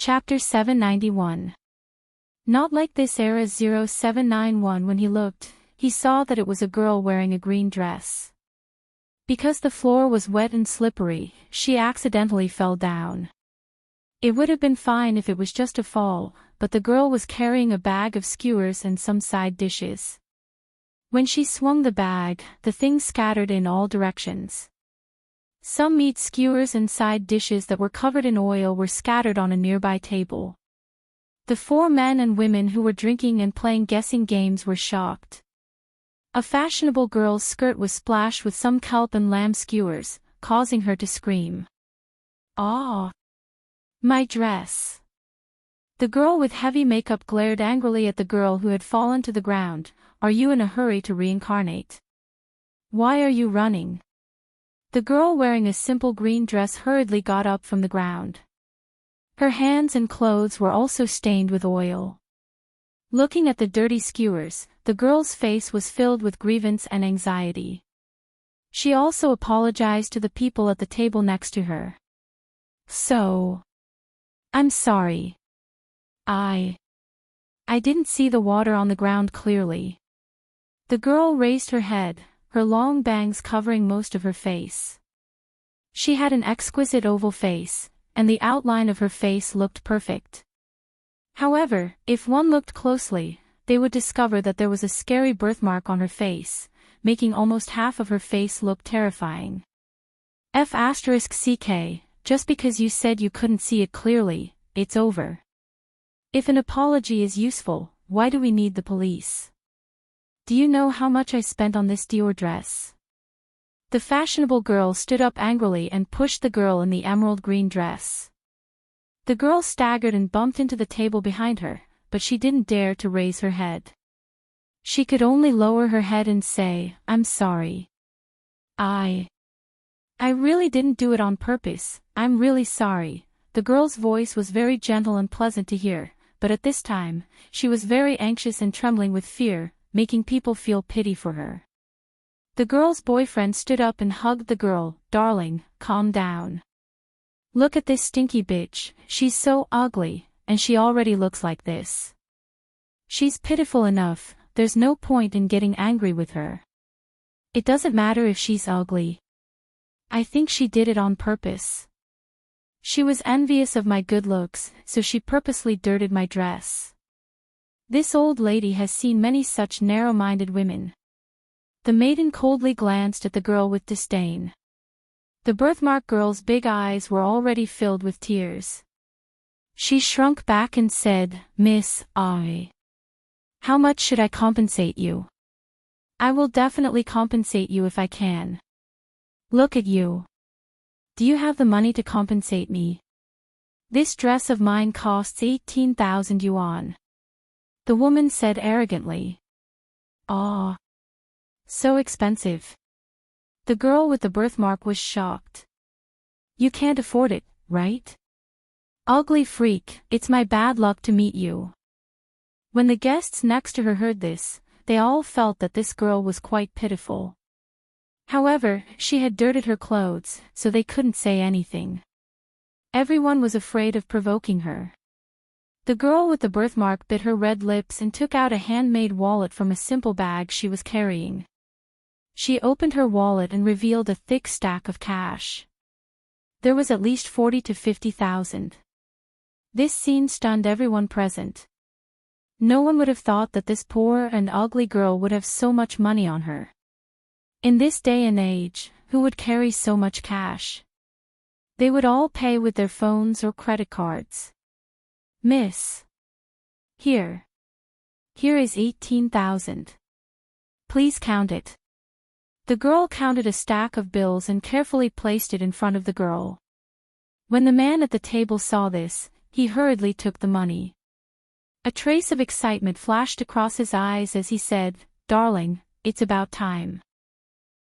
Chapter 791. Not like this era 0791. When he looked, he saw that it was a girl wearing a green dress. Because the floor was wet and slippery, she accidentally fell down. It would have been fine if it was just a fall, but the girl was carrying a bag of skewers and some side dishes. When she swung the bag, the things scattered in all directions. Some meat skewers and side dishes that were covered in oil were scattered on a nearby table. The four men and women who were drinking and playing guessing games were shocked. A fashionable girl's skirt was splashed with some kelp and lamb skewers, causing her to scream. "Ah! My dress!" The girl with heavy makeup glared angrily at the girl who had fallen to the ground. "Are you in a hurry to reincarnate? Why are you running?" The girl wearing a simple green dress hurriedly got up from the ground. Her hands and clothes were also stained with oil. Looking at the dirty skewers, the girl's face was filled with grievance and anxiety. She also apologized to the people at the table next to her. "I'm sorry. I didn't see the water on the ground clearly." The girl raised her head, her long bangs covering most of her face. She had an exquisite oval face, and the outline of her face looked perfect. However, if one looked closely, they would discover that there was a scary birthmark on her face, making almost half of her face look terrifying. *CK, just because you said you couldn't see it clearly, it's over. If an apology is useful, why do we need the police? Do you know how much I spent on this Dior dress? The fashionable girl stood up angrily and pushed the girl in the emerald green dress. The girl staggered and bumped into the table behind her, but she didn't dare to raise her head. She could only lower her head and say, "I'm sorry. I really didn't do it on purpose, I'm really sorry." The girl's voice was very gentle and pleasant to hear, but at this time, she was very anxious and trembling with fear, making people feel pity for her. The girl's boyfriend stood up and hugged the girl. "Darling, calm down. Look at this stinky bitch, she's so ugly, and she already looks like this. She's pitiful enough, there's no point in getting angry with her. It doesn't matter if she's ugly. I think she did it on purpose. She was envious of my good looks, so she purposely dirtied my dress. This old lady has seen many such narrow-minded women." The maiden coldly glanced at the girl with disdain. The birthmark girl's big eyes were already filled with tears. She shrunk back and said, "Miss, how much should I compensate you? I will definitely compensate you if I can. Look at you. Do you have the money to compensate me? This dress of mine costs 18,000 yuan. The woman said arrogantly. "Ah, so expensive." The girl with the birthmark was shocked. "You can't afford it, right? Ugly freak, it's my bad luck to meet you." When the guests next to her heard this, they all felt that this girl was quite pitiful. However, she had dirtied her clothes, so they couldn't say anything. Everyone was afraid of provoking her. The girl with the birthmark bit her red lips and took out a handmade wallet from a simple bag she was carrying. She opened her wallet and revealed a thick stack of cash. There was at least 40 to 50,000. This scene stunned everyone present. No one would have thought that this poor and ugly girl would have so much money on her. In this day and age, who would carry so much cash? They would all pay with their phones or credit cards. "Miss. Here is 18,000. Please count it." The girl counted a stack of bills and carefully placed it in front of the girl. When the man at the table saw this, he hurriedly took the money. A trace of excitement flashed across his eyes as he said, "Darling, it's about time.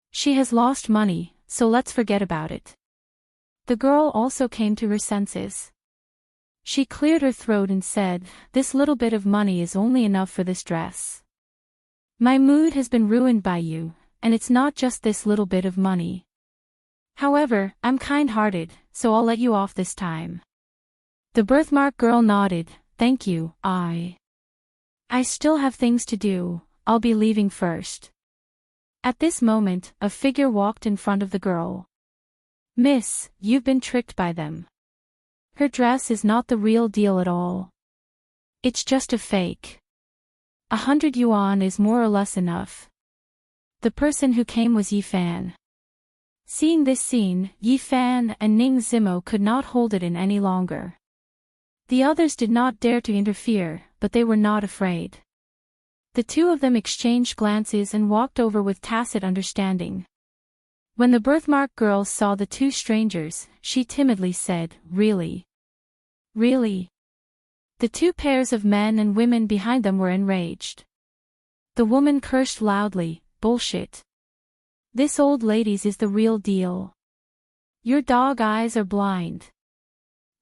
She has lost money, so let's forget about it." The girl also came to her senses. She cleared her throat and said, "This little bit of money is only enough for this dress. My mood has been ruined by you, and it's not just this little bit of money. However, I'm kind-hearted, so I'll let you off this time. The birthmark girl nodded. Thank you, I still have things to do, I'll be leaving first. At this moment, a figure walked in front of the girl. Miss, you've been tricked by them. Her dress is not the real deal at all. It's just a fake. 100 yuan is more or less enough. The person who came was Yi Fan. Seeing this scene, Yi Fan and Ning Zimo could not hold it in any longer. The others did not dare to interfere, but they were not afraid. The two of them exchanged glances and walked over with tacit understanding. When the birthmark girl saw the two strangers, she timidly said, Really? Really? The two pairs of men and women behind them were enraged. The woman cursed loudly, Bullshit. This old lady's is the real deal. Your dog eyes are blind.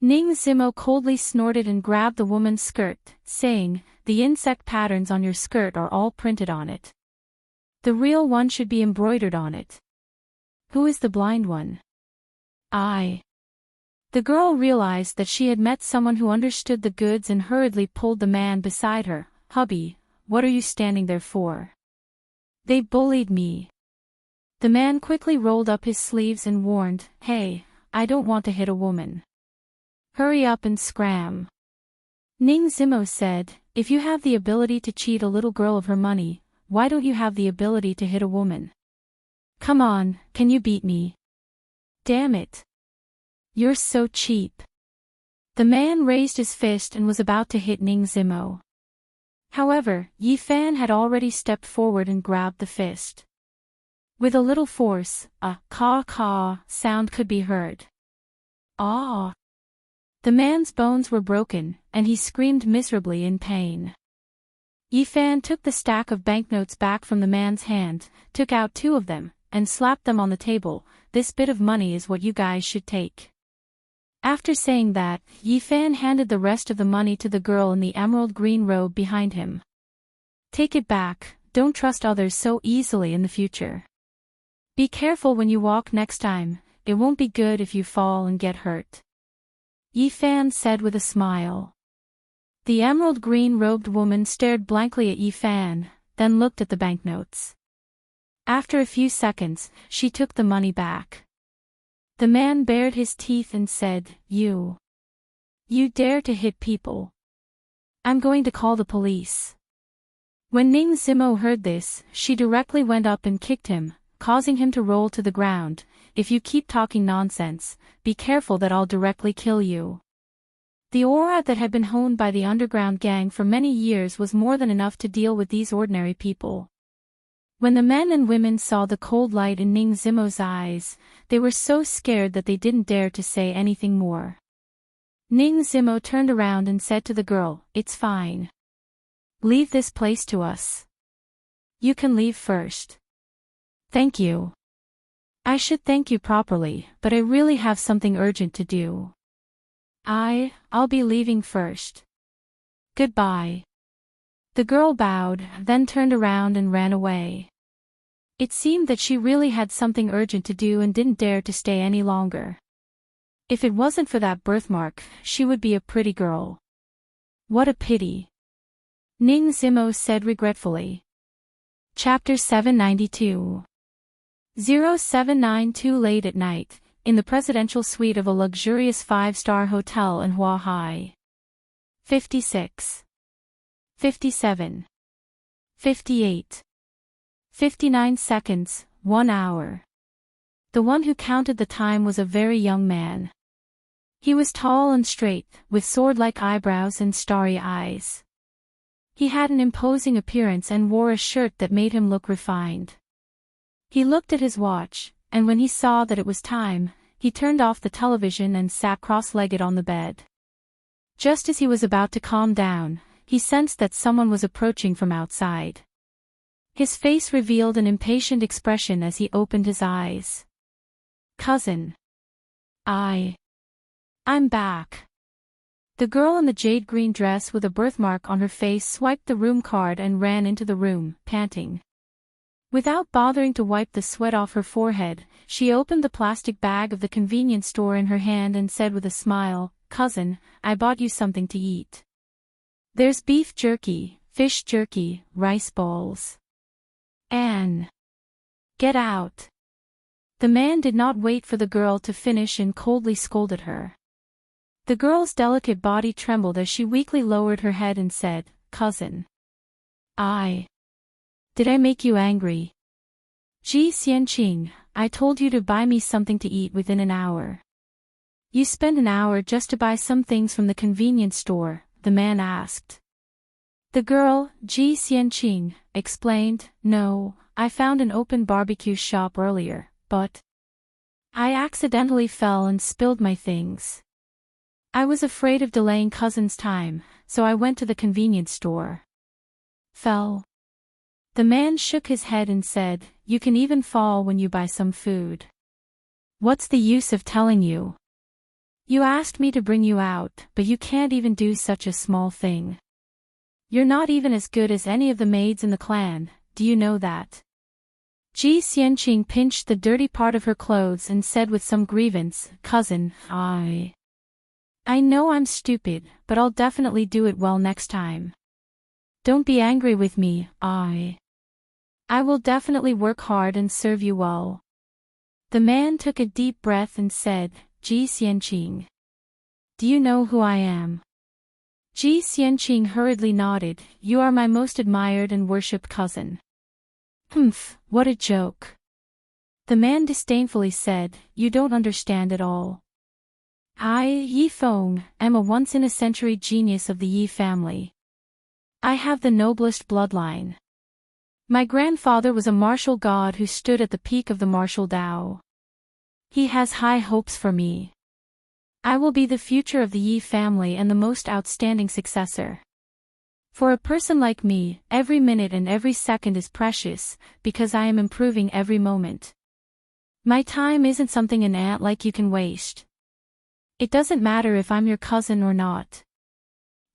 Ning Zimo coldly snorted and grabbed the woman's skirt, saying, The insect patterns on your skirt are all printed on it. The real one should be embroidered on it. Who is the blind one? I. The girl realized that she had met someone who understood the goods and hurriedly pulled the man beside her. Hubby, what are you standing there for? They bullied me. The man quickly rolled up his sleeves and warned, Hey, I don't want to hit a woman. Hurry up and scram. Ning Zimo said, If you have the ability to cheat a little girl of her money, why don't you have the ability to hit a woman? Come on, can you beat me? Damn it. You're so cheap. The man raised his fist and was about to hit Ning Zimo. However, Yi Fan had already stepped forward and grabbed the fist. With a little force, a caw-caw sound could be heard. Ah! The man's bones were broken, and he screamed miserably in pain. Yi Fan took the stack of banknotes back from the man's hand, took out 2 of them, and slapped them on the table. This bit of money is what you guys should take. After saying that, Yi Fan handed the rest of the money to the girl in the emerald green robe behind him. Take it back, don't trust others so easily in the future. Be careful when you walk next time, it won't be good if you fall and get hurt. Yi Fan said with a smile. The emerald green-robed woman stared blankly at Yi Fan, then looked at the banknotes. After a few seconds, she took the money back. The man bared his teeth and said, You dare to hit people? I'm going to call the police. When Ning Zimo heard this, she directly went up and kicked him, causing him to roll to the ground. If you keep talking nonsense, be careful that I'll directly kill you. The aura that had been honed by the underground gang for many years was more than enough to deal with these ordinary people. When the men and women saw the cold light in Ning Zimo's eyes, they were so scared that they didn't dare to say anything more. Ning Zimo turned around and said to the girl, It's fine. Leave this place to us. You can leave first. Thank you. I should thank you properly, but I really have something urgent to do. I'll be leaving first. Goodbye. The girl bowed, then turned around and ran away. It seemed that she really had something urgent to do and didn't dare to stay any longer. If it wasn't for that birthmark, she would be a pretty girl. What a pity. Ning Zimo said regretfully. Chapter 792. 0792 Late at night, in the presidential suite of a luxurious 5-star hotel in Huahai. 56. 57. 58. 59 seconds, 1 hour. The one who counted the time was a very young man. He was tall and straight, with sword-like eyebrows and starry eyes. He had an imposing appearance and wore a shirt that made him look refined. He looked at his watch, and when he saw that it was time, he turned off the television and sat cross-legged on the bed. Just as he was about to calm down, he sensed that someone was approaching from outside. His face revealed an impatient expression as he opened his eyes. Cousin. I'm back. The girl in the jade green dress with a birthmark on her face swiped the room card and ran into the room, panting. Without bothering to wipe the sweat off her forehead, she opened the plastic bag of the convenience store in her hand and said with a smile, cousin, I bought you something to eat. There's beef jerky, fish jerky, rice balls. Anne. Get out. The man did not wait for the girl to finish and coldly scolded her. The girl's delicate body trembled as she weakly lowered her head and said, Cousin. Did I make you angry? Ji Xianqing, I told you to buy me something to eat within an hour. You spent an hour just to buy some things from the convenience store, the man asked. The girl, Ji Xianqing, explained, No, I found an open barbecue shop earlier, but I accidentally fell and spilled my things. I was afraid of delaying cousin's time, so I went to the convenience store. Fell. The man shook his head and said, You can even fall when you buy some food. What's the use of telling you? You asked me to bring you out, but you can't even do such a small thing. You're not even as good as any of the maids in the clan, do you know that? Ji Xianqing pinched the dirty part of her clothes and said with some grievance, Cousin, I know I'm stupid, but I'll definitely do it well next time. Don't be angry with me, I will definitely work hard and serve you well. The man took a deep breath and said, Ji Xianqing. Do you know who I am? Ji Xianqing hurriedly nodded, You are my most admired and worshipped cousin. Humph, what a joke. The man disdainfully said, You don't understand at all. I, Yi Feng, am a once-in-a-century genius of the Yi family. I have the noblest bloodline. My grandfather was a martial god who stood at the peak of the martial Tao. He has high hopes for me. I will be the future of the Yi family and the most outstanding successor. For a person like me, every minute and every second is precious, because I am improving every moment. My time isn't something an ant like you can waste. It doesn't matter if I'm your cousin or not.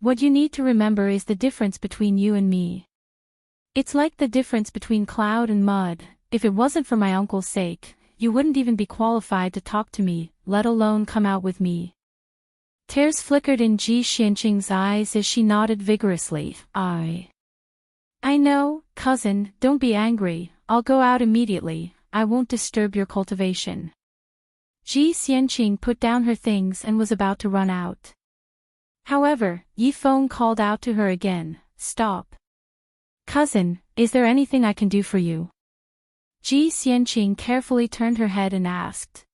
What you need to remember is the difference between you and me. It's like the difference between cloud and mud. If it wasn't for my uncle's sake, you wouldn't even be qualified to talk to me, let alone come out with me. Tears flickered in Ji Xianqing's eyes as she nodded vigorously. I know, cousin, don't be angry, I'll go out immediately, I won't disturb your cultivation. Ji Xianqing put down her things and was about to run out. However, Yi Feng called out to her again, Stop. Cousin, is there anything I can do for you? Ji Xianqing carefully turned her head and asked.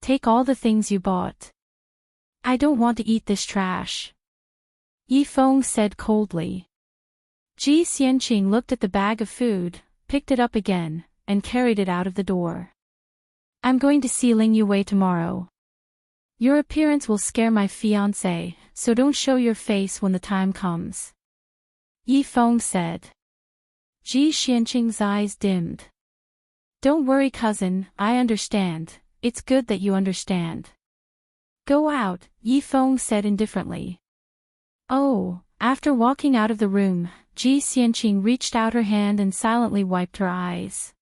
Take all the things you bought. I don't want to eat this trash. Yi Feng said coldly. Ji Xianqing looked at the bag of food, picked it up again, and carried it out of the door. I'm going to see Ling Yue tomorrow. Your appearance will scare my fiancé, so don't show your face when the time comes. Yi Feng said. Ji Xianqing's eyes dimmed. Don't worry cousin, I understand, it's good that you understand. Go out, Yi Feng said indifferently. Oh, after walking out of the room, Ji Xianqing reached out her hand and silently wiped her eyes.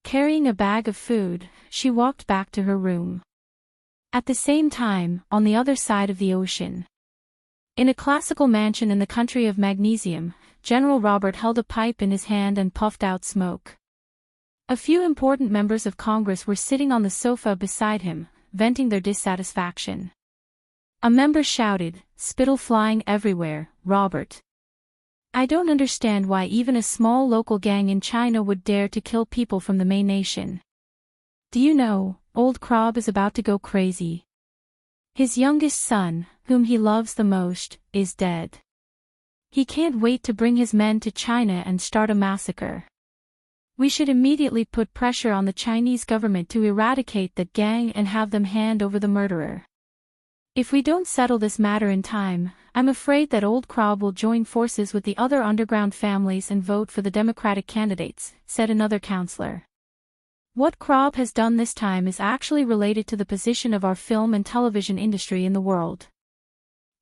Carrying a bag of food, she walked back to her room. At the same time, on the other side of the ocean. In a classical mansion in the country of Magnesium, General Robert held a pipe in his hand and puffed out smoke. A few important members of Congress were sitting on the sofa beside him, venting their dissatisfaction. A member shouted, spittle flying everywhere, Robert. I don't understand why even a small local gang in China would dare to kill people from the main nation. Do you know, old Krob is about to go crazy. His youngest son, whom he loves the most, is dead. He can't wait to bring his men to China and start a massacre. We should immediately put pressure on the Chinese government to eradicate that gang and have them hand over the murderer. If we don't settle this matter in time, I'm afraid that old Krob will join forces with the other underground families and vote for the Democratic candidates, said another counselor. What Krob has done this time is actually related to the position of our film and television industry in the world.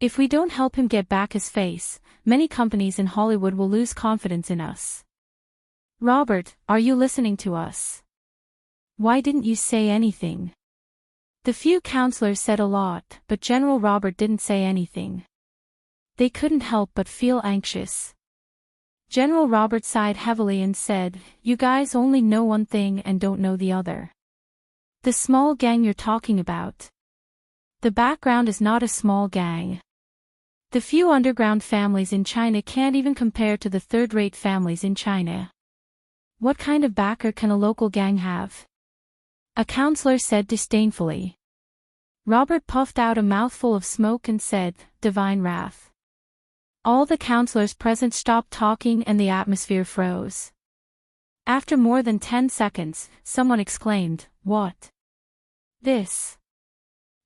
If we don't help him get back his face, many companies in Hollywood will lose confidence in us. Robert, are you listening to us? Why didn't you say anything? The few counselors said a lot, but General Robert didn't say anything. They couldn't help but feel anxious. General Robert sighed heavily and said, "You guys only know one thing and don't know the other. The small gang you're talking about. The background is not a small gang. The few underground families in China can't even compare to the third-rate families in China. What kind of backer can a local gang have?" A counselor said disdainfully. Robert puffed out a mouthful of smoke and said, "Divine wrath." All the counselors present stopped talking and the atmosphere froze. After more than 10 seconds, someone exclaimed, "What? This?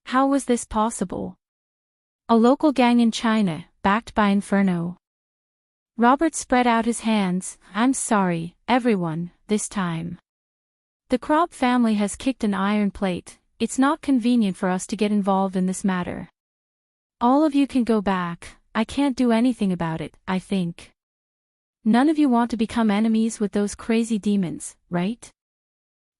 How was this possible? A local gang in China, backed by Inferno." Robert spread out his hands. "I'm sorry, everyone, this time. The Krob family has kicked an iron plate. It's not convenient for us to get involved in this matter. All of you can go back. I can't do anything about it, I think. None of you want to become enemies with those crazy demons, right?"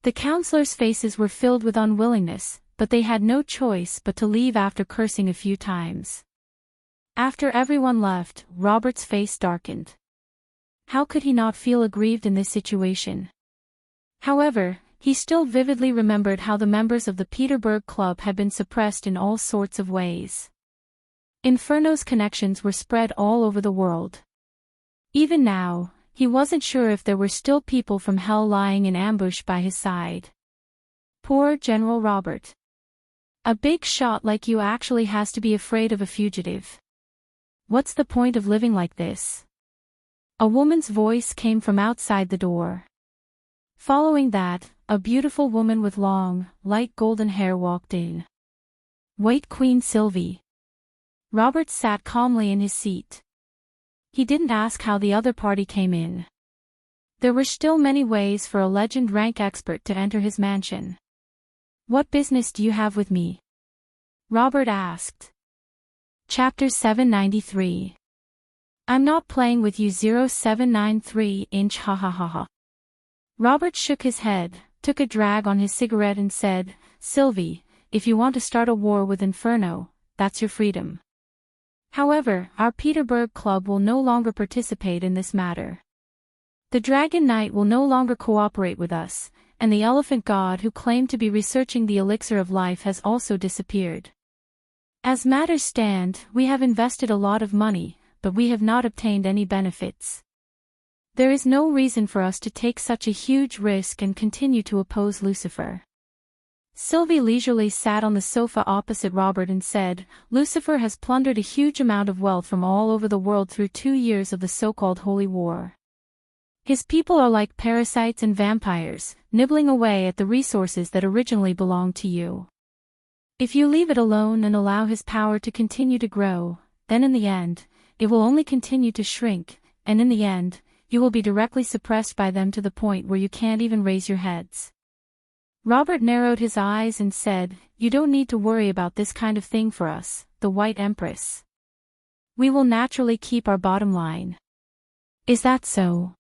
The counselors' faces were filled with unwillingness, but they had no choice but to leave after cursing a few times. After everyone left, Robert's face darkened. How could he not feel aggrieved in this situation? However, he still vividly remembered how the members of the Petersburg Club had been suppressed in all sorts of ways. Inferno's connections were spread all over the world. Even now, he wasn't sure if there were still people from hell lying in ambush by his side. Poor General Robert. A big shot like you actually has to be afraid of a fugitive. What's the point of living like this? A woman's voice came from outside the door. Following that, a beautiful woman with long, light golden hair walked in. White Queen Sylvie. Robert sat calmly in his seat. He didn't ask how the other party came in. There were still many ways for a legend rank expert to enter his mansion. "What business do you have with me?" Robert asked. Chapter 793. "I'm not playing with you 0793-inch ha ha ha ha." Robert shook his head, took a drag on his cigarette and said, "Sylvie, if you want to start a war with Inferno, that's your freedom. However, our Petersburg Club will no longer participate in this matter. The Dragon Knight will no longer cooperate with us, and the Elephant God who claimed to be researching the elixir of life has also disappeared. As matters stand, we have invested a lot of money, but we have not obtained any benefits. There is no reason for us to take such a huge risk and continue to oppose Lucifer." Sylvie leisurely sat on the sofa opposite Robert and said, "Lucifer has plundered a huge amount of wealth from all over the world through 2 years of the so-called Holy War. His people are like parasites and vampires, nibbling away at the resources that originally belonged to you. If you leave it alone and allow his power to continue to grow, then in the end, it will only continue to shrink, and in the end, you will be directly suppressed by them to the point where you can't even raise your heads." Robert narrowed his eyes and said, "You don't need to worry about this kind of thing for us, the White Empress. We will naturally keep our bottom line." "Is that so?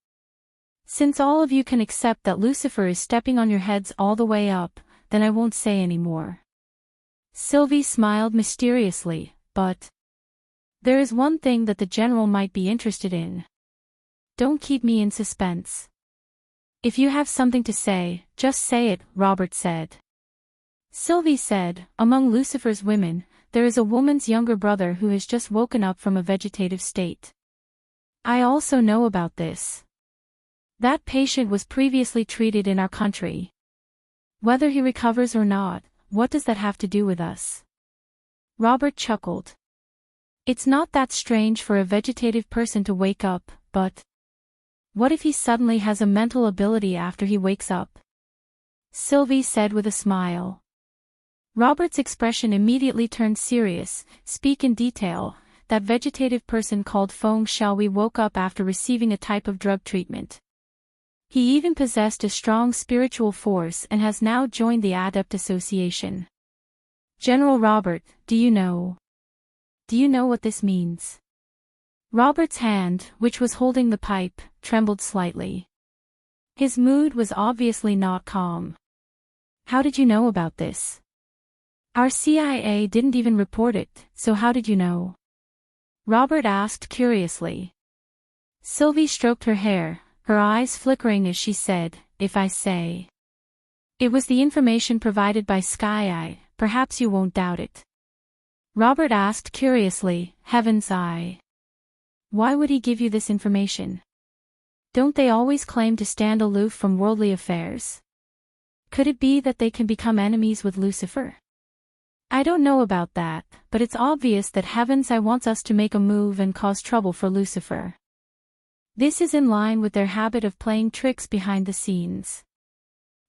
Since all of you can accept that Lucifer is stepping on your heads all the way up, then I won't say any more." Sylvie smiled mysteriously, "But there is one thing that the general might be interested in." "Don't keep me in suspense. If you have something to say, just say it," Robert said. Sylvie said, "Among Lucifer's women, there is a woman's younger brother who has just woken up from a vegetative state. I also know about this. That patient was previously treated in our country. Whether he recovers or not, what does that have to do with us?" Robert chuckled. "It's not that strange for a vegetative person to wake up, but what if he suddenly has a mental ability after he wakes up?" Sylvie said with a smile. Robert's expression immediately turned serious. "Speak in detail." "That vegetative person called Feng Xiaowei woke up after receiving a type of drug treatment. He even possessed a strong spiritual force and has now joined the Adept Association." "General Robert, do you know what this means?" Robert's hand, which was holding the pipe, trembled slightly. His mood was obviously not calm. "How did you know about this?" Our CIA didn't even report it, so how did you know? Robert asked curiously. Sylvie stroked her hair, her eyes flickering as she said, if I say. It was the information provided by Sky Eye, perhaps you won't doubt it. Robert asked curiously, Heaven's Eye. Why would he give you this information? Don't they always claim to stand aloof from worldly affairs? Could it be that they can become enemies with Lucifer? I don't know about that, but it's obvious that Heaven's Eye wants us to make a move and cause trouble for Lucifer. This is in line with their habit of playing tricks behind the scenes.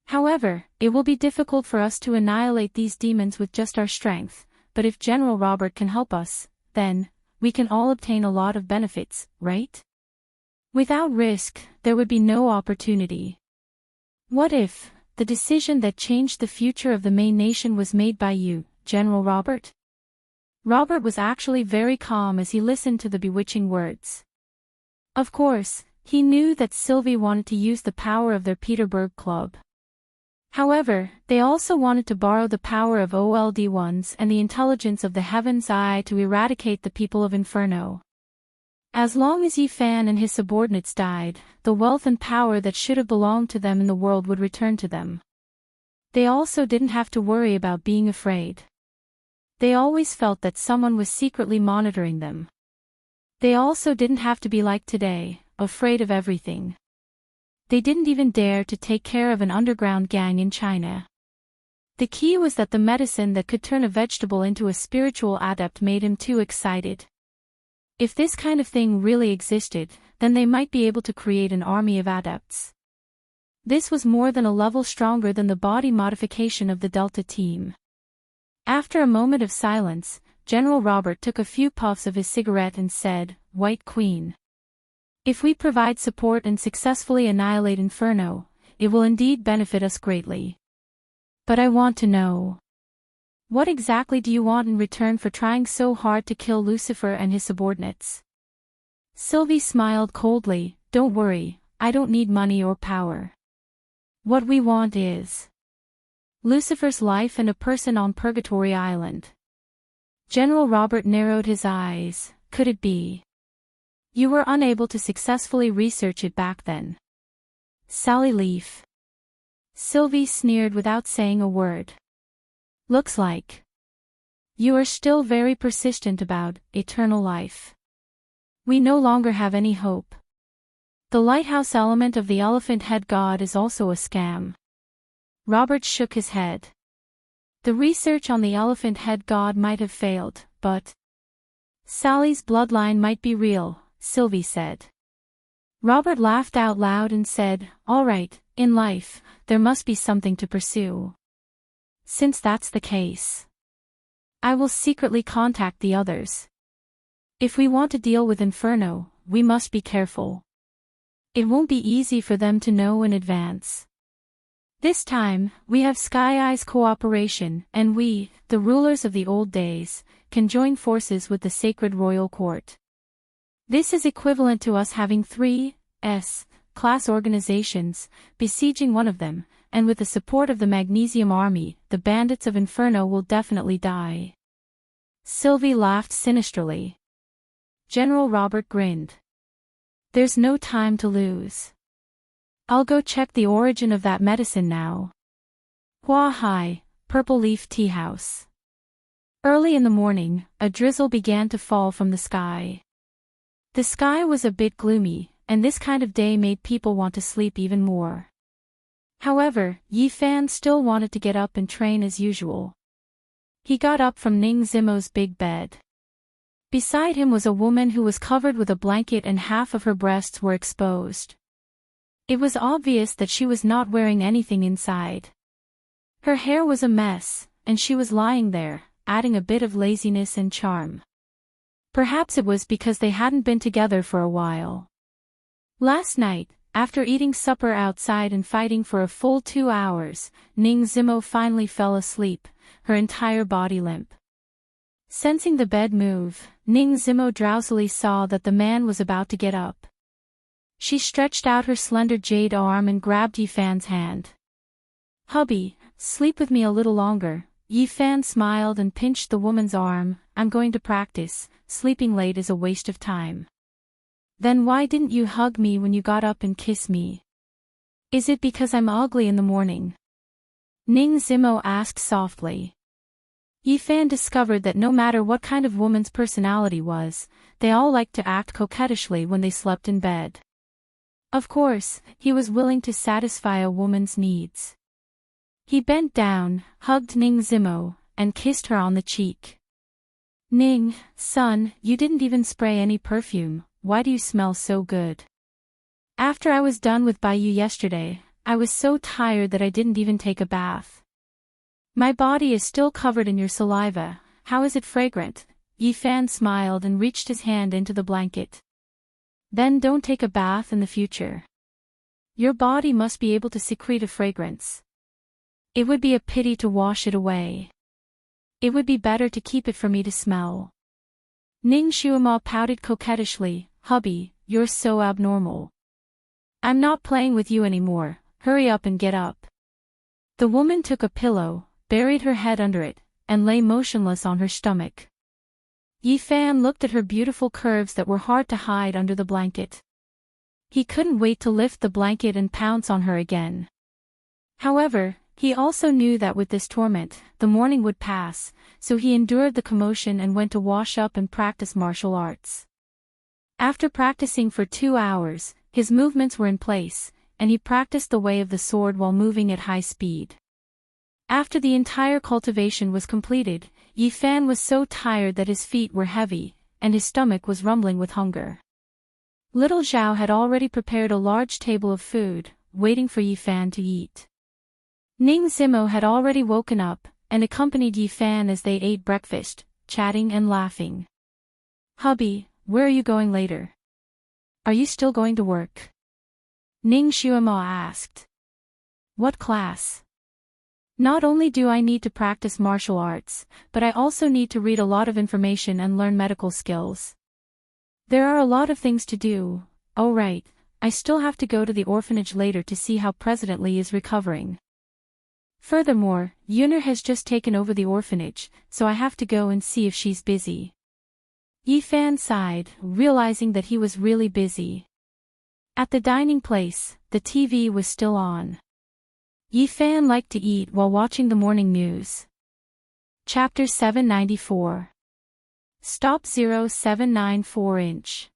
However, it will be difficult for us to annihilate these demons with just our strength, but if General Robert can help us, then, we can all obtain a lot of benefits, right? Without risk, there would be no opportunity. What if, the decision that changed the future of the Maine nation was made by you, General Robert? Robert was actually very calm as he listened to the bewitching words. Of course, he knew that Sylvie wanted to use the power of their Petersburg Club. However, they also wanted to borrow the power of OLD-1s and the intelligence of the Heaven's Eye to eradicate the people of Inferno. As long as Yifan and his subordinates died, the wealth and power that should have belonged to them in the world would return to them. They also didn't have to worry about being afraid. They always felt that someone was secretly monitoring them. They also didn't have to be like today, afraid of everything. They didn't even dare to take care of an underground gang in China. The key was that the medicine that could turn a vegetable into a spiritual adept made him too excited. If this kind of thing really existed, then they might be able to create an army of adepts. This was more than a level stronger than the body modification of the Delta team. After a moment of silence, General Robert took a few puffs of his cigarette and said, White Queen. If we provide support and successfully annihilate Inferno, it will indeed benefit us greatly. But I want to know. What exactly do you want in return for trying so hard to kill Lucifer and his subordinates? Sylvie smiled coldly, Don't worry, I don't need money or power. What we want is Lucifer's life and a person on Purgatory Island. General Robert narrowed his eyes. Could it be? You were unable to successfully research it back then. Sally Leaf. Sylvie sneered without saying a word. Looks like you are still very persistent about eternal life. We no longer have any hope. The lighthouse element of the elephant head god is also a scam. Robert shook his head. The research on the elephant head god might have failed, but Sally's bloodline might be real, Sylvie said. Robert laughed out loud and said, All right, in life, there must be something to pursue. Since that's the case, I will secretly contact the others. If we want to deal with Inferno, we must be careful. It won't be easy for them to know in advance. This time, we have Sky Eye's cooperation, and we, the rulers of the old days, can join forces with the Sacred Royal Court. This is equivalent to us having three S-class organizations, besieging one of them, and with the support of the Magnesium Army, the bandits of Inferno will definitely die. Sylvie laughed sinisterly. General Robert grinned. There's no time to lose. I'll go check the origin of that medicine now. Hua Hai, Purple Leaf Tea House. Early in the morning, a drizzle began to fall from the sky. The sky was a bit gloomy, and this kind of day made people want to sleep even more. However, Yifan still wanted to get up and train as usual. He got up from Ning Zimo's big bed. Beside him was a woman who was covered with a blanket and half of her breasts were exposed. It was obvious that she was not wearing anything inside. Her hair was a mess, and she was lying there, adding a bit of laziness and charm. Perhaps it was because they hadn't been together for a while. Last night, after eating supper outside and fighting for a full 2 hours, Ning Zimo finally fell asleep, her entire body limp. Sensing the bed move, Ning Zimo drowsily saw that the man was about to get up. She stretched out her slender jade arm and grabbed Yifan's hand. Hubby, sleep with me a little longer, Yi Fan smiled and pinched the woman's arm. I'm going to practice. Sleeping late is a waste of time. Then why didn't you hug me when you got up and kiss me? Is it because I'm ugly in the morning? Ning Zimo asked softly. Yi Fan discovered that no matter what kind of woman's personality was, they all liked to act coquettishly when they slept in bed. Of course, he was willing to satisfy a woman's needs. He bent down, hugged Ning Zimo, and kissed her on the cheek. Ning, son, you didn't even spray any perfume. Why do you smell so good? After I was done with Baiyu yesterday, I was so tired that I didn't even take a bath. My body is still covered in your saliva. How is it fragrant? Yi Fan smiled and reached his hand into the blanket. Then don't take a bath in the future. Your body must be able to secrete a fragrance. It would be a pity to wash it away. It would be better to keep it for me to smell. Ning Xuema pouted coquettishly. Hubby, you're so abnormal. I'm not playing with you anymore. Hurry up and get up. The woman took a pillow, buried her head under it, and lay motionless on her stomach. Yi Fan looked at her beautiful curves that were hard to hide under the blanket. He couldn't wait to lift the blanket and pounce on her again. However, he also knew that with this torment, the morning would pass, so he endured the commotion and went to wash up and practice martial arts. After practicing for 2 hours, his movements were in place, and he practiced the way of the sword while moving at high speed. After the entire cultivation was completed, Yi Fan was so tired that his feet were heavy, and his stomach was rumbling with hunger. Little Zhao had already prepared a large table of food, waiting for Yi Fan to eat. Ning Zimo had already woken up, and accompanied Yi Fan as they ate breakfast, chatting and laughing. Hubby, where are you going later? Are you still going to work? Ning Xuema asked. What class? Not only do I need to practice martial arts, but I also need to read a lot of information and learn medical skills. There are a lot of things to do. Oh right, I still have to go to the orphanage later to see how President Li is recovering. Furthermore, Yuner has just taken over the orphanage, so I have to go and see if she's busy. Yi Fan sighed, realizing that he was really busy. At the dining place, the TV was still on. Yi Fan liked to eat while watching the morning news. Chapter 794. Stop 0794 inch.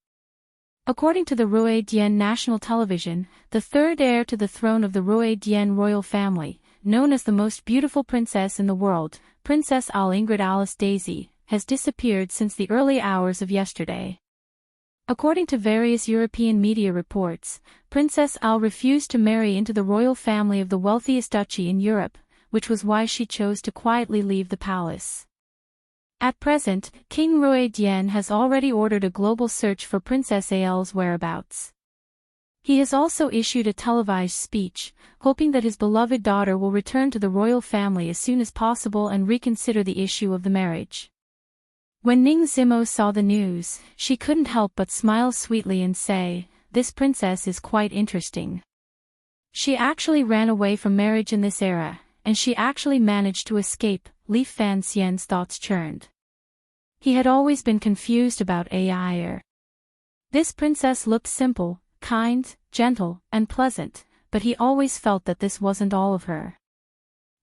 According to the Ruodian National Television, the third heir to the throne of the Ruodian royal family, known as the most beautiful princess in the world, Princess Ingrid Alice Daisy, has disappeared since the early hours of yesterday. According to various European media reports, Princess Al refused to marry into the royal family of the wealthiest duchy in Europe, which was why she chose to quietly leave the palace. At present, King Ruodian has already ordered a global search for Princess Al's whereabouts. He has also issued a televised speech, hoping that his beloved daughter will return to the royal family as soon as possible and reconsider the issue of the marriage. When Ning Zimo saw the news, she couldn't help but smile sweetly and say, "This princess is quite interesting. She actually ran away from marriage in this era, and she actually managed to escape." Li Fan Xian's thoughts churned. He had always been confused about Ai. This princess looked simple, kind, gentle, and pleasant, but he always felt that this wasn't all of her.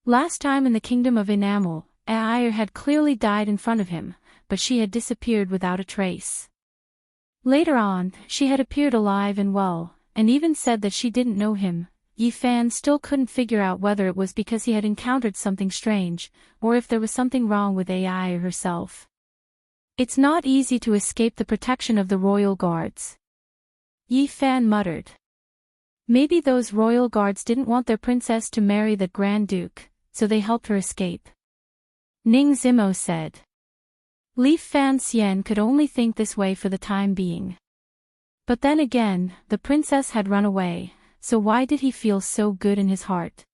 Last time in the kingdom of Enamel, Ai had clearly died in front of him, but she had disappeared without a trace. Later on, she had appeared alive and well, and even said that she didn't know him. Yi Fan still couldn't figure out whether it was because he had encountered something strange, or if there was something wrong with Ai herself. It's not easy to escape the protection of the royal guards. Yi Fan muttered. Maybe those royal guards didn't want their princess to marry the Grand Duke, so they helped her escape. Ning Zimo said. Li Fan Xian could only think this way for the time being. But then again, the princess had run away, so why did he feel so good in his heart?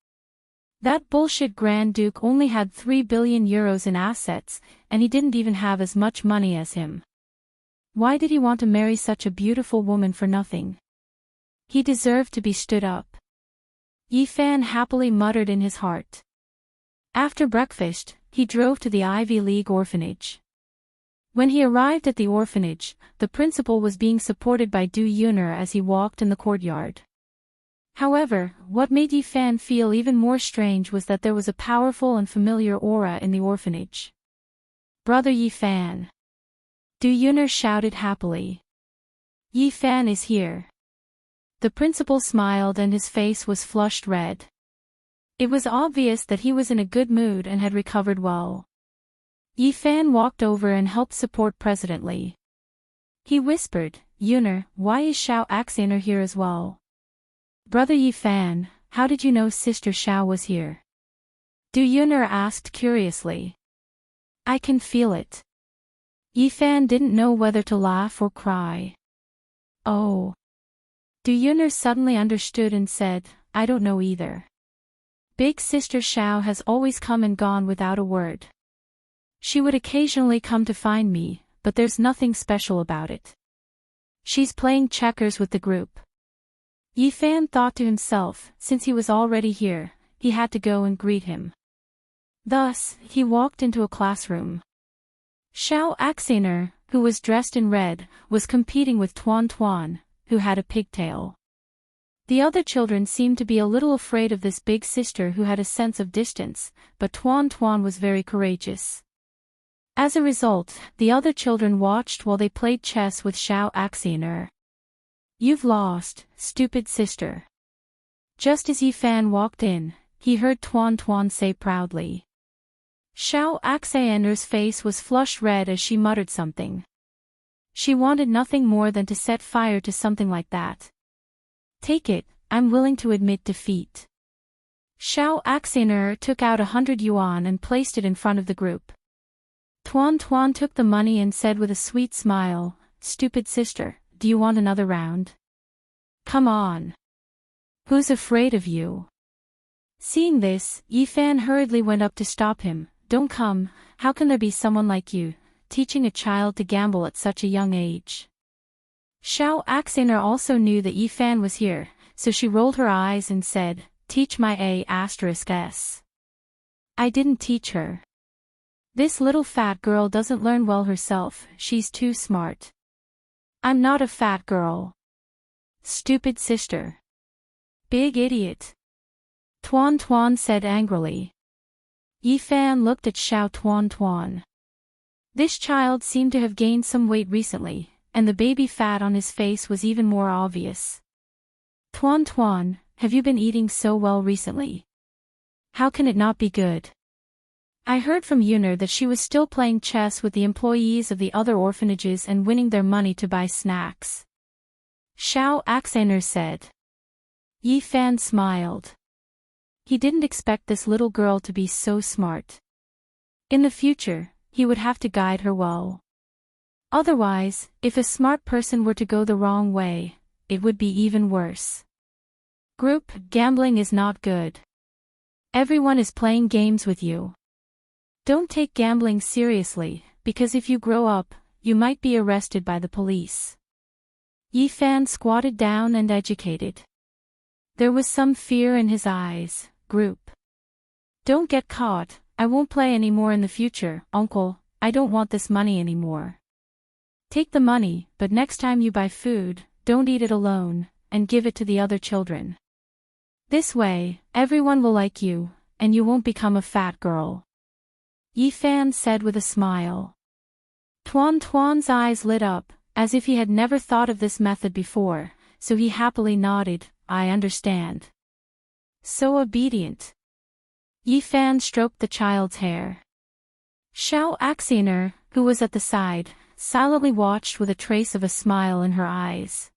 That bullshit Grand Duke only had 3 billion euros in assets, and he didn't even have as much money as him. Why did he want to marry such a beautiful woman for nothing? He deserved to be stood up. Yi Fan happily muttered in his heart. After breakfast, he drove to the Ivy League orphanage. When he arrived at the orphanage, the principal was being supported by Du Yuner as he walked in the courtyard. However, what made Yi Fan feel even more strange was that there was a powerful and familiar aura in the orphanage. "Brother Yi Fan!" Du Yuner shouted happily. "Yi Fan is here." The principal smiled and his face was flushed red. It was obvious that he was in a good mood and had recovered well. Yi Fan walked over and helped support President Li. He whispered, "Yuner, why is Xiao Axiner here as well?" "Brother Yi Fan, how did you know Sister Xiao was here?" Du Yuner asked curiously. "I can feel it." Yi Fan didn't know whether to laugh or cry. "Oh." Du Yuner suddenly understood and said, "I don't know either. Big Sister Xiao has always come and gone without a word. She would occasionally come to find me, but there's nothing special about it. She's playing checkers with the group." Yi Fan thought to himself, since he was already here, he had to go and greet him. Thus, he walked into a classroom. Xiao Axiner, who was dressed in red, was competing with Tuan Tuan, who had a pigtail. The other children seemed to be a little afraid of this big sister who had a sense of distance, but Tuan Tuan was very courageous. As a result, the other children watched while they played chess with Xiao Axiner. "You've lost, stupid sister." Just as Yi Fan walked in, he heard Tuan Tuan say proudly. Xiao Axiner's face was flushed red as she muttered something. She wanted nothing more than to set fire to something like that. "Take it, I'm willing to admit defeat." Xiao Axiner took out 100 yuan and placed it in front of the group. Tuan Tuan took the money and said with a sweet smile, "Stupid sister, do you want another round? Come on. Who's afraid of you?" Seeing this, Yi Fan hurriedly went up to stop him. "Don't come, how can there be someone like you, teaching a child to gamble at such a young age?" Xiao Axiner also knew that Yi Fan was here, so she rolled her eyes and said, "Teach my A**s. I didn't teach her. This little fat girl doesn't learn well herself, she's too smart." "I'm not a fat girl." "Stupid sister." "Big idiot." Tuan Tuan said angrily. Yi Fan looked at Xiao Tuan Tuan. This child seemed to have gained some weight recently, and the baby fat on his face was even more obvious. "Tuan Tuan, have you been eating so well recently? How can it not be good? I heard from Yuner that she was still playing chess with the employees of the other orphanages and winning their money to buy snacks." Xiao Axiner said. Yi Fan smiled. He didn't expect this little girl to be so smart. In the future, he would have to guide her well. Otherwise, if a smart person were to go the wrong way, it would be even worse. Group gambling is not good. Everyone is playing games with you. Don't take gambling seriously, because if you grow up, you might be arrested by the police. Yi Fan squatted down and educated. There was some fear in his eyes. Group. Don't get caught, I won't play anymore in the future, uncle, I don't want this money anymore. Take the money, but next time you buy food, don't eat it alone, and give it to the other children. This way, everyone will like you, and you won't become a fat girl. Yi Fan said with a smile. Tuan Tuan's eyes lit up, as if he had never thought of this method before, so he happily nodded, I understand. So obedient. Yi Fan stroked the child's hair. Xiao Axiner, who was at the side, silently watched with a trace of a smile in her eyes.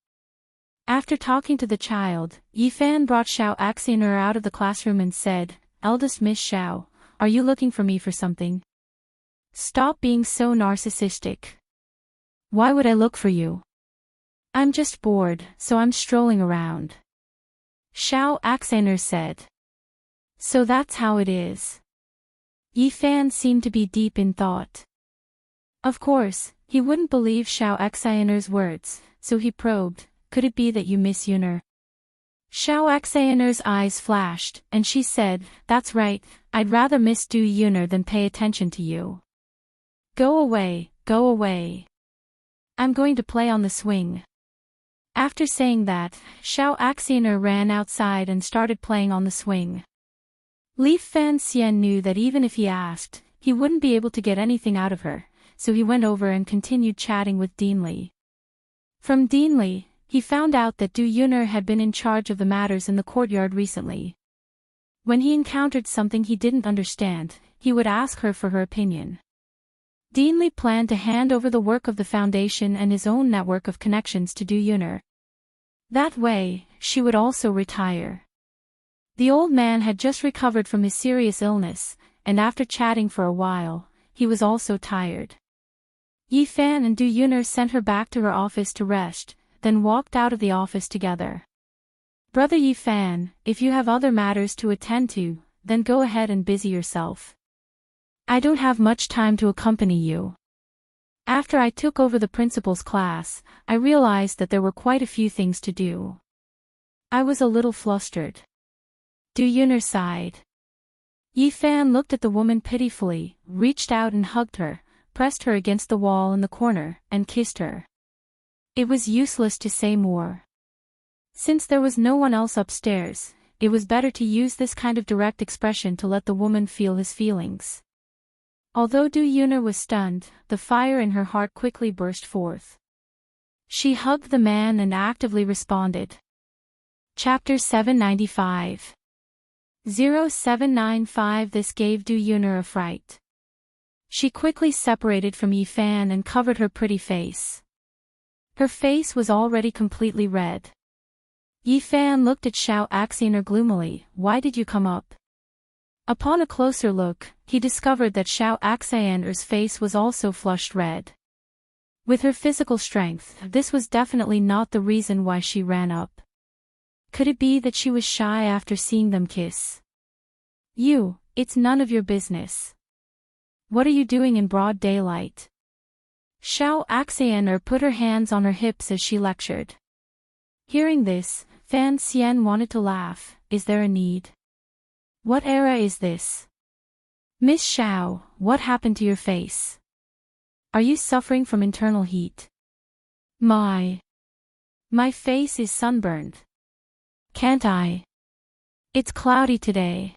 After talking to the child, Yi Fan brought Xiao Axiner out of the classroom and said, Eldest Miss Xiao, are you looking for me for something? Stop being so narcissistic. Why would I look for you? I'm just bored, so I'm strolling around. Xiao Axiner said. So that's how it is. Yi Fan seemed to be deep in thought. Of course, he wouldn't believe Xiao Axiner's words, so he probed, could it be that you miss Yuner? Xiao Axayaner's eyes flashed, and she said, "That's right, I'd rather miss Du Yuner than pay attention to you. Go away, go away. I'm going to play on the swing." After saying that, Xiao Axayaner ran outside and started playing on the swing. Li Fanxian knew that even if he asked, he wouldn't be able to get anything out of her, so he went over and continued chatting with Deanly. From Deanly, he found out that Du Yuner had been in charge of the matters in the courtyard recently. When he encountered something he didn't understand, he would ask her for her opinion. Deanly planned to hand over the work of the Foundation and his own network of connections to Du Yuner. That way, she would also retire. The old man had just recovered from his serious illness, and after chatting for a while, he was also tired. Yi Fan and Du Yuner sent her back to her office to rest, then walked out of the office together. "Brother Yi Fan, if you have other matters to attend to, then go ahead and busy yourself. I don't have much time to accompany you. After I took over the principal's class, I realized that there were quite a few things to do. I was a little flustered." Du Yuner sighed. Yi Fan looked at the woman pitifully, reached out and hugged her, pressed her against the wall in the corner, and kissed her. It was useless to say more. Since there was no one else upstairs, it was better to use this kind of direct expression to let the woman feel his feelings. Although Du Yuner was stunned, the fire in her heart quickly burst forth. She hugged the man and actively responded. Chapter 795. 0795. This gave Du Yuner a fright. She quickly separated from Yi Fan and covered her pretty face. Her face was already completely red. Yi Fan looked at Xiao Axayaner gloomily. "Why did you come up?" Upon a closer look, he discovered that Xiao Axayaner's face was also flushed red. With her physical strength, this was definitely not the reason why she ran up. Could it be that she was shy after seeing them kiss? It's none of your business. What are you doing in broad daylight?" Xiao Axayaner put her hands on her hips as she lectured. Hearing this, Fan Xian wanted to laugh. Is there a need? What era is this? Miss Xiao, what happened to your face? Are you suffering from internal heat? My face is sunburned. Can't I? It's cloudy today.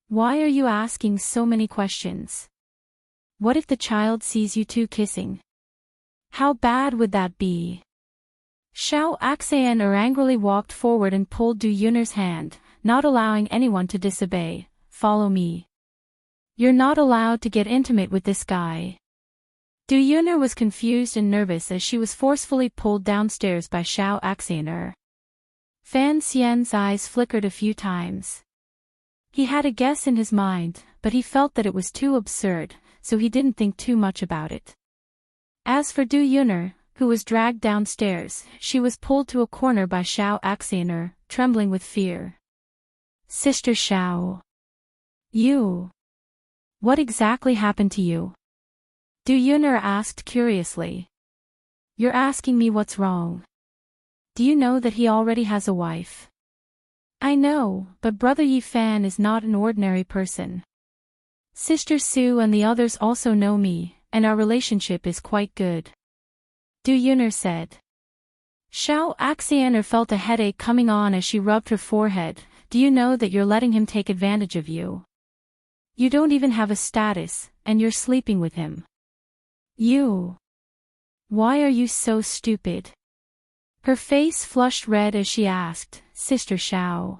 Why are you asking so many questions? What if the child sees you two kissing? How bad would that be? Xiao Axayaner angrily walked forward and pulled Du Yuner's hand, not allowing anyone to disobey. "Follow me. You're not allowed to get intimate with this guy." Du Yuner was confused and nervous as she was forcefully pulled downstairs by Xiao Axayaner. Fan Xian's eyes flickered a few times. He had a guess in his mind, but he felt that it was too absurd, so he didn't think too much about it. As for Du Yuner, who was dragged downstairs, she was pulled to a corner by Xiao Axayaner, trembling with fear. "Sister Xiao. What exactly happened to you?" Du Yuner asked curiously. "You're asking me what's wrong. Do you know that he already has a wife?" "I know, but Brother Yi Fan is not an ordinary person. Sister Su and the others also know me, and our relationship is quite good," Du Yuner said. Xiao Axayaner felt a headache coming on as she rubbed her forehead. "Do you know that you're letting him take advantage of you? You don't even have a status, and you're sleeping with him. Why are you so stupid?" Her face flushed red as she asked, "Sister Xiao,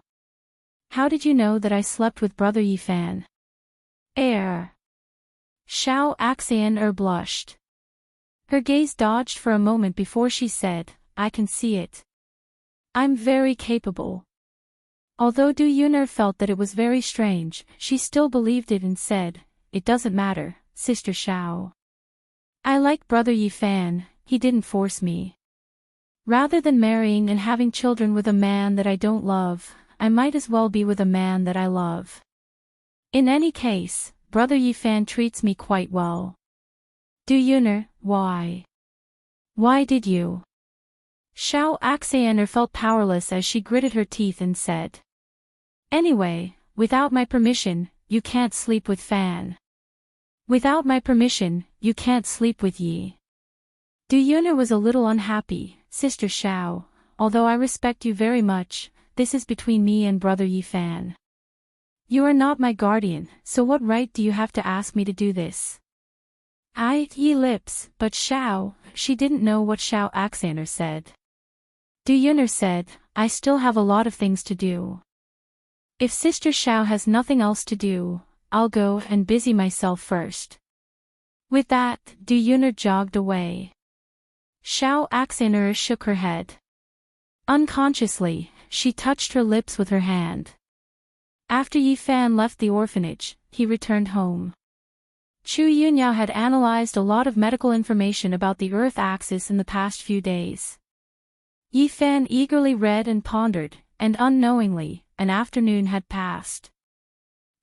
how did you know that I slept with Brother Yi Fan?" Xiao Axayaner blushed. Her gaze dodged for a moment before she said, "I can see it. I'm very capable." Although Du Yuner felt that it was very strange, she still believed it and said, "It doesn't matter, Sister Xiao. I like Brother Yi Fan, he didn't force me. Rather than marrying and having children with a man that I don't love, I might as well be with a man that I love. In any case, Brother Yi Fan treats me quite well." Du Yuner, why? Why did you? Xiao Axaner felt powerless as she gritted her teeth and said. Anyway, without my permission, you can't sleep with Fan. Without my permission, you can't sleep with Yi. Du Yun'er was a little unhappy. Sister Xiao, although I respect you very much, this is between me and brother Yi Fan. You are not my guardian, so what right do you have to ask me to do this? Yi lips, but Xiao, she didn't know what Xiao Axaner said. Du Yun'er said, I still have a lot of things to do. If Sister Xiao has nothing else to do, I'll go and busy myself first. With that, Du Yun'er jogged away. Xiao Axaner shook her head. Unconsciously, she touched her lips with her hand. After Yi Fan left the orphanage, he returned home. Chu Yunyao had analyzed a lot of medical information about the Earth axis in the past few days. Yi Fan eagerly read and pondered, and unknowingly, an afternoon had passed.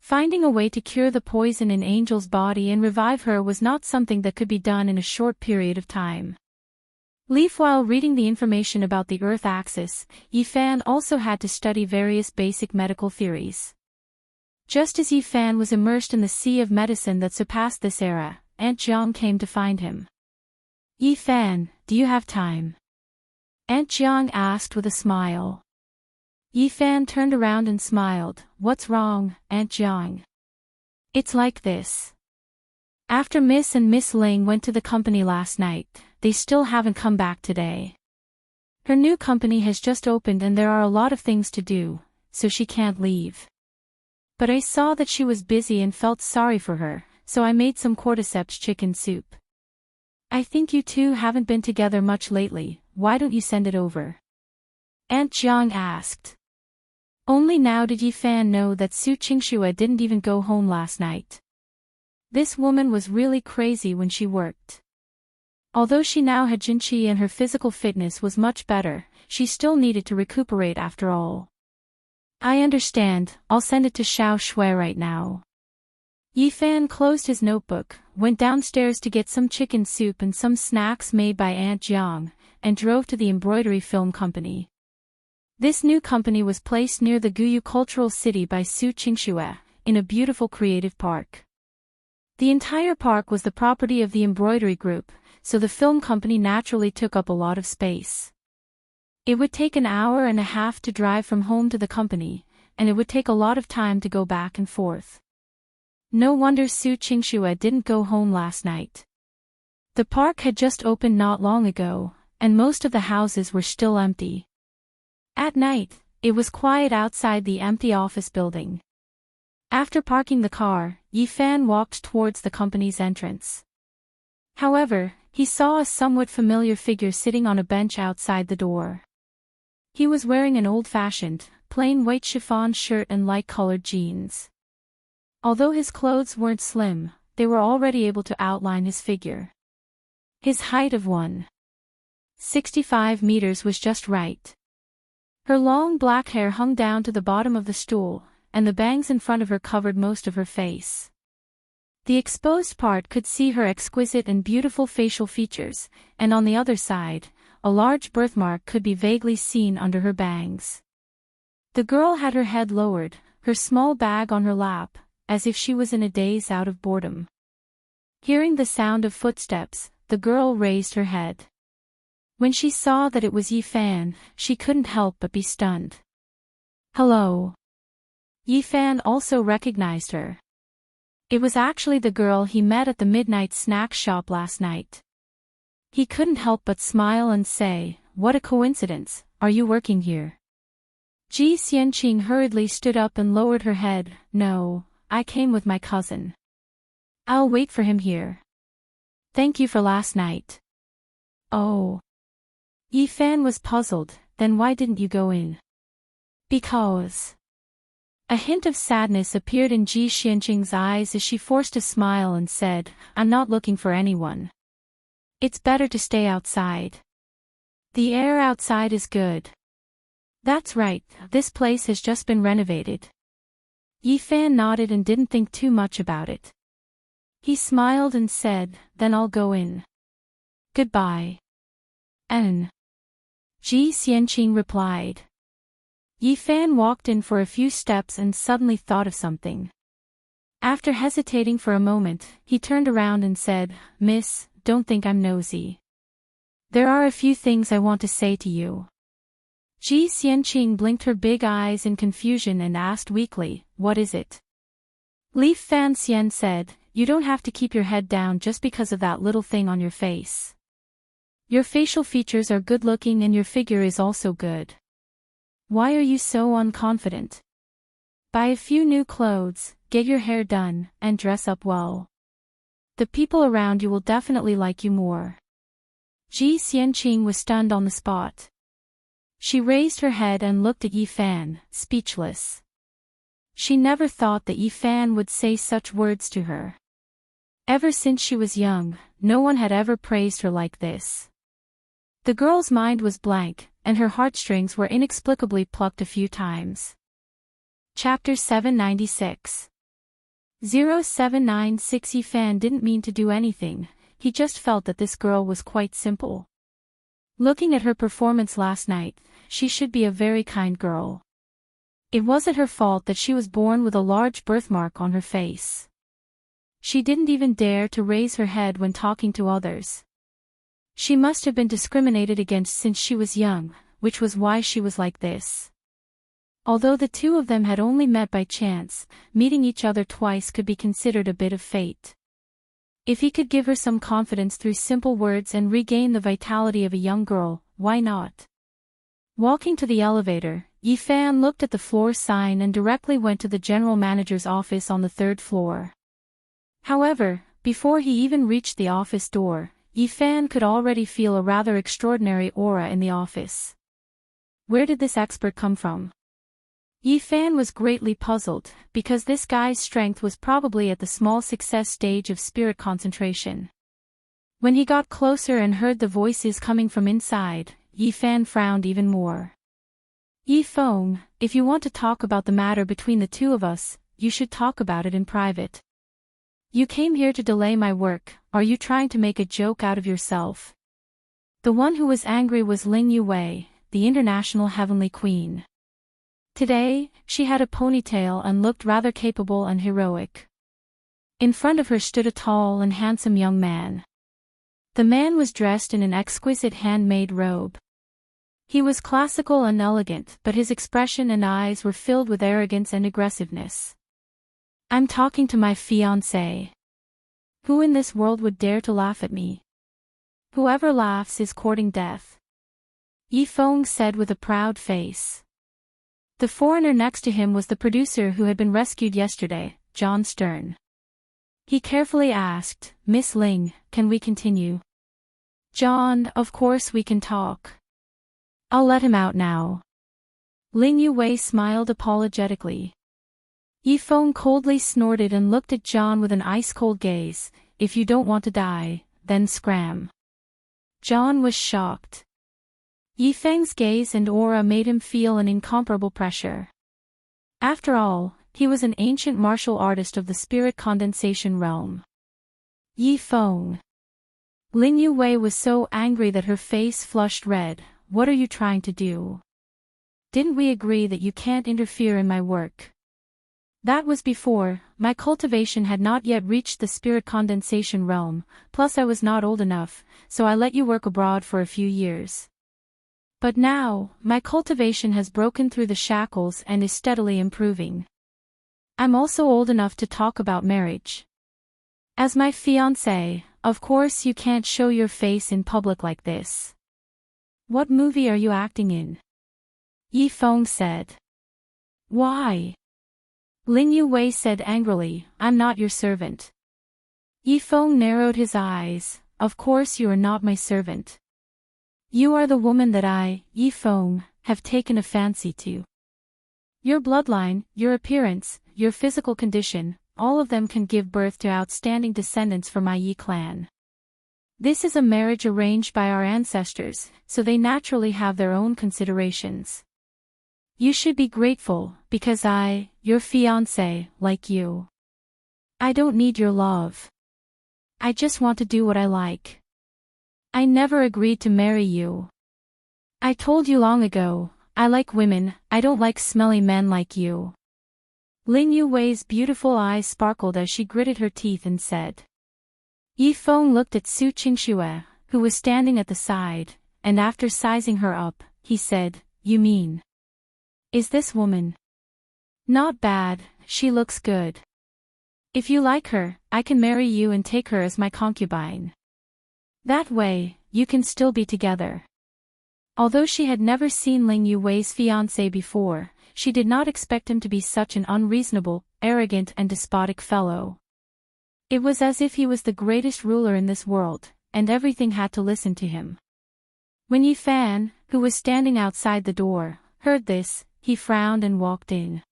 Finding a way to cure the poison in Angel's body and revive her was not something that could be done in a short period of time. While reading the information about the Earth axis, Yi Fan also had to study various basic medical theories. Just as Yi Fan was immersed in the sea of medicine that surpassed this era, Aunt Jiang came to find him. Yi Fan, do you have time? Aunt Jiang asked with a smile. Yi Fan turned around and smiled. What's wrong, Aunt Jiang? It's like this. After Miss and Miss Ling went to the company last night, they still haven't come back today. Her new company has just opened and there are a lot of things to do, so she can't leave. But I saw that she was busy and felt sorry for her, so I made some cordyceps chicken soup. I think you two haven't been together much lately, why don't you send it over? Aunt Jiang asked. Only now did Yi Fan know that Su Qingxue didn't even go home last night. This woman was really crazy when she worked. Although she now had Jinqi and her physical fitness was much better, she still needed to recuperate after all. I understand, I'll send it to Xiao Shui right now. Yi Fan closed his notebook, went downstairs to get some chicken soup and some snacks made by Aunt Jiang, and drove to the embroidery film company. This new company was placed near the Guyu Cultural City by Su Qingxue, in a beautiful creative park. The entire park was the property of the embroidery group, so the film company naturally took up a lot of space. It would take an hour and a half to drive from home to the company, and it would take a lot of time to go back and forth. No wonder Su Qingxue didn't go home last night. The park had just opened not long ago, and most of the houses were still empty. At night, it was quiet outside the empty office building. After parking the car, Yi Fan walked towards the company's entrance. However, he saw a somewhat familiar figure sitting on a bench outside the door. He was wearing an old-fashioned, plain white chiffon shirt and light-colored jeans. Although his clothes weren't slim, they were already able to outline his figure. His height of 1.65 meters was just right. Her long black hair hung down to the bottom of the stool, and the bangs in front of her covered most of her face. The exposed part could see her exquisite and beautiful facial features, and on the other side, a large birthmark could be vaguely seen under her bangs. The girl had her head lowered, her small bag on her lap, as if she was in a daze out of boredom. Hearing the sound of footsteps, the girl raised her head. When she saw that it was Yi Fan, she couldn't help but be stunned. Hello. Yi Fan also recognized her. It was actually the girl he met at the midnight snack shop last night. He couldn't help but smile and say, what a coincidence, are you working here? Ji Xianqing hurriedly stood up and lowered her head. No, I came with my cousin. I'll wait for him here. Thank you for last night. Oh. Yi Fan was puzzled, then why didn't you go in? Because. A hint of sadness appeared in Ji Xianqing's eyes as she forced a smile and said, I'm not looking for anyone. It's better to stay outside. The air outside is good. That's right, this place has just been renovated. Yi Fan nodded and didn't think too much about it. He smiled and said, then I'll go in. Goodbye. N. Ji Xianqing replied. Yi Fan walked in for a few steps and suddenly thought of something. After hesitating for a moment, he turned around and said, "Miss, don't think I'm nosy. There are a few things I want to say to you." Ji Xianqing blinked her big eyes in confusion and asked weakly, "What is it?" Li Fan Xian said, "You don't have to keep your head down just because of that little thing on your face. Your facial features are good-looking and your figure is also good. Why are you so unconfident? Buy a few new clothes, get your hair done, and dress up well. The people around you will definitely like you more." Ji Xianqing was stunned on the spot. She raised her head and looked at Yi Fan, speechless. She never thought that Yi Fan would say such words to her. Ever since she was young, no one had ever praised her like this. The girl's mind was blank, and her heartstrings were inexplicably plucked a few times. Chapter 796. 0796. Yi Fan didn't mean to do anything, he just felt that this girl was quite simple. Looking at her performance last night, she should be a very kind girl. It wasn't her fault that she was born with a large birthmark on her face. She didn't even dare to raise her head when talking to others. She must have been discriminated against since she was young, which was why she was like this. Although the two of them had only met by chance, meeting each other twice could be considered a bit of fate. If he could give her some confidence through simple words and regain the vitality of a young girl, why not? Walking to the elevator, Yi Fan looked at the floor sign and directly went to the general manager's office on the 3rd floor. However, before he even reached the office door, Yi Fan could already feel a rather extraordinary aura in the office. Where did this expert come from? Yi Fan was greatly puzzled, because this guy's strength was probably at the small success stage of spirit concentration. When he got closer and heard the voices coming from inside, Yi Fan frowned even more. "Yi Feng, if you want to talk about the matter between the two of us, you should talk about it in private. You came here to delay my work, are you trying to make a joke out of yourself?" The one who was angry was Ling Yue, the international heavenly queen. Today, she had a ponytail and looked rather capable and heroic. In front of her stood a tall and handsome young man. The man was dressed in an exquisite handmade robe. He was classical and elegant, but his expression and eyes were filled with arrogance and aggressiveness. "I'm talking to my fiancé. Who in this world would dare to laugh at me? Whoever laughs is courting death," Yi Feng said with a proud face. The foreigner next to him was the producer who had been rescued yesterday, John Stern. He carefully asked, "Miss Ling, can we continue?" "John, of course we can talk. I'll let him out now." Ling Yue smiled apologetically. Yi Feng coldly snorted and looked at John with an ice-cold gaze. "If you don't want to die, then scram." John was shocked. Yi Feng's gaze and aura made him feel an incomparable pressure. After all, he was an ancient martial artist of the spirit condensation realm. "Yi Feng." Ling Yue was so angry that her face flushed red. "What are you trying to do? Didn't we agree that you can't interfere in my work?" "That was before, my cultivation had not yet reached the spirit condensation realm, plus I was not old enough, so I let you work abroad for a few years. But now, my cultivation has broken through the shackles and is steadily improving. I'm also old enough to talk about marriage. As my fiancé, of course you can't show your face in public like this." "What movie are you acting in?" Yi Feng said. "Why?" Ling Yue said angrily, "I'm not your servant." Yi Feng narrowed his eyes. "Of course you are not my servant. You are the woman that I, Yi Feng, have taken a fancy to. Your bloodline, your appearance, your physical condition, all of them can give birth to outstanding descendants for my Yi clan. This is a marriage arranged by our ancestors, so they naturally have their own considerations. You should be grateful, because I, your fiancé, like you. I don't need your love. I just want to do what I like. I never agreed to marry you." I told you long ago, I like women, I don't like smelly men like you. Ling Yuwei's beautiful eyes sparkled as she gritted her teeth and said. Yi Feng looked at Su Qingxue, who was standing at the side, and after sizing her up, he said, You mean? Is this woman? Not bad, she looks good. If you like her, I can marry you and take her as my concubine. That way, you can still be together. Although she had never seen Ling Yuwei's fiancé before, she did not expect him to be such an unreasonable, arrogant and despotic fellow. It was as if he was the greatest ruler in this world, and everything had to listen to him. When Yi Fan, who was standing outside the door, heard this, he frowned and walked in.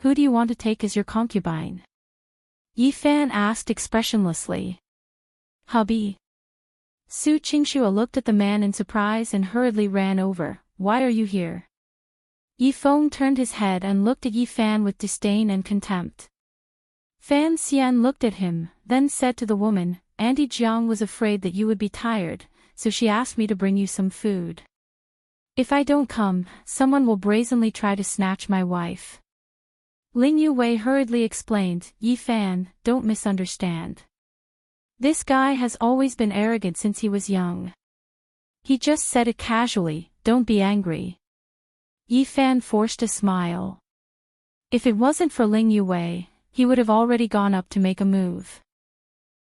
Who do you want to take as your concubine? Yi Fan asked expressionlessly. Hubby. Su Qingxue looked at the man in surprise and hurriedly ran over. Why are you here? Yi Feng turned his head and looked at Yi Fan with disdain and contempt. Fan Xian looked at him, then said to the woman, Auntie Jiang was afraid that you would be tired, so she asked me to bring you some food. If I don't come, someone will brazenly try to snatch my wife. Ling Yuwei hurriedly explained, Yi Fan, don't misunderstand. This guy has always been arrogant since he was young. He just said it casually, don't be angry. Yi Fan forced a smile. If it wasn't for Ling Yuwei, he would have already gone up to make a move.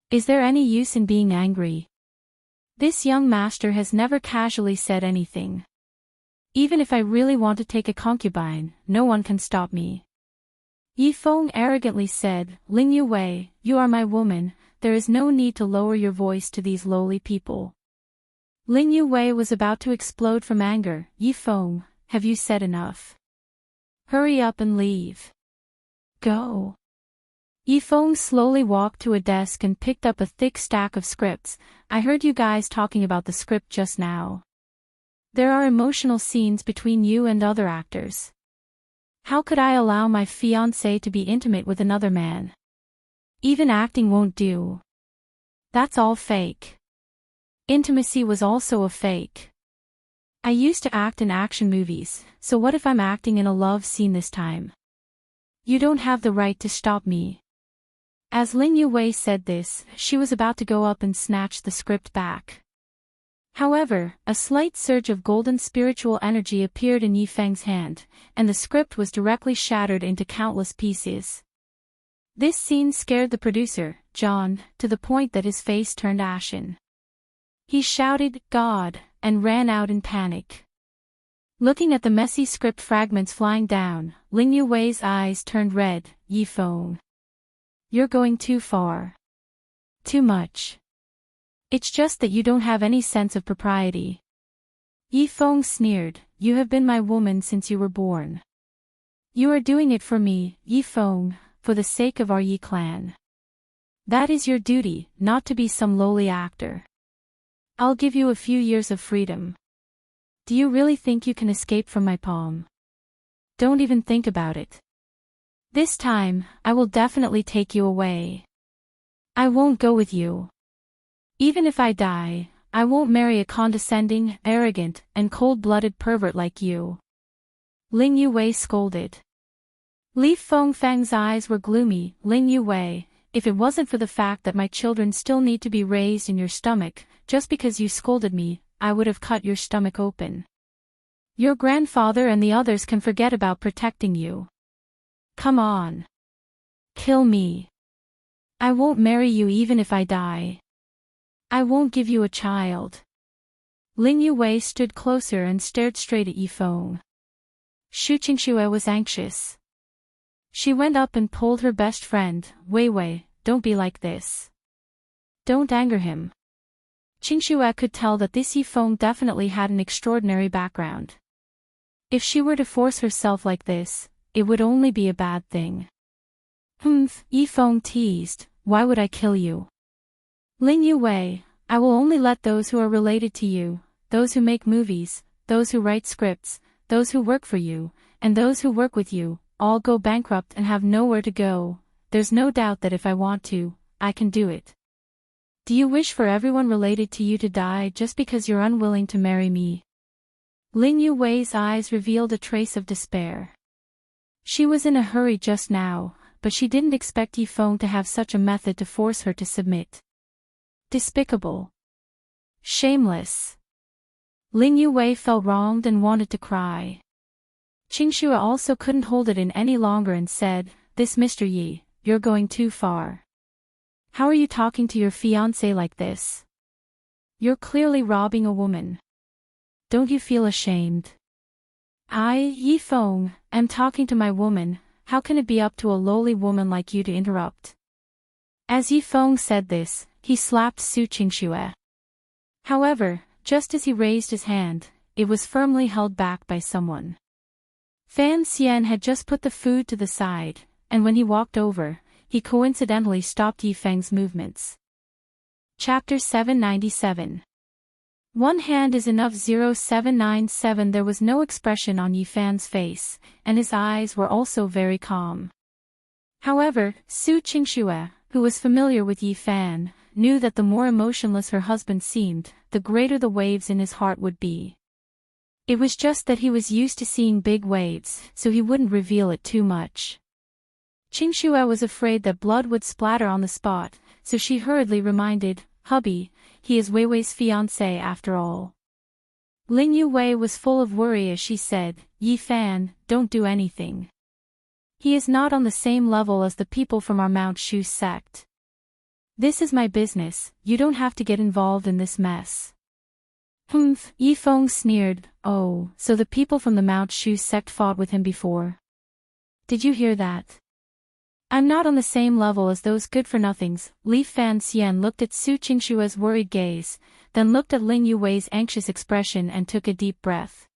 Is there any use in being angry? This young master has never casually said anything. Even if I really want to take a concubine, no one can stop me. Yi Feng arrogantly said, Ling Yuwei, you are my woman, there is no need to lower your voice to these lowly people. Ling Yuwei was about to explode from anger. Yi Feng, have you said enough? Hurry up and leave. Go. Yi Feng slowly walked to a desk and picked up a thick stack of scripts. I heard you guys talking about the script just now. There are emotional scenes between you and other actors. How could I allow my fiancé to be intimate with another man? Even acting won't do. That's all fake. Intimacy was also a fake. I used to act in action movies, so what if I'm acting in a love scene this time? You don't have the right to stop me. As Ling Yuwei said this, she was about to go up and snatch the script back. However, a slight surge of golden spiritual energy appeared in Yi Feng's hand, and the script was directly shattered into countless pieces. This scene scared the producer, John, to the point that his face turned ashen. He shouted, God, and ran out in panic. Looking at the messy script fragments flying down, Ling Yuwei's eyes turned red. Yi Feng. You're going too far. Too much. It's just that you don't have any sense of propriety. Yi Feng sneered, you have been my woman since you were born. You are doing it for me, Yi Feng, for the sake of our Yi clan. That is your duty, not to be some lowly actor. I'll give you a few years of freedom. Do you really think you can escape from my palm? Don't even think about it. This time, I will definitely take you away. I won't go with you. Even if I die, I won't marry a condescending, arrogant, and cold-blooded pervert like you. Ling Yuwei scolded. Li Feng's eyes were gloomy. Ling Yuwei, if it wasn't for the fact that my children still need to be raised in your stomach, just because you scolded me, I would have cut your stomach open. Your grandfather and the others can forget about protecting you. Come on. Kill me. I won't marry you even if I die. I won't give you a child. Ling Yuwei stood closer and stared straight at Yi Feng. Su Qingxue was anxious. She went up and pulled her best friend, Wei Wei, don't be like this. Don't anger him. Qingxue could tell that this Yi Feng definitely had an extraordinary background. If she were to force herself like this, it would only be a bad thing. Yi Feng teased, why would I kill you? Ling Yuwei, I will only let those who are related to you, those who make movies, those who write scripts, those who work for you, and those who work with you, all go bankrupt and have nowhere to go. There's no doubt that if I want to, I can do it. Do you wish for everyone related to you to die just because you're unwilling to marry me? Ling Yuwei's eyes revealed a trace of despair. She was in a hurry just now, but she didn't expect Yi Feng to have such a method to force her to submit. Despicable. Shameless. Ling Yuwei felt wronged and wanted to cry. Qingxue also couldn't hold it in any longer and said, "This Mr. Yi, you're going too far. How are you talking to your fiancé like this? You're clearly robbing a woman. Don't you feel ashamed?" "I, Yi Feng, am talking to my woman. How can it be up to a lowly woman like you to interrupt?" As Yi Feng said this, he slapped Su Qingxue. However, just as he raised his hand, it was firmly held back by someone. Fan Xian had just put the food to the side, and when he walked over, he coincidentally stopped Yi Feng's movements. Chapter 797. One hand is enough. 0797. There was no expression on Yi Fan's face, and his eyes were also very calm. However, Su Qingxue, who was familiar with Yi Fan, knew that the more emotionless her husband seemed, the greater the waves in his heart would be. It was just that he was used to seeing big waves, so he wouldn't reveal it too much. Qingxue was afraid that blood would splatter on the spot, so she hurriedly reminded, "Hubby, he is Weiwei's fiancé after all." Ling Yuwei was full of worry as she said, "Yi Fan, don't do anything. He is not on the same level as the people from our Mount Shu sect. This is my business, you don't have to get involved in this mess." "Humph," Yi Feng sneered, "Oh, so the people from the Mount Shu sect fought with him before? Did you hear that? I'm not on the same level as those good-for-nothings." Li Fan Xian looked at Su Qingxue's worried gaze, then looked at Ling Yuwei's anxious expression and took a deep breath.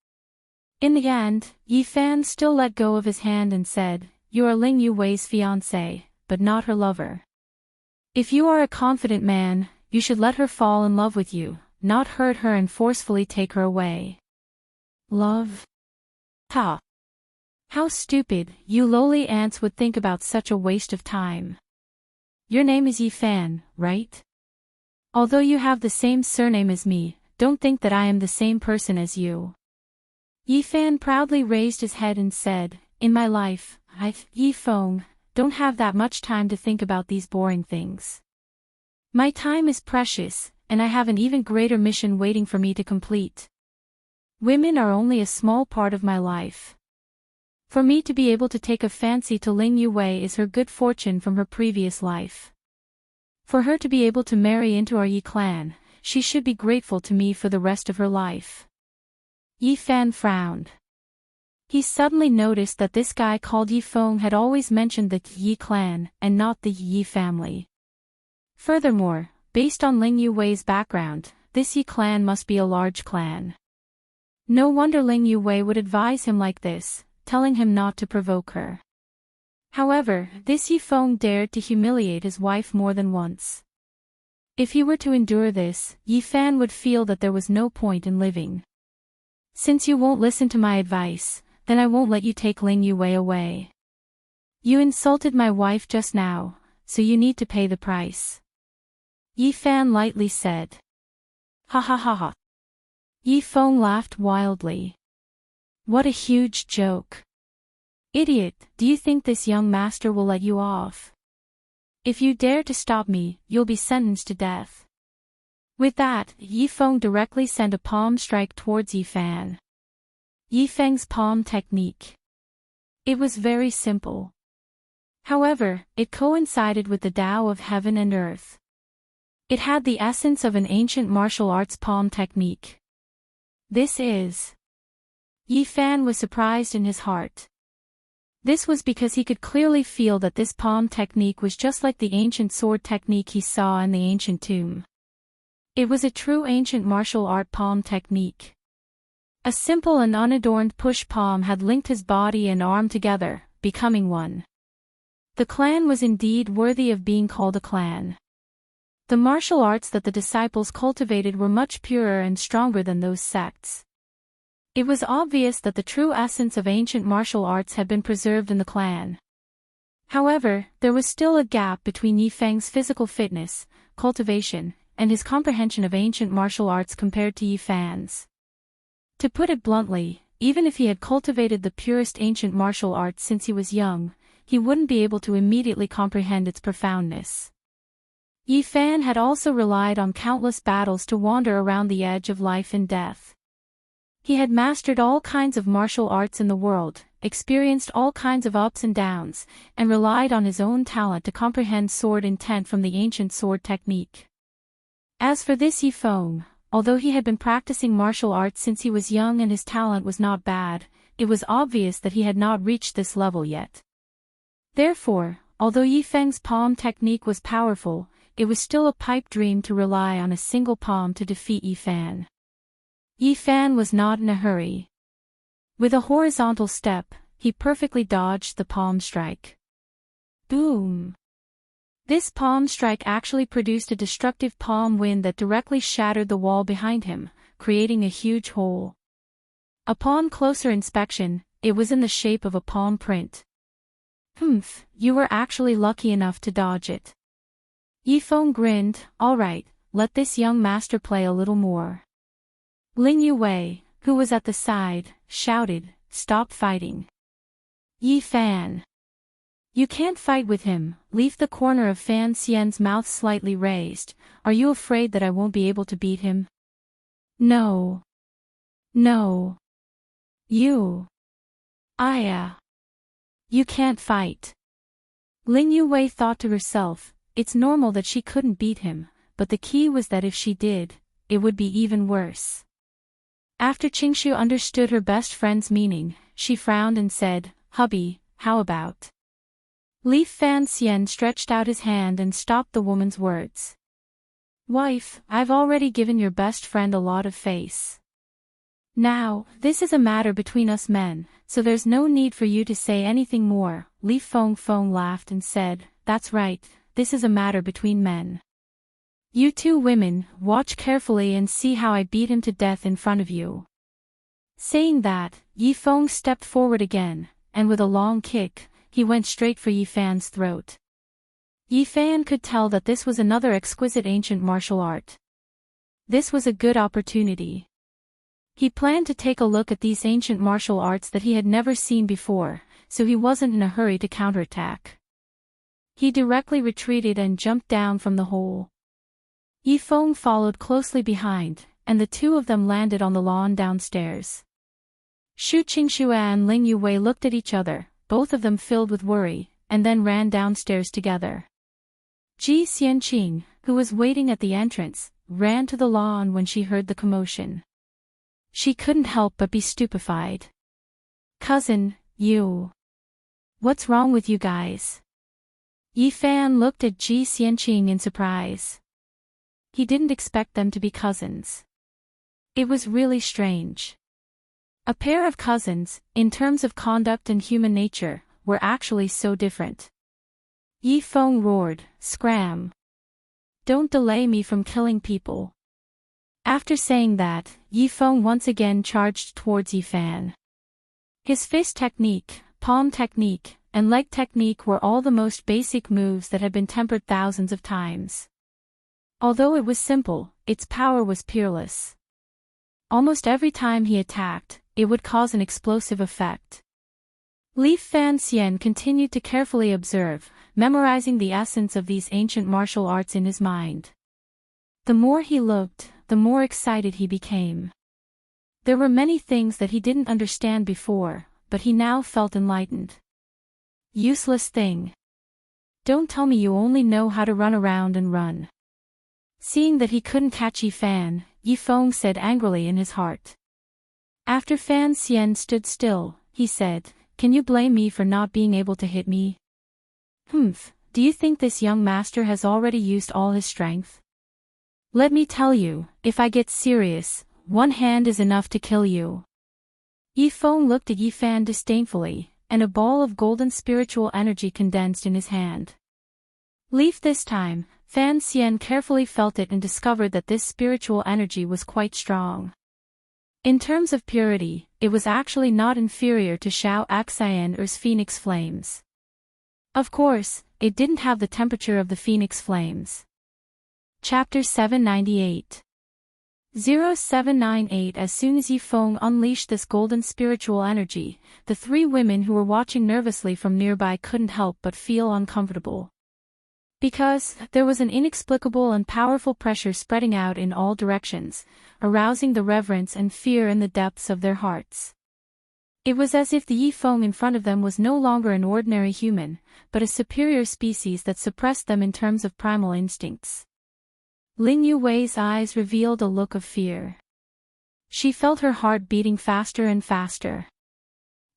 In the end, Yi Fan still let go of his hand and said, "You are Ling Yuwei's fiancé, but not her lover. If you are a confident man, you should let her fall in love with you, not hurt her and forcefully take her away." Love? Ha! How stupid, you lowly ants would think about such a waste of time. Your name is Yi Fan, right? Although you have the same surname as me, don't think that I am the same person as you. Yi Fan proudly raised his head and said, "In my life, Yi Feng, don't have that much time to think about these boring things. My time is precious, and I have an even greater mission waiting for me to complete. Women are only a small part of my life. For me to be able to take a fancy to Ling Yuwei is her good fortune from her previous life. For her to be able to marry into our Yi clan, she should be grateful to me for the rest of her life." Yi Fan frowned. He suddenly noticed that this guy called Yi Feng had always mentioned the Yi clan and not the Yi family. Furthermore, based on Ling Yuwei's background, this Yi clan must be a large clan. No wonder Ling Yuwei would advise him like this, telling him not to provoke her. However, this Yi Feng dared to humiliate his wife more than once. If he were to endure this, Yi Fan would feel that there was no point in living. "Since you won't listen to my advice, then I won't let you take Ling Yuwei away. You insulted my wife just now, so you need to pay the price." Yi Fan lightly said. "Ha ha ha ha." Yi Feng laughed wildly. "What a huge joke. Idiot, do you think this young master will let you off? If you dare to stop me, you'll be sentenced to death." With that, Yi Feng directly sent a palm strike towards Yi Fan. Yi Feng's palm technique. It was very simple. However, it coincided with the Tao of heaven and earth. It had the essence of an ancient martial arts palm technique. This is... Yi Fan was surprised in his heart. This was because he could clearly feel that this palm technique was just like the ancient sword technique he saw in the ancient tomb. It was a true ancient martial art palm technique. A simple and unadorned push palm had linked his body and arm together, becoming one. The clan was indeed worthy of being called a clan. The martial arts that the disciples cultivated were much purer and stronger than those sects. It was obvious that the true essence of ancient martial arts had been preserved in the clan. However, there was still a gap between Yi Feng's physical fitness, cultivation, and his comprehension of ancient martial arts compared to Yi Fan's. To put it bluntly, even if he had cultivated the purest ancient martial arts since he was young, he wouldn't be able to immediately comprehend its profoundness. Yi Fan had also relied on countless battles to wander around the edge of life and death. He had mastered all kinds of martial arts in the world, experienced all kinds of ups and downs, and relied on his own talent to comprehend sword intent from the ancient sword technique. As for this Yi Feng, although he had been practicing martial arts since he was young and his talent was not bad, it was obvious that he had not reached this level yet. Therefore, although Yi Feng's palm technique was powerful, it was still a pipe dream to rely on a single palm to defeat Yi Fan. Yi Fan was not in a hurry. With a horizontal step, he perfectly dodged the palm strike. Boom! This palm strike actually produced a destructive palm wind that directly shattered the wall behind him, creating a huge hole. Upon closer inspection, it was in the shape of a palm print. Humph, you were actually lucky enough to dodge it. Yi Feng grinned. All right, let this young master play a little more. Ling Yue, who was at the side, shouted, stop fighting. Yi Fan. You can't fight with him. Leave the corner of Fan Xian's mouth slightly raised. Are you afraid that I won't be able to beat him? No. No. You. You can't fight. Ling Yue thought to herself, it's normal that she couldn't beat him, but the key was that if she did, it would be even worse. After Qingshu understood her best friend's meaning, she frowned and said, hubby, how about? Li Fan Xian stretched out his hand and stopped the woman's words. Wife, I've already given your best friend a lot of face. Now, this is a matter between us men, so there's no need for you to say anything more. Li Feng laughed and said, that's right, this is a matter between men. You two women, watch carefully and see how I beat him to death in front of you. Saying that, Yi Feng stepped forward again, and with a long kick, he went straight for Yi Fan's throat. Yi Fan could tell that this was another exquisite ancient martial art. This was a good opportunity. He planned to take a look at these ancient martial arts that he had never seen before, so he wasn't in a hurry to counterattack. He directly retreated and jumped down from the hole. Yi Feng followed closely behind, and the two of them landed on the lawn downstairs. Shu Qingshu and Ling Yue looked at each other, both of them filled with worry, and then ran downstairs together. Ji Xianqing, who was waiting at the entrance, ran to the lawn when she heard the commotion. She couldn't help but be stupefied. Cousin, you. What's wrong with you guys? Yi Fan looked at Ji Xianqing in surprise. He didn't expect them to be cousins. It was really strange. A pair of cousins, in terms of conduct and human nature, were actually so different. Yi Feng roared, scram! Don't delay me from killing people. After saying that, Yi Feng once again charged towards Yi Fan. His fist technique, palm technique, and leg technique were all the most basic moves that had been tempered thousands of times. Although it was simple, its power was peerless. Almost every time he attacked, it would cause an explosive effect. Li Fan Xian continued to carefully observe, memorizing the essence of these ancient martial arts in his mind. The more he looked, the more excited he became. There were many things that he didn't understand before, but he now felt enlightened. Useless thing. Don't tell me you only know how to run around and run. Seeing that he couldn't catch Yi Fan, Yi Feng said angrily in his heart. After Fan Xian stood still, he said, can you blame me for not being able to hit me? Humph, do you think this young master has already used all his strength? Let me tell you, if I get serious, one hand is enough to kill you. Yi Feng looked at Yi Fan disdainfully, and a ball of golden spiritual energy condensed in his hand. Leaf this time, Fan Xian carefully felt it and discovered that this spiritual energy was quite strong. In terms of purity, it was actually not inferior to Shao Axian Er's phoenix flames. Of course, it didn't have the temperature of the phoenix flames. Chapter 798. 0798. As soon as Yifeng unleashed this golden spiritual energy, the three women who were watching nervously from nearby couldn't help but feel uncomfortable. Because there was an inexplicable and powerful pressure spreading out in all directions, arousing the reverence and fear in the depths of their hearts. It was as if the Yifeng in front of them was no longer an ordinary human, but a superior species that suppressed them in terms of primal instincts. Lin Yuwei's eyes revealed a look of fear. She felt her heart beating faster and faster.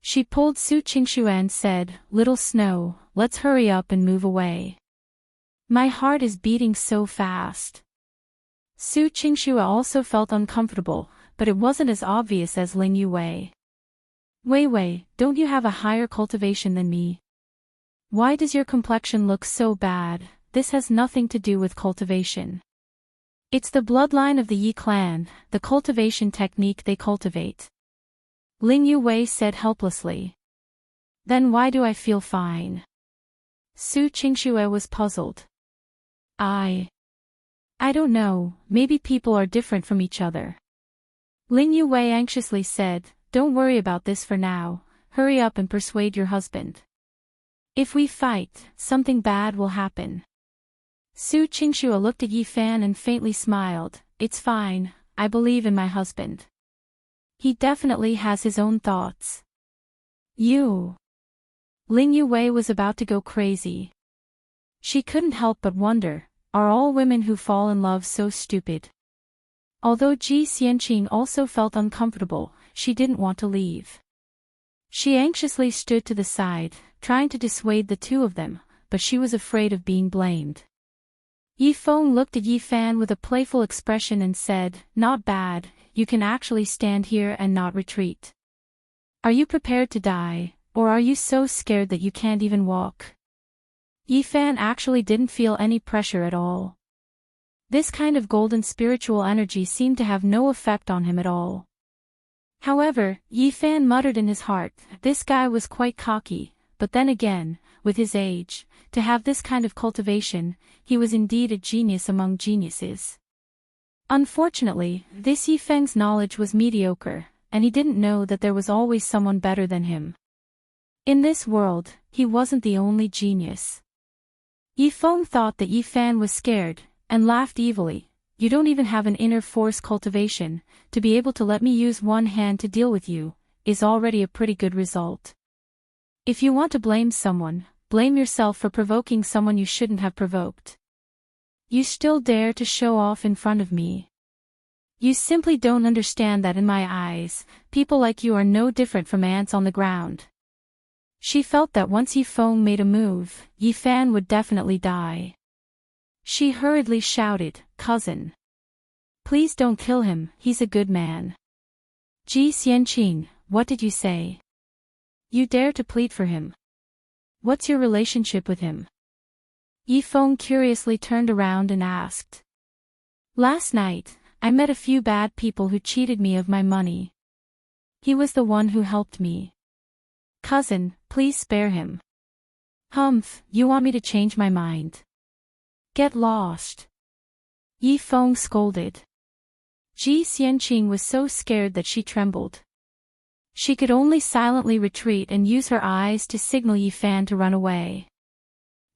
She pulled Su Qingxue and said, "Little Snow, let's hurry up and move away. My heart is beating so fast." Su Qingxue also felt uncomfortable, but it wasn't as obvious as Lin Yuwei. "Wei, don't you have a higher cultivation than me? Why does your complexion look so bad?" "This has nothing to do with cultivation. It's the bloodline of the Yi clan, the cultivation technique they cultivate," Lin Yuwei said helplessly. "Then why do I feel fine?" Su Qingxue was puzzled. I don't know, maybe people are different from each other." Lin Yuwei anxiously said, "Don't worry about this for now, hurry up and persuade your husband. If we fight, something bad will happen." Su Qingxue looked at Yifan and faintly smiled. "It's fine, I believe in my husband. He definitely has his own thoughts." "You..." Lin Yuwei was about to go crazy. She couldn't help but wonder, are all women who fall in love so stupid? Although Ji Xianqing also felt uncomfortable, she didn't want to leave. She anxiously stood to the side, trying to dissuade the two of them, but she was afraid of being blamed. Yifeng looked at Yifan with a playful expression and said, "Not bad, you can actually stand here and not retreat. Are you prepared to die, or are you so scared that you can't even walk?" Yifan actually didn't feel any pressure at all. This kind of golden spiritual energy seemed to have no effect on him at all. However, Yifan muttered in his heart, this guy was quite cocky, but then again, with his age, to have this kind of cultivation, he was indeed a genius among geniuses. Unfortunately, this Yifeng's knowledge was mediocre, and he didn't know that there was always someone better than him. In this world, he wasn't the only genius. Yifeng thought that Yifan was scared, and laughed evilly. "You don't even have an inner force cultivation, to be able to let me use one hand to deal with you, is already a pretty good result. If you want to blame someone, blame yourself for provoking someone you shouldn't have provoked. You still dare to show off in front of me. You simply don't understand that in my eyes, people like you are no different from ants on the ground." She felt that once Yifeng made a move, Yifan would definitely die. She hurriedly shouted, "Cousin! Please don't kill him, he's a good man." "Ji Xianqing, what did you say? You dare to plead for him? What's your relationship with him?" Yifeng curiously turned around and asked. "Last night, I met a few bad people who cheated me of my money. He was the one who helped me. Cousin, please spare him." "Humph, you want me to change my mind? Get lost!" Yifeng scolded. Ji Xianqing was so scared that she trembled. She could only silently retreat and use her eyes to signal Yifan to run away.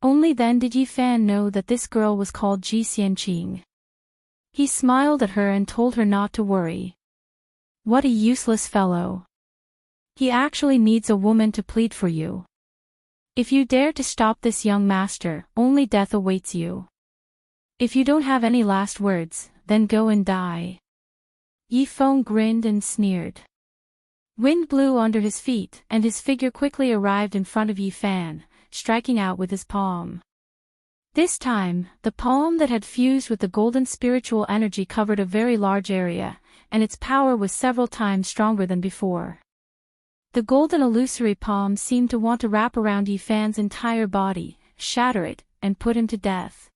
Only then did Yifan know that this girl was called Ji Xianqing. He smiled at her and told her not to worry. What a useless fellow. He actually needs a woman to plead for you. If you dare to stop this young master, only death awaits you. If you don't have any last words, then go and die." Yifeng grinned and sneered. Wind blew under his feet, and his figure quickly arrived in front of Yifan, striking out with his palm. This time, the palm that had fused with the golden spiritual energy covered a very large area, and its power was several times stronger than before. The golden illusory palm seemed to want to wrap around Yifan's entire body, shatter it, and put him to death.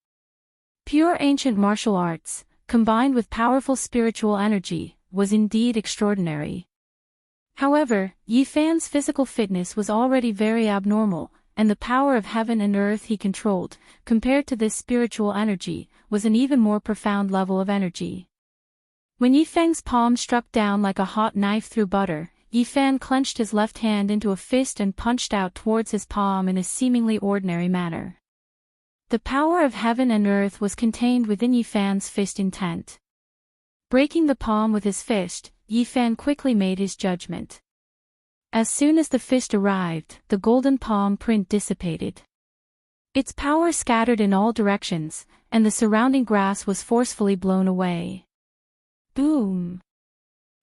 Pure ancient martial arts, combined with powerful spiritual energy, was indeed extraordinary. However, Yifan's physical fitness was already very abnormal, and the power of heaven and earth he controlled, compared to this spiritual energy, was an even more profound level of energy. When Yifeng's palm struck down like a hot knife through butter, Yifan clenched his left hand into a fist and punched out towards his palm in a seemingly ordinary manner. The power of heaven and earth was contained within Yifan's fist intent. Breaking the palm with his fist, Yifan quickly made his judgment. As soon as the fist arrived, the golden palm print dissipated. Its power scattered in all directions, and the surrounding grass was forcefully blown away. Boom!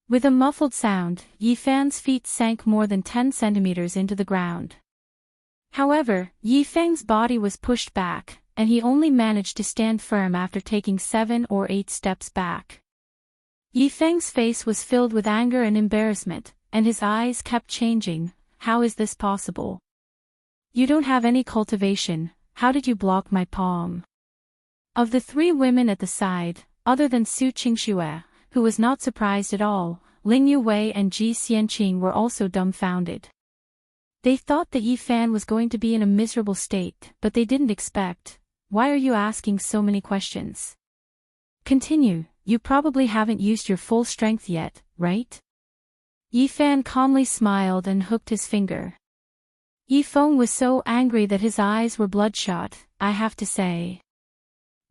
With a muffled sound, Yifan's feet sank more than 10 centimeters into the ground. However, Yifeng's body was pushed back, and he only managed to stand firm after taking 7 or 8 steps back. Yifeng's face was filled with anger and embarrassment, and his eyes kept changing. How is this possible? You don't have any cultivation, how did you block my palm? Of the 3 women at the side, other than Su Qingxue, who was not surprised at all, Ling Yuwei and Ji Xianqing were also dumbfounded. They thought that Yifan was going to be in a miserable state, but they didn't expect. Why are you asking so many questions? Continue, you probably haven't used your full strength yet, right? Yifan calmly smiled and hooked his finger. Yifeng was so angry that his eyes were bloodshot. I have to say.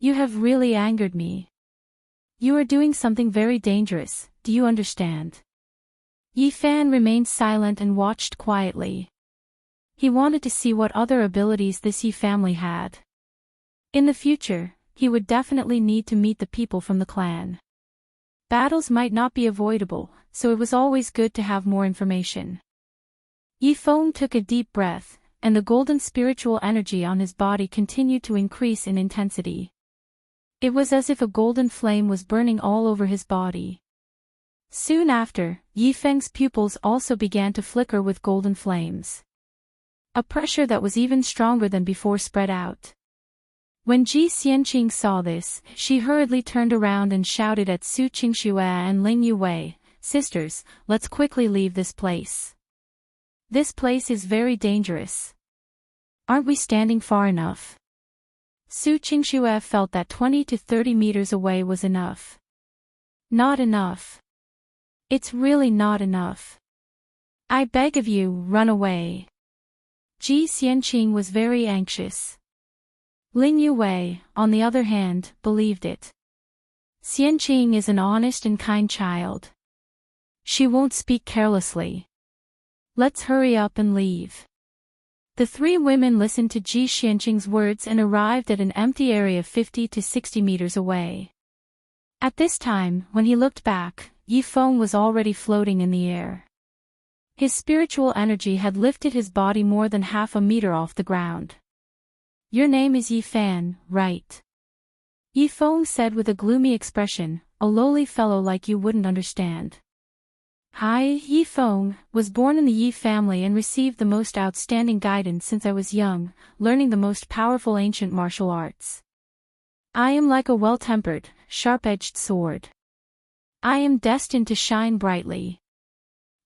You have really angered me. You are doing something very dangerous, do you understand? Yifan remained silent and watched quietly. He wanted to see what other abilities this Yi family had. In the future, he would definitely need to meet the people from the clan. Battles might not be avoidable, so it was always good to have more information. Yifeng took a deep breath, and the golden spiritual energy on his body continued to increase in intensity. It was as if a golden flame was burning all over his body. Soon after, Yifeng's pupils also began to flicker with golden flames. A pressure that was even stronger than before spread out. When Ji Xianqing saw this, she hurriedly turned around and shouted at Su Qingxue and Ling Yuwei, "Sisters, let's quickly leave this place. This place is very dangerous. Aren't we standing far enough?" Su Qingxue felt that 20 to 30 meters away was enough. Not enough. It's really not enough. I beg of you, run away. Ji Xianqing was very anxious. Ling Yuwei, on the other hand, believed it. Xianqing is an honest and kind child. She won't speak carelessly. Let's hurry up and leave. The 3 women listened to Ji Xianqing's words and arrived at an empty area 50 to 60 meters away. At this time, when he looked back, Yifeng was already floating in the air. His spiritual energy had lifted his body more than half a meter off the ground. Your name is Yifan, right? Yifeng said with a gloomy expression, a lowly fellow like you wouldn't understand. Hi, Yifeng, was born in the Yi family and received the most outstanding guidance since I was young, learning the most powerful ancient martial arts. I am like a well-tempered, sharp-edged sword. I am destined to shine brightly.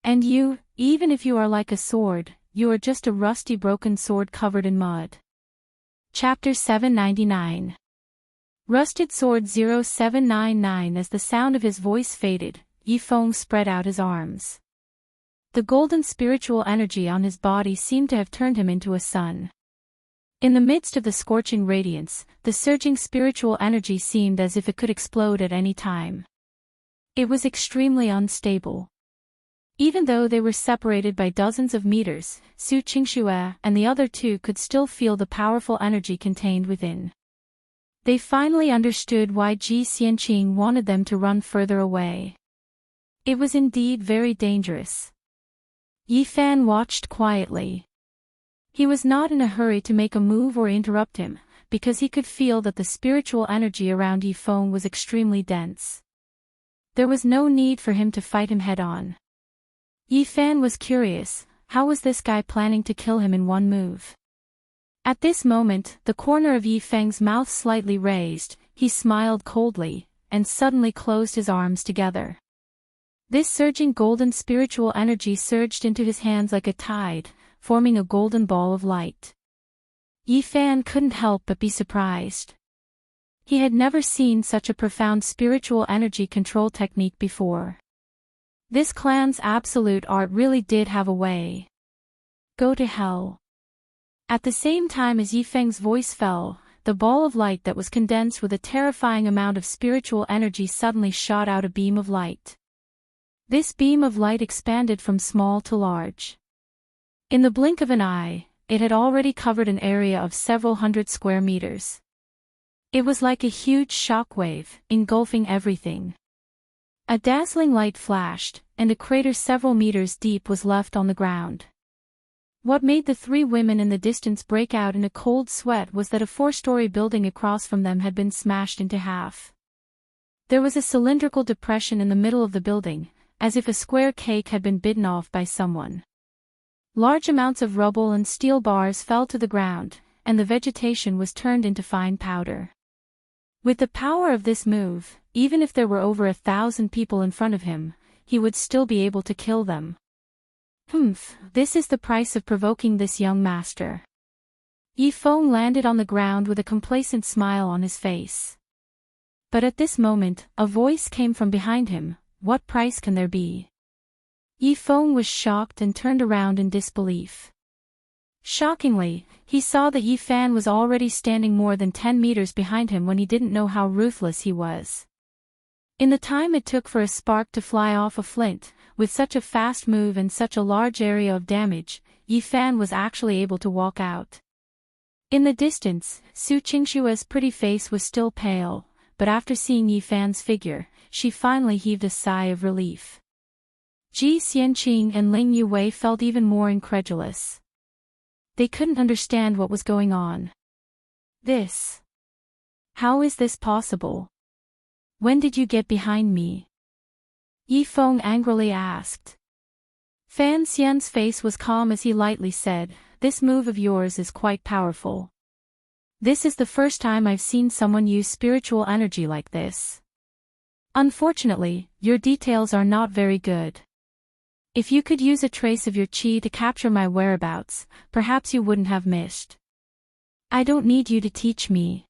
And you, even if you are like a sword, you are just a rusty broken sword covered in mud. Chapter 799. Rusted Sword 0799. As the sound of his voice faded, Yifeng spread out his arms. The golden spiritual energy on his body seemed to have turned him into a sun. In the midst of the scorching radiance, the surging spiritual energy seemed as if it could explode at any time. It was extremely unstable. Even though they were separated by dozens of meters, Su Qingxue and the other 2 could still feel the powerful energy contained within. They finally understood why Ji Xianqing wanted them to run further away. It was indeed very dangerous. Yifan watched quietly. He was not in a hurry to make a move or interrupt him, because he could feel that the spiritual energy around Yifeng was extremely dense. There was no need for him to fight him head-on. Yifan was curious, how was this guy planning to kill him in one move? At this moment, the corner of Yifeng's mouth slightly raised, he smiled coldly, and suddenly closed his arms together. This surging golden spiritual energy surged into his hands like a tide, forming a golden ball of light. Yifan couldn't help but be surprised. He had never seen such a profound spiritual energy control technique before. This clan's absolute art really did have a way. Go to hell. At the same time as Yifeng's voice fell, the ball of light that was condensed with a terrifying amount of spiritual energy suddenly shot out a beam of light. This beam of light expanded from small to large. In the blink of an eye, it had already covered an area of several hundred square meters. It was like a huge shockwave, engulfing everything. A dazzling light flashed, and a crater several meters deep was left on the ground. What made the three women in the distance break out in a cold sweat was that a 4-story building across from them had been smashed into half. There was a cylindrical depression in the middle of the building, as if a square cake had been bitten off by someone. Large amounts of rubble and steel bars fell to the ground, and the vegetation was turned into fine powder. With the power of this move, even if there were over 1,000 people in front of him, he would still be able to kill them. This is the price of provoking this young master. Yifeng landed on the ground with a complacent smile on his face. But at this moment, a voice came from behind him. What price can there be? Yifeng was shocked and turned around in disbelief. Shockingly, he saw that Yifan was already standing more than 10 meters behind him when he didn't know how ruthless he was. In the time it took for a spark to fly off a flint, with such a fast move and such a large area of damage, Yifan was actually able to walk out. In the distance, Su Qingshua's pretty face was still pale, but after seeing Yifan's figure, she finally heaved a sigh of relief. Ji Xianqing and Ling Yuwei felt even more incredulous. They couldn't understand what was going on. How is this possible? When did you get behind me? Yifeng angrily asked. Fan Xian's face was calm as he lightly said, "This move of yours is quite powerful. This is the first time I've seen someone use spiritual energy like this. Unfortunately, your details are not very good. If you could use a trace of your qi to capture my whereabouts, perhaps you wouldn't have missed. I don't need you to teach me.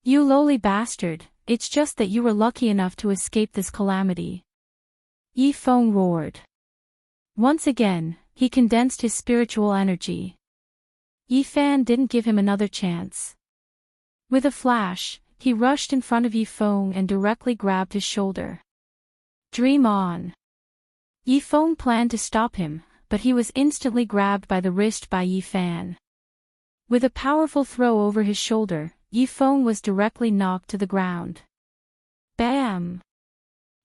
You lowly bastard, it's just that you were lucky enough to escape this calamity." Yifeng roared. Once again, he condensed his spiritual energy. Yifan didn't give him another chance. With a flash, he rushed in front of Yifeng and directly grabbed his shoulder. "Dream on." Yifeng planned to stop him, but he was instantly grabbed by the wrist by Yifan. With a powerful throw over his shoulder, Yifeng was directly knocked to the ground. Bam!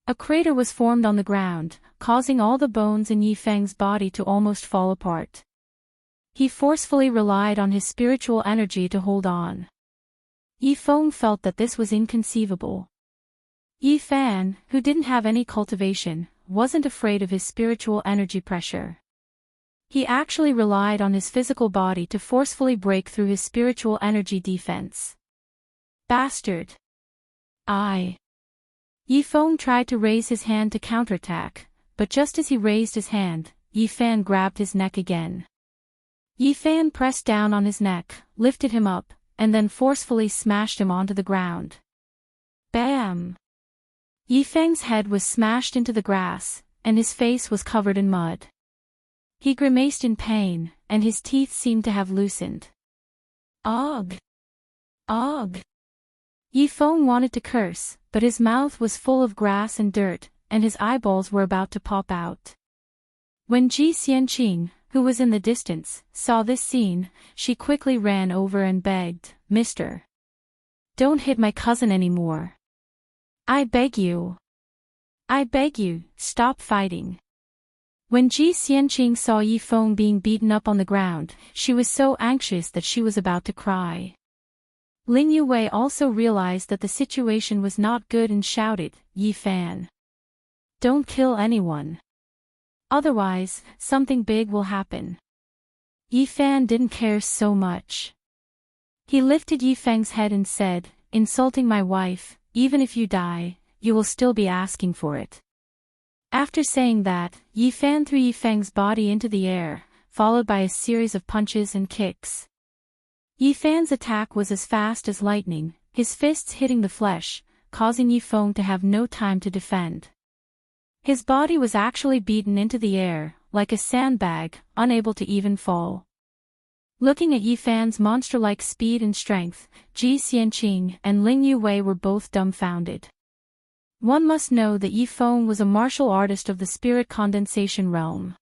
A crater was formed on the ground, causing all the bones in Yifeng's body to almost fall apart. He forcefully relied on his spiritual energy to hold on. Yifeng felt that this was inconceivable. Yifan, who didn't have any cultivation, wasn't afraid of his spiritual energy pressure. He actually relied on his physical body to forcefully break through his spiritual energy defense. Bastard! Yifeng tried to raise his hand to counterattack, but just as he raised his hand, Yifan grabbed his neck again. Yifan pressed down on his neck, lifted him up, and then forcefully smashed him onto the ground. Bam! Yifeng's head was smashed into the grass, and his face was covered in mud. He grimaced in pain, and his teeth seemed to have loosened. Ugh! Ugh! Yifeng wanted to curse, but his mouth was full of grass and dirt, and his eyeballs were about to pop out. When Ji Xianqing, who was in the distance, saw this scene, she quickly ran over and begged, "Mister, don't hit my cousin anymore. I beg you, stop fighting." When Ji Xianqing saw Yifeng being beaten up on the ground, she was so anxious that she was about to cry. Ling Yuwei also realized that the situation was not good and shouted, "Yifan, don't kill anyone. Otherwise, something big will happen." Yifan didn't care so much. He lifted Yifeng's head and said, "Insulting my wife, even if you die, you will still be asking for it." After saying that, Yifan threw Yifeng's body into the air, followed by a series of punches and kicks. Yifan's attack was as fast as lightning, his fists hitting the flesh, causing Yifeng to have no time to defend. His body was actually beaten into the air, like a sandbag, unable to even fall. Looking at Yifen's monster-like speed and strength, Ji Xianqing and Ling Yuwei were both dumbfounded. One must know that Yifeng was a martial artist of the spirit condensation realm.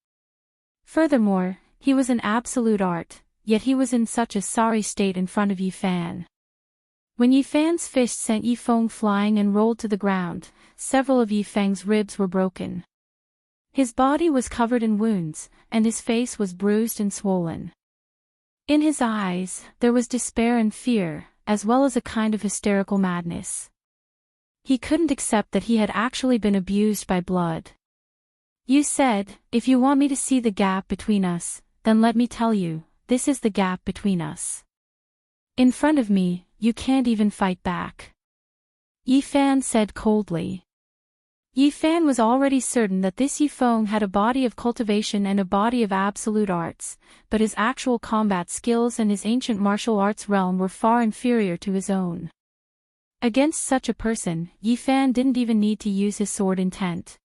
Furthermore, he was an absolute art, yet he was in such a sorry state in front of Yifan. When Yifen's fist sent Yifeng flying and rolled to the ground, several of Yifeng's ribs were broken. His body was covered in wounds, and his face was bruised and swollen. In his eyes, there was despair and fear, as well as a kind of hysterical madness. He couldn't accept that he had actually been abused by blood. You said, if you want me to see the gap between us, then let me tell you, this is the gap between us. In front of me, you can't even fight back. Yifan said coldly. Yifan was already certain that this Yifeng had a body of cultivation and a body of absolute arts, but his actual combat skills and his ancient martial arts realm were far inferior to his own. Against such a person, Yifan didn't even need to use his sword intent.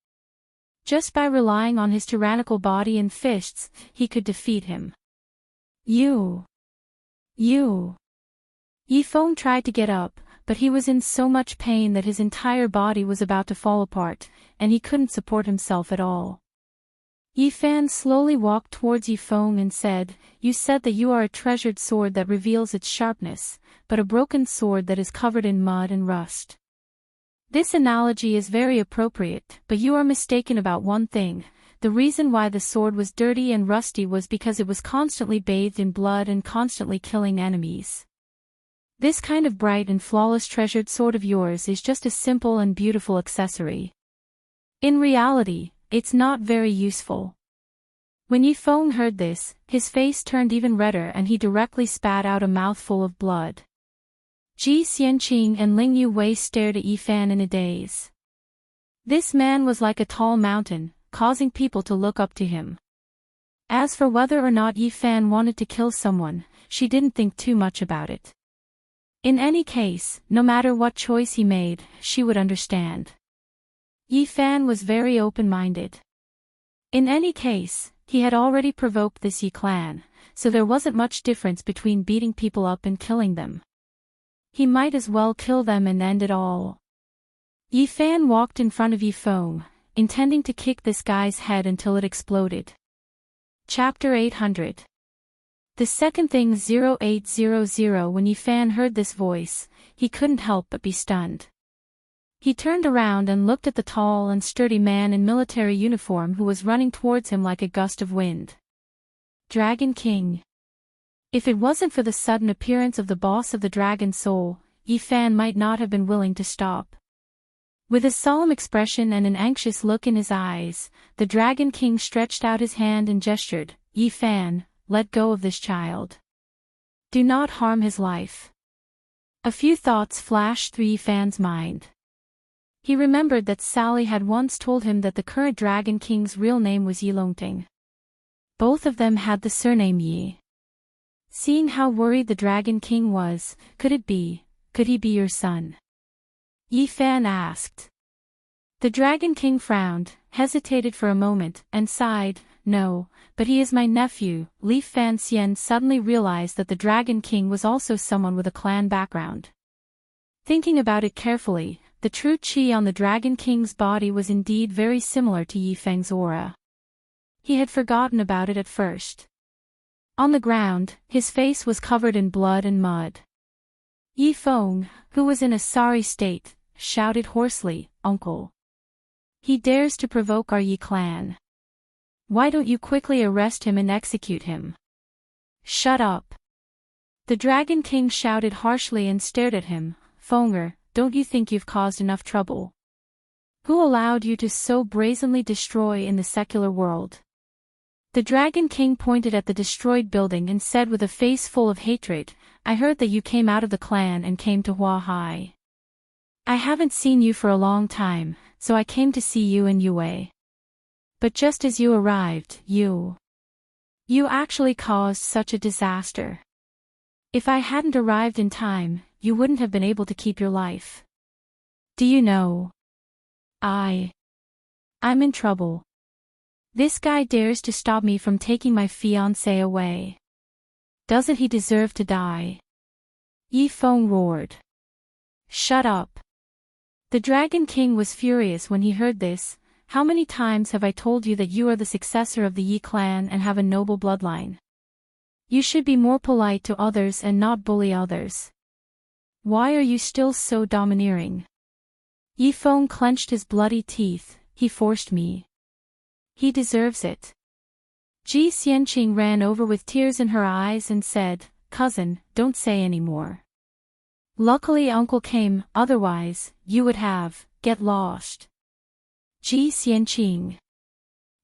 Just by relying on his tyrannical body and fists, he could defeat him. You. Yifeng tried to get up, but he was in so much pain that his entire body was about to fall apart, and he couldn't support himself at all. Yifan slowly walked towards Yifeng and said, You said that you are a treasured sword that reveals its sharpness, but a broken sword that is covered in mud and rust. This analogy is very appropriate, but you are mistaken about one thing. The reason why the sword was dirty and rusty was because it was constantly bathed in blood and constantly killing enemies. This kind of bright and flawless treasured sword of yours is just a simple and beautiful accessory. In reality, it's not very useful. When Yifeng heard this, his face turned even redder and he directly spat out a mouthful of blood. Ji Xianqing and Ling Yuwei stared at Yifan in a daze. This man was like a tall mountain, causing people to look up to him. As for whether or not Yifan wanted to kill someone, she didn't think too much about it. In any case, no matter what choice he made, she would understand. Yifan was very open-minded. In any case, he had already provoked this Yi clan, so there wasn't much difference between beating people up and killing them. He might as well kill them and end it all. Yifan walked in front of Yifeng, intending to kick this guy's head until it exploded. Chapter 800. The second thing 0800. When Yifan heard this voice, he couldn't help but be stunned. He turned around and looked at the tall and sturdy man in military uniform who was running towards him like a gust of wind. Dragon King. If it wasn't for the sudden appearance of the boss of the Dragon Soul, Yifan might not have been willing to stop. With a solemn expression and an anxious look in his eyes, the Dragon King stretched out his hand and gestured, Yifan, let go of this child. Do not harm his life. A few thoughts flashed through Yifan's mind. He remembered that Sally had once told him that the current Dragon King's real name was Yilongting. Both of them had the surname Yi. Seeing how worried the Dragon King was, could he be your son? Yifan asked. The Dragon King frowned, hesitated for a moment, and sighed, No, but he is my nephew. Li Fan Xian suddenly realized that the Dragon King was also someone with a clan background. Thinking about it carefully, the true qi on the Dragon King's body was indeed very similar to Yifeng's aura. He had forgotten about it at first. On the ground, his face was covered in blood and mud. Yifeng, who was in a sorry state, shouted hoarsely, Uncle. He dares to provoke our Yi clan. Why don't you quickly arrest him and execute him? Shut up. The Dragon King shouted harshly and stared at him, Fenger, don't you think you've caused enough trouble? Who allowed you to so brazenly destroy in the secular world? The Dragon King pointed at the destroyed building and said with a face full of hatred, I heard that you came out of the clan and came to Hua Hai. I haven't seen you for a long time, so I came to see you and Yue. But just as you arrived, you actually caused such a disaster. If I hadn't arrived in time, you wouldn't have been able to keep your life. Do you know? I'm in trouble. This guy dares to stop me from taking my fiancée away. Doesn't he deserve to die? Yifeng roared. Shut up. The Dragon King was furious when he heard this. How many times have I told you that you are the successor of the Yi clan and have a noble bloodline? You should be more polite to others and not bully others. Why are you still so domineering? Yifeng clenched his bloody teeth. He forced me. He deserves it. Ji Xianqing ran over with tears in her eyes and said, Cousin, don't say any more. Luckily Uncle came, otherwise, you would have, get lost. Ji Xianqing.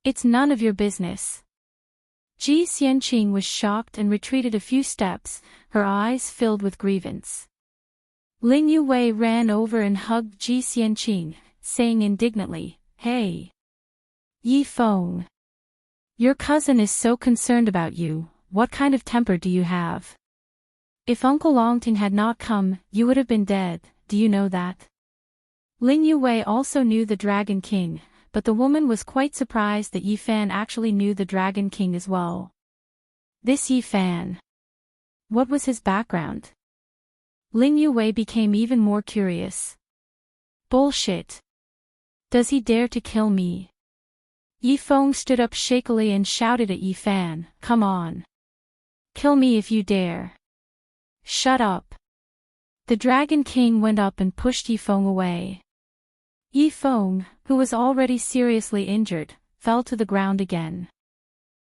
It's none of your business. Ji Xianqing was shocked and retreated a few steps, her eyes filled with grievance. Ling Yuwei ran over and hugged Ji Xianqing, saying indignantly, Hey! Yifeng. Your cousin is so concerned about you, what kind of temper do you have? If Uncle Longting had not come, you would have been dead, do you know that? Ling Yuwei also knew the Dragon King, but the woman was quite surprised that Yifan actually knew the Dragon King as well. This Yifan. What was his background? Ling Yuwei became even more curious. Bullshit. Does he dare to kill me? Yifeng stood up shakily and shouted at Yifan, Come on. Kill me if you dare. Shut up. The Dragon King went up and pushed Yifeng away. Yifeng, who was already seriously injured, fell to the ground again.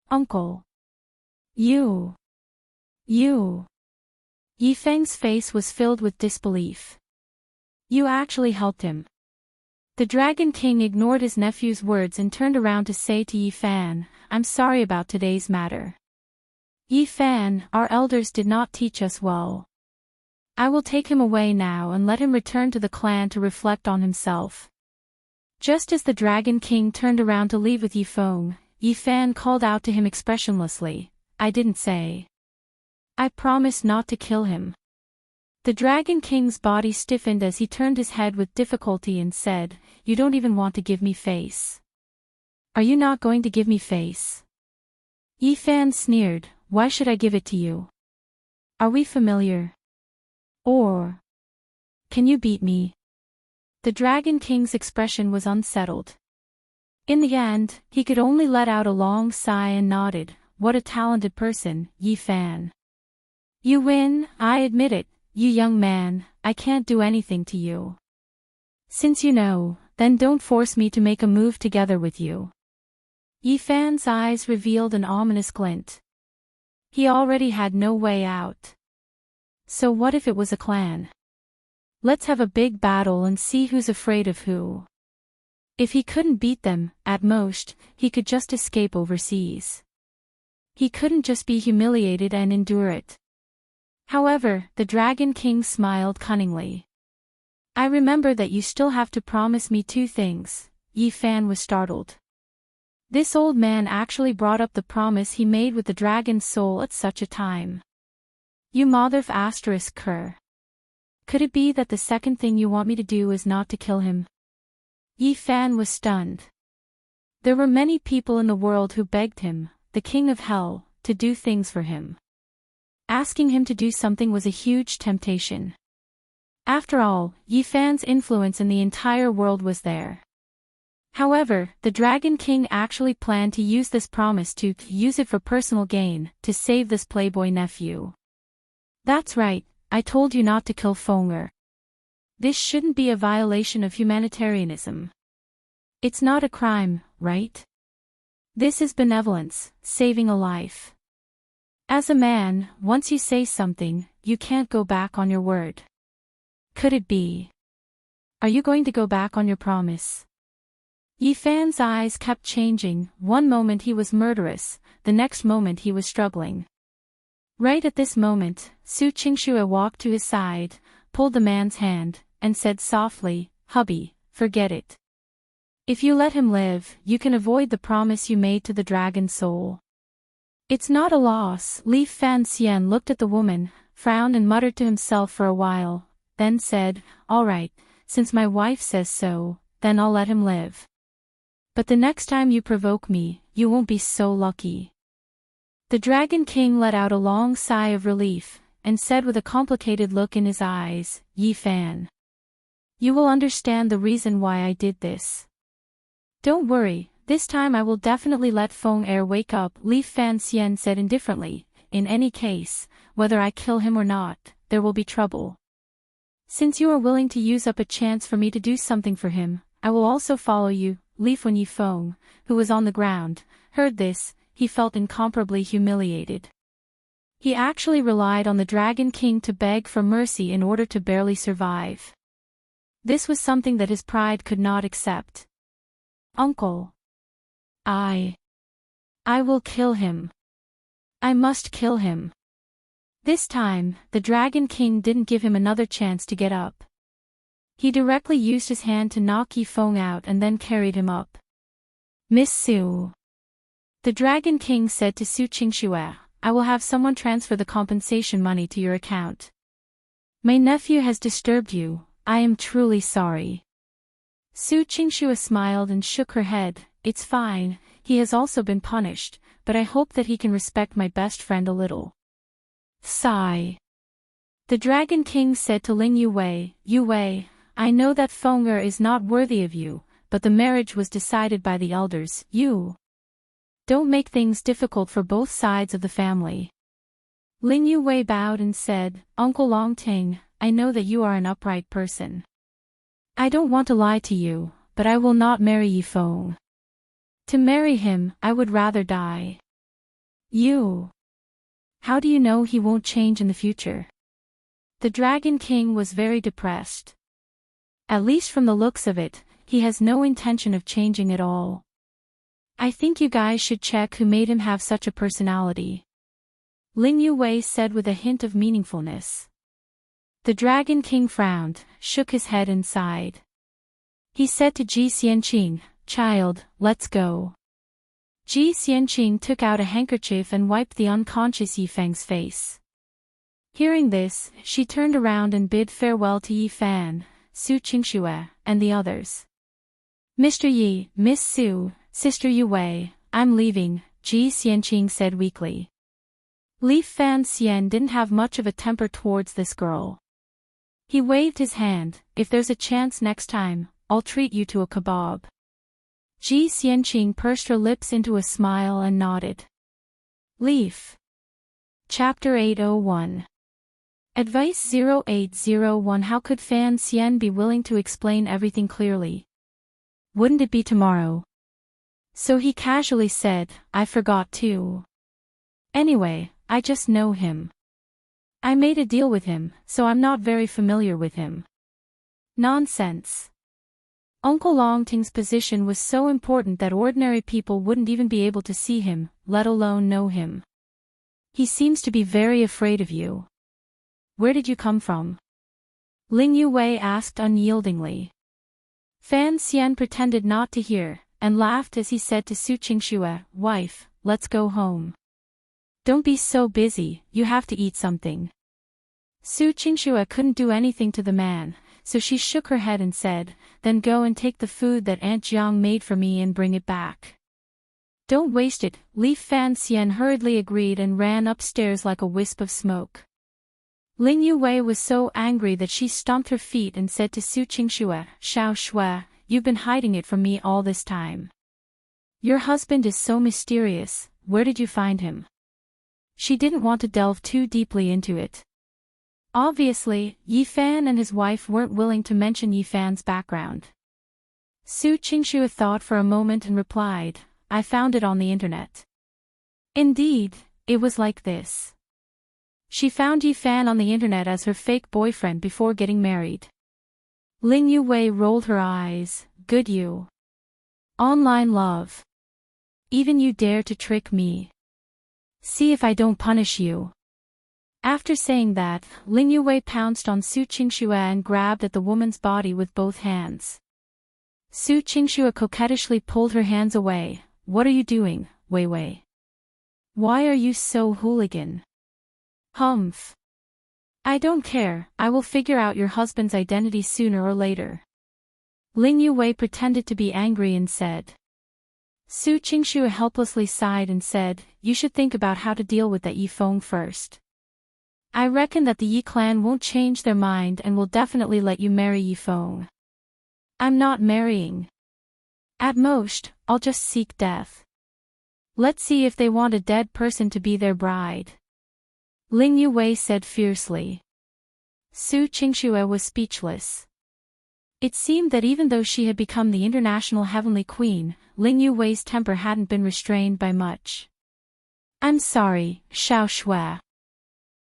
Uncle. You. Yifeng's face was filled with disbelief. You actually helped him. The Dragon King ignored his nephew's words and turned around to say to Yifan, I'm sorry about today's matter. Yifan, our elders did not teach us well. I will take him away now and let him return to the clan to reflect on himself. Just as the Dragon King turned around to leave with Yifeng, Yifan called out to him expressionlessly, I didn't say. I promised not to kill him. The Dragon King's body stiffened as he turned his head with difficulty and said, You don't even want to give me face. Are you not going to give me face? Yifan sneered, Why should I give it to you? Are we familiar? Or can you beat me? The Dragon King's expression was unsettled. In the end, he could only let out a long sigh and nodded, What a talented person, Yifan. You win, I admit it. You young man, I can't do anything to you. Since you know, then don't force me to make a move together with you. Yifan's eyes revealed an ominous glint. He already had no way out. So what if it was a clan? Let's have a big battle and see who's afraid of who. If he couldn't beat them, at most, he could just escape overseas. He couldn't just be humiliated and endure it. However, the Dragon King smiled cunningly. I remember that you still have to promise me two things. Yifan was startled. This old man actually brought up the promise he made with the dragon's soul at such a time. You motherf asterisk cur. Could it be that the second thing you want me to do is not to kill him? Yifan was stunned. There were many people in the world who begged him, the king of hell, to do things for him. Asking him to do something was a huge temptation. After all, Yifan's influence in the entire world was there. However, the Dragon King actually planned to use this promise to use it for personal gain, to save this playboy nephew. That's right, I told you not to kill Fenger. This shouldn't be a violation of humanitarianism. It's not a crime, right? This is benevolence, saving a life. As a man, once you say something, you can't go back on your word. Could it be? Are you going to go back on your promise? Yifan's eyes kept changing, one moment he was murderous, the next moment he was struggling. Right at this moment, Su Qingxue walked to his side, pulled the man's hand, and said softly, Hubby, forget it. If you let him live, you can avoid the promise you made to the dragon soul. It's not a loss. Li Fanxian looked at the woman, frowned and muttered to himself for a while, then said, "All right, since my wife says so, then I'll let him live. But the next time you provoke me, you won't be so lucky." The Dragon King let out a long sigh of relief, and said with a complicated look in his eyes, "Yi Fan. You will understand the reason why I did this. Don't worry, this time I will definitely let Feng Er wake up," Li Fan Xian said indifferently. "In any case, whether I kill him or not, there will be trouble. Since you are willing to use up a chance for me to do something for him, I will also follow you." Li Feng, who was on the ground, heard this. He felt incomparably humiliated. He actually relied on the Dragon King to beg for mercy in order to barely survive. This was something that his pride could not accept. "Uncle. I will kill him. I must kill him." This time, the Dragon King didn't give him another chance to get up. He directly used his hand to knock Yi Feng out and then carried him up. "Miss Su," the Dragon King said to Su Qingxue, "I will have someone transfer the compensation money to your account. My nephew has disturbed you. I am truly sorry." Su Qingxue smiled and shook her head. "It's fine, he has also been punished, but I hope that he can respect my best friend a little." Sigh. The Dragon King said to Ling Yue, "Yue, I know that Feng Er is not worthy of you, but the marriage was decided by the elders. You don't make things difficult for both sides of the family." Ling Yue bowed and said, "Uncle Longting, I know that you are an upright person. I don't want to lie to you, but I will not marry Yi Feng. To marry him, I would rather die." "You? How do you know he won't change in the future?" The Dragon King was very depressed. "At least from the looks of it, he has no intention of changing at all. I think you guys should check who made him have such a personality." Ling Yue said with a hint of meaningfulness. The Dragon King frowned, shook his head and sighed. He said to Ji Xianqing, "Child, let's go." Ji Xianqing took out a handkerchief and wiped the unconscious Yi Feng's face. Hearing this, she turned around and bid farewell to Yi Fan, Su Qingxue, and the others. "Mr. Yi, Miss Su, Sister Yue, I'm leaving," Ji Xianqing said weakly. Li Fan Xian didn't have much of a temper towards this girl. He waved his hand, "If there's a chance next time, I'll treat you to a kebab." Ji Xianqing pursed her lips into a smile and nodded. Leaf. Chapter 801. Advice 0801. How could Fan Xian be willing to explain everything clearly? Wouldn't it be tomorrow? So he casually said, "I forgot too. Anyway, I just know him. I made a deal with him, so I'm not very familiar with him." Nonsense. Uncle Longting's position was so important that ordinary people wouldn't even be able to see him, let alone know him. He seems to be very afraid of you. Where did you come from? Ling Yue asked unyieldingly. Fan Xian pretended not to hear, and laughed as he said to Su Qingxue, "Wife, let's go home. Don't be so busy, you have to eat something." Su Qingxue couldn't do anything to the man, so she shook her head and said, "Then go and take the food that Aunt Jiang made for me and bring it back." "Don't waste it," Li Fan Xian hurriedly agreed and ran upstairs like a wisp of smoke. Ling Yue was so angry that she stomped her feet and said to Su Qingxue, "Xiao Shui, you've been hiding it from me all this time. Your husband is so mysterious, where did you find him?" She didn't want to delve too deeply into it. Obviously, Yi Fan and his wife weren't willing to mention Yi Fan's background. Su Qingxue thought for a moment and replied, "I found it on the internet." Indeed, it was like this. She found Yi Fan on the internet as her fake boyfriend before getting married. Ling Yue rolled her eyes. "Good you. Online love. Even you dare to trick me. See if I don't punish you." After saying that, Ling Yue pounced on Su Qingxue and grabbed at the woman's body with both hands. Su Qingxue coquettishly pulled her hands away. "What are you doing, Wei Wei? Why are you so hooligan?" "Humph. I don't care, I will figure out your husband's identity sooner or later. Ling Yue pretended to be angry and said. Su Qingxue helplessly sighed and said, you should think about how to deal with that Yifeng first. I reckon that the Yi clan won't change their mind and will definitely let you marry Yifeng. I'm not marrying. At most, I'll just seek death. Let's see if they want a dead person to be their bride. Ling Yue said fiercely. Su Qingxue was speechless. It seemed that even though she had become the international heavenly queen, Ling Yue's temper hadn't been restrained by much. I'm sorry, Xiao Shui.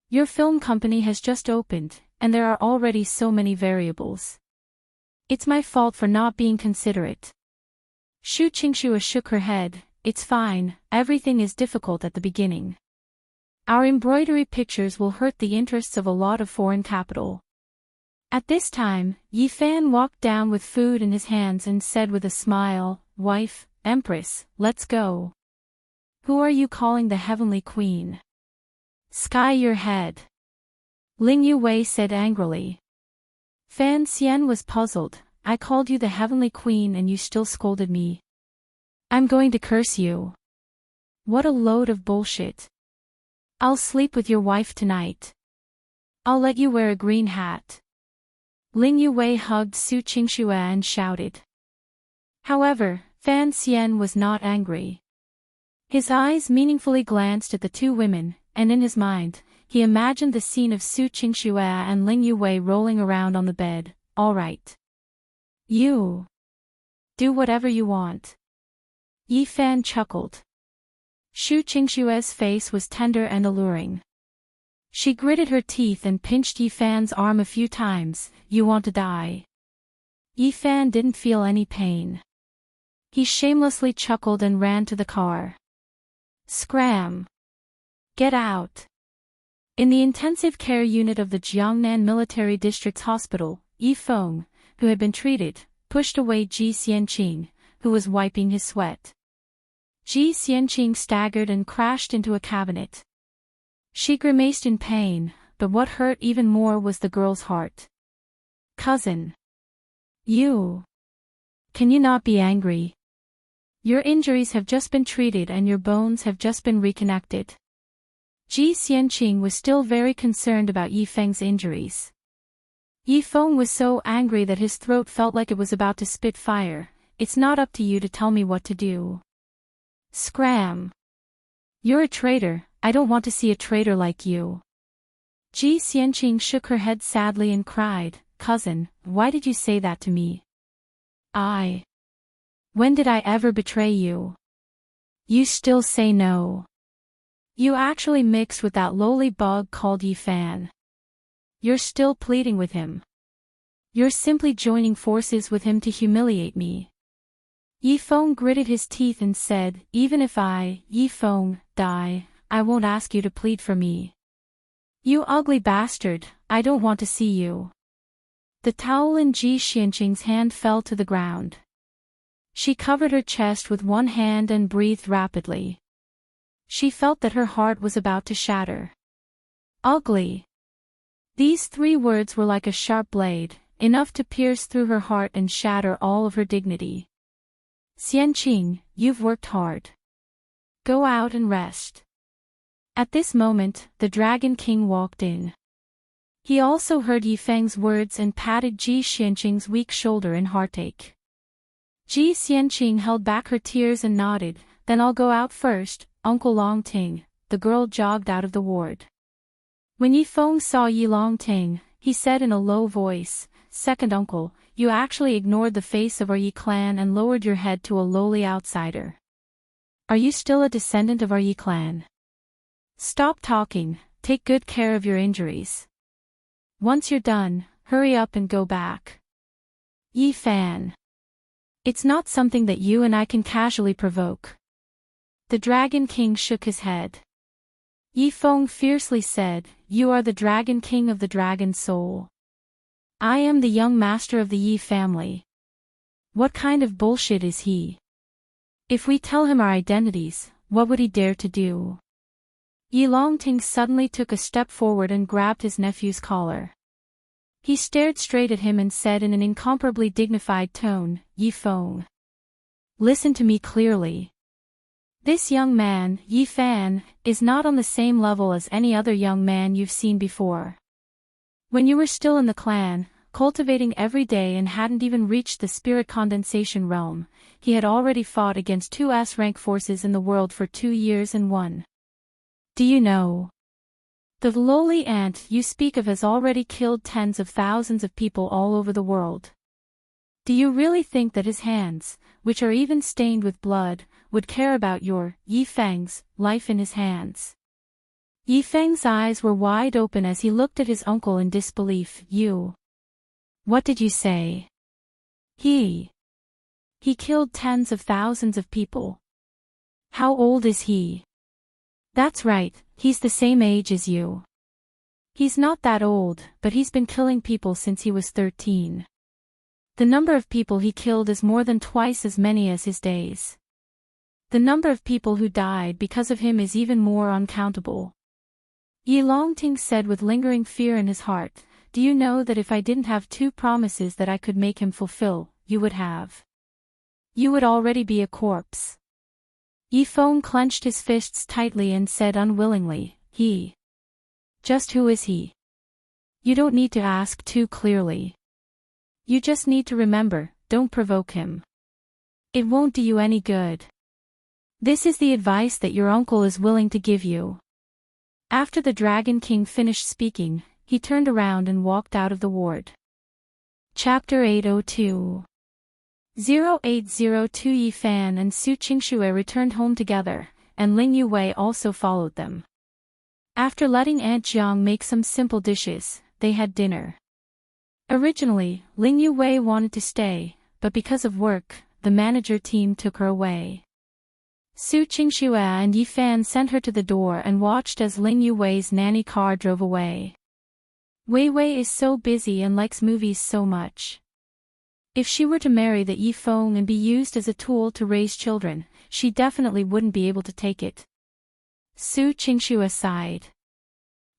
Your film company has just opened, and there are already so many variables. It's my fault for not being considerate. Su Qingxue shook her head. It's fine, everything is difficult at the beginning. Our embroidery pictures will hurt the interests of a lot of foreign capital. At this time, Yi Fan walked down with food in his hands and said with a smile, Wife, Empress, let's go. Who are you calling the heavenly queen? Sky your head. Ling Yue said angrily. Fan Xian was puzzled. I called you the heavenly queen and you still scolded me. I'm going to curse you. What a load of bullshit. I'll sleep with your wife tonight. I'll let you wear a green hat. Ling Yue hugged Su Qingxue and shouted. However, Fan Xian was not angry. His eyes meaningfully glanced at the two women, and in his mind, he imagined the scene of Su Qingxue and Ling Yue rolling around on the bed. All right. You. Do whatever you want. Yi Fan chuckled. Su Qingxue's face was tender and alluring. She gritted her teeth and pinched Yi Fan's arm a few times. You want to die? Yi Fan didn't feel any pain. He shamelessly chuckled and ran to the car. Scram! Get out! In the intensive care unit of the Jiangnan Military District's hospital, Yi Feng, who had been treated, pushed away Ji Xianqing, who was wiping his sweat. Ji Xianqing staggered and crashed into a cabinet. She grimaced in pain, but what hurt even more was the girl's heart. Cousin. You. Can you not be angry? Your injuries have just been treated and your bones have just been reconnected. Ji Xianqing was still very concerned about Yi Feng's injuries. Yi Feng was so angry that his throat felt like it was about to spit fire. It's not up to you to tell me what to do. Scram! You're a traitor, I don't want to see a traitor like you. Ji Xianqing shook her head sadly and cried, Cousin, why did you say that to me? When did I ever betray you? You still say no. You actually mixed with that lowly bug called Yi Fan. You're still pleading with him. You're simply joining forces with him to humiliate me. Yi Feng gritted his teeth and said, even if I, Yi Feng, die, I won't ask you to plead for me. You ugly bastard, I don't want to see you. The towel in Ji Xianqing's hand fell to the ground. She covered her chest with one hand and breathed rapidly. She felt that her heart was about to shatter. Ugly. These three words were like a sharp blade, enough to pierce through her heart and shatter all of her dignity. Xianqing, you've worked hard. Go out and rest. At this moment, the Dragon King walked in. He also heard Yi Feng's words and patted Ji Xianqing's weak shoulder in heartache. Ji Xianqing held back her tears and nodded, then I'll go out first, Uncle Long Ting. The girl jogged out of the ward. When Yi Feng saw Yi Long Ting, he said in a low voice, Second uncle, you actually ignored the face of our Yi clan and lowered your head to a lowly outsider. Are you still a descendant of our Yi clan? Stop talking, take good care of your injuries. Once you're done, hurry up and go back. Yi Fan. It's not something that you and I can casually provoke. The Dragon King shook his head. Yi Feng fiercely said, You are the Dragon King of the Dragon Soul. I am the young master of the Yi family. What kind of bullshit is he? If we tell him our identities, what would he dare to do? Yilongting suddenly took a step forward and grabbed his nephew's collar. He stared straight at him and said in an incomparably dignified tone, "Yifeng. Listen to me clearly. This young man, Yifan, is not on the same level as any other young man you've seen before. When you were still in the clan, cultivating every day and hadn't even reached the spirit condensation realm, he had already fought against two S-rank forces in the world for 2 years and won. Do you know? The lowly ant you speak of has already killed tens of thousands of people all over the world. Do you really think that his hands, which are even stained with blood, would care about your, Yifeng's, life in his hands?" Yifeng's eyes were wide open as he looked at his uncle in disbelief. "You. What did you say?" He killed tens of thousands of people. How old is he?" "That's right, he's the same age as you." "He's not that old, but he's been killing people since he was 13. The number of people he killed is more than twice as many as his days. The number of people who died because of him is even more uncountable." Yilongting said with lingering fear in his heart, "Do you know that if I didn't have 2 promises that I could make him fulfill, you would have? You would already be a corpse." Yifeng clenched his fists tightly and said unwillingly, "He. Just who is he?" "You don't need to ask too clearly. You just need to remember, don't provoke him. It won't do you any good. This is the advice that your uncle is willing to give you." After the Dragon King finished speaking, he turned around and walked out of the ward. Chapter 802. 0802 Yifan and Su Qingxue returned home together, and Ling Yuwei also followed them. After letting Aunt Jiang make some simple dishes, they had dinner. Originally, Ling Yuwei wanted to stay, but because of work, the manager team took her away. Su Qingxue and Yifan sent her to the door and watched as Ling Yuwei's nanny car drove away. Wei Wei is so busy and likes movies so much. If she were to marry the Yifeng and be used as a tool to raise children, she definitely wouldn't be able to take it. Su Qingxue sighed.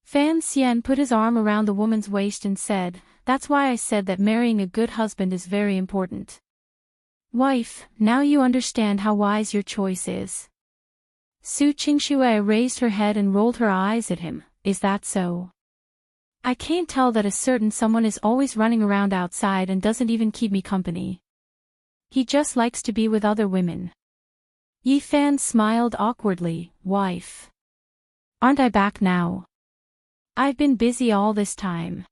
Fan Xian put his arm around the woman's waist and said, "That's why I said that marrying a good husband is very important. Wife, now you understand how wise your choice is." Su Qingxue raised her head and rolled her eyes at him. "Is that so? I can't tell that a certain someone is always running around outside and doesn't even keep me company. He just likes to be with other women." Yifan smiled awkwardly. "Wife. Aren't I back now? I've been busy all this time."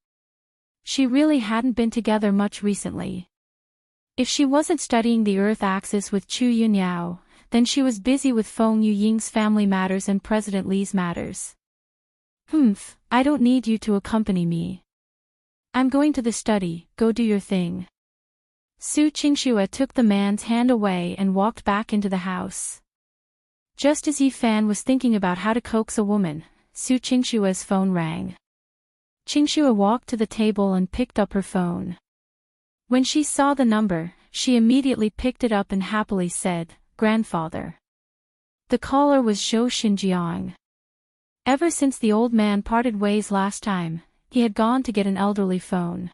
She really hadn't been together much recently. If she wasn't studying the Earth axis with Chu Yunyao, then she was busy with Feng Yuying's family matters and President Li's matters. I don't need you to accompany me. I'm going to the study, go do your thing." Su Qingxue took the man's hand away and walked back into the house. Just as Yifan was thinking about how to coax a woman, Su Qingxue's phone rang. Qingxue walked to the table and picked up her phone. When she saw the number, she immediately picked it up and happily said, "Grandfather." The caller was Zhou Xinjiang. Ever since the old man parted ways last time, he had gone to get an elderly phone.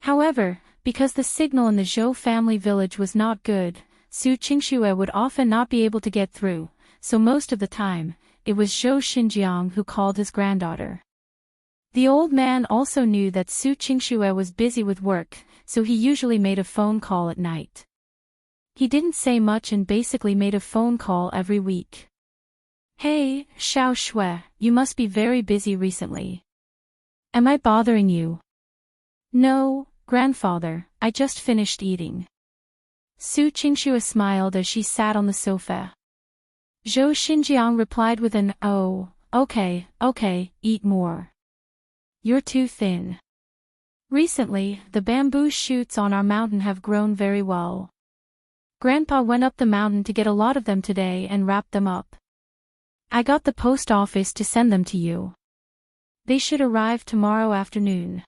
However, because the signal in the Zhou family village was not good, Su Qingxue would often not be able to get through, so most of the time, it was Zhou Xinjiang who called his granddaughter. The old man also knew that Su Qingxue was busy with work, so he usually made a phone call at night. He didn't say much and basically made a phone call every week. "Hey, Xiao Shui, you must be very busy recently. Am I bothering you?" "No, grandfather, I just finished eating." Su Qingxue smiled as she sat on the sofa. Zhou Xinjiang replied with an, "Oh, okay, eat more. You're too thin. Recently, the bamboo shoots on our mountain have grown very well. Grandpa went up the mountain to get a lot of them today and wrapped them up. I got the post office to send them to you. They should arrive tomorrow afternoon."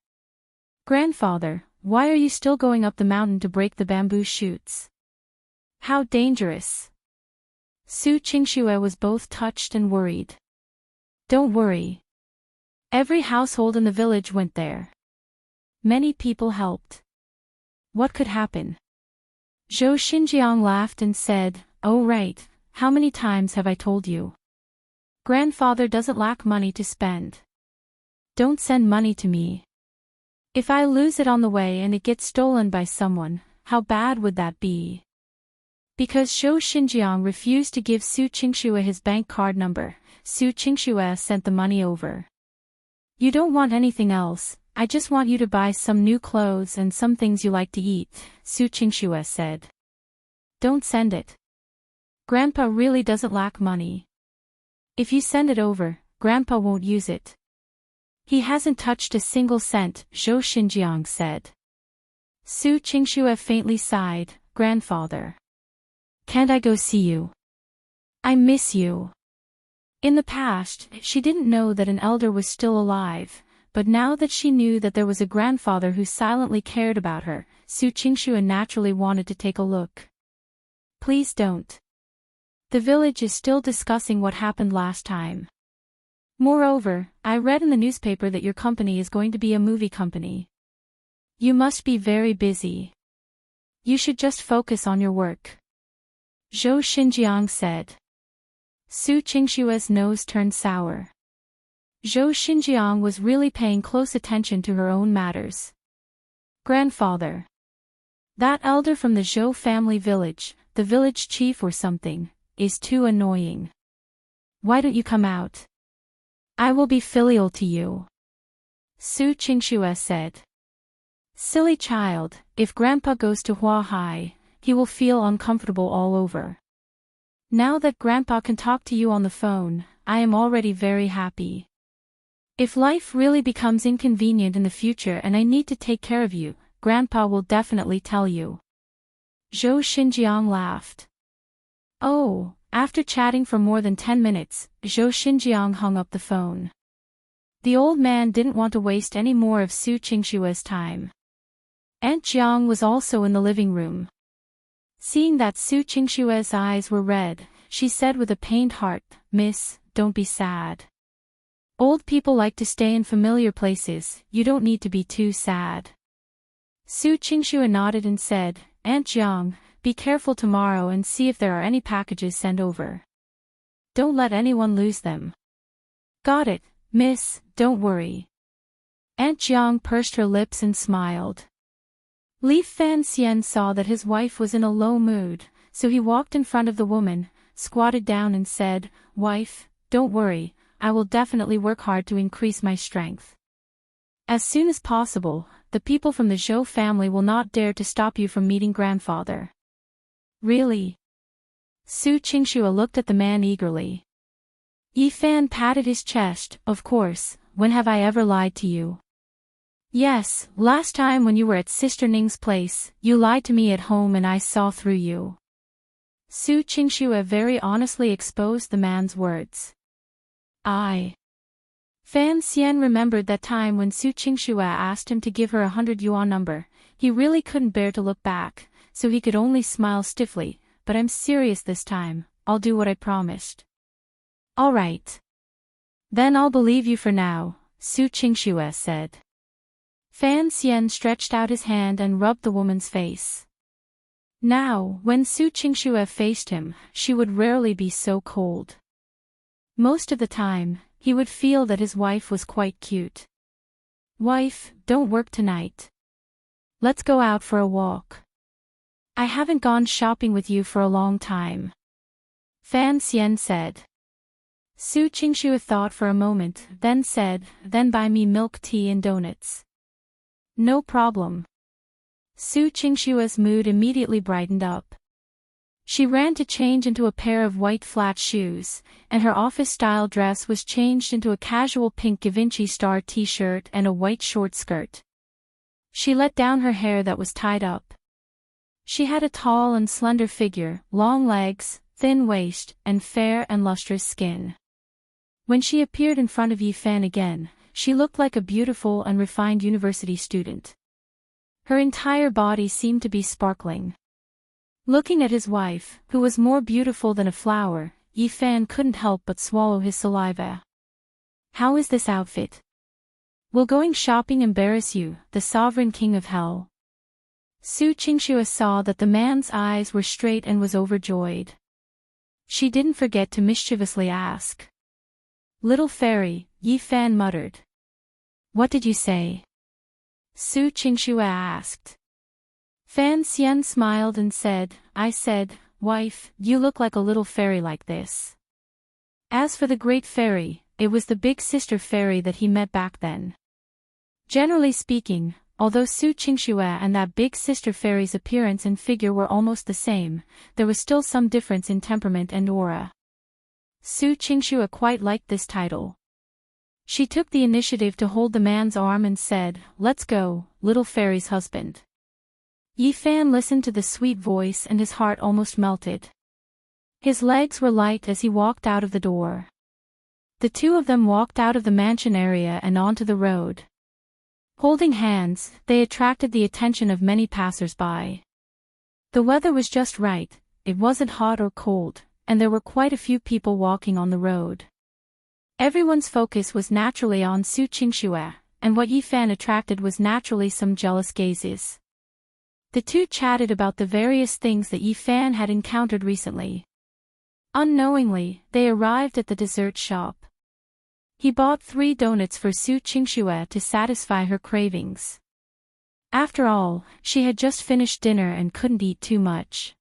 "Grandfather, why are you still going up the mountain to break the bamboo shoots? How dangerous." Su Qingxue was both touched and worried. Don't worry. Every household in the village went there. Many people helped. What could happen? Zhou Xinjiang laughed and said, "Oh right, how many times have I told you? Grandfather doesn't lack money to spend. Don't send money to me. If I lose it on the way and it gets stolen by someone, how bad would that be?" Because Zhou Xinjiang refused to give Su Qingxue his bank card number, Su Qingxue sent the money over. "You don't want anything else, I just want you to buy some new clothes and some things you like to eat," Su Qingxue said. "Don't send it. Grandpa really doesn't lack money. If you send it over, Grandpa won't use it. He hasn't touched a single cent," Zhou Xinjiang said. Su Qingxue faintly sighed, "Grandfather. Can't I go see you? I miss you." In the past, she didn't know that an elder was still alive, but now that she knew that there was a grandfather who silently cared about her, Su Qingxue naturally wanted to take a look. "Please don't. The village is still discussing what happened last time. Moreover, I read in the newspaper that your company is going to be a movie company. You must be very busy. You should just focus on your work," Zhou Xinjiang said. Su Qingxue's nose turned sour. Zhou Xinjiang was really paying close attention to her own matters. "Grandfather. That elder from the Zhou family village, the village chief or something, is too annoying. Why don't you come out? I will be filial to you," Su Qingxue said. "Silly child, if Grandpa goes to Huahai, he will feel uncomfortable all over. Now that Grandpa can talk to you on the phone, I am already very happy. If life really becomes inconvenient in the future and I need to take care of you, Grandpa will definitely tell you." Zhou Xinjiang laughed. Oh, after chatting for more than 10 minutes, Zhou Xinjiang hung up the phone. The old man didn't want to waste any more of Su Qingxue's time. Aunt Jiang was also in the living room. Seeing that Su Qingxue's eyes were red, she said with a pained heart, "Miss, don't be sad. Old people like to stay in familiar places, you don't need to be too sad." Su Qingxue nodded and said, "Aunt Jiang, be careful tomorrow and see if there are any packages sent over. Don't let anyone lose them." "Got it, miss, don't worry." Aunt Jiang pursed her lips and smiled. Li Fanxian saw that his wife was in a low mood, so he walked in front of the woman, squatted down and said, "Wife, don't worry, I will definitely work hard to increase my strength. As soon as possible, the people from the Zhou family will not dare to stop you from meeting Grandfather." "Really?" Su Qingxue looked at the man eagerly. Yi Fan patted his chest, "Of course, when have I ever lied to you?" "Yes, last time when you were at Sister Ning's place, you lied to me at home and I saw through you." Su Qingxue very honestly exposed the man's words. Fan Xian remembered that time when Su Qingxue asked him to give her 100 yuan number. He really couldn't bear to look back, so he could only smile stiffly, "But I'm serious this time, I'll do what I promised." "All right. Then I'll believe you for now," Su Qingxue said. Fan Xian stretched out his hand and rubbed the woman's face. Now, when Su Qingxue faced him, she would rarely be so cold. Most of the time, he would feel that his wife was quite cute. "Wife, don't work tonight. Let's go out for a walk. I haven't gone shopping with you for a long time," Fan Xian said. Su Qingxue thought for a moment, then said, "Then buy me milk tea and donuts." "No problem." Su Qingxue's mood immediately brightened up. She ran to change into a pair of white flat shoes, and her office-style dress was changed into a casual pink Givenchy star t-shirt and a white short skirt. She let down her hair that was tied up. She had a tall and slender figure, long legs, thin waist, and fair and lustrous skin. When she appeared in front of Yi Fan again, she looked like a beautiful and refined university student. Her entire body seemed to be sparkling. Looking at his wife, who was more beautiful than a flower, Yi Fan couldn't help but swallow his saliva. How is this outfit? Will going shopping embarrass you, the sovereign king of hell? Su Qingxue saw that the man's eyes were straight and was overjoyed. She didn't forget to mischievously ask. Little fairy, Yi Fan muttered. What did you say? Su Qingxue asked. Fan Xian smiled and said, I said, wife, you look like a little fairy like this. As for the great fairy, it was the big sister fairy that he met back then. Generally speaking, although Su Qingxue and that big sister fairy's appearance and figure were almost the same, there was still some difference in temperament and aura. Su Qingxue quite liked this title. She took the initiative to hold the man's arm and said, Let's go, little fairy's husband. Yi Fan listened to the sweet voice and his heart almost melted. His legs were light as he walked out of the door. The two of them walked out of the mansion area and onto the road. Holding hands, they attracted the attention of many passers-by. The weather was just right, it wasn't hot or cold, and there were quite a few people walking on the road. Everyone's focus was naturally on Su Qingxue, and what Yi Fan attracted was naturally some jealous gazes. The two chatted about the various things that Yi Fan had encountered recently. Unknowingly, they arrived at the dessert shop. He bought 3 donuts for Su Qingxue to satisfy her cravings. After all, she had just finished dinner and couldn't eat too much.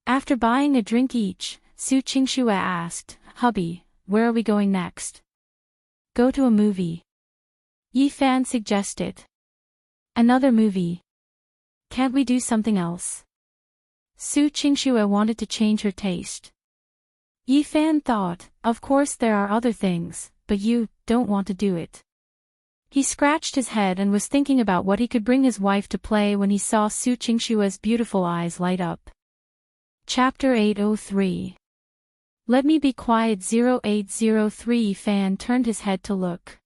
After buying a drink each, Su Qingxue asked, Hubby, where are we going next? Go to a movie. Yi Fan suggested. Another movie. Can't we do something else? Su Qingxue wanted to change her taste. Yi Fan thought, of course there are other things, but you don't want to do it. He scratched his head and was thinking about what he could bring his wife to play when he saw Su Qingxue's beautiful eyes light up. Chapter 803. Let me be quiet. 0803. Yi Fan turned his head to look.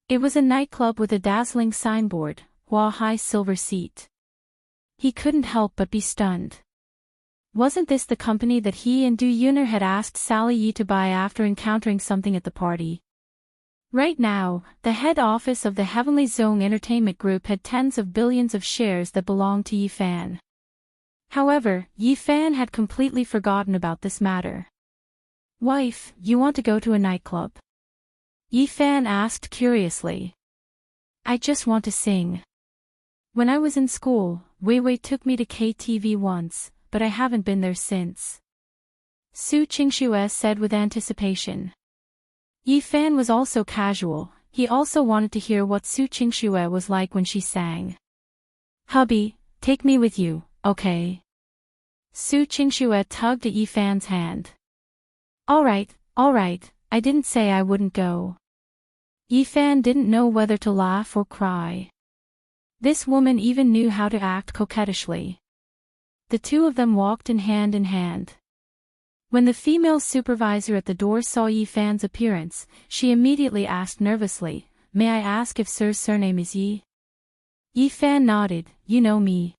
It was a nightclub with a dazzling signboard, Hua High silver seat. He couldn't help but be stunned. Wasn't this the company that he and Du Yuner had asked Sally Yi to buy after encountering something at the party? Right now, the head office of the Heavenly Zone Entertainment Group had tens of billions of shares that belonged to Yi Fan. However, Yi Fan had completely forgotten about this matter. Wife, you want to go to a nightclub? Yi Fan asked curiously. I just want to sing. When I was in school, Wei Wei took me to KTV once, but I haven't been there since. Su Qingxue said with anticipation. Yi Fan was also casual, he also wanted to hear what Su Qingxue was like when she sang. Hubby, take me with you, okay? Su Qingxue tugged at Yi Fan's hand. Alright, I didn't say I wouldn't go. Yi Fan didn't know whether to laugh or cry. This woman even knew how to act coquettishly. The two of them walked in hand. When the female supervisor at the door saw Yi Fan's appearance, she immediately asked nervously, May I ask if Sir's surname is Yi? Yi Fan nodded, You know me.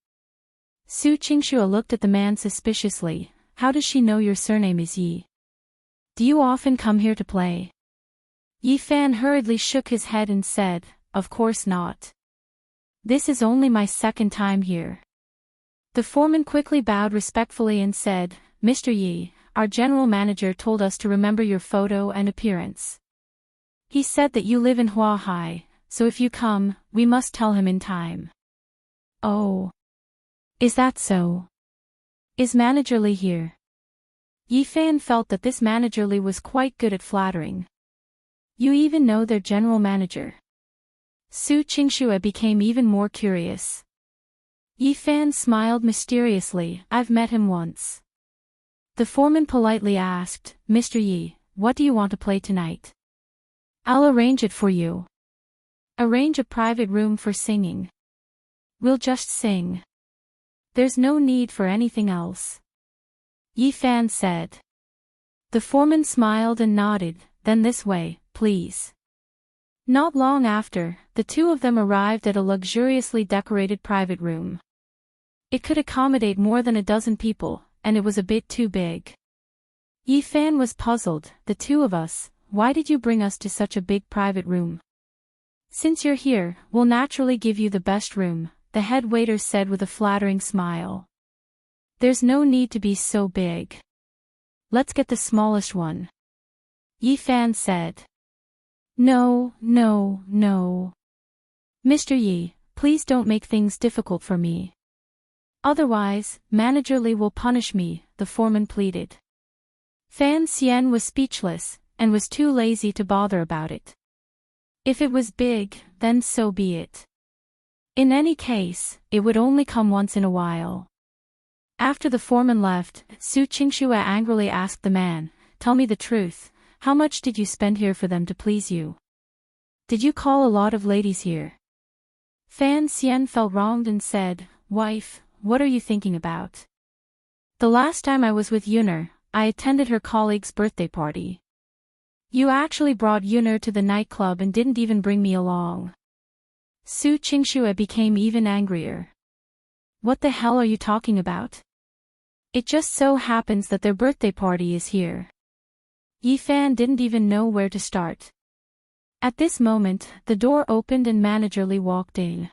Su Qingxue looked at the man suspiciously, How does she know your surname is Yi? Do you often come here to play? Yi Fan hurriedly shook his head and said, Of course not. This is only my second time here. The foreman quickly bowed respectfully and said, Mr. Yi, our general manager told us to remember your photo and appearance. He said that you live in Hua Hai, so if you come, we must tell him in time. Oh. Is that so? Is Manager Li here? Yi Fan felt that this Manager Li was quite good at flattering. You even know their general manager. Su Qingxue became even more curious. Yi Fan smiled mysteriously, I've met him once. The foreman politely asked, Mr. Yi, what do you want to play tonight? I'll arrange it for you. Arrange a private room for singing. We'll just sing. There's no need for anything else. Yi Fan said. The foreman smiled and nodded, then this way, please. Not long after, the two of them arrived at a luxuriously decorated private room. It could accommodate more than a dozen people, and it was a bit too big. Yi Fan was puzzled, the two of us, why did you bring us to such a big private room? Since you're here, we'll naturally give you the best room, the head waiter said with a flattering smile. There's no need to be so big. Let's get the smallest one. Yi Fan said. No, no, no. Mr. Yi, please don't make things difficult for me. Otherwise, Manager Li will punish me, the foreman pleaded. Fan Xian was speechless, and was too lazy to bother about it. If it was big, then so be it. In any case, it would only come once in a while. After the foreman left, Su Qingxue angrily asked the man, "Tell me the truth, how much did you spend here for them to please you? Did you call a lot of ladies here?" Fan Xian felt wronged and said, "Wife, what are you thinking about? The last time I was with Yuner, I attended her colleague's birthday party. You actually brought Yuner to the nightclub and didn't even bring me along." Su Qingxue became even angrier. What the hell are you talking about? It just so happens that their birthday party is here. Yi Fan didn't even know where to start. At this moment, the door opened and Manager Li walked in.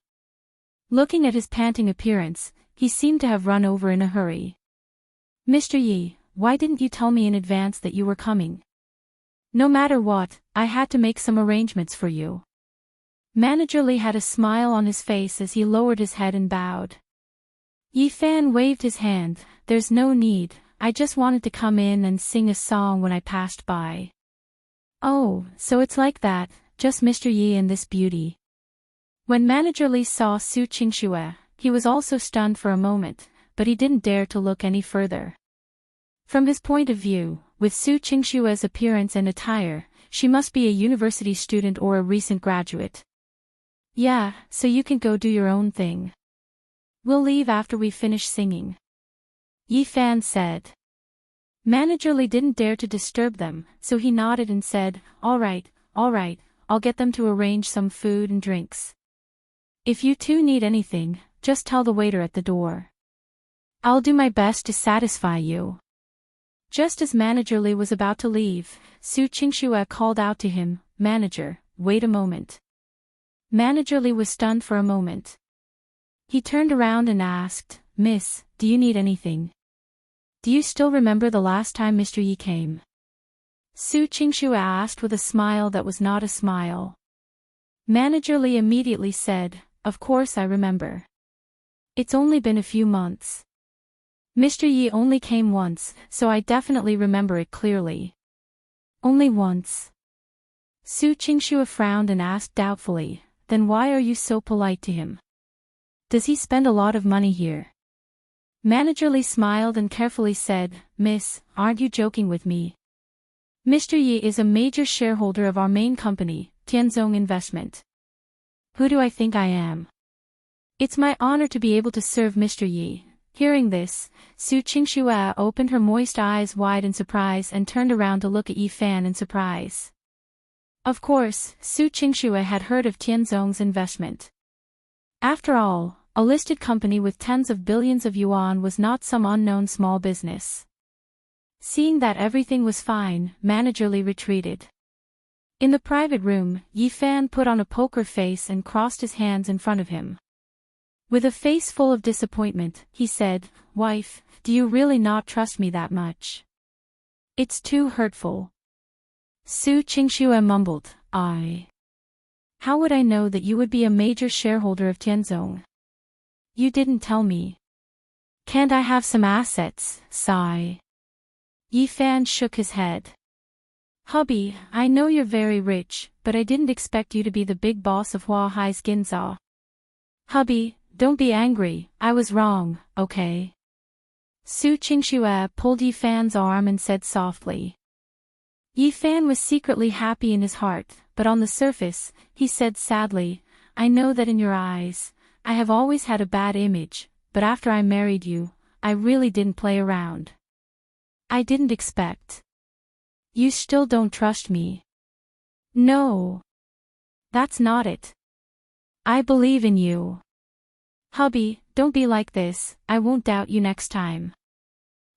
Looking at his panting appearance, he seemed to have run over in a hurry. "Mr. Yi, why didn't you tell me in advance that you were coming? No matter what, I had to make some arrangements for you." Manager Li had a smile on his face as he lowered his head and bowed. Yi Fan waved his hand, "There's no need, I just wanted to come in and sing a song when I passed by." "Oh, so it's like that, just Mr. Yi and this beauty." When Manager Li saw Su Qingxue, he was also stunned for a moment, but he didn't dare to look any further. From his point of view, with Su Qingxue's appearance and attire, she must be a university student or a recent graduate. "Yeah, so you can go do your own thing. We'll leave after we finish singing," Yi Fan said. Manager Li didn't dare to disturb them, so he nodded and said, all right, I'll get them to arrange some food and drinks. If you two need anything, just tell the waiter at the door. I'll do my best to satisfy you." Just as Manager Li was about to leave, Su Qingxue called out to him, "Manager, wait a moment." Manager Li was stunned for a moment. He turned around and asked, "Miss, do you need anything? Do you still remember the last time Mr. Yi came?" Su Qingxue asked with a smile that was not a smile. Manager Li immediately said, "Of course I remember. It's only been a few months. Mr. Yi only came once, so I definitely remember it clearly." "Only once?" Su Qingxue frowned and asked doubtfully, "Then why are you so polite to him? Does he spend a lot of money here?" Manager Li smiled and carefully said, "Miss, aren't you joking with me? Mr. Yi is a major shareholder of our main company, Tianzong Investment. Who do I think I am? It's my honor to be able to serve Mr. Yi." Hearing this, Su Qingxue opened her moist eyes wide in surprise and turned around to look at Yi Fan in surprise. Of course, Su Qingxue had heard of Tianzong's investment. After all, a listed company with tens of billions of yuan was not some unknown small business. Seeing that everything was fine, Manager Li retreated. In the private room, Yi Fan put on a poker face and crossed his hands in front of him. With a face full of disappointment, he said, "Wife, do you really not trust me that much? It's too hurtful." Su Qingxue mumbled, How would I know that you would be a major shareholder of Tianzong? You didn't tell me. Can't I have some assets?" Sigh. Yi Fan shook his head. "Hubby, I know you're very rich, but I didn't expect you to be the big boss of Huahai's Ginza." "Hubby, don't be angry, I was wrong, okay?" Su Qingxue pulled Yi Fan's arm and said softly. Yi Fan was secretly happy in his heart, but on the surface, he said sadly, "I know that in your eyes, I have always had a bad image, but after I married you, I really didn't play around. I didn't expect. You still don't trust me." "No. That's not it. I believe in you. Hubby, don't be like this, I won't doubt you next time."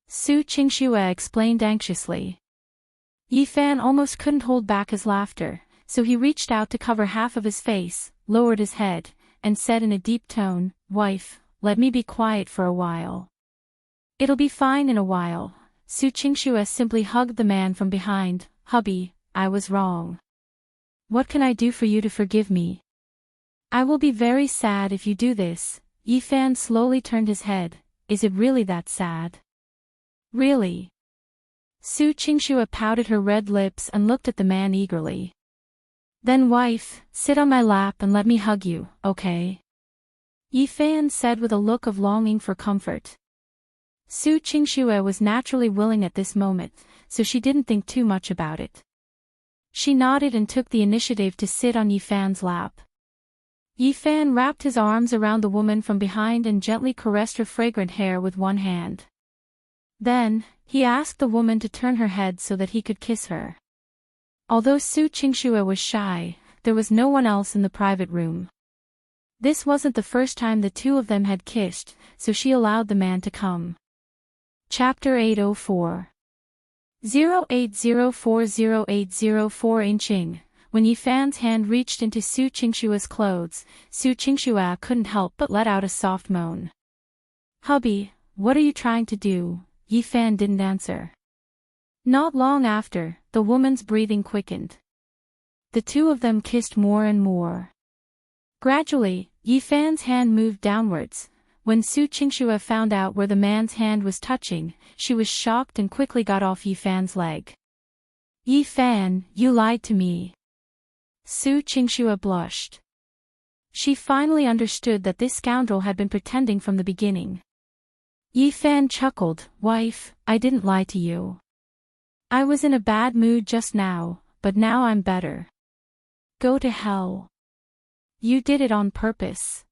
Su Qingxue explained anxiously. Yifan almost couldn't hold back his laughter, so he reached out to cover half of his face, lowered his head, and said in a deep tone, "Wife, let me be quiet for a while." "It'll be fine in a while." Su Qingxue simply hugged the man from behind. "Hubby, I was wrong. What can I do for you to forgive me?" "I will be very sad if you do this." Yifan slowly turned his head. "Is it really that sad?" "Really?" Su Qingxue pouted her red lips and looked at the man eagerly. "Then wife, sit on my lap and let me hug you, okay?" Yifan said with a look of longing for comfort. Su Qingxue was naturally willing at this moment, so she didn't think too much about it. She nodded and took the initiative to sit on Yifan's lap. Yifan wrapped his arms around the woman from behind and gently caressed her fragrant hair with one hand. Then, he asked the woman to turn her head so that he could kiss her. Although Su Qingxue was shy, there was no one else in the private room. This wasn't the first time the two of them had kissed, so she allowed the man to come. Chapter 804 08040804 Inching. When Yifan's hand reached into Su Qingxue's clothes, Su Qingxue couldn't help but let out a soft moan. "Hubby, what are you trying to do?" Yifan didn't answer. Not long after, the woman's breathing quickened. The two of them kissed more and more. Gradually, Yifan's hand moved downwards. When Su Qingxue found out where the man's hand was touching, she was shocked and quickly got off Yifan's leg. "Yifan, you lied to me." Su Qingxue blushed. She finally understood that this scoundrel had been pretending from the beginning. Yifan chuckled. "Wife, I didn't lie to you. I was in a bad mood just now, but now I'm better." "Go to hell. You did it on purpose."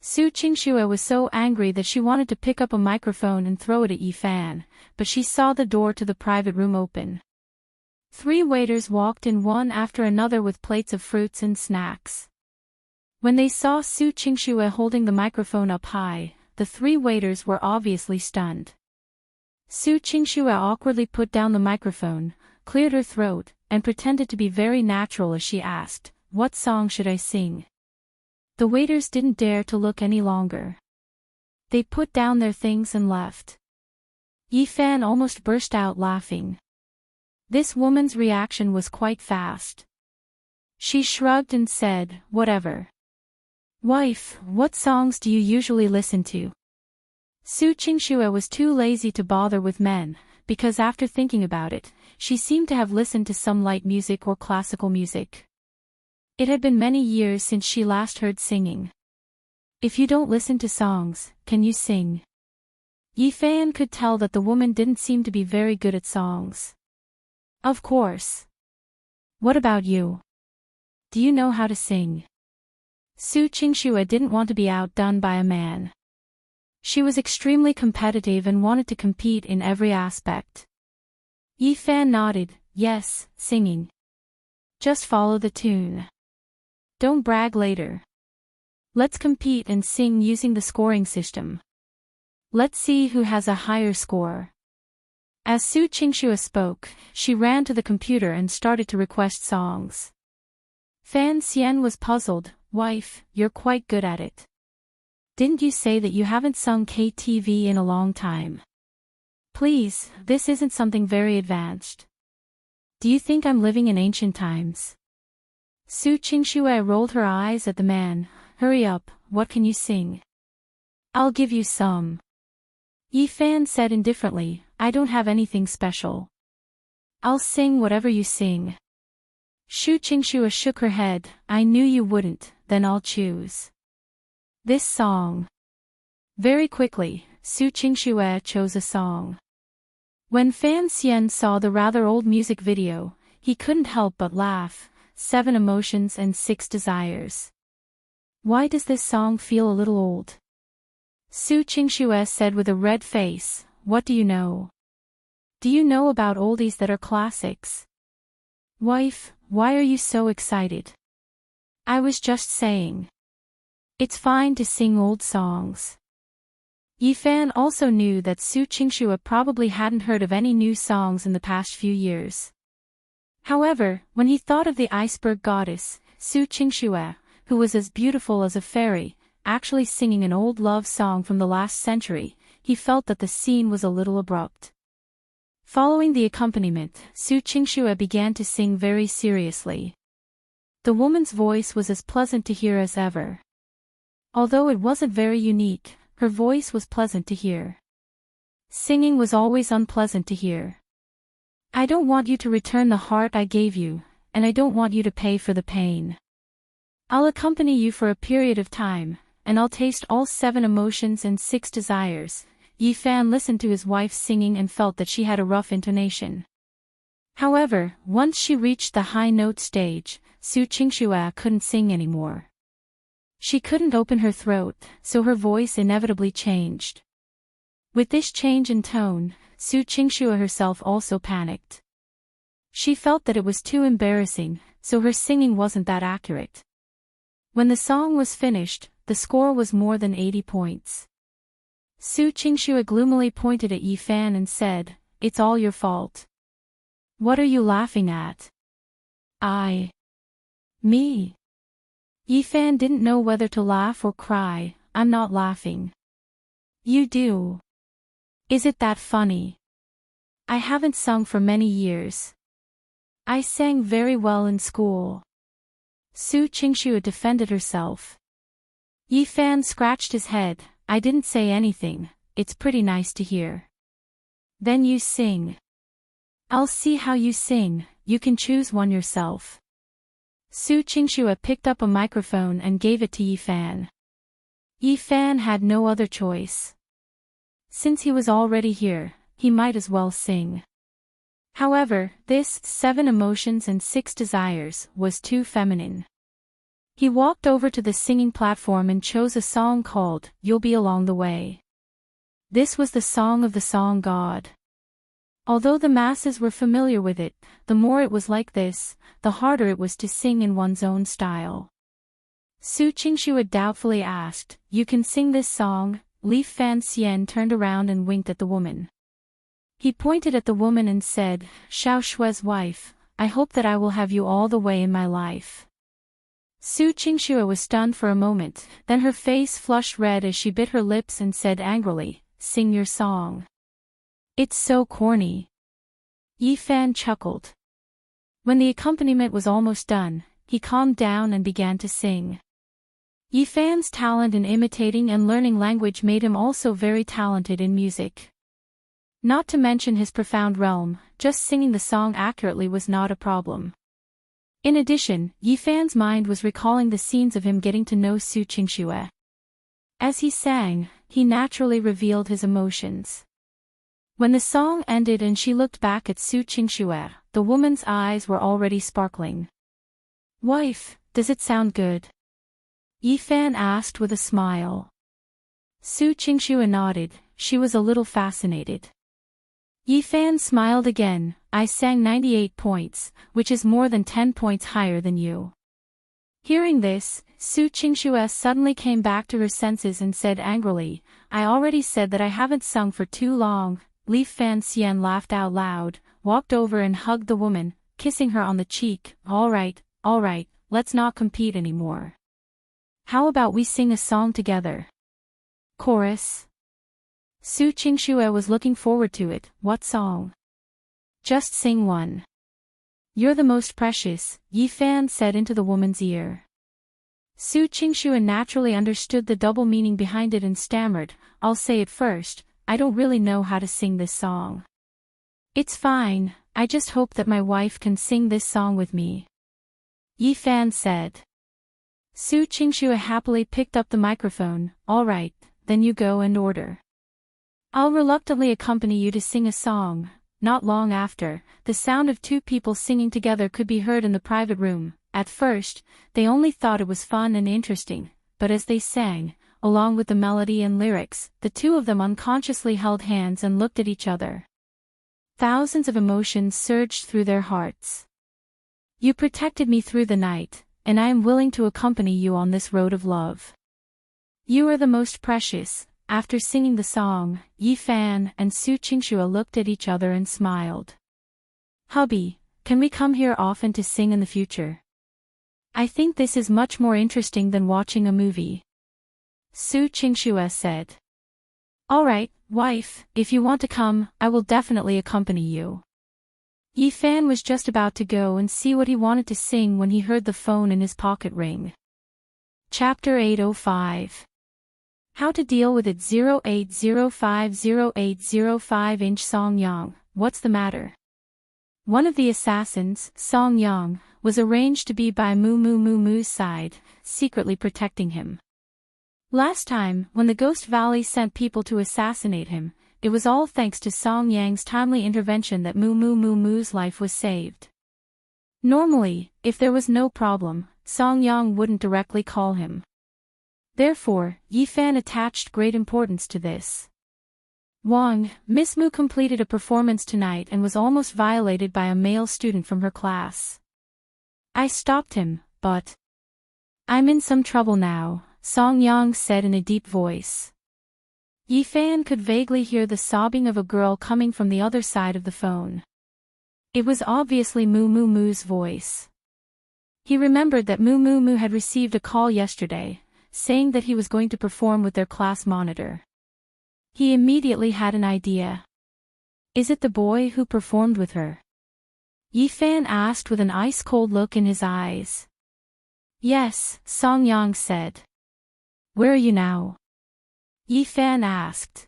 Su Qingxue was so angry that she wanted to pick up a microphone and throw it at Yifan, but she saw the door to the private room open. 3 waiters walked in one after another with plates of fruits and snacks. When they saw Su Qingxue holding the microphone up high, the 3 waiters were obviously stunned. Su Qingxue awkwardly put down the microphone, cleared her throat, and pretended to be very natural as she asked, "What song should I sing?" The waiters didn't dare to look any longer. They put down their things and left. Yifan almost burst out laughing. This woman's reaction was quite fast. She shrugged and said, "Whatever." "Wife, what songs do you usually listen to?" Su Qingxue was too lazy to bother with men, because after thinking about it, she seemed to have listened to some light music or classical music. It had been many years since she last heard singing. "If you don't listen to songs, can you sing?" Yifan could tell that the woman didn't seem to be very good at songs. "Of course." "What about you? Do you know how to sing?" Su Qingxue didn't want to be outdone by a man. She was extremely competitive and wanted to compete in every aspect. Yifan nodded. "Yes, singing. Just follow the tune. Don't brag later. Let's compete and sing using the scoring system. Let's see who has a higher score." As Su Qingxue spoke, she ran to the computer and started to request songs. Fan Xian was puzzled. "Wife, you're quite good at it. Didn't you say that you haven't sung KTV in a long time? Please, this isn't something very advanced. Do you think I'm living in ancient times?" Su Qingxue rolled her eyes at the man. "Hurry up, what can you sing?" "I'll give you some." Yifan said indifferently, "I don't have anything special. I'll sing whatever you sing." Su Qingxue shook her head. "I knew you wouldn't, then I'll choose this song." Very quickly, Su Qingxue chose a song. When Fan Xian saw the rather old music video, he couldn't help but laugh. 7 Emotions and 6 Desires. "Why does this song feel a little old?" Su Qingxue said with a red face. "What do you know? Do you know about oldies that are classics?" "Wife, why are you so excited?" "I was just saying. It's fine to sing old songs." Yifan also knew that Su Qingxue probably hadn't heard of any new songs in the past few years. However, when he thought of the iceberg goddess, Su Qingxue, who was as beautiful as a fairy, actually singing an old love song from the last century, he felt that the scene was a little abrupt. Following the accompaniment, Su Qingxue began to sing very seriously. The woman's voice was as pleasant to hear as ever. Although it wasn't very unique, her voice was pleasant to hear. Singing was always unpleasant to hear. I don't want you to return the heart I gave you, and I don't want you to pay for the pain. I'll accompany you for a period of time, and I'll taste all 7 emotions and 6 desires. Yi Fan listened to his wife singing and felt that she had a rough intonation. However, once she reached the high note stage, Su Qingxue couldn't sing anymore. She couldn't open her throat, so her voice inevitably changed. With this change in tone, Su Qingxue herself also panicked. She felt that it was too embarrassing, so her singing wasn't that accurate. When the song was finished, the score was more than 80 points. Su Qingxue gloomily pointed at Yi Fan and said, "It's all your fault. What are you laughing at?" Me? Yi Fan didn't know whether to laugh or cry. "I'm not laughing." "You do. Is it that funny? I haven't sung for many years. I sang very well in school." Su Qingxue defended herself. Yi Fan scratched his head. "I didn't say anything, it's pretty nice to hear." "Then you sing." "I'll see how you sing, you can choose one yourself." Su Qingxue picked up a microphone and gave it to Yi Fan. Yi Fan had no other choice. Since he was already here, he might as well sing. However, this 7 emotions and 6 desires was too feminine. He walked over to the singing platform and chose a song called "You'll Be Along the Way." This was the song of the song god. Although the masses were familiar with it, the more it was like this, the harder it was to sing in one's own style. Su Qingxue doubtfully asked, "You can sing this song?" Li Fan Xian turned around and winked at the woman. He pointed at the woman and said, "Xiao Shue's wife, I hope that I will have you all the way in my life." Su Qingxue was stunned for a moment, then her face flushed red as she bit her lips and said angrily, "Sing your song. It's so corny." Yi Fan chuckled. When the accompaniment was almost done, he calmed down and began to sing. Yi Fan's talent in imitating and learning language made him also very talented in music. Not to mention his profound realm, just singing the song accurately was not a problem. In addition, Yi Fan's mind was recalling the scenes of him getting to know Su Qingxue. As he sang, he naturally revealed his emotions. When the song ended and she looked back at Su Qingxue, the woman's eyes were already sparkling. "Wife, does it sound good?" Yi Fan asked with a smile. Su Qingxue nodded, she was a little fascinated. Yi Fan smiled again, "I sang 98 points, which is more than 10 points higher than you." Hearing this, Su Qingxue suddenly came back to her senses and said angrily, "I already said that I haven't sung for too long." Li Fan Xian laughed out loud, walked over and hugged the woman, kissing her on the cheek. All right, let's not compete anymore. How about we sing a song together?" Chorus. Su Qingxue was looking forward to it. "What song?" "Just sing one." "You're the most precious," Yi Fan said into the woman's ear. Su Qingxue naturally understood the double meaning behind it and stammered, "I'll say it first, I don't really know how to sing this song." "It's fine, I just hope that my wife can sing this song with me," Yi Fan said. Su Qingxue happily picked up the microphone. "All right, then you go and order. I'll reluctantly accompany you to sing a song." Not long after, the sound of 2 people singing together could be heard in the private room. At first, they only thought it was fun and interesting, but as they sang, along with the melody and lyrics, the 2 of them unconsciously held hands and looked at each other. Thousands of emotions surged through their hearts. "You protected me through the night, and I am willing to accompany you on this road of love. You are the most precious." After singing the song, Yi Fan and Su Qingxue looked at each other and smiled. "Hubby, Can we come here often to sing in the future? I think this is much more interesting than watching a movie. Su Qingxue said. Alright, wife, if you want to come, I will definitely accompany you. Yi Fan was just about to go and see what he wanted to sing when he heard the phone in his pocket ring. Chapter 805. How to deal with it. 08050805 Song Yang, what's the matter? One of the assassins, Song Yang, was arranged to be by Muu's side, secretly protecting him. Last time, when the Ghost Valley sent people to assassinate him, it was all thanks to Song Yang's timely intervention that Muu's life was saved. Normally, if there was no problem, Song Yang wouldn't directly call him. Therefore, Yi Fan attached great importance to this. Wang, Miss Mu completed a performance tonight and was almost violated by a male student from her class. I stopped him, but I'm in some trouble now, Song Yang said in a deep voice. Yi Fan could vaguely hear the sobbing of a girl coming from the other side of the phone. It was obviously Muu's voice. He remembered that Mu had received a call yesterday, saying that he was going to perform with their class monitor. He immediately had an idea. Is it the boy who performed with her? Yi Fan asked with an ice-cold look in his eyes. Yes, Song Yang said. Where are you now? Yi Fan asked.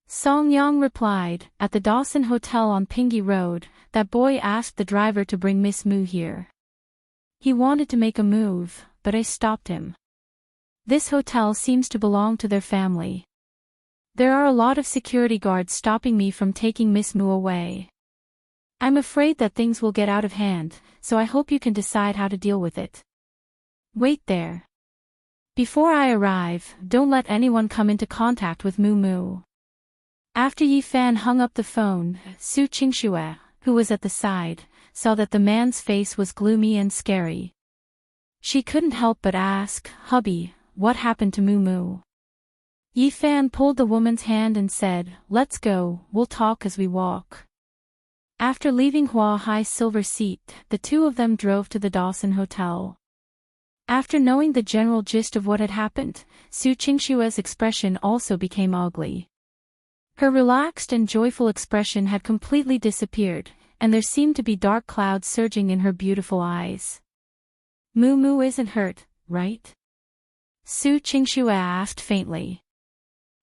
Song Yang replied, at the Dawson Hotel on Pingy Road. That boy asked the driver to bring Miss Mu here. He wanted to make a move, but I stopped him. This hotel seems to belong to their family. There are a lot of security guards stopping me from taking Miss Mu away. I'm afraid that things will get out of hand, so I hope you can decide how to deal with it. Wait there. Before I arrive, don't let anyone come into contact with Mu. After Yi Fan hung up the phone, Su Qingxue, who was at the side, saw that the man's face was gloomy and scary. She couldn't help but ask, Hubby, what happened to Mu? Yi Fan pulled the woman's hand and said, Let's go, we'll talk as we walk. After leaving Hua Hai's silver seat, the two of them drove to the Dawson Hotel. After knowing the general gist of what had happened, Su Qingxue's expression also became ugly. Her relaxed and joyful expression had completely disappeared, and there seemed to be dark clouds surging in her beautiful eyes. Mu isn't hurt, right? Su Qingxue asked faintly.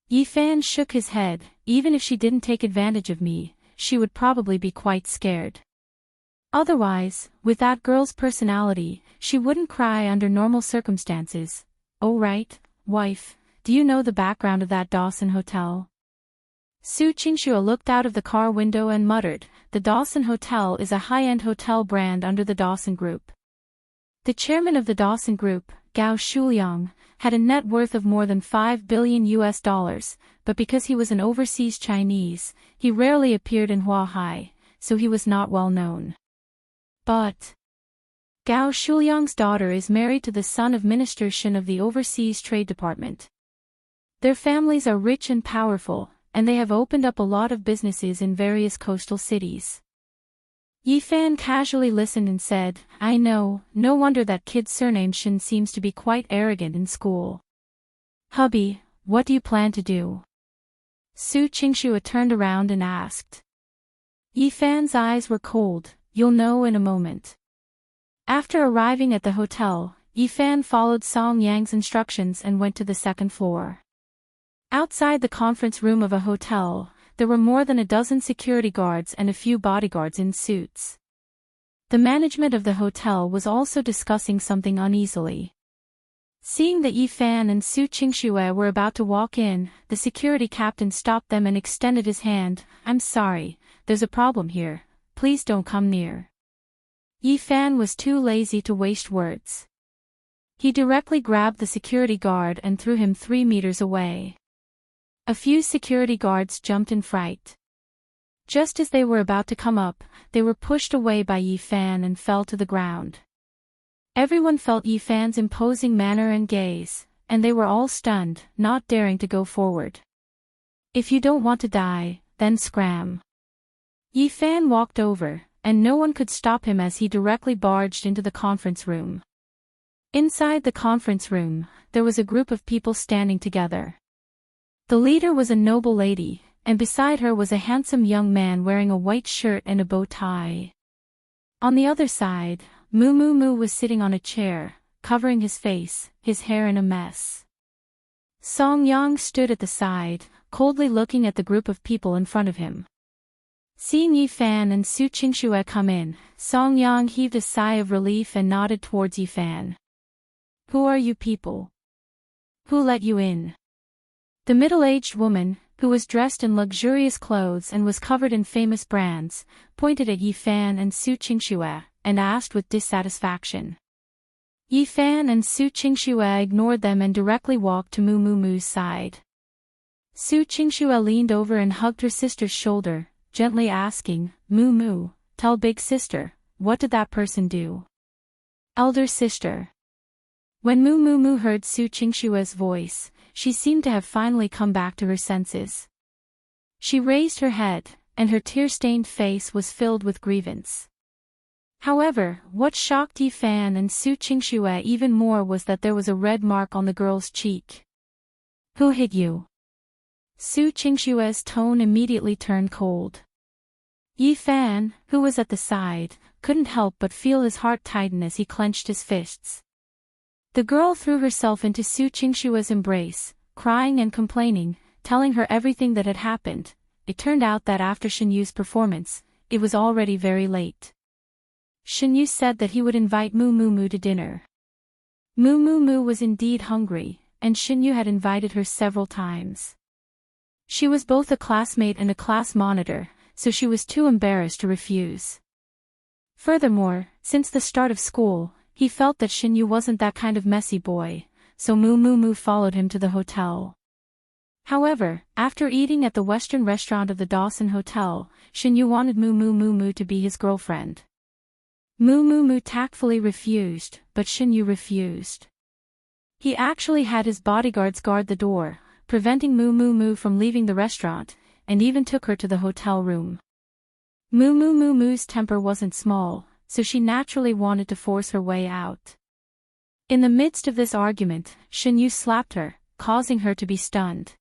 Yi Fan shook his head. Even if she didn't take advantage of me, she would probably be quite scared. Otherwise, with that girl's personality, she wouldn't cry under normal circumstances. Oh right, wife, do you know the background of that Dawson Hotel? Su Qingxue looked out of the car window and muttered, the Dawson Hotel is a high-end hotel brand under the Dawson Group. The chairman of the Dawson Group, Gao Shuliang, had a net worth of more than $5 billion, but because he was an overseas Chinese, he rarely appeared in Hua Hai, so he was not well known. But Gao Shuliang's daughter is married to the son of Minister Shen of the Overseas Trade Department. Their families are rich and powerful, and they have opened up a lot of businesses in various coastal cities. Yi Fan casually listened and said, I know, no wonder that kid's surname Shen seems to be quite arrogant in school. Hubby, what do you plan to do? Su Qingxue turned around and asked. Yi Fan's eyes were cold. You'll know in a moment. After arriving at the hotel, Yi Fan followed Song Yang's instructions and went to the second floor. Outside the conference room of a hotel, there were more than a dozen security guards and a few bodyguards in suits. The management of the hotel was also discussing something uneasily. Seeing that Yi Fan and Su Qingxue were about to walk in, the security captain stopped them and extended his hand. I'm sorry, there's a problem here. Please don't come near. Yi Fan was too lazy to waste words. He directly grabbed the security guard and threw him 3 meters away. A few security guards jumped in fright. Just as they were about to come up, they were pushed away by Yi Fan and fell to the ground. Everyone felt Yi Fan's imposing manner and gaze, and they were all stunned, not daring to go forward. If you don't want to die, then scram. Yi Fan walked over, and no one could stop him as he directly barged into the conference room. Inside the conference room, there was a group of people standing together. The leader was a noble lady, and beside her was a handsome young man wearing a white shirt and a bow tie. On the other side, Moo was sitting on a chair, covering his face, his hair in a mess. Song Yang stood at the side, coldly looking at the group of people in front of him. Seeing Yi Fan and Su Qingxue come in, Song Yang heaved a sigh of relief and nodded towards Yi Fan. "Who are you people? Who let you in?" The middle-aged woman, who was dressed in luxurious clothes and was covered in famous brands, pointed at Yi Fan and Su Qingxue, and asked with dissatisfaction. Yi Fan and Su Qingxue ignored them and directly walked to Muu's side. Su Qingxue leaned over and hugged her sister's shoulder, gently asking, Moo, tell big sister, what did that person do?" "Elder sister." When Moo heard Su Qingxue's voice, she seemed to have finally come back to her senses. She raised her head, and her tear-stained face was filled with grievance. However, what shocked Yi Fan and Su Qingxue even more was that there was a red mark on the girl's cheek. "Who hit you?" Su Qingxue's tone immediately turned cold. Yi Fan, who was at the side, couldn't help but feel his heart tighten as he clenched his fists. The girl threw herself into Su Qingxue's embrace, crying and complaining, telling her everything that had happened. It turned out that after Xinyu's performance, it was already very late. Xinyu said that he would invite Moo to dinner. Moo was indeed hungry, and Xinyu had invited her several times. She was both a classmate and a class monitor, so she was too embarrassed to refuse. Furthermore, since the start of school, he felt that Xinyu wasn't that kind of messy boy, so Moo followed him to the hotel. However, after eating at the Western restaurant of the Dawson Hotel, Xinyu wanted Moo to be his girlfriend. Moo tactfully refused, but Xinyu refused. He actually had his bodyguards guard the door, preventing Moo from leaving the restaurant, and even took her to the hotel room. Moo's temper wasn't small, so she naturally wanted to force her way out. In the midst of this argument, Xinyu slapped her, causing her to be stunned.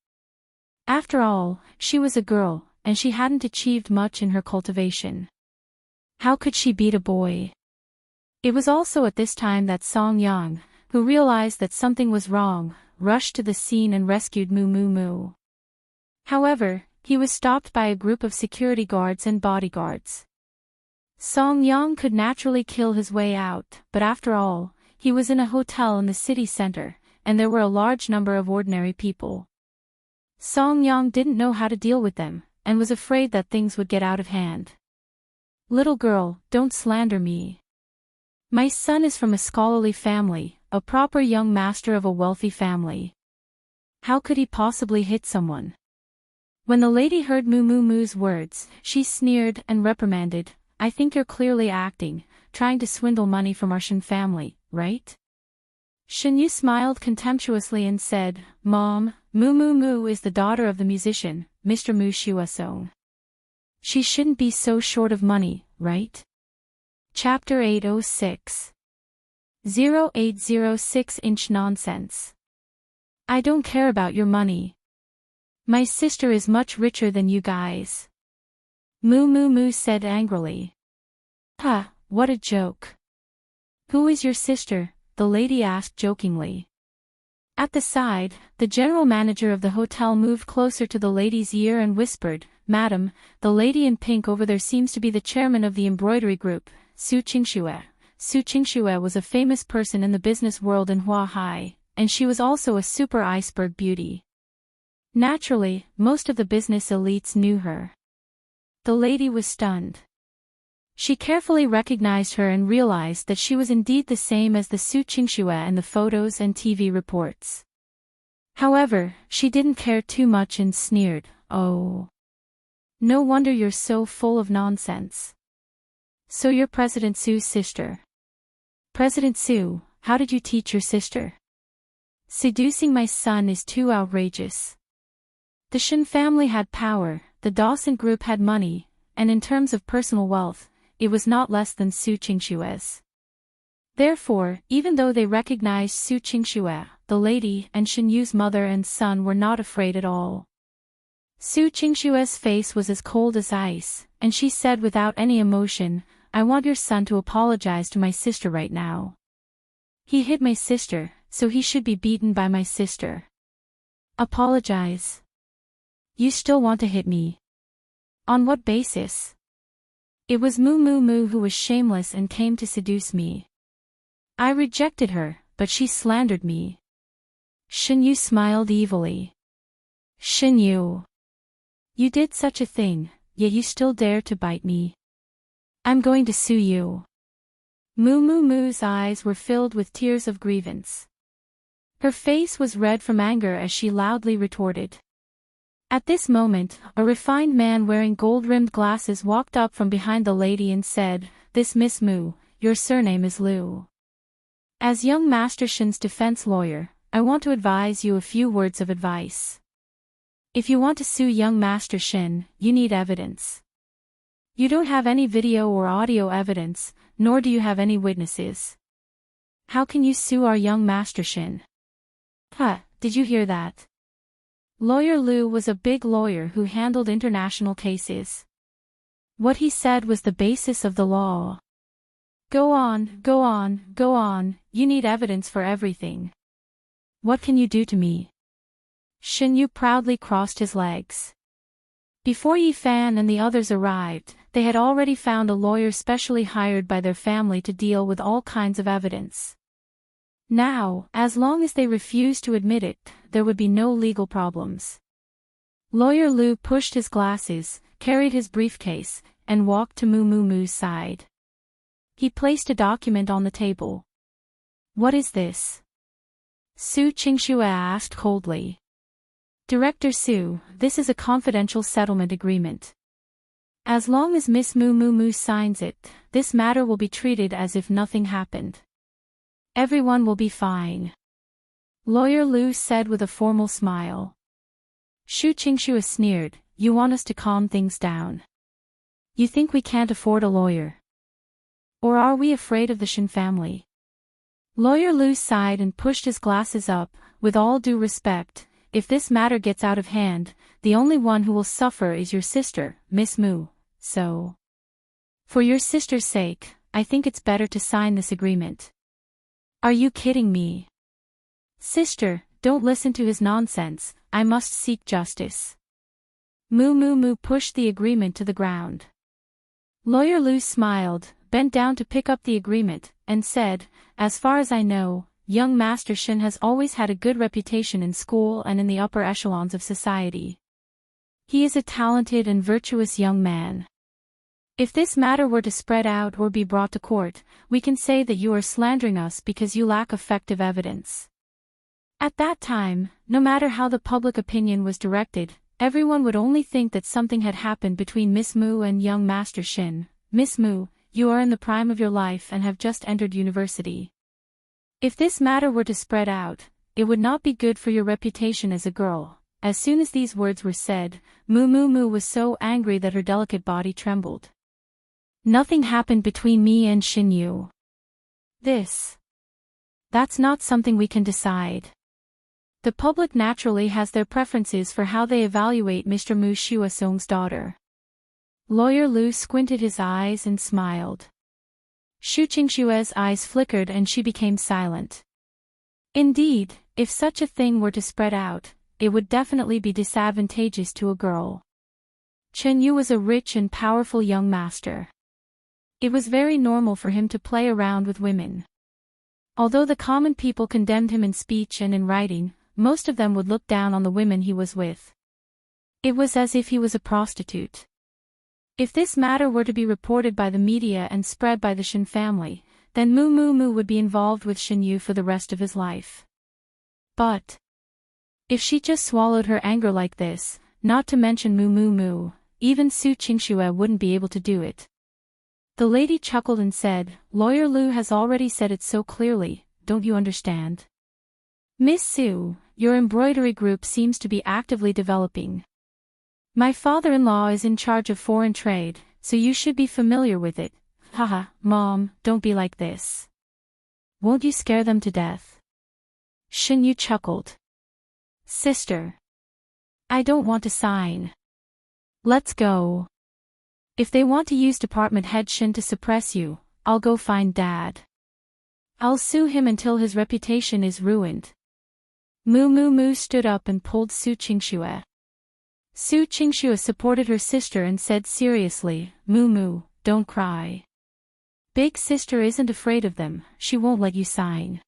After all, she was a girl, and she hadn't achieved much in her cultivation. How could she beat a boy? It was also at this time that Song Yang, who realized that something was wrong, rushed to the scene and rescued Moo. However, he was stopped by a group of security guards and bodyguards. Song Yang could naturally kill his way out, but after all, he was in a hotel in the city center, and there were a large number of ordinary people. Song Yang didn't know how to deal with them, and was afraid that things would get out of hand. "Little girl, don't slander me. My son is from a scholarly family, a proper young master of a wealthy family. How could he possibly hit someone?" When the lady heard Moo's words, she sneered and reprimanded, "I think you're clearly acting, trying to swindle money from our Shin family, right?" Xinyu smiled contemptuously and said, "Mom, Moo is the daughter of the musician, Mr. Mu Shuasong. She shouldn't be so short of money, right?" Chapter 806. 0806-inch nonsense. "I don't care about your money. My sister is much richer than you guys," Moo said angrily. "Ha, what a joke. Who is your sister?" the lady asked jokingly. At the side, the general manager of the hotel moved closer to the lady's ear and whispered, "Madam, the lady in pink over there seems to be the chairman of the embroidery group, Su Qingxue." Su Qingxue was a famous person in the business world in Huahai, and she was also a super iceberg beauty. Naturally, most of the business elites knew her. The lady was stunned. She carefully recognized her and realized that she was indeed the same as the Su Qingxue in the photos and TV reports. However, she didn't care too much and sneered, "Oh. No wonder you're so full of nonsense. So you're President Su's sister. President Su, how did you teach your sister? Seducing my son is too outrageous." The Shin family had power, the Dawson group had money, and in terms of personal wealth, it was not less than Su Qingshue's. Therefore, even though they recognized Su Qingxue, the lady, and Shen Yu's mother and son were not afraid at all. Su Qingshue's face was as cold as ice, and she said without any emotion, "I want your son to apologize to my sister right now. He hit my sister, so he should be beaten by my sister." "Apologize? You still want to hit me? On what basis?" "It was Mu Mu Mu who was shameless and came to seduce me. I rejected her, but she slandered me." Shen Yu smiled evilly. "Shen Yu, you did such a thing, yet you still dare to bite me. I'm going to sue you." Mu Mu Mu's eyes were filled with tears of grievance. Her face was red from anger as she loudly retorted. At this moment, a refined man wearing gold-rimmed glasses walked up from behind the lady and said, "This Miss Mu, your surname is Liu. As young Master Shen's defense lawyer, I want to advise you a few words of advice. If you want to sue young Master Shen, you need evidence. You don't have any video or audio evidence, nor do you have any witnesses. How can you sue our young Master Shen?" Did you hear that? Lawyer Liu was a big lawyer who handled international cases. What he said was the basis of the law. Go on, go on, go on, you need evidence for everything. What can you do to me?" Shen Yu proudly crossed his legs. Before Yi Fan and the others arrived, they had already found a lawyer specially hired by their family to deal with all kinds of evidence. Now, as long as they refused to admit it, there would be no legal problems. Lawyer Liu pushed his glasses, carried his briefcase, and walked to Mu Mu Mu's side. He placed a document on the table. "What is this?" Su Qingxue asked coldly. "Director Su, this is a confidential settlement agreement. As long as Miss Mu Mu Mu signs it, this matter will be treated as if nothing happened. Everyone will be fine," Lawyer Liu said with a formal smile. Su Qingxue sneered, "You want us to calm things down? You think we can't afford a lawyer? Or are we afraid of the Shen family?" Lawyer Liu sighed and pushed his glasses up. "With all due respect, if this matter gets out of hand, the only one who will suffer is your sister, Miss Mu, so for your sister's sake, I think it's better to sign this agreement." "Are you kidding me?" "Sister, don't listen to his nonsense, I must seek justice." Mu Mu Mu pushed the agreement to the ground. Lawyer Liu smiled, bent down to pick up the agreement, and said, "As far as I know, young Master Shen has always had a good reputation in school and in the upper echelons of society. He is a talented and virtuous young man. If this matter were to spread out or be brought to court, we can say that you are slandering us because you lack effective evidence." At that time, no matter how the public opinion was directed, everyone would only think that something had happened between Miss Mu and young Master Shen. "Miss Mu, you are in the prime of your life and have just entered university. If this matter were to spread out, it would not be good for your reputation as a girl." As soon as these words were said, Mu Mu Mu was so angry that her delicate body trembled. "Nothing happened between me and Shen Yu. That's not something we can decide. The public naturally has their preferences for how they evaluate Mr. Mu Shuasong's daughter." Lawyer Liu squinted his eyes and smiled. Su Qingshue's eyes flickered and she became silent. Indeed, if such a thing were to spread out, it would definitely be disadvantageous to a girl. Chen Yu was a rich and powerful young master. It was very normal for him to play around with women. Although the common people condemned him in speech and in writing, most of them would look down on the women he was with. It was as if he was a prostitute. If this matter were to be reported by the media and spread by the Shen family, then Mu Mu Mu would be involved with Shen Yu for the rest of his life. But if she just swallowed her anger like this, not to mention Mu Mu Mu, even Su Qingshuo wouldn't be able to do it. The lady chuckled and said, "Lawyer Liu has already said it so clearly, don't you understand? Miss Su, your embroidery group seems to be actively developing. My father-in-law is in charge of foreign trade, so you should be familiar with it. Haha, Mom, don't be like this. Won't you scare them to death? Shin Yu chuckled. Sister. I don't want to sign. Let's go. If they want to use department head Shin to suppress you, I'll go find Dad. I'll sue him until his reputation is ruined. Mu Mu Mu stood up and pulled Su Qingxue. Su Qingxue supported her sister and said seriously, Mu Mu, don't cry. Big sister isn't afraid of them, she won't let you sign.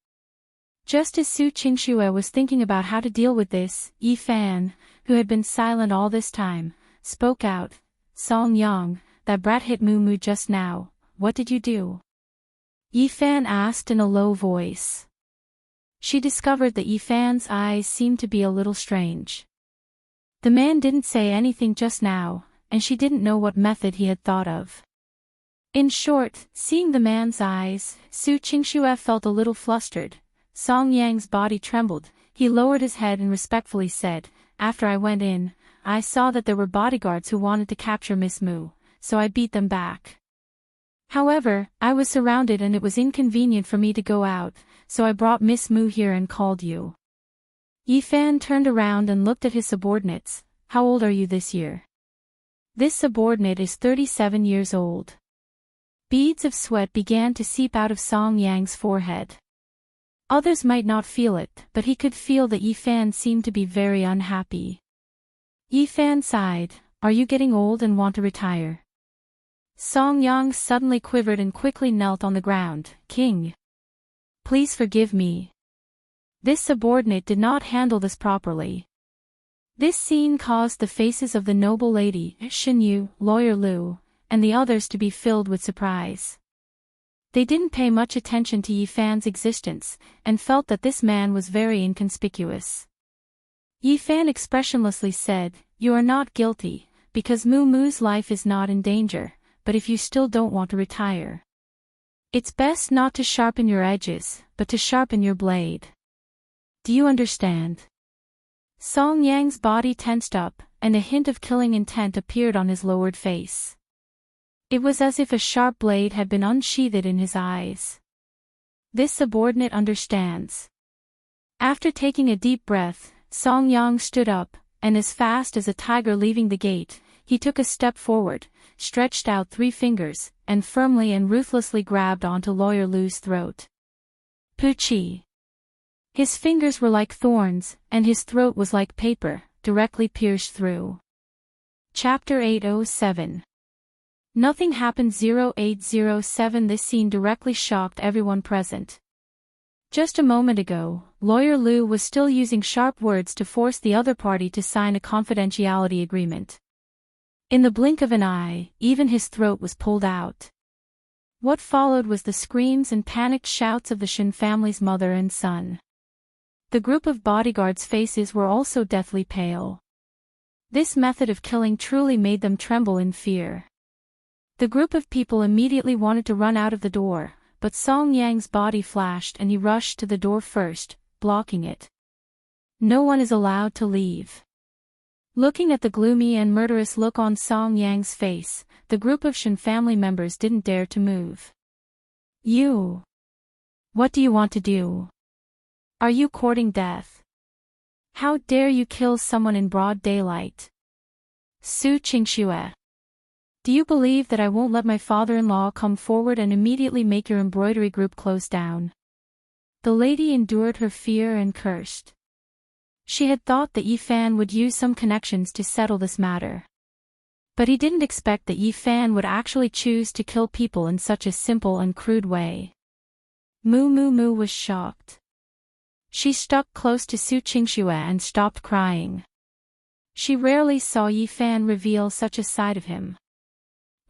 Just as Su Qingxue was thinking about how to deal with this, Yi Fan, who had been silent all this time, spoke out, Song Yang, that brat hit Mu Mu just now, what did you do? Yi Fan asked in a low voice. She discovered that Yi Fan's eyes seemed to be a little strange. The man didn't say anything just now, and she didn't know what method he had thought of. In short, seeing the man's eyes, Su Qingxue felt a little flustered. Song Yang's body trembled. He lowered his head and respectfully said, after I went in, I saw that there were bodyguards who wanted to capture Miss Mu, so I beat them back. However, I was surrounded and it was inconvenient for me to go out, so I brought Miss Mu here and called you. Yi Fan turned around and looked at his subordinates. How old are you this year? This subordinate is 37 years old. Beads of sweat began to seep out of Song Yang's forehead. Others might not feel it, but he could feel that Yi Fan seemed to be very unhappy. Yi Fan sighed, are you getting old and want to retire? Song Yang suddenly quivered and quickly knelt on the ground. King. Please forgive me. This subordinate did not handle this properly. This scene caused the faces of the noble lady, Shin Yu, Lawyer Lu, and the others to be filled with surprise. They didn't pay much attention to Yi Fan's existence, and felt that this man was very inconspicuous. Yi Fan expressionlessly said, you are not guilty, because Mu Mu's life is not in danger, but if you still don't want to retire, it's best not to sharpen your edges, but to sharpen your blade. Do you understand? Song Yang's body tensed up, and a hint of killing intent appeared on his lowered face. It was as if a sharp blade had been unsheathed in his eyes. This subordinate understands. After taking a deep breath, Song Yang stood up, and as fast as a tiger leaving the gate, he took a step forward, stretched out 3 fingers, and firmly and ruthlessly grabbed onto Lawyer Lu's throat. Puchi. His fingers were like thorns, and his throat was like paper, directly pierced through. Chapter 807. Nothing happened. 0807. This scene directly shocked everyone present. Just a moment ago, Lawyer Lu was still using sharp words to force the other party to sign a confidentiality agreement. In the blink of an eye, even his throat was pulled out. What followed was the screams and panicked shouts of the Shin family's mother and son. The group of bodyguards' faces were also deathly pale. This method of killing truly made them tremble in fear. The group of people immediately wanted to run out of the door, but Song Yang's body flashed and he rushed to the door first, blocking it. No one is allowed to leave. Looking at the gloomy and murderous look on Song Yang's face, the group of Shin family members didn't dare to move. You. What do you want to do? Are you courting death? How dare you kill someone in broad daylight? Su Qingxue. Do you believe that I won't let my father-in-law come forward and immediately make your embroidery group close down? The lady endured her fear and cursed. She had thought that Yi Fan would use some connections to settle this matter. But he didn't expect that Yi Fan would actually choose to kill people in such a simple and crude way. Mu Mu Mu was shocked. She stuck close to Su Qingxue and stopped crying. She rarely saw Yi Fan reveal such a side of him.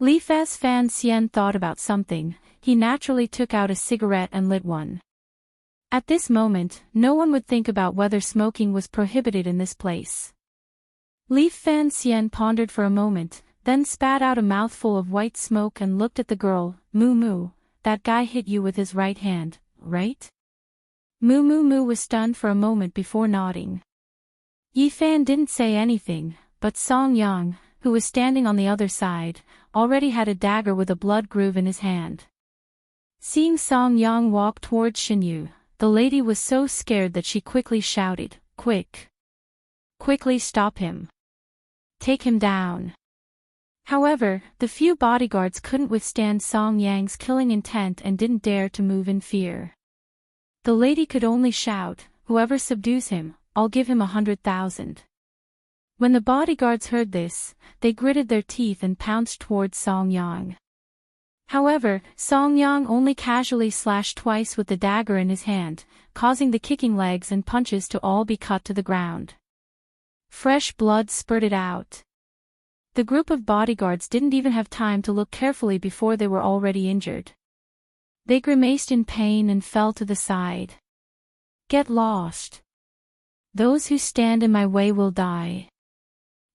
Li Faz Fan Xian thought about something. He naturally took out a cigarette and lit one. At this moment, no one would think about whether smoking was prohibited in this place. Li Fan Xian pondered for a moment, then spat out a mouthful of white smoke and looked at the girl. Mu Mu, that guy hit you with his right hand, right? Mu Mu Mu was stunned for a moment before nodding. Yi Fan didn't say anything, but Song Yang, who was standing on the other side, already had a dagger with a blood groove in his hand. Seeing Song Yang walk towards Xinyu, the lady was so scared that she quickly shouted, "Quick! Quickly stop him! Take him down!" However, the few bodyguards couldn't withstand Song Yang's killing intent and didn't dare to move in fear. The lady could only shout, "Whoever subdues him, I'll give him 100,000. When the bodyguards heard this, they gritted their teeth and pounced towards Song Yang. However, Song Yang only casually slashed twice with the dagger in his hand, causing the kicking legs and punches to all be cut to the ground. Fresh blood spurted out. The group of bodyguards didn't even have time to look carefully before they were already injured. They grimaced in pain and fell to the side. "Get lost. Those who stand in my way will die."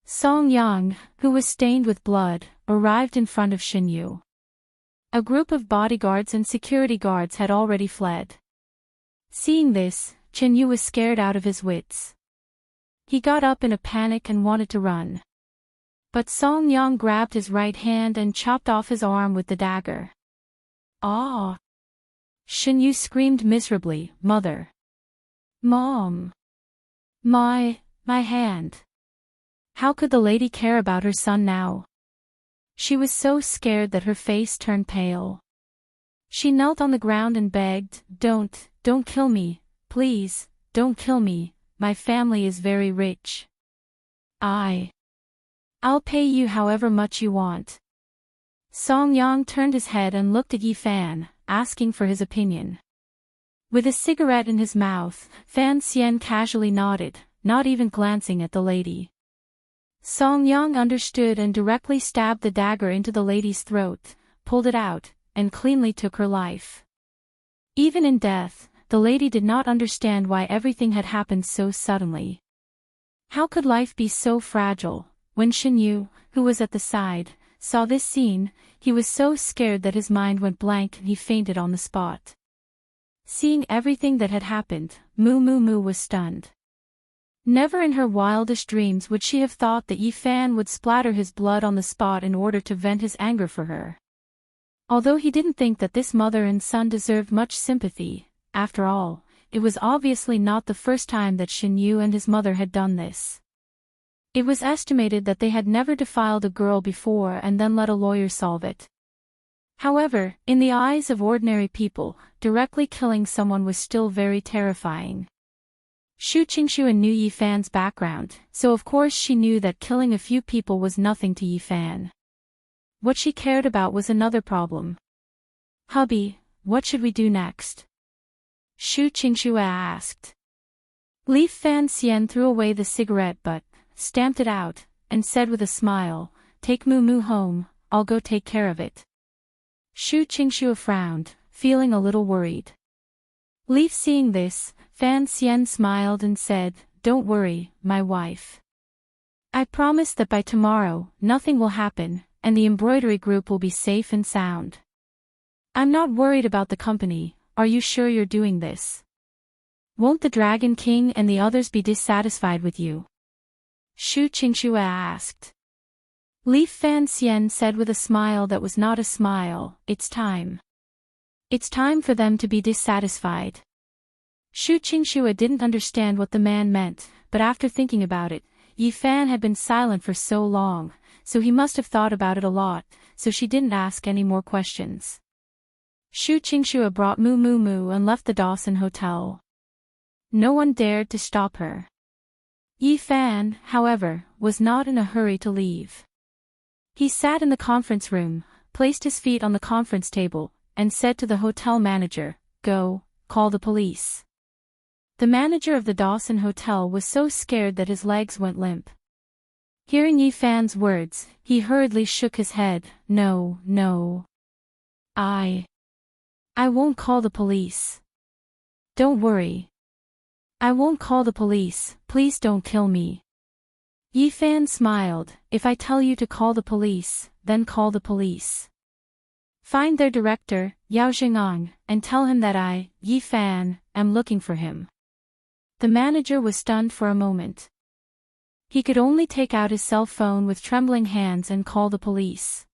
Song Yang, who was stained with blood, arrived in front of Xinyu. A group of bodyguards and security guards had already fled. Seeing this, Xinyu was scared out of his wits. He got up in a panic and wanted to run. But Song Yang grabbed his right hand and chopped off his arm with the dagger. "Ah!" Xinyu screamed miserably, "Mother! Mom! My hand!" How could the lady care about her son now? She was so scared that her face turned pale. She knelt on the ground and begged, Don't kill me, please, don't kill me, my family is very rich. I'll pay you however much you want." Song Yang turned his head and looked at Yi Fan, asking for his opinion. With a cigarette in his mouth, Fan Xian casually nodded, not even glancing at the lady. Song Yang understood and directly stabbed the dagger into the lady's throat, pulled it out, and cleanly took her life. Even in death, the lady did not understand why everything had happened so suddenly. How could life be so fragile? When Xinyu, who was at the side, saw this scene, he was so scared that his mind went blank and he fainted on the spot. Seeing everything that had happened, Mu Mu Mu was stunned. Never in her wildest dreams would she have thought that Yi Fan would splatter his blood on the spot in order to vent his anger for her. Although he didn't think that this mother and son deserved much sympathy, after all, it was obviously not the first time that Xinyu and his mother had done this. It was estimated that they had never defiled a girl before and then let a lawyer solve it. However, in the eyes of ordinary people, directly killing someone was still very terrifying. Xu Qingshu knew Yi Fan's background, so of course she knew that killing a few people was nothing to Yi Fan. What she cared about was another problem. "Hubby, what should we do next?" Xu Qingshu asked. Li Fan Xian threw away the cigarette butt, stamped it out, and said with a smile, "Take Mu Mu home, I'll go take care of it." Xu Qingshu frowned, feeling a little worried. Leaf seeing this, Fan Xian smiled and said, "Don't worry, my wife. I promise that by tomorrow, nothing will happen, and the embroidery group will be safe and sound. I'm not worried about the company, are you sure you're doing this? Won't the Dragon King and the others be dissatisfied with you?" Xu Qingshu asked. Leaf Fan Xian said with a smile that was not a smile, "It's time. It's time for them to be dissatisfied." Xu Qingshu didn't understand what the man meant, but after thinking about it, Yi Fan had been silent for so long, so he must have thought about it a lot, so she didn't ask any more questions. Xu Qingshu brought Mu Mu Mu and left the Dawson Hotel. No one dared to stop her. Yi Fan, however, was not in a hurry to leave. He sat in the conference room, placed his feet on the conference table, and said to the hotel manager, "Go, call the police." The manager of the Dawson Hotel was so scared that his legs went limp. Hearing Yi Fan's words, he hurriedly shook his head, No. I won't call the police. Don't worry. I won't call the police, please don't kill me." Yi Fan smiled, "If I tell you to call the police, then call the police. Find their director, Yao Xingang, and tell him that I, Yi Fan, am looking for him." The manager was stunned for a moment. He could only take out his cell phone with trembling hands and call the police.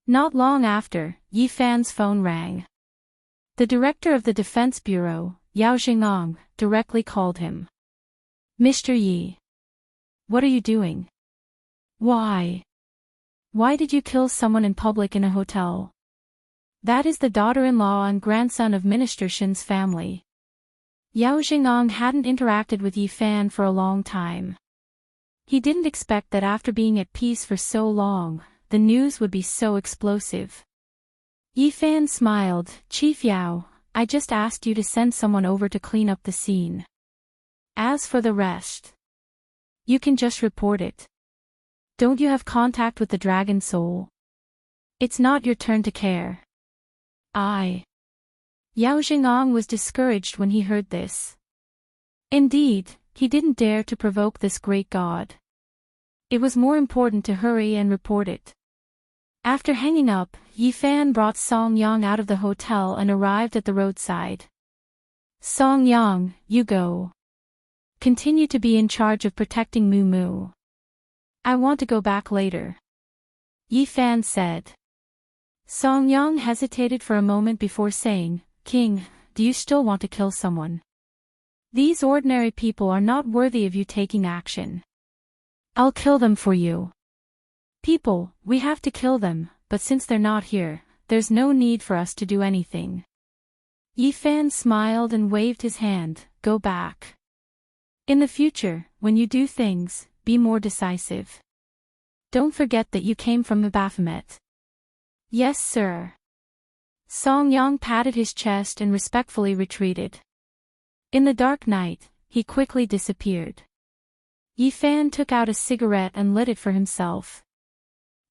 Not long after, Yi Fan's phone rang. The director of the Defense Bureau, Yao Jingong, directly called him. Mr. Yi. What are you doing? Why? Why did you kill someone in public in a hotel? That is the daughter-in-law and grandson of Minister Shin's family. Yao Jingong hadn't interacted with Yi Fan for a long time. He didn't expect that after being at peace for so long, the news would be so explosive. Yi Fan smiled. Chief Yao, I just asked you to send someone over to clean up the scene. As for the rest, you can just report it. Don't you have contact with the Dragon Soul? It's not your turn to care. Yao Jingong was discouraged when he heard this. Indeed, he didn't dare to provoke this great god. It was more important to hurry and report it. After hanging up, Yi Fan brought Song Yang out of the hotel and arrived at the roadside. Song Yang, you go. Continue to be in charge of protecting Moo Moo. I want to go back later. Yi Fan said. Song Yang hesitated for a moment before saying, King, do you still want to kill someone? These ordinary people are not worthy of you taking action. I'll kill them for you. People, we have to kill them, but since they're not here, there's no need for us to do anything. Yi Fan smiled and waved his hand. Go back. In the future, when you do things, be more decisive. Don't forget that you came from the Baphomet. Yes, sir. Song Yang patted his chest and respectfully retreated. In the dark night, he quickly disappeared. Yi Fan took out a cigarette and lit it for himself.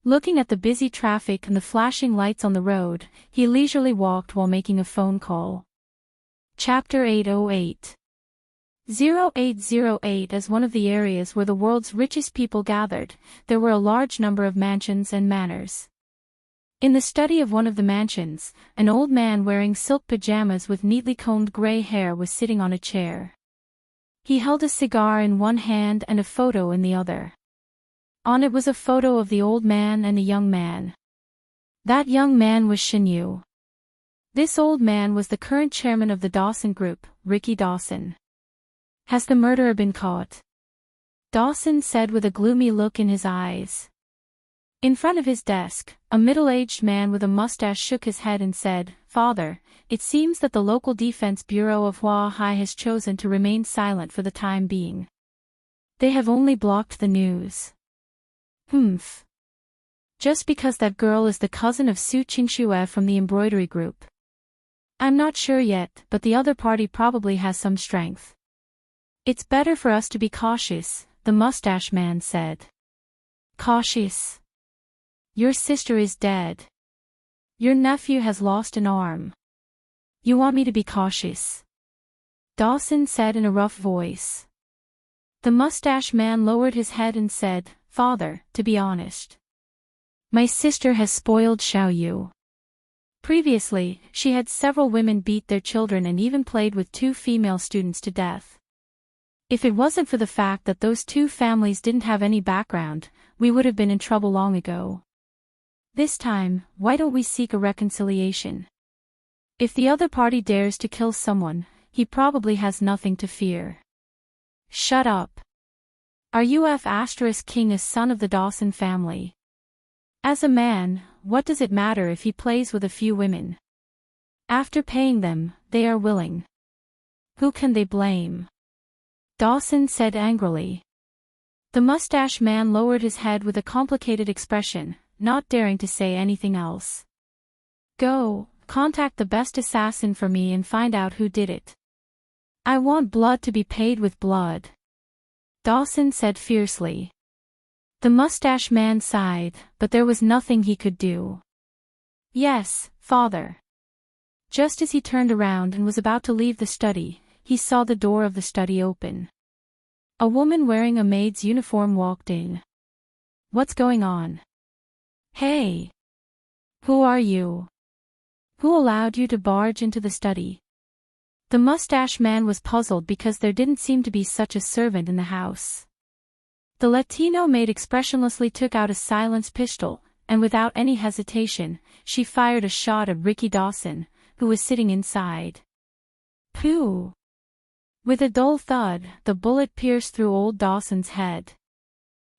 Looking at the busy traffic and the flashing lights on the road, he leisurely walked while making a phone call. Chapter 808. 0808. As one of the areas where the world's richest people gathered, there were a large number of mansions and manors. In the study of one of the mansions, an old man wearing silk pajamas with neatly combed gray hair was sitting on a chair. He held a cigar in one hand and a photo in the other. On it was a photo of the old man and a young man. That young man was Shinyu. This old man was the current chairman of the Dawson Group, Ricky Dawson. Has the murderer been caught? Dawson said with a gloomy look in his eyes. In front of his desk, a middle-aged man with a mustache shook his head and said, Father, it seems that the local defense bureau of Huahai has chosen to remain silent for the time being. They have only blocked the news. Humph. Just because that girl is the cousin of Su Qingxue from the embroidery group. I'm not sure yet, but the other party probably has some strength. It's better for us to be cautious, the mustache man said. Cautious? Your sister is dead. Your nephew has lost an arm. You want me to be cautious? Dawson said in a rough voice. The mustache man lowered his head and said, Father, to be honest. My sister has spoiled Xiaoyu. Previously, she had several women beat their children and even played with 2 female students to death. If it wasn't for the fact that those 2 families didn't have any background, we would have been in trouble long ago. This time, why don't we seek a reconciliation? If the other party dares to kill someone, he probably has nothing to fear. Shut up. Are you King a son of the Dawson family? As a man, what does it matter if he plays with a few women? After paying them, they are willing. Who can they blame? Dawson said angrily. The mustache man lowered his head with a complicated expression, not daring to say anything else. Go, contact the best assassin for me and find out who did it. I want blood to be paid with blood. Dawson said fiercely. The mustache man sighed, but there was nothing he could do. Yes, father. Just as he turned around and was about to leave the study, he saw the door of the study open. A woman wearing a maid's uniform walked in. What's going on? Hey! Who are you? Who allowed you to barge into the study? The mustache man was puzzled because there didn't seem to be such a servant in the house. The Latino maid expressionlessly took out a silenced pistol, and without any hesitation, she fired a shot at Ricky Dawson, who was sitting inside. Pooh! With a dull thud, the bullet pierced through old Dawson's head.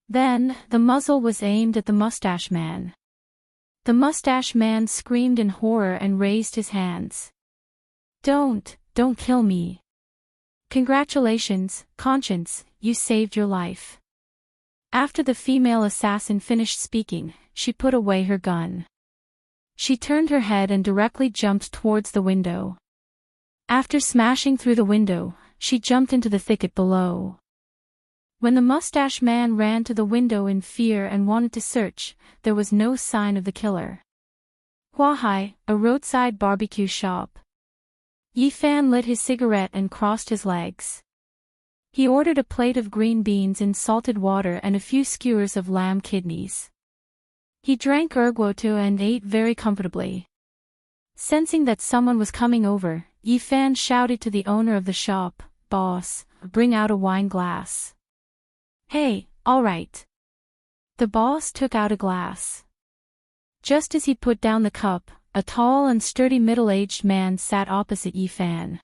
Then, the muzzle was aimed at the mustache man. The mustache man screamed in horror and raised his hands. Don't kill me. Congratulations, Conscience, you saved your life. After the female assassin finished speaking, she put away her gun. She turned her head and directly jumped towards the window. After smashing through the window, she jumped into the thicket below. When the mustache man ran to the window in fear and wanted to search, there was no sign of the killer. Huahai, a roadside barbecue shop. Yifan lit his cigarette and crossed his legs. He ordered a plate of green beans in salted water and a few skewers of lamb kidneys. He drank erguoto and ate very comfortably. Sensing that someone was coming over, Yifan shouted to the owner of the shop, "Boss, bring out a wine glass." "Hey, all right." The boss took out a glass. Just as he put down the cup, a tall and sturdy middle-aged man sat opposite Yifan.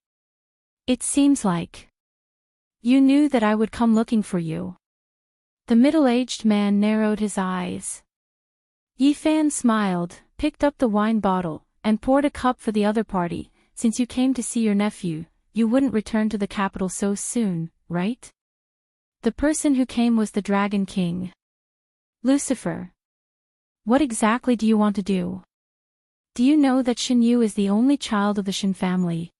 "It seems like you knew that I would come looking for you." The middle-aged man narrowed his eyes. Yifan smiled, picked up the wine bottle, and poured a cup for the other party. "Since you came to see your nephew, you wouldn't return to the capital so soon, right?" The person who came was the Dragon King. "Lucifer. What exactly do you want to do? Do you know that Shin Yu is the only child of the Shin family?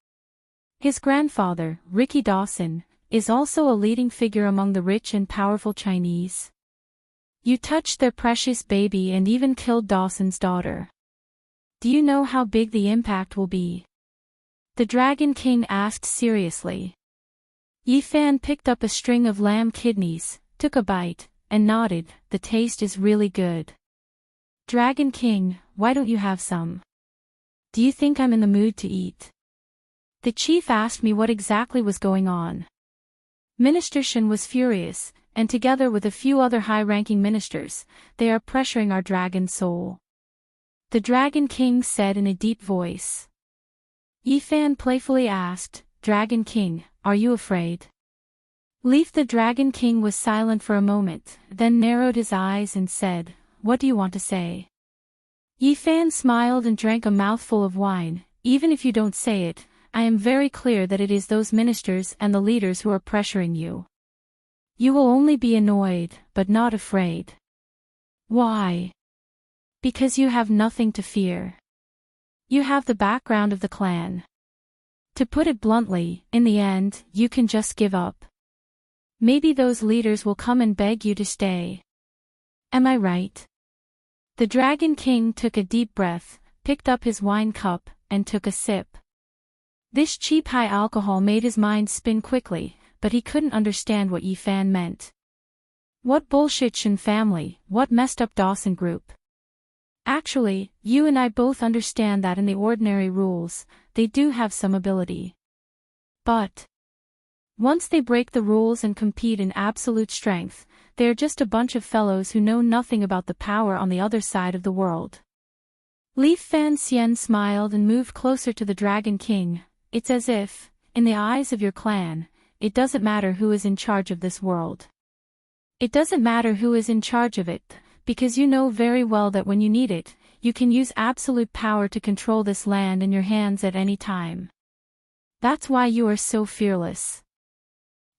His grandfather, Ricky Dawson, is also a leading figure among the rich and powerful Chinese. You touched their precious baby and even killed Dawson's daughter. Do you know how big the impact will be?" The Dragon King asked seriously. Yifan picked up a string of lamb kidneys, took a bite, and nodded. "The taste is really good." "Dragon King, why don't you have some? Do you think I'm in the mood to eat?" The chief asked me what exactly was going on. Minister Shin was furious, and together with a few other high-ranking ministers, they are pressuring our dragon soul. The Dragon King said in a deep voice. Yifan playfully asked, "Dragon King, are you afraid?" Leaf the Dragon King was silent for a moment, then narrowed his eyes and said, "What do you want to say?" Yifan smiled and drank a mouthful of wine. "Even if you don't say it, I am very clear that it is those ministers and the leaders who are pressuring you. You will only be annoyed, but not afraid." "Why?" "Because you have nothing to fear. You have the background of the clan. To put it bluntly, in the end, you can just give up. Maybe those leaders will come and beg you to stay. Am I right?" The Dragon King took a deep breath, picked up his wine cup, and took a sip. This cheap high alcohol made his mind spin quickly, but he couldn't understand what Yifan meant. What bullshit Shin family, what messed up Dawson group. Actually, you and I both understand that in the ordinary rules, they do have some ability. But once they break the rules and compete in absolute strength, they are just a bunch of fellows who know nothing about the power on the other side of the world. Leaf Fan Xian smiled and moved closer to the Dragon King. "It's as if, in the eyes of your clan, it doesn't matter who is in charge of this world. It doesn't matter who is in charge of it, because you know very well that when you need it, you can use absolute power to control this land in your hands at any time. That's why you are so fearless.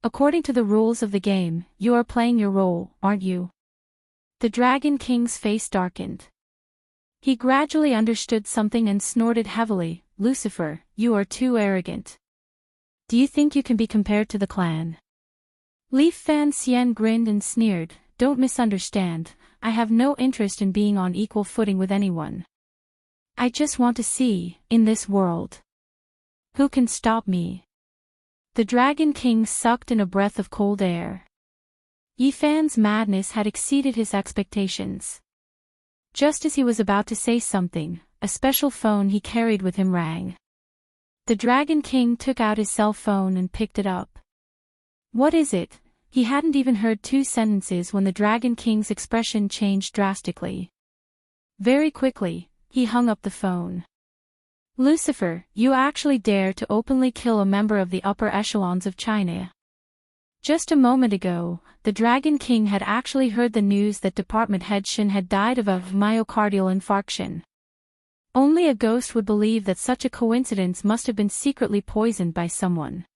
According to the rules of the game, you are playing your role, aren't you?" The Dragon King's face darkened. He gradually understood something and snorted heavily. "Lucifer, you are too arrogant. Do you think you can be compared to the clan?" Leaf Fan Xian grinned and sneered. "Don't misunderstand, I have no interest in being on equal footing with anyone. I just want to see, in this world, who can stop me." The Dragon King sucked in a breath of cold air. Yifan's madness had exceeded his expectations. Just as he was about to say something, a special phone he carried with him rang. The Dragon King took out his cell phone and picked it up. "What is it?" He hadn't even heard 2 sentences when the Dragon King's expression changed drastically. Very quickly, he hung up the phone. Lucifer, you actually dare to openly kill a member of the upper echelons of China. Just a moment ago, the Dragon King had actually heard the news that Department Head Shin had died of a myocardial infarction. Only a ghost would believe that such a coincidence must have been secretly poisoned by someone.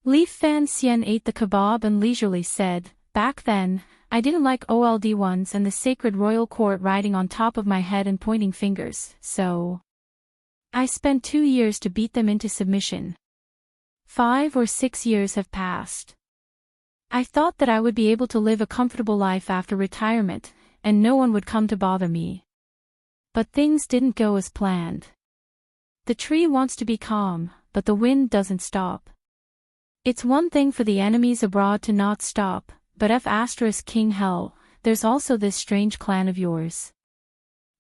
Li Fan Xian ate the kebab and leisurely said, "Back then, I didn't like old ones and the sacred royal court riding on top of my head and pointing fingers, so I spent 2 years to beat them into submission. 5 or 6 years have passed. I thought that I would be able to live a comfortable life after retirement, and no one would come to bother me. But things didn't go as planned. The tree wants to be calm, but the wind doesn't stop. It's one thing for the enemies abroad to not stop, but King Hell, there's also this strange clan of yours.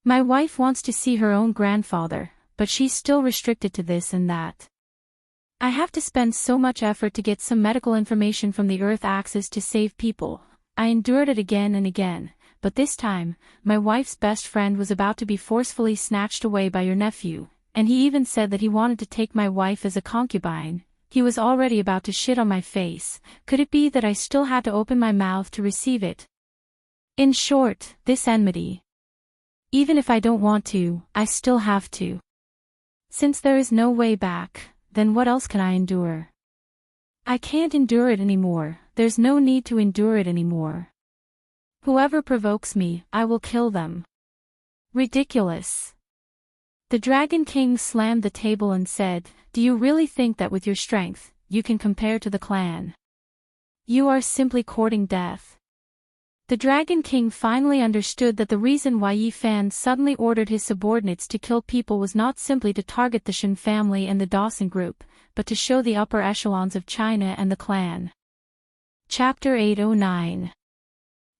My wife wants to see her own grandfather, but she's still restricted to this and that. I have to spend so much effort to get some medical information from the Earth axis to save people. I endured it again and again, but this time, my wife's best friend was about to be forcefully snatched away by your nephew, and he even said that he wanted to take my wife as a concubine. He was already about to shit on my face. Could it be that I still had to open my mouth to receive it? In short, this enmity. Even if I don't want to, I still have to. Since there is no way back, then what else can I endure? I can't endure it anymore, there's no need to endure it anymore. Whoever provokes me, I will kill them. Ridiculous. The Dragon King slammed the table and said, "Do you really think that with your strength, you can compare to the clan? You are simply courting death." The Dragon King finally understood that the reason why Yi Fan suddenly ordered his subordinates to kill people was not simply to target the Shin family and the Dawson group, but to show the upper echelons of China and the clan. Chapter 809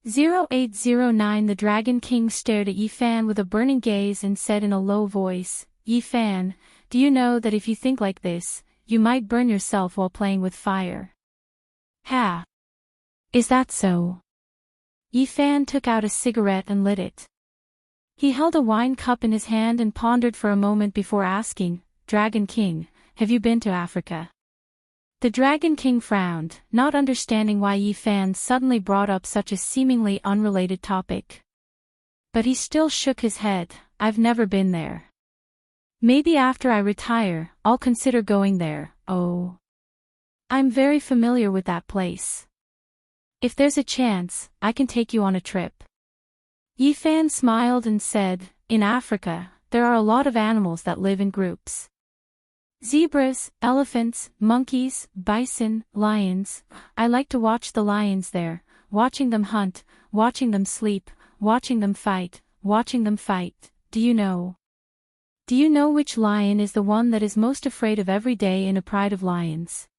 0809 The Dragon King stared at Yi Fan with a burning gaze and said in a low voice, "Yi Fan, do you know that if you think like this, you might burn yourself while playing with fire?" "Ha! Is that so?" Yi Fan took out a cigarette and lit it. He held a wine cup in his hand and pondered for a moment before asking, "Dragon King, have you been to Africa?" The Dragon King frowned, not understanding why Yi Fan suddenly brought up such a seemingly unrelated topic. But he still shook his head. "I've never been there. Maybe after I retire, I'll consider going there." "Oh. I'm very familiar with that place. If there's a chance, I can take you on a trip." Yi Fan smiled and said, "In Africa, there are a lot of animals that live in groups. Zebras, elephants, monkeys, bison, lions. I like to watch the lions there, watching them hunt, watching them sleep, watching them fight, watching them fight. Do you know which lion is the one that is most afraid of every day in a pride of lions?"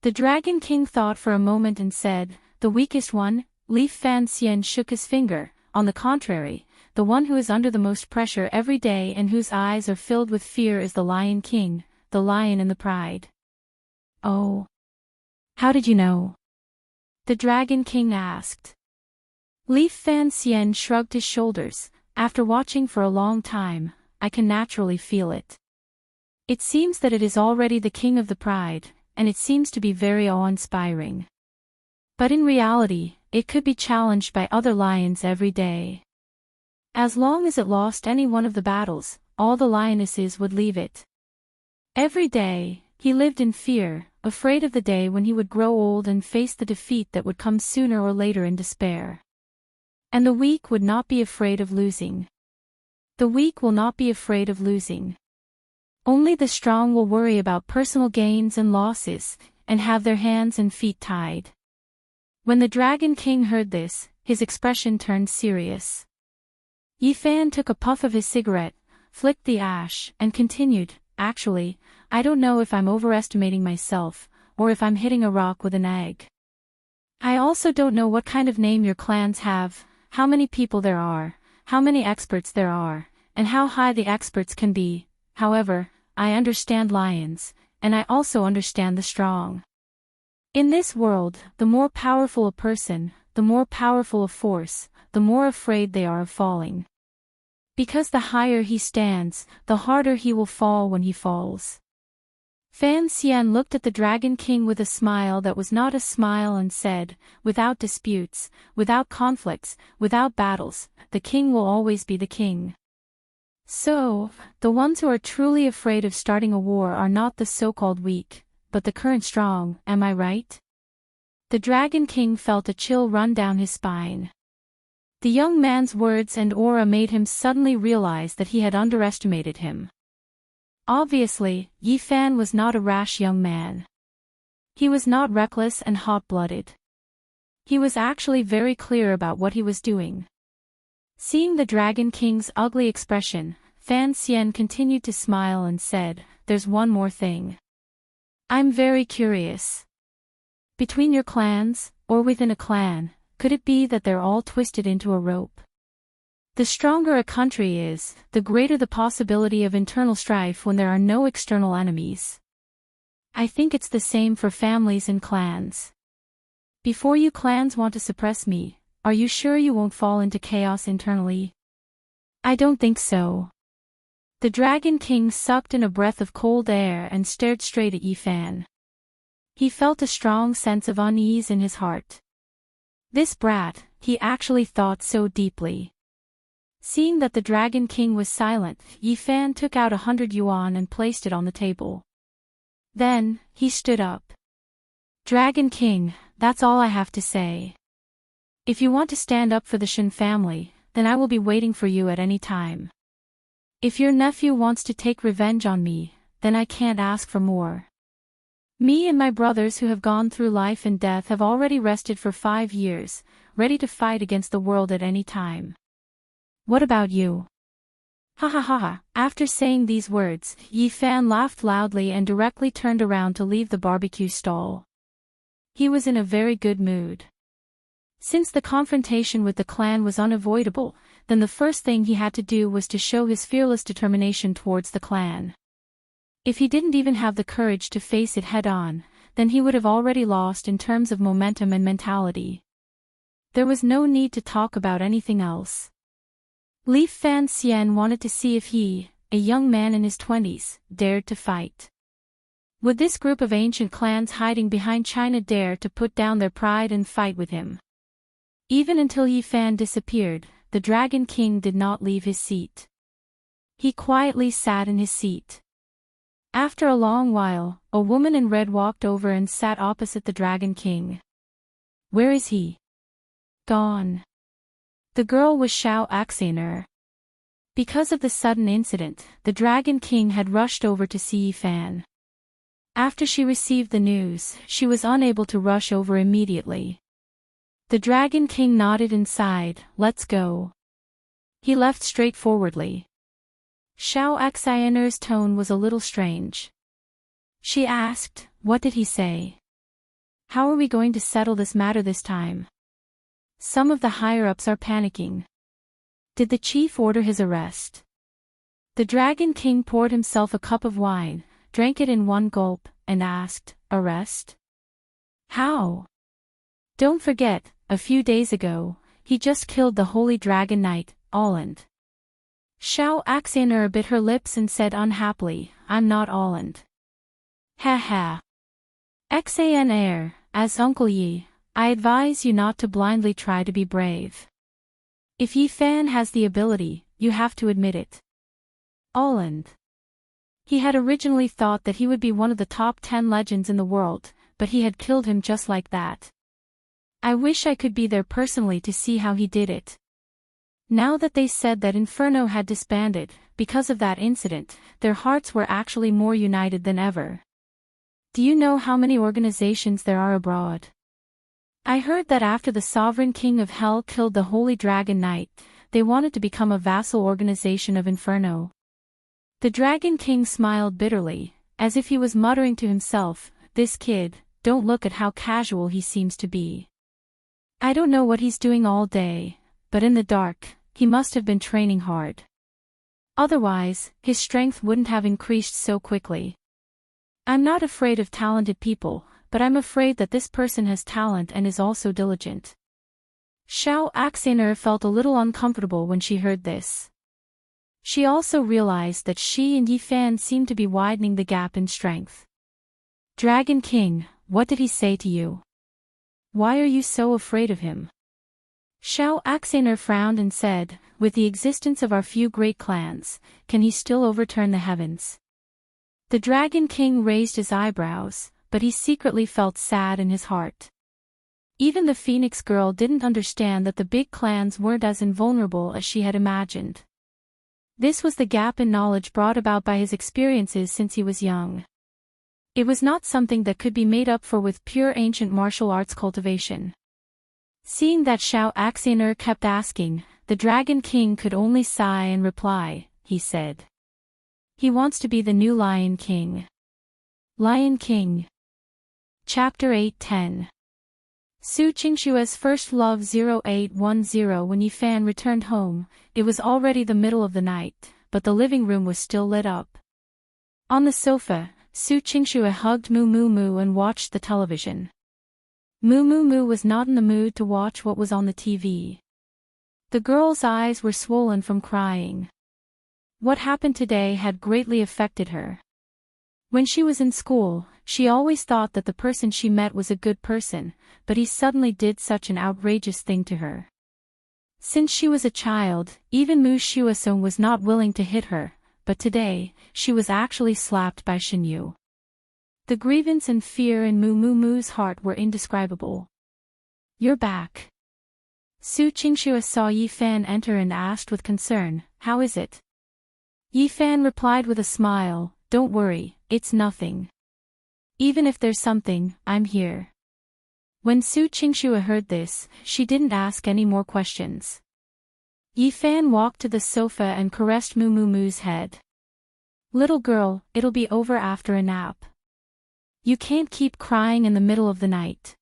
The Dragon King thought for a moment and said, "The weakest one." Li Fan Xian shook his finger. "On the contrary, the one who is under the most pressure every day and whose eyes are filled with fear is the Lion King, the lion in the pride." "Oh. How did you know?" the Dragon King asked. Li Fan Xian shrugged his shoulders. "After watching for a long time, I can naturally feel it. It seems that it is already the king of the pride, and it seems to be very awe-inspiring. But in reality, it could be challenged by other lions every day. As long as it lost any one of the battles, all the lionesses would leave it. Every day, he lived in fear, afraid of the day when he would grow old and face the defeat that would come sooner or later in despair. And the weak would not be afraid of losing. The weak will not be afraid of losing. Only the strong will worry about personal gains and losses, and have their hands and feet tied." When the Dragon King heard this, his expression turned serious. Yi Fan took a puff of his cigarette, flicked the ash, and continued, "Actually, I don't know if I'm overestimating myself, or if I'm hitting a rock with an egg. I also don't know what kind of name your clans have, how many people there are, how many experts there are, and how high the experts can be. However, I understand lions, and I also understand the strong. In this world, the more powerful a person, the more powerful a force, the more afraid they are of falling. Because the higher he stands, the harder he will fall when he falls. Fan Xian looked at the Dragon King with a smile that was not a smile and said, without disputes, without conflicts, without battles, the king will always be the king. So, the ones who are truly afraid of starting a war are not the so-called weak, but the current strong, am I right? The Dragon King felt a chill run down his spine. The young man's words and aura made him suddenly realize that he had underestimated him. Obviously, Yi Fan was not a rash young man. He was not reckless and hot-blooded. He was actually very clear about what he was doing. Seeing the Dragon King's ugly expression, Fan Xian continued to smile and said, "There's one more thing. I'm very curious. Between your clans, or within a clan, could it be that they're all twisted into a rope? The stronger a country is, the greater the possibility of internal strife when there are no external enemies. I think it's the same for families and clans. Before you clans want to suppress me, are you sure you won't fall into chaos internally?" "I don't think so." The Dragon King sucked in a breath of cold air and stared straight at Yi Fan. He felt a strong sense of unease in his heart. This brat, he actually thought so deeply. Seeing that the Dragon King was silent, Yi Fan took out 100 yuan and placed it on the table. Then, he stood up. "Dragon King, that's all I have to say. If you want to stand up for the Shen family, then I will be waiting for you at any time. If your nephew wants to take revenge on me, then I can't ask for more. Me and my brothers who have gone through life and death have already rested for 5 years, ready to fight against the world at any time. What about you?" Ha ha ha ha. After saying these words, Yi Fan laughed loudly and directly turned around to leave the barbecue stall. He was in a very good mood. Since the confrontation with the clan was unavoidable, then the first thing he had to do was to show his fearless determination towards the clan. If he didn't even have the courage to face it head-on, then he would have already lost in terms of momentum and mentality. There was no need to talk about anything else. Li Fan Xian wanted to see if he, a young man in his 20s, dared to fight. Would this group of ancient clans hiding behind China dare to put down their pride and fight with him? Even until Yi Fan disappeared, the Dragon King did not leave his seat. He quietly sat in his seat. After a long while, a woman in red walked over and sat opposite the Dragon King. "Where is he?" "Gone." The girl was Xiao Axaner. Because of the sudden incident, the Dragon King had rushed over to see Yi Fan. After she received the news, she was unable to rush over immediately. The Dragon King nodded and sighed, "Let's go." He left straightforwardly. Xiao Axaner's tone was a little strange. She asked, "What did he say? How are we going to settle this matter this time? Some of the higher-ups are panicking. Did the chief order his arrest?" The Dragon King poured himself a cup of wine, drank it in one gulp, and asked, "Arrest? How? Don't forget, a few days ago, he just killed the Holy Dragon Knight, Alland." Xiao Axaner bit her lips and said unhappily, "I'm not Alland." "Ha ha. Xaner, as Uncle Yi, I advise you not to blindly try to be brave. If Yi Fan has the ability, you have to admit it. Alland." He had originally thought that he would be one of the top 10 legends in the world, but he had killed him just like that. I wish I could be there personally to see how he did it. Now that they said that Inferno had disbanded, because of that incident, their hearts were actually more united than ever. Do you know how many organizations there are abroad? I heard that after the Sovereign King of Hell killed the Holy Dragon Knight, they wanted to become a vassal organization of Inferno. The Dragon King smiled bitterly, as if he was muttering to himself, "This kid, don't look at how casual he seems to be. I don't know what he's doing all day, but in the dark, he must have been training hard. Otherwise, his strength wouldn't have increased so quickly. I'm not afraid of talented people, but I'm afraid that this person has talent and is also diligent." Xiao Axaner felt a little uncomfortable when she heard this. She also realized that she and Yi Fan seemed to be widening the gap in strength. Dragon King, what did he say to you? Why are you so afraid of him? Xiao Axaner frowned and said, with the existence of our few great clans, can he still overturn the heavens? The Dragon King raised his eyebrows, but he secretly felt sad in his heart. Even the Phoenix girl didn't understand that the big clans weren't as invulnerable as she had imagined. This was the gap in knowledge brought about by his experiences since he was young. It was not something that could be made up for with pure ancient martial arts cultivation. Seeing that Xiao Axaner kept asking, the Dragon King could only sigh and reply, he said. He wants to be the new Lion King. Lion King. Chapter 8:10. Su Qingshua's first love 0810. When Yi Fan returned home, it was already the middle of the night, but the living room was still lit up. On the sofa, Su Qingxue hugged Mu Mu Mu and watched the television. Mu Mu Mu was not in the mood to watch what was on the TV. The girl's eyes were swollen from crying. What happened today had greatly affected her. When she was in school, she always thought that the person she met was a good person, but he suddenly did such an outrageous thing to her. Since she was a child, even Mu Shuasong was not willing to hit her, but today, she was actually slapped by Shinyu. The grievance and fear in Mu Mu Mu's heart were indescribable. You're back. Su Qingxue saw Yi Fan enter and asked with concern, how is it? Yi Fan replied with a smile, don't worry, it's nothing. Even if there's something, I'm here. When Su Qingxue heard this, she didn't ask any more questions. Yi Fan walked to the sofa and caressed Mu Mu Mu's head. Little girl, it'll be over after a nap. You can't keep crying in the middle of the night.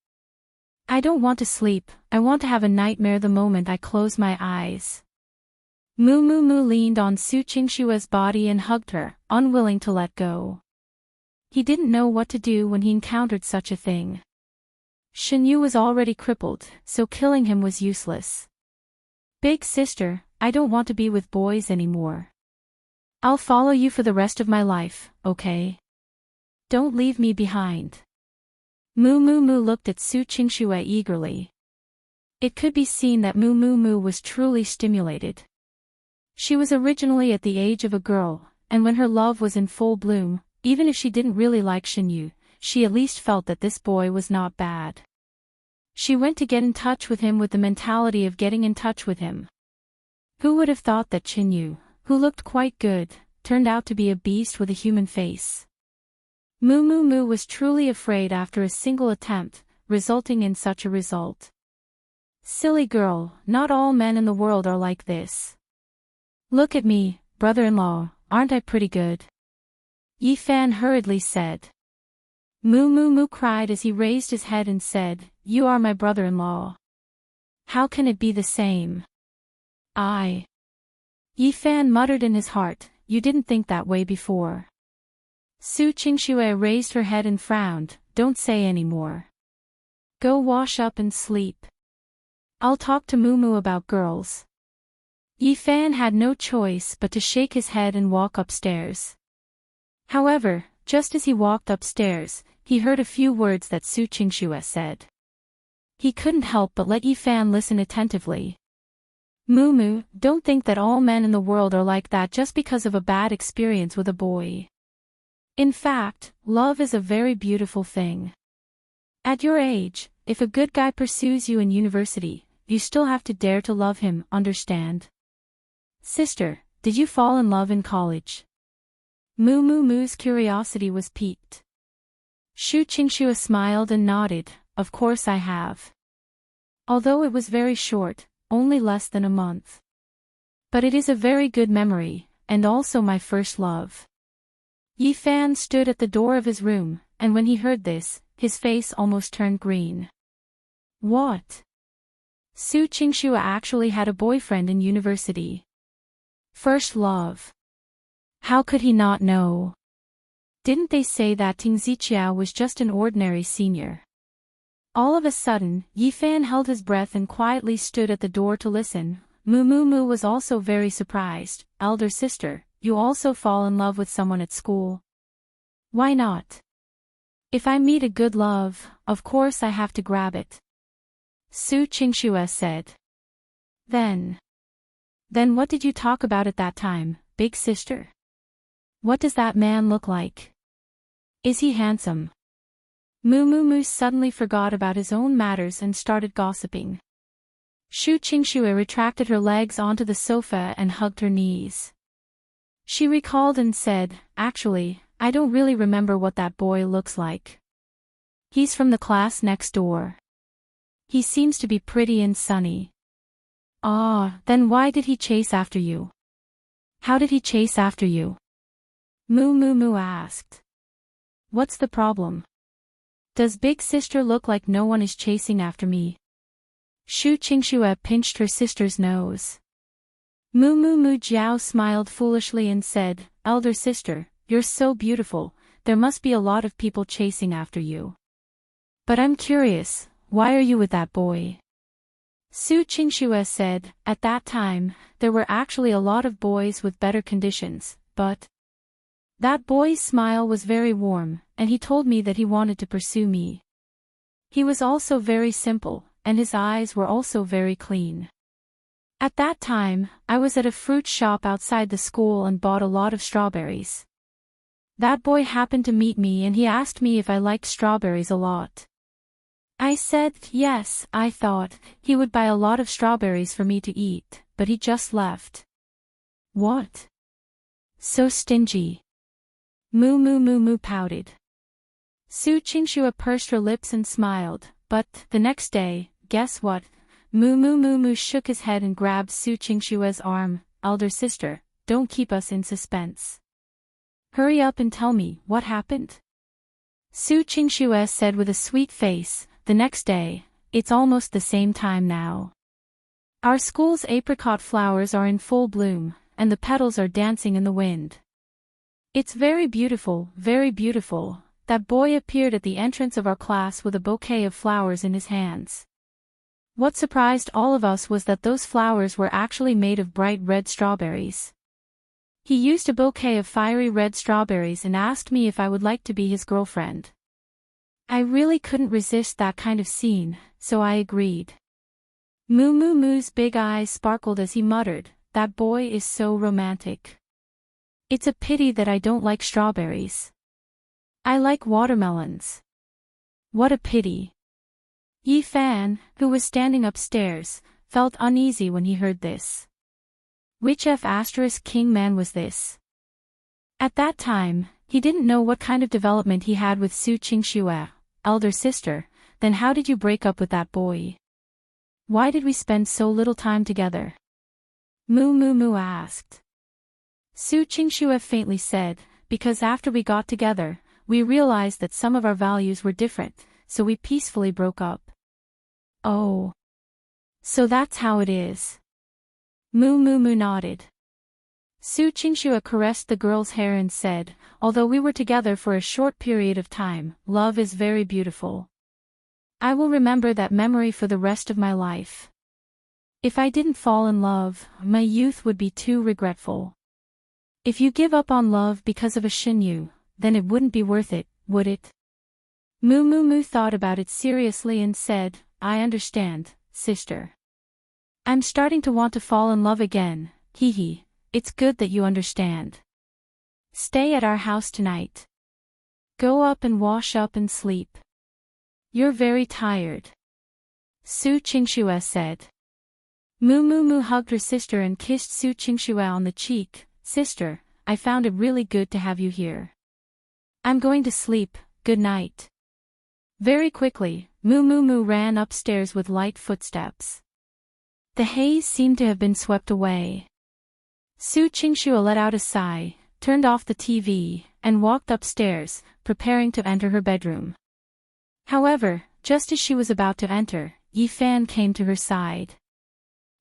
I don't want to sleep, I want to have a nightmare the moment I close my eyes. Mu Mu Mu leaned on Su Qingshua's body and hugged her, unwilling to let go. He didn't know what to do when he encountered such a thing. Shinyu was already crippled, so killing him was useless. Big sister, I don't want to be with boys anymore. I'll follow you for the rest of my life, okay? Don't leave me behind. Mu Mu Mu looked at Su Qingxue eagerly. It could be seen that Mu Mu Mu was truly stimulated. She was originally at the age of a girl, and when her love was in full bloom, even if she didn't really like Shinyu, she at least felt that this boy was not bad. She went to get in touch with him with the mentality of getting in touch with him. Who would have thought that Shinyu, who looked quite good, turned out to be a beast with a human face? Mu Mu Mu was truly afraid after a single attempt, resulting in such a result. Silly girl, not all men in the world are like this. Look at me, brother-in-law, aren't I pretty good? Yi Fan hurriedly said. Mu Mu Mu cried as he raised his head and said, you are my brother-in-law. How can it be the same? Yi Fan muttered in his heart, you didn't think that way before. Su Qingxue raised her head and frowned, don't say any more. Go wash up and sleep. I'll talk to Mu Mu about girls. Yi Fan had no choice but to shake his head and walk upstairs. However, just as he walked upstairs, he heard a few words that Su Qingxue said. He couldn't help but let Yi Fan listen attentively. Mu Mu, don't think that all men in the world are like that just because of a bad experience with a boy. In fact, love is a very beautiful thing. At your age, if a good guy pursues you in university, you still have to dare to love him, understand? Sister, did you fall in love in college? Mu Mu Mu's curiosity was piqued. Su Qingxue smiled and nodded, of course I have. Although it was very short, only less than a month. But it is a very good memory, and also my first love. Yi Fan stood at the door of his room, and when he heard this, his face almost turned green. What? Su Qingxue actually had a boyfriend in university. First love. How could he not know? Didn't they say that Ting Ziqiao was just an ordinary senior? All of a sudden, Yi Fan held his breath and quietly stood at the door to listen, Moo Moo Moo was also very surprised. Elder sister, you also fall in love with someone at school? Why not? If I meet a good love, of course I have to grab it. Su Qingxue said. Then what did you talk about at that time, big sister? What does that man look like? Is he handsome? Moo Moo Moo suddenly forgot about his own matters and started gossiping. Su Qingxue retracted her legs onto the sofa and hugged her knees. She recalled and said, actually, I don't really remember what that boy looks like. He's from the class next door. He seems to be pretty and sunny. Ah, then why did he chase after you? How did he chase after you? Moo Moo Moo asked. What's the problem? Does big sister look like no one is chasing after me? Su Qingxue pinched her sister's nose. Moo Moo Moo Jiao smiled foolishly and said, elder sister, you're so beautiful, there must be a lot of people chasing after you. But I'm curious, why are you with that boy? Su Qingxue said, at that time, there were actually a lot of boys with better conditions, but that boy's smile was very warm, and he told me that he wanted to pursue me. He was also very simple, and his eyes were also very clean. At that time, I was at a fruit shop outside the school and bought a lot of strawberries. That boy happened to meet me and he asked me if I liked strawberries a lot. I said yes. I thought he would buy a lot of strawberries for me to eat, but he just left. What? So stingy. Moo Moo Moo Moo pouted. Su Qingxue pursed her lips and smiled, but the next day, guess what? Moo Moo Moo Moo shook his head and grabbed Su Qingxue's arm. Elder sister, don't keep us in suspense. Hurry up and tell me what happened. Su Qingxue said with a sweet face, the next day, it's almost the same time now. Our school's apricot flowers are in full bloom, and the petals are dancing in the wind. It's very beautiful, very beautiful. That boy appeared at the entrance of our class with a bouquet of flowers in his hands. What surprised all of us was that those flowers were actually made of bright red strawberries. He used a bouquet of fiery red strawberries and asked me if I would like to be his girlfriend. I really couldn't resist that kind of scene, so I agreed. Moo Moo Moo's big eyes sparkled as he muttered, that boy is so romantic. It's a pity that I don't like strawberries. I like watermelons. What a pity. Yi Fan, who was standing upstairs, felt uneasy when he heard this. Which King man was this? At that time, he didn't know what kind of development he had with Su Qingxue. Elder sister, then how did you break up with that boy? Why did we spend so little time together? Moo Moo Moo asked. Su Qingxue faintly said, because after we got together, we realized that some of our values were different, so we peacefully broke up. Oh. So that's how it is. Moo Moo Moo nodded. Su Qingxue caressed the girl's hair and said, although we were together for a short period of time, love is very beautiful. I will remember that memory for the rest of my life. If I didn't fall in love, my youth would be too regretful. If you give up on love because of a Xinyu, then it wouldn't be worth it, would it? Moo Moo Moo thought about it seriously and said, I understand, sister. I'm starting to want to fall in love again, hee hee, it's good that you understand. Stay at our house tonight. Go up and wash up and sleep. You're very tired. Su Qingxue said. Moo Moo Moo hugged her sister and kissed Su Qingxue on the cheek. Sister, I found it really good to have you here. I'm going to sleep, good night. Very quickly, Moo Moo Moo ran upstairs with light footsteps. The haze seemed to have been swept away. Su Qingxue let out a sigh, turned off the TV, and walked upstairs, preparing to enter her bedroom. However, just as she was about to enter, Yi Fan came to her side.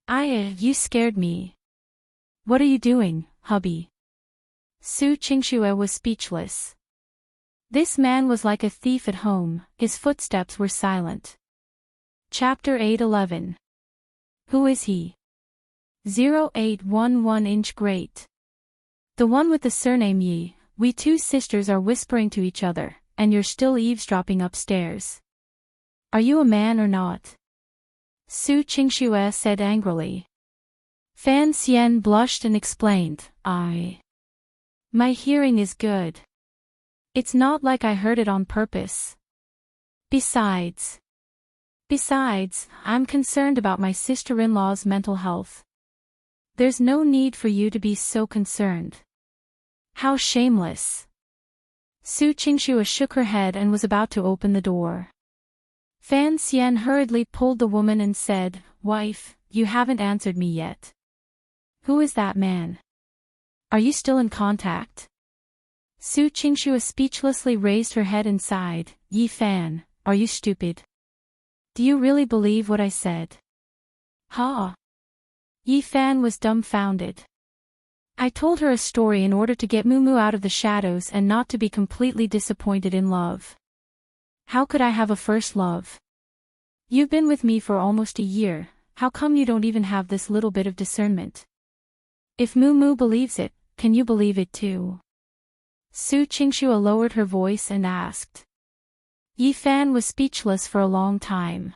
You scared me. What are you doing, hubby? Su Qingxue was speechless. This man was like a thief at home, his footsteps were silent. Chapter 8:11. Who is he? 0811 Great. The one with the surname Yi, we two sisters are whispering to each other, and you're still eavesdropping upstairs. Are you a man or not? Su Qingxue said angrily. Fan Xian blushed and explained, My hearing is good. It's not like I heard it on purpose. Besides, I'm concerned about my sister-in-law's mental health. There's no need for you to be so concerned. How shameless. Su Qingxue shook her head and was about to open the door. Fan Xian hurriedly pulled the woman and said, Wife, you haven't answered me yet. Who is that man? Are you still in contact? Su Qingxue speechlessly raised her head and sighed, Yi Fan, are you stupid? Do you really believe what I said? Ha! Yi Fan was dumbfounded. I told her a story in order to get Mumu out of the shadows and not to be completely disappointed in love. How could I have a first love? You've been with me for almost a year, how come you don't even have this little bit of discernment? If Mumu believes it, can you believe it too? Su Qingxue lowered her voice and asked. Yi Fan was speechless for a long time.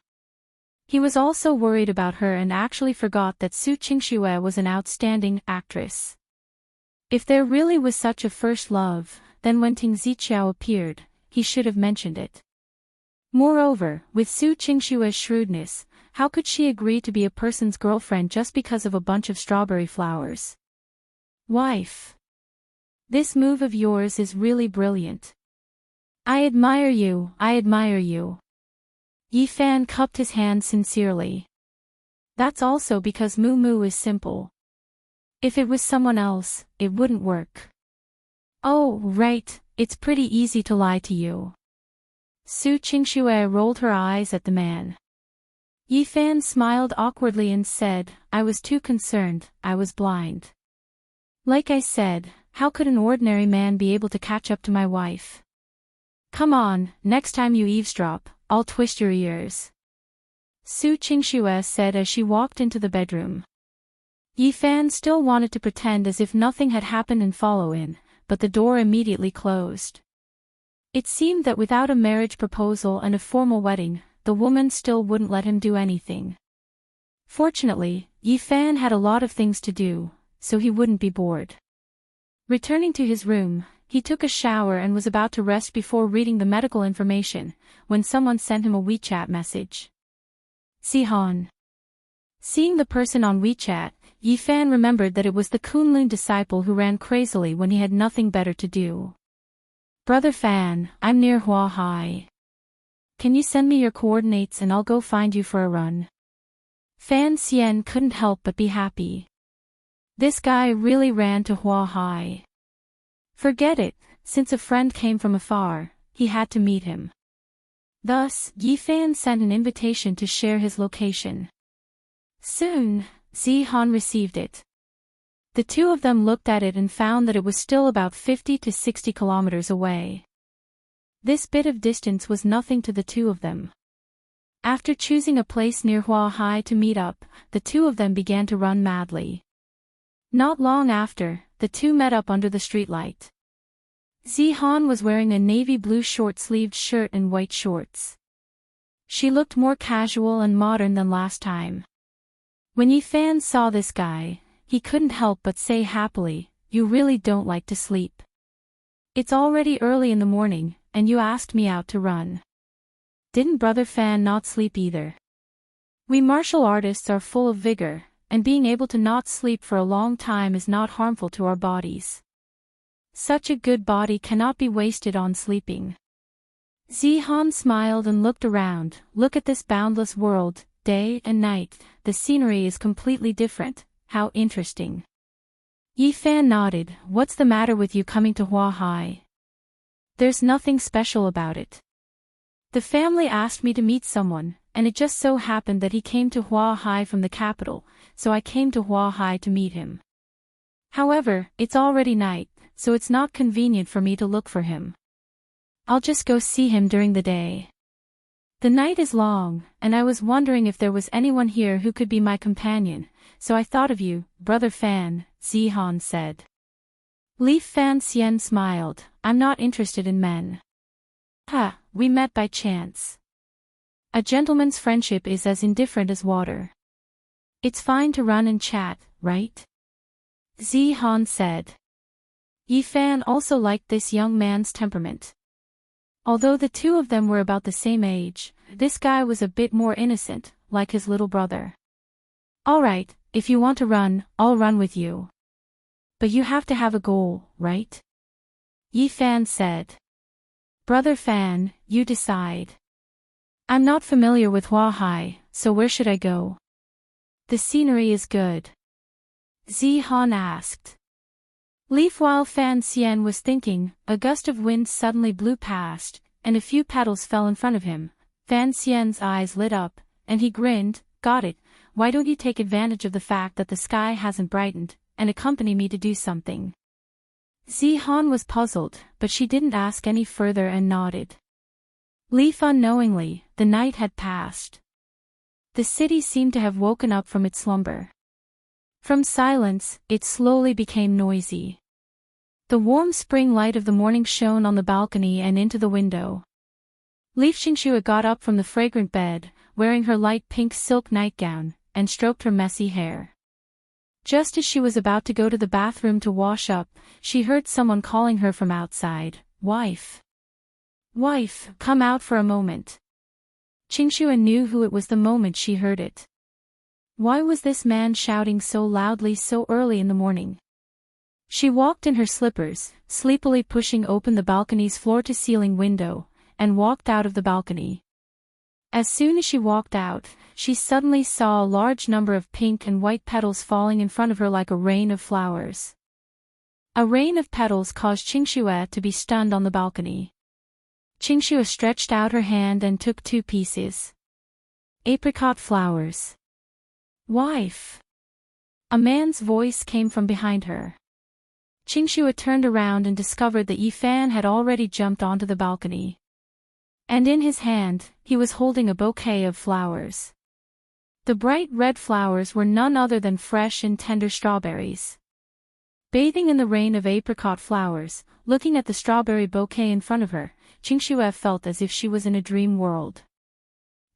He was also worried about her and actually forgot that Su Qingxue was an outstanding actress. If there really was such a first love, then when Ting Ziqiao appeared, he should have mentioned it. Moreover, with Su Qingxue's shrewdness, how could she agree to be a person's girlfriend just because of a bunch of strawberry flowers? Wife. This move of yours is really brilliant. I admire you, I admire you. Yi Fan cupped his hand sincerely. That's also because Mumu is simple. If it was someone else, it wouldn't work. Oh, right, it's pretty easy to lie to you. Su Qingxue rolled her eyes at the man. Yi Fan smiled awkwardly and said, I was too concerned, I was blind. Like I said, how could an ordinary man be able to catch up to my wife? Come on, next time you eavesdrop, I'll twist your ears. Su Qingxue said as she walked into the bedroom. Yi Fan still wanted to pretend as if nothing had happened and follow in, but the door immediately closed. It seemed that without a marriage proposal and a formal wedding, the woman still wouldn't let him do anything. Fortunately, Yi Fan had a lot of things to do, so he wouldn't be bored. Returning to his room, he took a shower and was about to rest before reading the medical information, when someone sent him a WeChat message. Zihan. Seeing the person on WeChat, Yi Fan remembered that it was the Kunlun disciple who ran crazily when he had nothing better to do. Brother Fan, I'm near Huahai. Can you send me your coordinates and I'll go find you for a run? Fan Xian couldn't help but be happy. This guy really ran to Huahai. Forget it, since a friend came from afar, he had to meet him. Thus, Yi Fan sent an invitation to share his location. Soon, Zihan received it. The two of them looked at it and found that it was still about 50 to 60 kilometers away. This bit of distance was nothing to the two of them. After choosing a place near Huahai to meet up, the two of them began to run madly. Not long after, the two met up under the streetlight. Zihan was wearing a navy blue short-sleeved shirt and white shorts. She looked more casual and modern than last time. When Yi Fan saw this guy, he couldn't help but say happily, You really don't like to sleep. It's already early in the morning, and you asked me out to run. Didn't Brother Fan not sleep either? We martial artists are full of vigor, and being able to not sleep for a long time is not harmful to our bodies. Such a good body cannot be wasted on sleeping. Zihan smiled and looked around. Look at this boundless world, day and night, the scenery is completely different, how interesting. Yi Fan nodded, What's the matter with you coming to Huahai? There's nothing special about it. The family asked me to meet someone, and it just so happened that he came to Huahai from the capital, so I came to Huahai to meet him. However, it's already night, so it's not convenient for me to look for him. I'll just go see him during the day. The night is long, and I was wondering if there was anyone here who could be my companion, so I thought of you, Brother Fan, Zihan said. Leaf Fan Xian smiled. I'm not interested in men. Ha, we met by chance. A gentleman's friendship is as indifferent as water. It's fine to run and chat, right? Zihan said. Yi Fan also liked this young man's temperament. Although the two of them were about the same age, this guy was a bit more innocent, like his little brother. Alright, if you want to run, I'll run with you. But you have to have a goal, right? Yi Fan said. Brother Fan, you decide. I'm not familiar with Huahai, so where should I go? The scenery is good. Zihan asked. While Fan Xian was thinking, a gust of wind suddenly blew past, and a few petals fell in front of him. Fan Xian's eyes lit up, and he grinned. Got it, why don't you take advantage of the fact that the sky hasn't brightened, and accompany me to do something? Zihan was puzzled, but she didn't ask any further and nodded. Unknowingly, the night had passed. The city seemed to have woken up from its slumber. From silence, it slowly became noisy. The warm spring light of the morning shone on the balcony and into the window. Xingxue got up from the fragrant bed, wearing her light pink silk nightgown, and stroked her messy hair. Just as she was about to go to the bathroom to wash up, she heard someone calling her from outside. Wife! Wife, come out for a moment. Xingxue knew who it was the moment she heard it. Why was this man shouting so loudly so early in the morning? She walked in her slippers, sleepily pushing open the balcony's floor-to-ceiling window, and walked out of the balcony. As soon as she walked out, she suddenly saw a large number of pink and white petals falling in front of her like a rain of flowers. A rain of petals caused Xingxue to be stunned on the balcony. Xingxue stretched out her hand and took 2 pieces. Apricot flowers. Wife! A man's voice came from behind her. Xingxue turned around and discovered that Yi Fan had already jumped onto the balcony. And in his hand, he was holding a bouquet of flowers. The bright red flowers were none other than fresh and tender strawberries. Bathing in the rain of apricot flowers, looking at the strawberry bouquet in front of her, Xingxue felt as if she was in a dream world.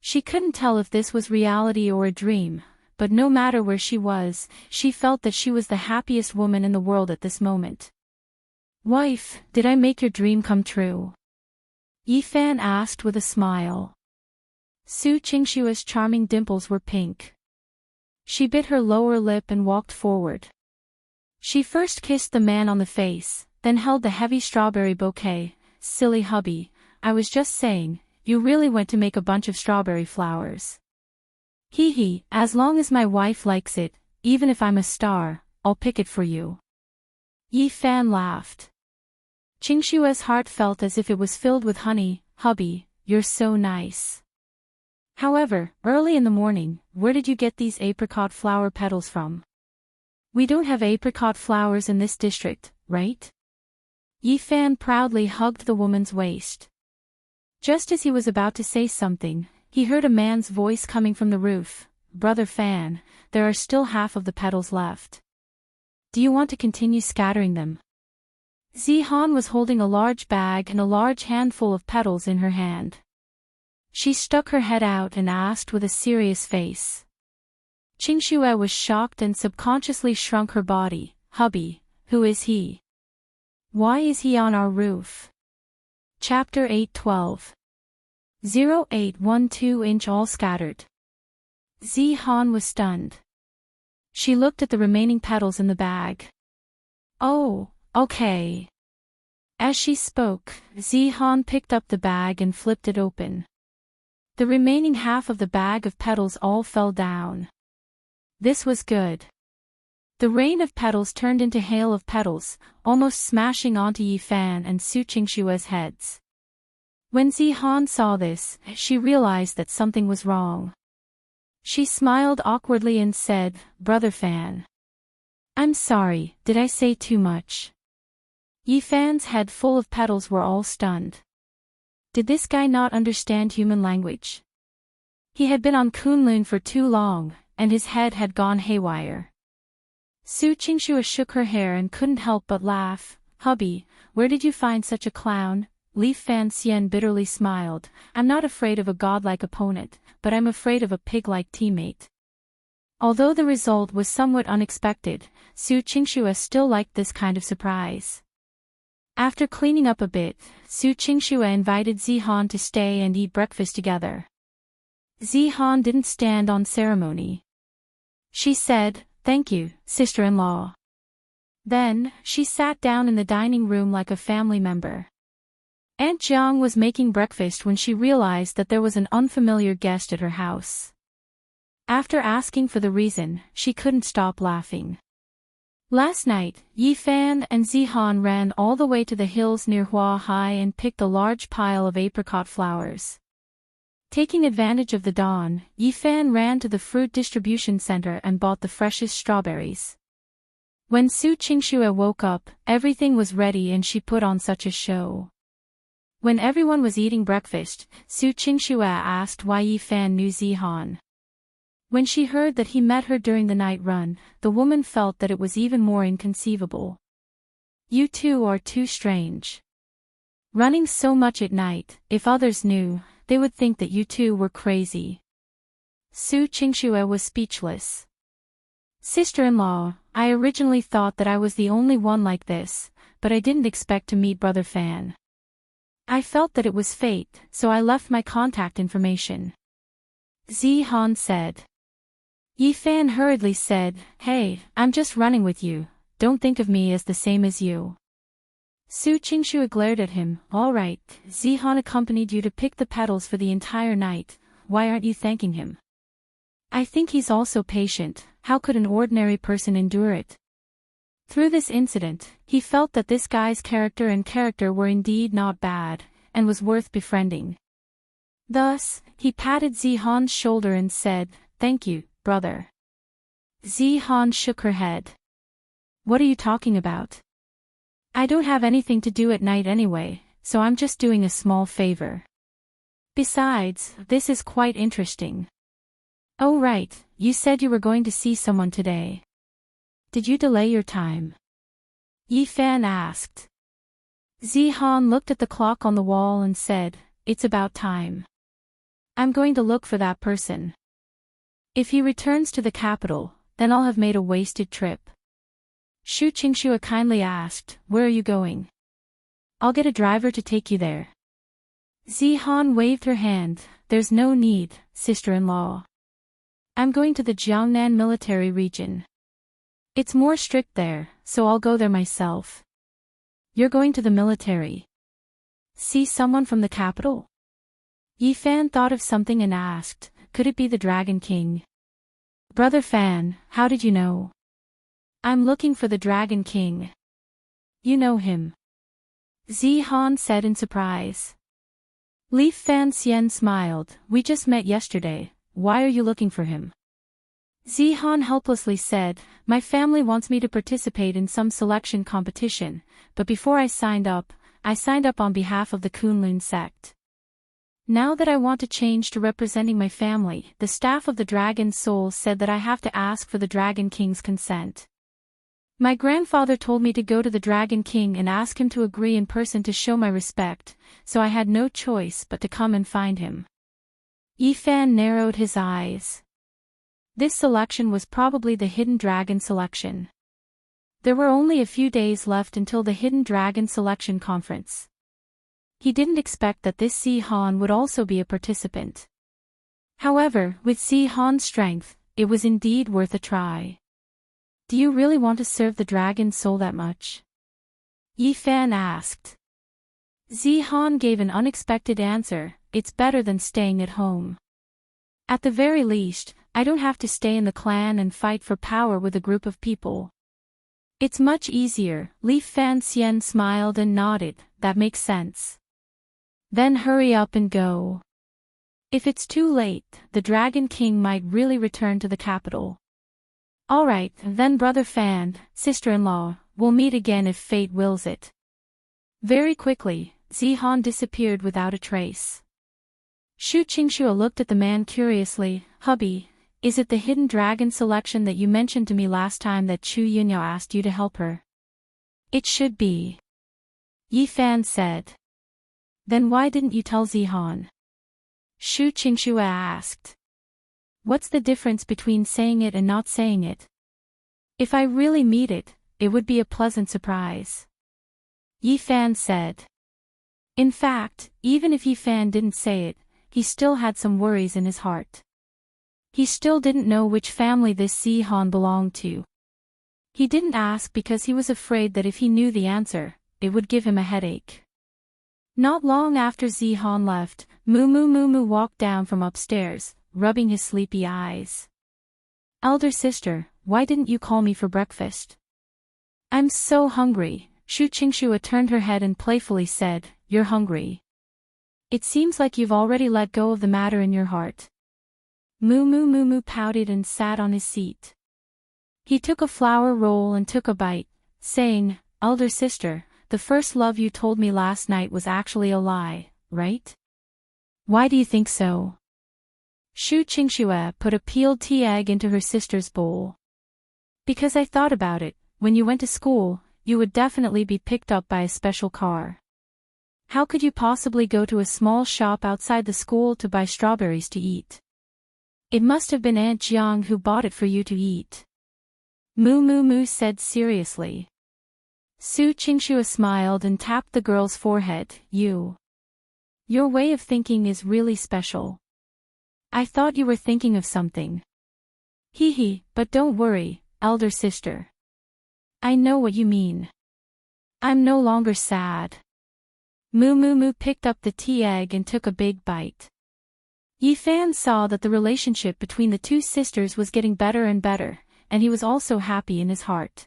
She couldn't tell if this was reality or a dream, but no matter where she was, she felt that she was the happiest woman in the world at this moment. Wife, did I make your dream come true? Yi Fan asked with a smile. Su Qingshua's charming dimples were pink. She bit her lower lip and walked forward. She first kissed the man on the face, then held the heavy strawberry bouquet. Silly hubby, I was just saying, you really went to make a bunch of strawberry flowers. Hee hee, as long as my wife likes it, even if I'm a star, I'll pick it for you. Yi Fan laughed. Qingshua's heart felt as if it was filled with honey. Hubby, you're so nice. However, early in the morning, where did you get these apricot flower petals from? We don't have apricot flowers in this district, right? Yi Fan proudly hugged the woman's waist. Just as he was about to say something, he heard a man's voice coming from the roof. Brother Fan, there are still half of the petals left. Do you want to continue scattering them? Zihan was holding a large bag and a large handful of petals in her hand. She stuck her head out and asked with a serious face. Qingshuo was shocked and subconsciously shrunk her body. Hubby, who is he? Why is he on our roof? Chapter 8:12. 0812 all scattered. Zihan was stunned. She looked at the remaining petals in the bag. Oh, okay. As she spoke, Zihan picked up the bag and flipped it open. The remaining half of the bag of petals all fell down. This was good. The rain of petals turned into hail of petals, almost smashing onto Yi Fan and Su Qingshua's heads. When Zihan saw this, she realized that something was wrong. She smiled awkwardly and said, Brother Fan. I'm sorry, did I say too much? Yi Fan's head full of petals were all stunned. Did this guy not understand human language? He had been on Kunlun for too long, and his head had gone haywire. Su Qingxue shook her hair and couldn't help but laugh. Hubby, where did you find such a clown? Li Fanxian bitterly smiled. I'm not afraid of a godlike opponent, but I'm afraid of a pig-like teammate. Although the result was somewhat unexpected, Su Qingxue still liked this kind of surprise. After cleaning up a bit, Su Qingxue invited Zihan to stay and eat breakfast together. Zihan didn't stand on ceremony. She said, "Thank you, sister-in-law." Then, she sat down in the dining room like a family member. Aunt Jiang was making breakfast when she realized that there was an unfamiliar guest at her house. After asking for the reason, she couldn't stop laughing. Last night, Yifan and Zihan ran all the way to the hills near Huahai and picked a large pile of apricot flowers. Taking advantage of the dawn, Yifan ran to the fruit distribution center and bought the freshest strawberries. When Su Qingxue woke up, everything was ready and she put on such a show. When everyone was eating breakfast, Su Qingxue asked why Yifan knew Zihan. When she heard that he met her during the night run, the woman felt that it was even more inconceivable. You two are too strange. Running so much at night, if others knew, they would think that you two were crazy. Su Qingxue was speechless. Sister-in-law, I originally thought that I was the only one like this, but I didn't expect to meet Brother Fan. I felt that it was fate, so I left my contact information. Zihan said. Yifan hurriedly said, Hey, I'm just running with you, don't think of me as the same as you. Su Qingxue glared at him. All right, Zihan accompanied you to pick the petals for the entire night, why aren't you thanking him? I think he's also patient, how could an ordinary person endure it? Through this incident, he felt that this guy's character were indeed not bad, and was worth befriending. Thus, he patted Zihan's shoulder and said, Thank you, brother. Zihan shook her head. What are you talking about? I don't have anything to do at night anyway, so I'm just doing a small favor. Besides, this is quite interesting. Oh right, you said you were going to see someone today. Did you delay your time? Yifan asked. Zihan looked at the clock on the wall and said, It's about time. I'm going to look for that person. If he returns to the capital, then I'll have made a wasted trip. Su Qingxue kindly asked, Where are you going? I'll get a driver to take you there. Zihan waved her hand, There's no need, sister-in-law. I'm going to the Jiangnan military region. It's more strict there, so I'll go there myself. You're going to the military. See someone from the capital? Yifan thought of something and asked, Could it be the Dragon King? Brother Fan, how did you know? I'm looking for the Dragon King. You know him. Zihan said in surprise. Li Fanxian smiled, We just met yesterday, why are you looking for him? Zihan helplessly said, My family wants me to participate in some selection competition, but before I signed up on behalf of the Kunlun sect. Now that I want to change to representing my family, the staff of the Dragon Soul said that I have to ask for the Dragon King's consent. My grandfather told me to go to the Dragon King and ask him to agree in person to show my respect, so I had no choice but to come and find him. Yifan narrowed his eyes. This selection was probably the Hidden Dragon selection. There were only a few days left until the Hidden Dragon selection conference. He didn't expect that this Zihan would also be a participant. However, with Zihan's strength, it was indeed worth a try. Do you really want to serve the Dragon Soul that much? Yifan asked. Zihan gave an unexpected answer, It's better than staying at home. At the very least, I don't have to stay in the clan and fight for power with a group of people. It's much easier, Li Fanxian smiled and nodded, That makes sense. Then hurry up and go. If it's too late, the Dragon King might really return to the capital. Alright, then Brother Fan, sister-in-law, we'll meet again if fate wills it. Very quickly, Zihan disappeared without a trace. Shu Qingxue looked at the man curiously. Hubby, is it the hidden dragon selection that you mentioned to me last time that Chu Yunyao asked you to help her? It should be. Yi Fan said. Then why didn't you tell Zihan? Shu Qingxue asked. What's the difference between saying it and not saying it? If I really meet it, it would be a pleasant surprise. Yi Fan said. In fact, even if Yi Fan didn't say it, he still had some worries in his heart. He still didn't know which family this Zihan belonged to. He didn't ask because he was afraid that if he knew the answer, it would give him a headache. Not long after Zihan left, Moo walked down from upstairs, rubbing his sleepy eyes. Elder sister, why didn't you call me for breakfast? I'm so hungry. Shu Qingxue turned her head and playfully said, You're hungry. It seems like you've already let go of the matter in your heart. Moo pouted and sat on his seat. He took a flour roll and took a bite, saying, Elder sister, the first love you told me last night was actually a lie, right? Why do you think so? Shu Qingxue put a peeled tea egg into her sister's bowl. Because I thought about it, when you went to school, you would definitely be picked up by a special car. How could you possibly go to a small shop outside the school to buy strawberries to eat? It must have been Aunt Jiang who bought it for you to eat. Moo said seriously. Su Qingxue smiled and tapped the girl's forehead. Your way of thinking is really special. I thought you were thinking of something. But don't worry, elder sister. I know what you mean. I'm no longer sad. Moo picked up the tea egg and took a big bite. Yi Fan saw that the relationship between the two sisters was getting better and better, and he was also happy in his heart.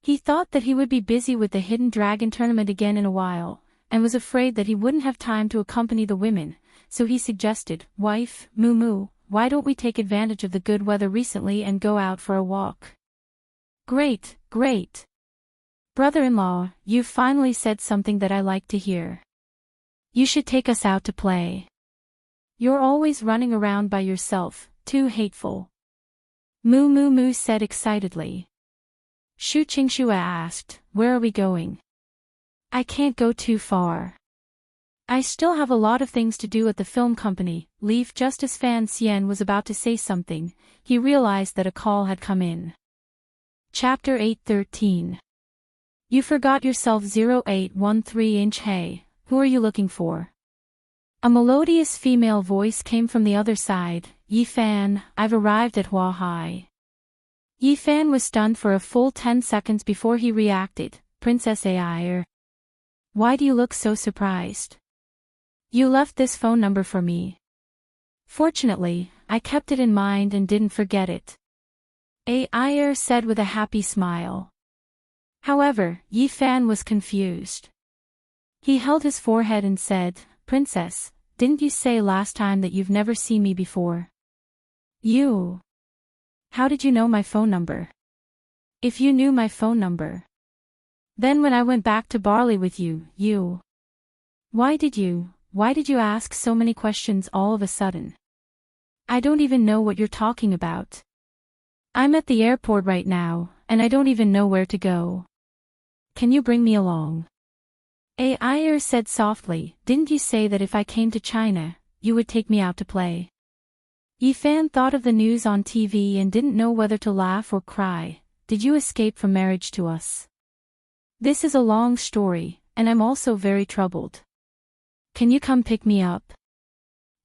He thought that he would be busy with the Hidden Dragon tournament again in a while, and was afraid that he wouldn't have time to accompany the women, so he suggested, Wife, Moo, why don't we take advantage of the good weather recently and go out for a walk? Great. Brother-in-law, you've finally said something that I like to hear. You should take us out to play. You're always running around by yourself, too hateful. Moo said excitedly. Shu Qingxue asked, Where are we going? I can't go too far. I still have a lot of things to do at the film company. Leave. Just as Fan Xian was about to say something, he realized that a call had come in. Chapter 8:13. You forgot yourself 0813-inch. Hey, who are you looking for? A melodious female voice came from the other side. Yi Fan, I've arrived at Huahai. Yi Fan was stunned for a full 10 seconds before he reacted. Princess Ai. Why do you look so surprised? You left this phone number for me. Fortunately, I kept it in mind and didn't forget it. Ai said with a happy smile. However, Yi Fan was confused. He held his forehead and said, Princess, didn't you say last time that you've never seen me before? You. How did you know my phone number? If you knew my phone number. Then when I went back to Barley with you. Why did you ask so many questions all of a sudden? I don't even know what you're talking about. I'm at the airport right now, and I don't even know where to go. Can you bring me along? Ai said softly, didn't you say that if I came to China, you would take me out to play? Yi Fan thought of the news on TV and didn't know whether to laugh or cry. Did you escape from marriage to us? This is a long story, and I'm also very troubled. Can you come pick me up?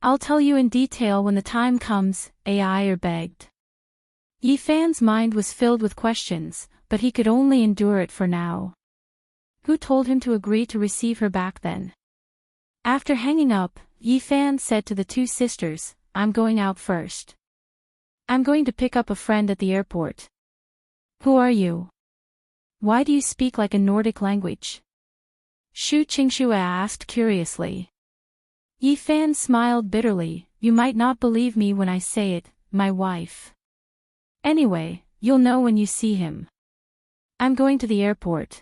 I'll tell you in detail when the time comes, Ai begged. Yi Fan's mind was filled with questions, but he could only endure it for now. Who told him to agree to receive her back then? After hanging up, Yi Fan said to the two sisters, I'm going out first. I'm going to pick up a friend at the airport. Who are you? Why do you speak like a Nordic language? Shu Qingxue asked curiously. Yi Fan smiled bitterly, you might not believe me when I say it, my wife. Anyway, you'll know when you see him. I'm going to the airport.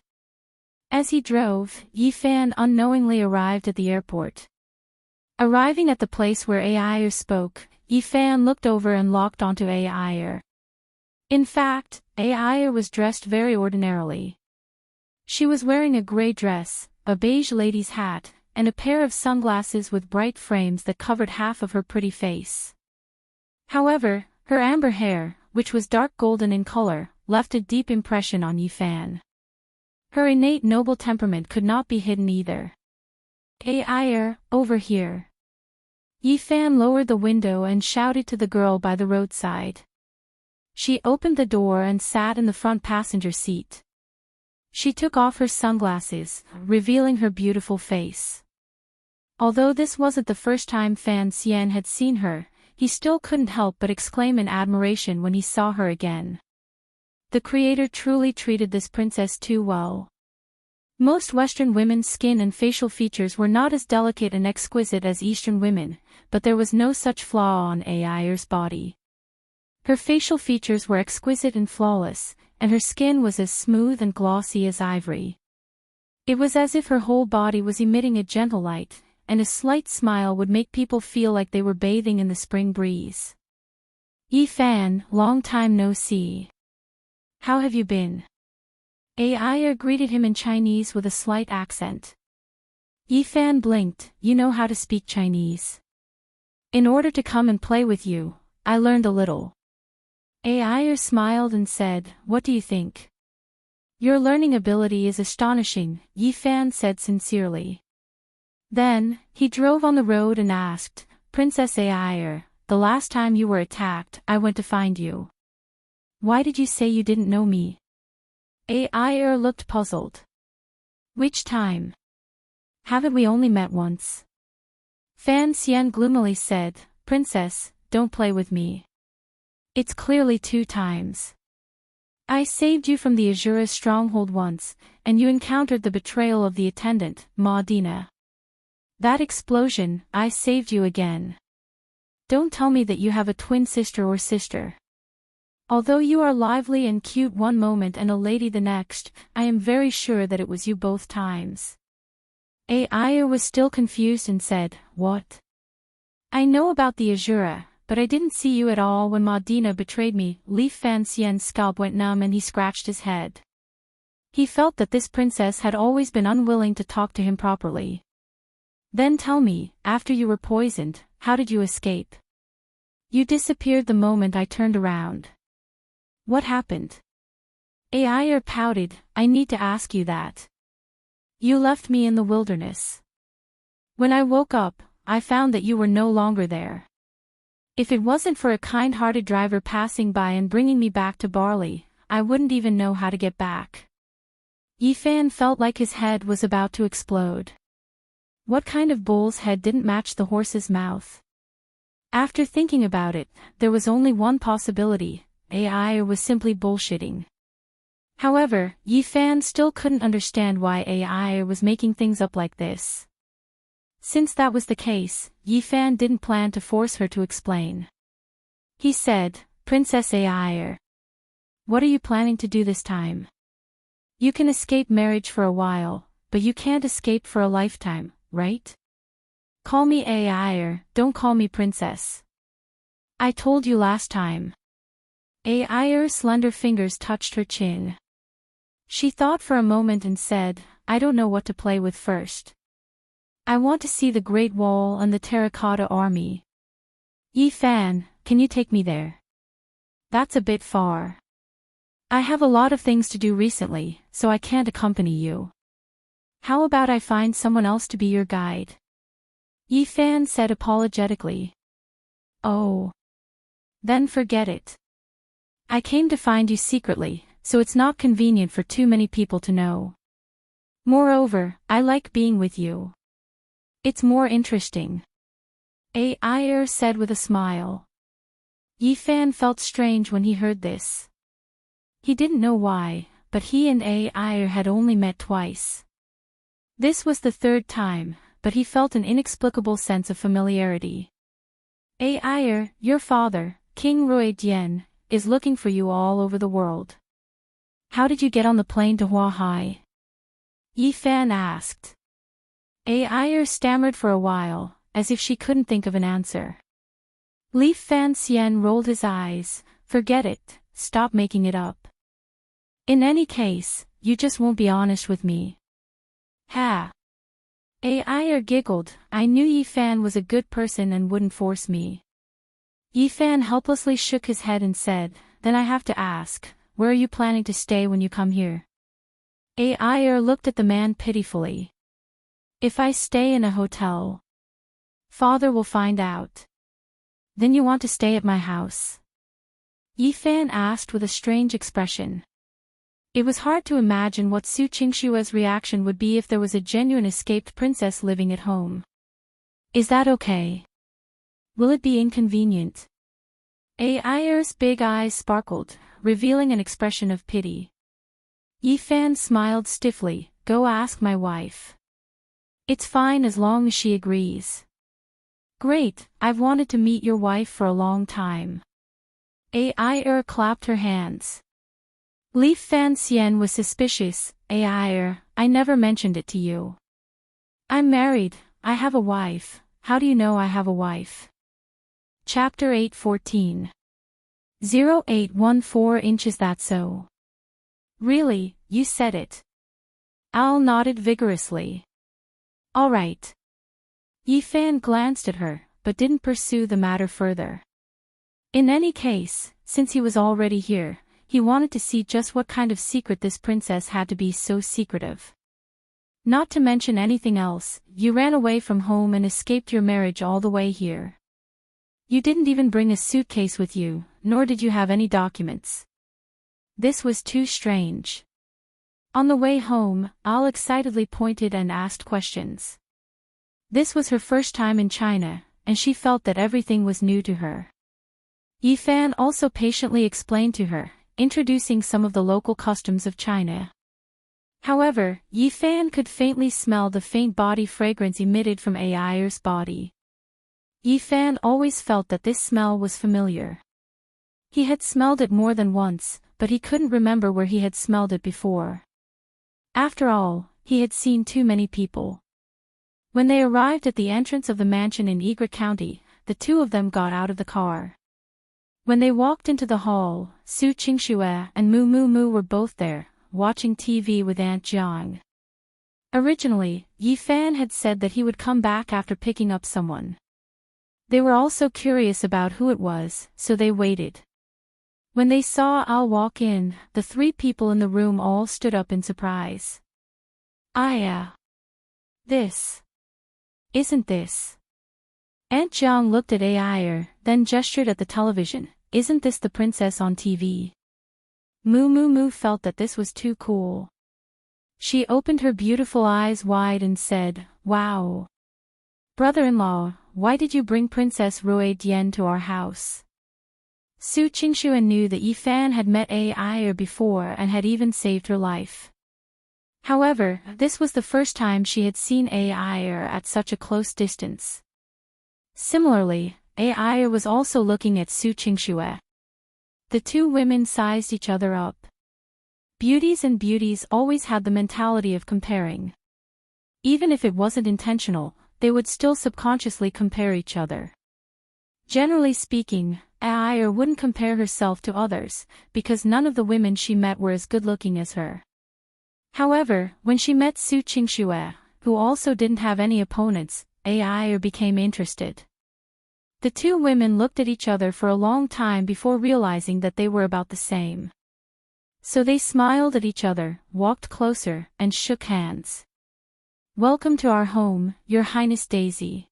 As he drove, Yifan unknowingly arrived at the airport. Arriving at the place where Air spoke, Yifan looked over and locked onto Air. In fact, Air was dressed very ordinarily. She was wearing a gray dress, a beige lady's hat, and a pair of sunglasses with bright frames that covered half of her pretty face. However, her amber hair, which was dark golden in color, left a deep impression on Yifan. Her innate noble temperament could not be hidden either. Air, over here. Yifan lowered the window and shouted to the girl by the roadside. She opened the door and sat in the front passenger seat. She took off her sunglasses, revealing her beautiful face. Although this wasn't the first time Fan Xian had seen her, he still couldn't help but exclaim in admiration when he saw her again. The creator truly treated this princess too well. Most Western women's skin and facial features were not as delicate and exquisite as Eastern women, but there was no such flaw on Air's body. Her facial features were exquisite and flawless, and her skin was as smooth and glossy as ivory. It was as if her whole body was emitting a gentle light, and a slight smile would make people feel like they were bathing in the spring breeze. Yifan, long time no see. How have you been? Air greeted him in Chinese with a slight accent. Yifan blinked. You know how to speak Chinese. In order to come and play with you, I learned a little. Air smiled and said, what do you think? Your learning ability is astonishing, Yifan said sincerely. Then, he drove on the road and asked, Princess Air, the last time you were attacked, I went to find you. Why did you say you didn't know me? Air looked puzzled. Which time? Haven't we only met once? Fan Xian gloomily said, Princess, don't play with me. It's clearly 2 times. I saved you from the Azura's stronghold once, and you encountered the betrayal of the attendant, Ma Dina. That explosion, I saved you again. Don't tell me that you have a twin sister or sister. Although you are lively and cute one moment and a lady the next, I am very sure that it was you both times. Air was still confused and said, what? I know about the Azura, but I didn't see you at all when Ma Dina betrayed me. Li Fan Xian's scalp went numb and he scratched his head. He felt that this princess had always been unwilling to talk to him properly. Then tell me, after you were poisoned, how did you escape? You disappeared the moment I turned around. What happened? Air pouted, I need to ask you that. You left me in the wilderness. When I woke up, I found that you were no longer there. If it wasn't for a kind-hearted driver passing by and bringing me back to Barley, I wouldn't even know how to get back. Yifan felt like his head was about to explode. What kind of bull's head didn't match the horse's mouth? After thinking about it, there was only one possibility. Air was simply bullshitting. However, Yifan still couldn't understand why Air was making things up like this. Since that was the case, Yifan didn't plan to force her to explain. He said, Princess Air. What are you planning to do this time? You can escape marriage for a while, but you can't escape for a lifetime, right? Call me Air, don't call me princess. I told you last time. Air's slender fingers touched her chin. She thought for a moment and said, I don't know what to play with first. I want to see the Great Wall and the Terracotta Army. Yifan, can you take me there? That's a bit far. I have a lot of things to do recently, so I can't accompany you. How about I find someone else to be your guide? Yifan said apologetically. Oh. Then forget it. I came to find you secretly, so it's not convenient for too many people to know. Moreover, I like being with you. It's more interesting. Air said with a smile. Yifan felt strange when he heard this. He didn't know why, but he and Air had only met twice. This was the 3rd time, but he felt an inexplicable sense of familiarity. Air, your father, King Rui Dian, is looking for you all over the world. How did you get on the plane to Huahai? Yi Fan asked. Ai stammered for a while, as if she couldn't think of an answer. Li Fan Xian rolled his eyes. Forget it, stop making it up. In any case, you just won't be honest with me. Ha! Ai giggled. I knew Yi Fan was a good person and wouldn't force me. Yi Fan helplessly shook his head and said, then I have to ask, where are you planning to stay when you come here? Ai looked at the man pitifully. If I stay in a hotel, father will find out. Then you want to stay at my house? Yi Fan asked with a strange expression. It was hard to imagine what Su Qingshua's reaction would be if there was a genuine escaped princess living at home. Is that okay? Will it be inconvenient? Ai's big eyes sparkled, revealing an expression of pity. Yi Fan smiled stiffly. Go ask my wife. It's fine as long as she agrees. Great, I've wanted to meet your wife for a long time. Ai clapped her hands. Li Fan Xian was suspicious. Ai, I never mentioned it to you. I'm married, I have a wife. How do you know I have a wife? Chapter 8:14. 0814 inches. That so? Really, you said it. Al nodded vigorously. All right. Yi Fan glanced at her, but didn't pursue the matter further. In any case, since he was already here, he wanted to see just what kind of secret this princess had to be so secretive. Not to mention anything else, you ran away from home and escaped your marriage all the way here. You didn't even bring a suitcase with you, nor did you have any documents. This was too strange. On the way home, Al excitedly pointed and asked questions. This was her first time in China, and she felt that everything was new to her. Yi Fan also patiently explained to her, introducing some of the local customs of China. However, Yi Fan could faintly smell the faint body fragrance emitted from Ai's body. Yi Fan always felt that this smell was familiar. He had smelled it more than once, but he couldn't remember where he had smelled it before. After all, he had seen too many people. When they arrived at the entrance of the mansion in Egret County, the two of them got out of the car. When they walked into the hall, Su Qingxue and Mu Mu Mu were both there, watching TV with Aunt Jiang. Originally, Yi Fan had said that he would come back after picking up someone. They were also curious about who it was, so they waited. When they saw Al walk in, the three people in the room all stood up in surprise. This. Isn't this? Aunt Jiang looked at Ai, then gestured at the television. Isn't this the princess on TV? Mu Mu Mu felt that this was too cool. She opened her beautiful eyes wide and said, Wow. Brother-in-law, why did you bring Princess Rui Dian to our house? Su Qingxue knew that Yi Fan had met Ai before and had even saved her life. However, this was the first time she had seen Ai at such a close distance. Similarly, Ai was also looking at Su Qingxue. The two women sized each other up. Beauties and beauties always had the mentality of comparing. Even if it wasn't intentional, they would still subconsciously compare each other. Generally speaking, Ai wouldn't compare herself to others, because none of the women she met were as good-looking as her. However, when she met Su Qingxue, who also didn't have any opponents, Ai became interested. The two women looked at each other for a long time before realizing that they were about the same. So they smiled at each other, walked closer, and shook hands. Welcome to our home, Your Highness Daisy.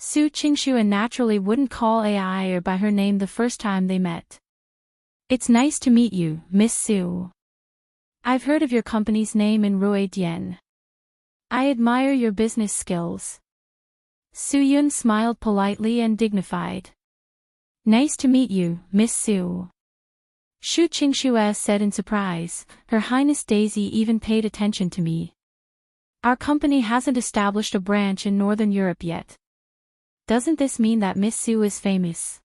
Su Qingxue naturally wouldn't call Ai by her name the first time they met. It's nice to meet you, Miss Su. I've heard of your company's name in Ruidian. I admire your business skills. Su Yun smiled politely and dignified. Nice to meet you, Miss Su. Su Qingxue said in surprise, Her Highness Daisy even paid attention to me. Our company hasn't established a branch in Northern Europe yet. Doesn't this mean that Miss Su is famous?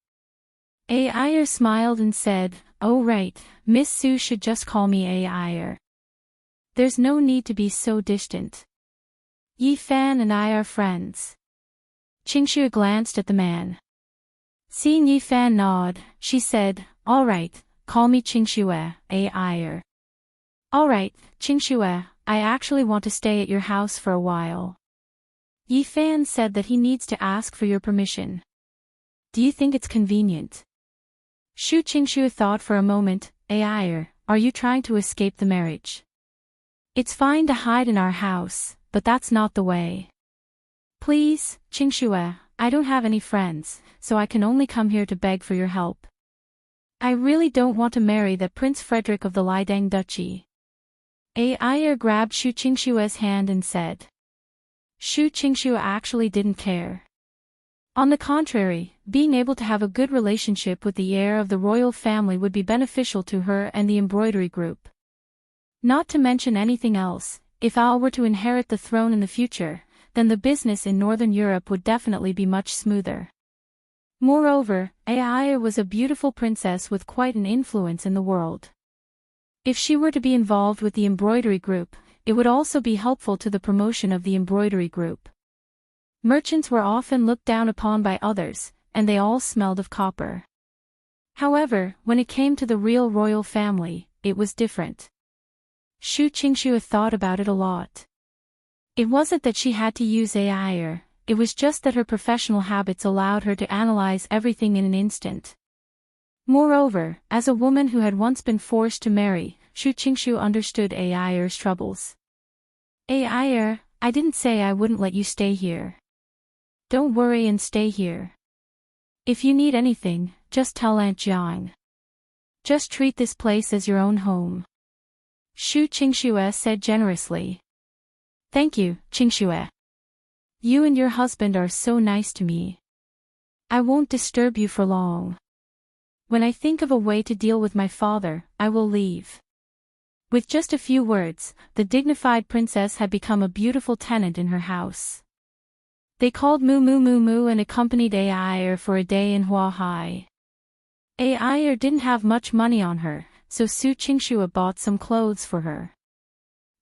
Ai smiled and said, Oh right, Miss Su should just call me Ai. There's no need to be so distant. Yi Fan and I are friends. Qingxue glanced at the man. Seeing Yi Fan nod, she said, "All right, call me Qingxue, A.I.er. All right, Qingxue, I actually want to stay at your house for a while." Yi Fan said that he needs to ask for your permission. Do you think it's convenient? Shu Qingxue thought for a moment. "A.I.er, are you trying to escape the marriage? It's fine to hide in our house, but that's not the way. Please, Qingxue, I don't have any friends, so I can only come here to beg for your help. I really don't want to marry that Prince Frederick of the Lidang Duchy." A.I.er grabbed Shu Qingxue's hand and said. Shu Qingxue actually didn't care. On the contrary, being able to have a good relationship with the heir of the royal family would be beneficial to her and the embroidery group. Not to mention anything else, if Al were to inherit the throne in the future, then the business in Northern Europe would definitely be much smoother. Moreover, Aya was a beautiful princess with quite an influence in the world. If she were to be involved with the embroidery group, it would also be helpful to the promotion of the embroidery group. Merchants were often looked down upon by others, and they all smelled of copper. However, when it came to the real royal family, it was different. Shu Qingxue thought about it a lot. It wasn't that she had to use AI, it was just that her professional habits allowed her to analyze everything in an instant. Moreover, as a woman who had once been forced to marry, Shu Qingxue understood AI's troubles. "AI, I didn't say I wouldn't let you stay here. Don't worry and stay here. If you need anything, just tell Aunt Jiang. Just treat this place as your own home." Shu Qingxue said generously. "Thank you, Qingxue. You and your husband are so nice to me. I won't disturb you for long. When I think of a way to deal with my father, I will leave." With just a few words, the dignified princess had become a beautiful tenant in her house. They called Moo Moo Moo Moo and accompanied Ai for a day in Huahai. Ai didn't have much money on her, so Su Qingxue bought some clothes for her.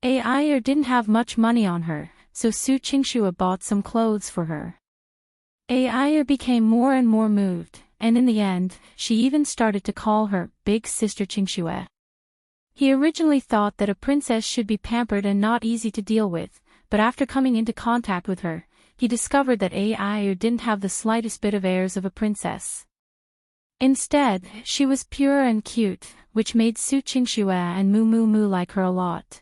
Ai didn't have much money on her, so Su Qingxue bought some clothes for her. Ai became more and more moved, and in the end, she even started to call her Big Sister Qingxue. He originally thought that a princess should be pampered and not easy to deal with, but after coming into contact with her, he discovered that Ai didn't have the slightest bit of airs of a princess. Instead, she was pure and cute, which made Su Qingxue and Moo Moo Moo like her a lot.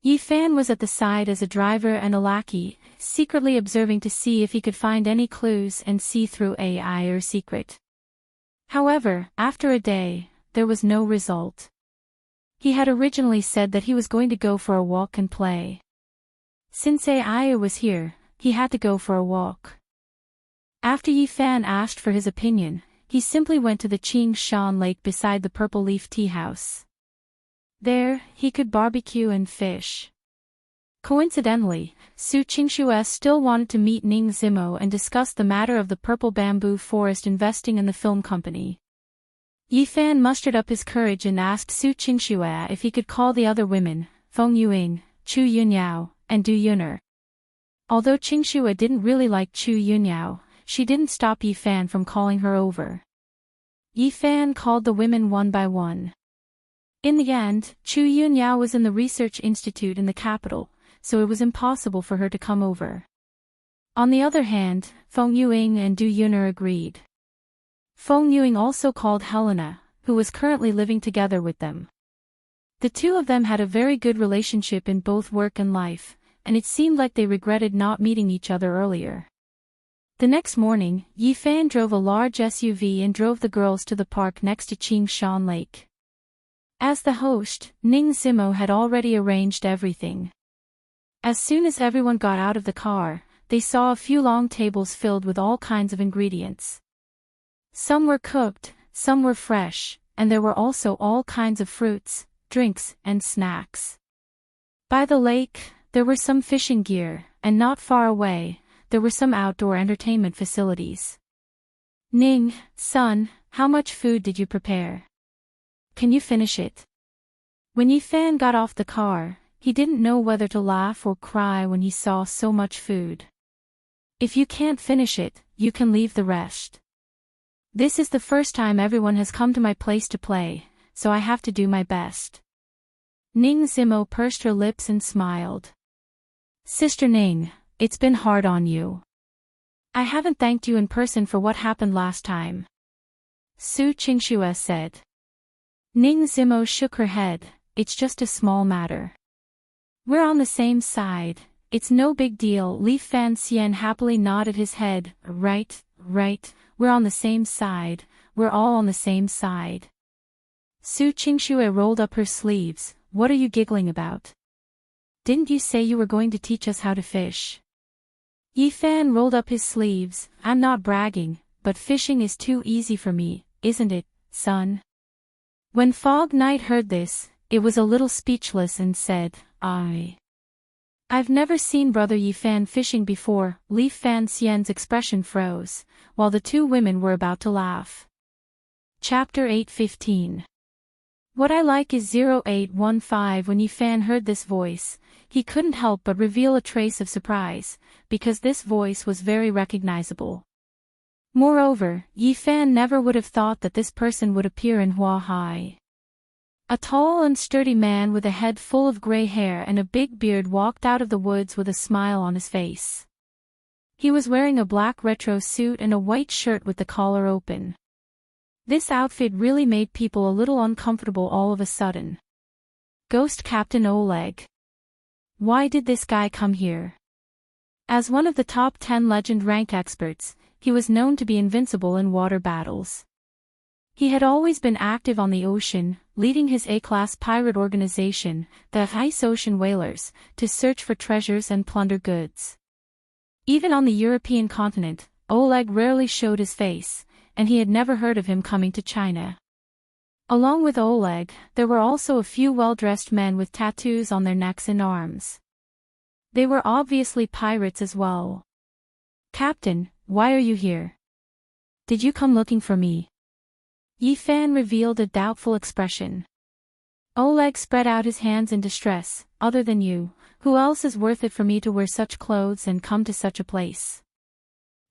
Yi Fan was at the side as a driver and a lackey, secretly observing to see if he could find any clues and see through Ai's secret. However, after a day, there was no result. He had originally said that he was going to go for a walk and play. Since Ai was here, he had to go for a walk. After Yi Fan asked for his opinion, he simply went to the Qing Shan Lake beside the Purple Leaf Tea House. There, he could barbecue and fish. Coincidentally, Su Qingxue still wanted to meet Ning Zimo and discuss the matter of the Purple Bamboo Forest investing in the film company. Yi Fan mustered up his courage and asked Su Qingxue if he could call the other women, Feng Yuing, Chu Yunyao, and Du Yuner. Although Qingxue didn't really like Chu Yunyao, she didn't stop Yi Fan from calling her over. Yi Fan called the women one by one. In the end, Chu Yunyao was in the research institute in the capital, so it was impossible for her to come over. On the other hand, Feng Yuing and Du Yuner agreed. Feng Yuing also called Helena, who was currently living together with them. The two of them had a very good relationship in both work and life, and it seemed like they regretted not meeting each other earlier. The next morning, Yi Fan drove a large SUV and drove the girls to the park next to Qing Shan Lake. As the host, Ning Zimo had already arranged everything. As soon as everyone got out of the car, they saw a few long tables filled with all kinds of ingredients. Some were cooked, some were fresh, and there were also all kinds of fruits, drinks, and snacks. By the lake, there were some fishing gear, and not far away, there were some outdoor entertainment facilities. "Ning, son, how much food did you prepare? Can you finish it?" When Yi Fan got off the car, He didn't know whether to laugh or cry when he saw so much food. If you can't finish it, you can leave the rest. This is the first time everyone has come to my place to play, so I have to do my best. Ning Zimo pursed her lips and smiled. Sister Ning, it's been hard on you. I haven't thanked you in person for what happened last time. Su Qingxue said. Ning Zimo shook her head, it's just a small matter. We're on the same side, it's no big deal. Li Fan Xian happily nodded his head, right, we're on the same side, we're all on the same side. Su Qingxue rolled up her sleeves, what are you giggling about? Didn't you say you were going to teach us how to fish? Yi Fan rolled up his sleeves, I'm not bragging, but fishing is too easy for me, isn't it, son? When Fog Knight heard this, it was a little speechless and said, I've never seen Brother Yi Fan fishing before. Li Fan Xian's expression froze, while the two women were about to laugh. Chapter 8:15. What I like is 0815. When Yi Fan heard this voice, he couldn't help but reveal a trace of surprise, because this voice was very recognizable. Moreover, Yi Fan never would have thought that this person would appear in Huahai. A tall and sturdy man with a head full of gray hair and a big beard walked out of the woods with a smile on his face. He was wearing a black retro suit and a white shirt with the collar open. This outfit really made people a little uncomfortable all of a sudden. Ghost Captain Oleg. Why did this guy come here? As one of the top 10 legend rank experts, he was known to be invincible in water battles. He had always been active on the ocean, leading his A-class pirate organization, the Ice Ocean Whalers, to search for treasures and plunder goods. Even on the European continent, Oleg rarely showed his face, and he had never heard of him coming to China. Along with Oleg, there were also a few well-dressed men with tattoos on their necks and arms. They were obviously pirates as well. Captain, why are you here? Did you come looking for me? Yi Fan revealed a doubtful expression. Oleg spread out his hands in distress, other than you, who else is worth it for me to wear such clothes and come to such a place?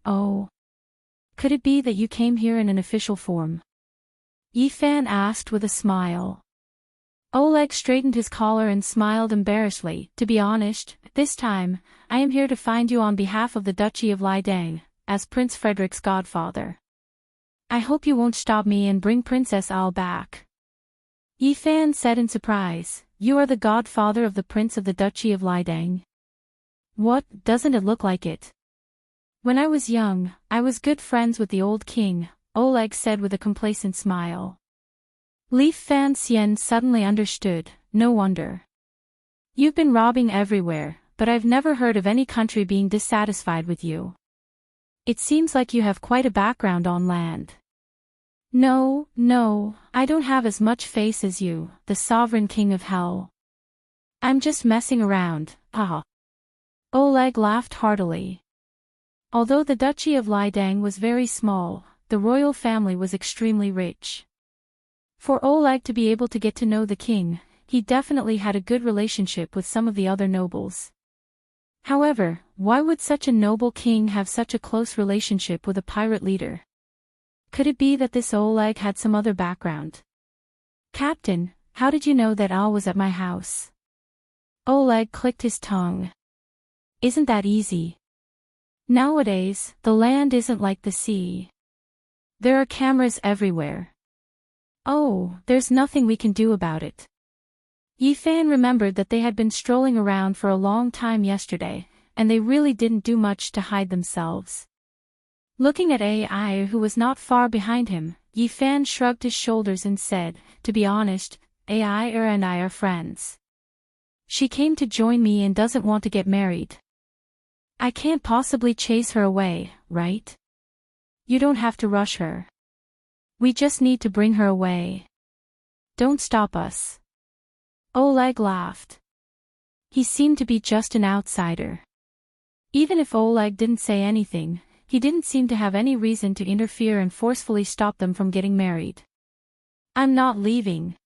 Oh. Could it be that you came here in an official form? Yi Fan asked with a smile. Oleg straightened his collar and smiled embarrassedly. To be honest, this time, I am here to find you on behalf of the Duchy of Lidang, as Prince Frederick's godfather. I hope you won't stop me and bring Princess Al back. Yi Fan said in surprise, you are the godfather of the Prince of the Duchy of Lidang? What, doesn't it look like it? When I was young, I was good friends with the old king, Oleg said with a complacent smile. Li Fan Xian suddenly understood, no wonder. You've been robbing everywhere, but I've never heard of any country being dissatisfied with you. It seems like you have quite a background on land. No, I don't have as much face as you, the sovereign king of hell. I'm just messing around, haha. Oleg laughed heartily. Although the Duchy of Lidang was very small, the royal family was extremely rich. For Oleg to be able to get to know the king, he definitely had a good relationship with some of the other nobles. However, why would such a noble king have such a close relationship with a pirate leader? Could it be that this Oleg had some other background? Captain, how did you know that Al was at my house? Oleg clicked his tongue. Isn't that easy? Nowadays, the land isn't like the sea. There are cameras everywhere. Oh, there's nothing we can do about it. Yi Fan remembered that they had been strolling around for a long time yesterday, and they really didn't do much to hide themselves. Looking at AI who was not far behind him, Yi Fan shrugged his shoulders and said, to be honest, AI and I are friends. She came to join me and doesn't want to get married. I can't possibly chase her away, right? You don't have to rush her. We just need to bring her away. Don't stop us. Oleg laughed. He seemed to be just an outsider. Even if Oleg didn't say anything, he didn't seem to have any reason to interfere and forcefully stop them from getting married. I'm not leaving.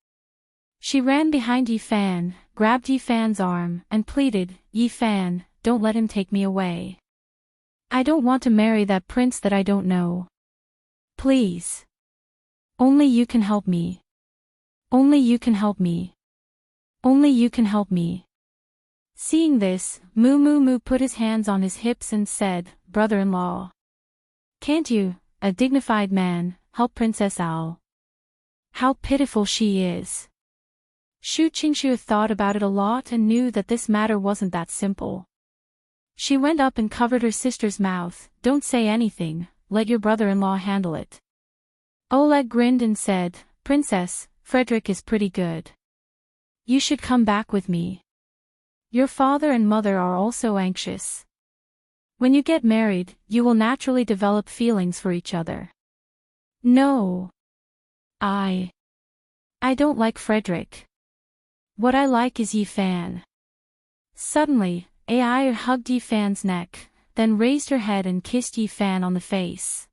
She ran behind Yifan, grabbed Yifan's arm, and pleaded, Yifan, don't let him take me away. I don't want to marry that prince that I don't know. Please. Only you can help me. Only you can help me. Only you can help me. Seeing this, Moo Moo Moo put his hands on his hips and said, Brother-in-law. Can't you, a dignified man, help Princess Owl? How pitiful she is. Shu Qingxue thought about it a lot and knew that this matter wasn't that simple. She went up and covered her sister's mouth. Don't say anything, let your brother-in-law handle it. Oleg grinned and said, Princess, Frederick is pretty good. You should come back with me. Your father and mother are also anxious. When you get married, you will naturally develop feelings for each other. No. I don't like Frederick. What I like is Yifan. Suddenly, Ai hugged Yifan's neck, then raised her head and kissed Yifan on the face.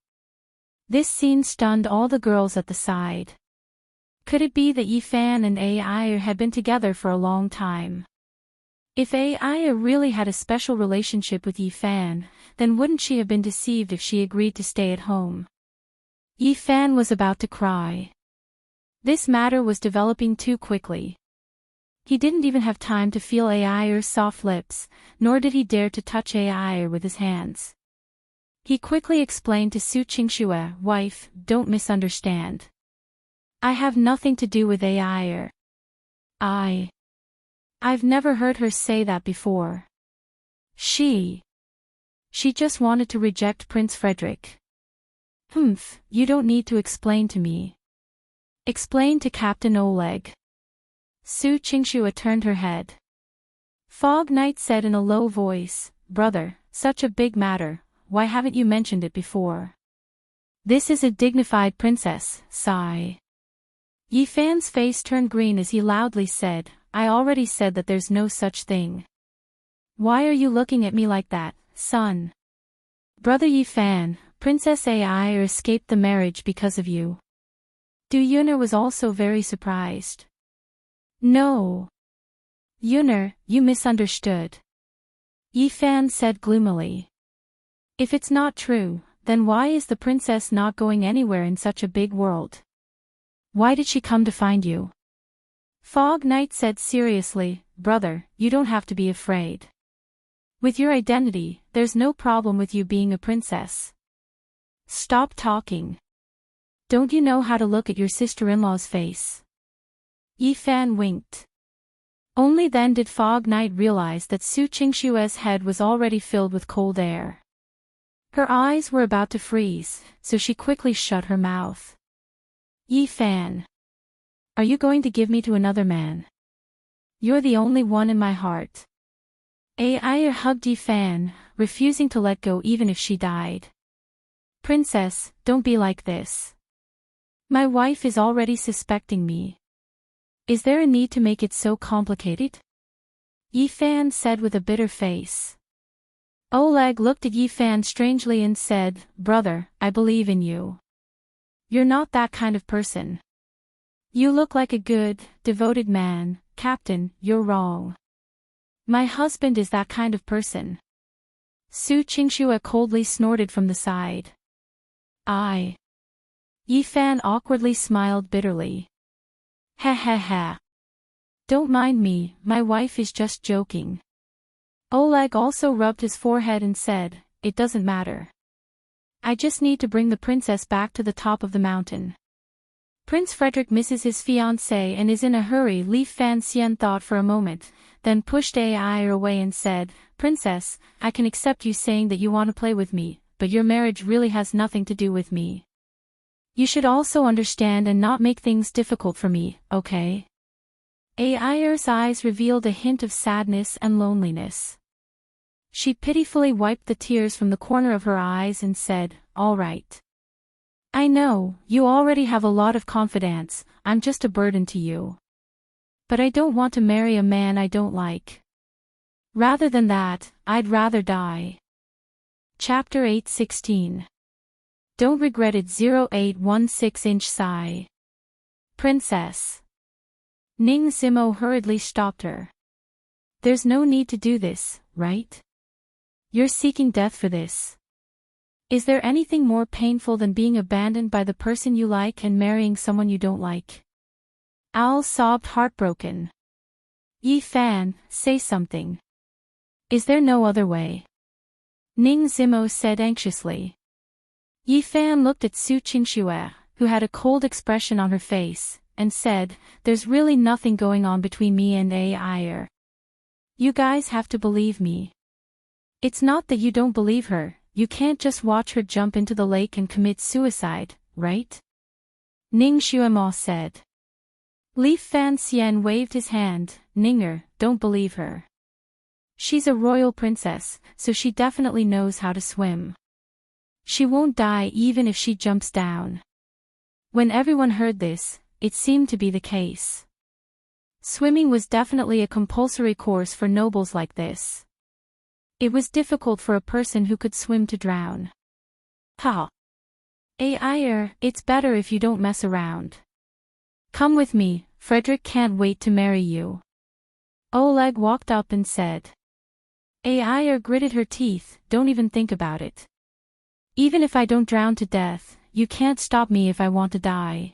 This scene stunned all the girls at the side. Could it be that Yifan and Ai had been together for a long time? If Ai really had a special relationship with Yifan, then wouldn't she have been deceived if she agreed to stay at home? Yifan was about to cry. This matter was developing too quickly. He didn't even have time to feel Ai's soft lips, nor did he dare to touch Ai with his hands. He quickly explained to Su Qingxue, wife, don't misunderstand. I have nothing to do with Ai. I've never heard her say that before. She just wanted to reject Prince Frederick. You don't need to explain to me. Explain to Captain Oleg. Su Qingxue turned her head. Fog Knight said in a low voice, Brother, such a big matter, why haven't you mentioned it before? This is a dignified princess, sigh. Yifan's face turned green as he loudly said, I already said that there's no such thing. Why are you looking at me like that, son? Brother Yifan, Princess Ai escaped the marriage because of you. Du Yuner was also very surprised. No. Yuner, you misunderstood. Yifan said gloomily. If it's not true, then why is the princess not going anywhere in such a big world? Why did she come to find you? Fog Knight said seriously, Brother, you don't have to be afraid. With your identity, there's no problem with you being a princess. Stop talking. Don't you know how to look at your sister-in-law's face? Yifan winked. Only then did Fog Knight realize that Su Qingxue's head was already filled with cold air. Her eyes were about to freeze, so she quickly shut her mouth. Yifan. Are you going to give me to another man? You're the only one in my heart. Ai hugged Yifan, refusing to let go even if she died. Princess, don't be like this. My wife is already suspecting me. Is there a need to make it so complicated? Yifan said with a bitter face. Oleg looked at Yifan strangely and said, Brother, I believe in you. You're not that kind of person. You look like a good, devoted man, Captain, you're wrong. My husband is that kind of person. Su Qingxue coldly snorted from the side. Yifan awkwardly smiled bitterly. Ha ha ha. Don't mind me, my wife is just joking. Oleg also rubbed his forehead and said, It doesn't matter. I just need to bring the princess back to the top of the mountain. Prince Frederick misses his fiancée and is in a hurry. Li Fan Xian thought for a moment, then pushed Ai away and said, Princess, I can accept you saying that you want to play with me, but your marriage really has nothing to do with me. You should also understand and not make things difficult for me, okay? Ai's eyes revealed a hint of sadness and loneliness. She pitifully wiped the tears from the corner of her eyes and said, All right. I know, you already have a lot of confidence, I'm just a burden to you. But I don't want to marry a man I don't like. Rather than that, I'd rather die. Chapter 8:16. Don't regret it. 0816 Inch Sigh. Princess. Ning Zimo hurriedly stopped her. There's no need to do this, right? You're seeking death for this. Is there anything more painful than being abandoned by the person you like and marrying someone you don't like? Owl sobbed heartbroken. Yi Fan, say something. Is there no other way? Ning Zimo said anxiously. Yi Fan looked at Su Qingxue, who had a cold expression on her face, and said, There's really nothing going on between me and Ai. You guys have to believe me. It's not that you don't believe her, you can't just watch her jump into the lake and commit suicide, right? Ning Xuemo said. Li Fan Xian waved his hand, Ninger, don't believe her. She's a royal princess, so she definitely knows how to swim. She won't die even if she jumps down. When everyone heard this, it seemed to be the case. Swimming was definitely a compulsory course for nobles like this. It was difficult for a person who could swim to drown. Ha! Ai, it's better if you don't mess around. Come with me, Frederick can't wait to marry you. Oleg walked up and said. Ai gritted her teeth, don't even think about it. Even if I don't drown to death, you can't stop me if I want to die.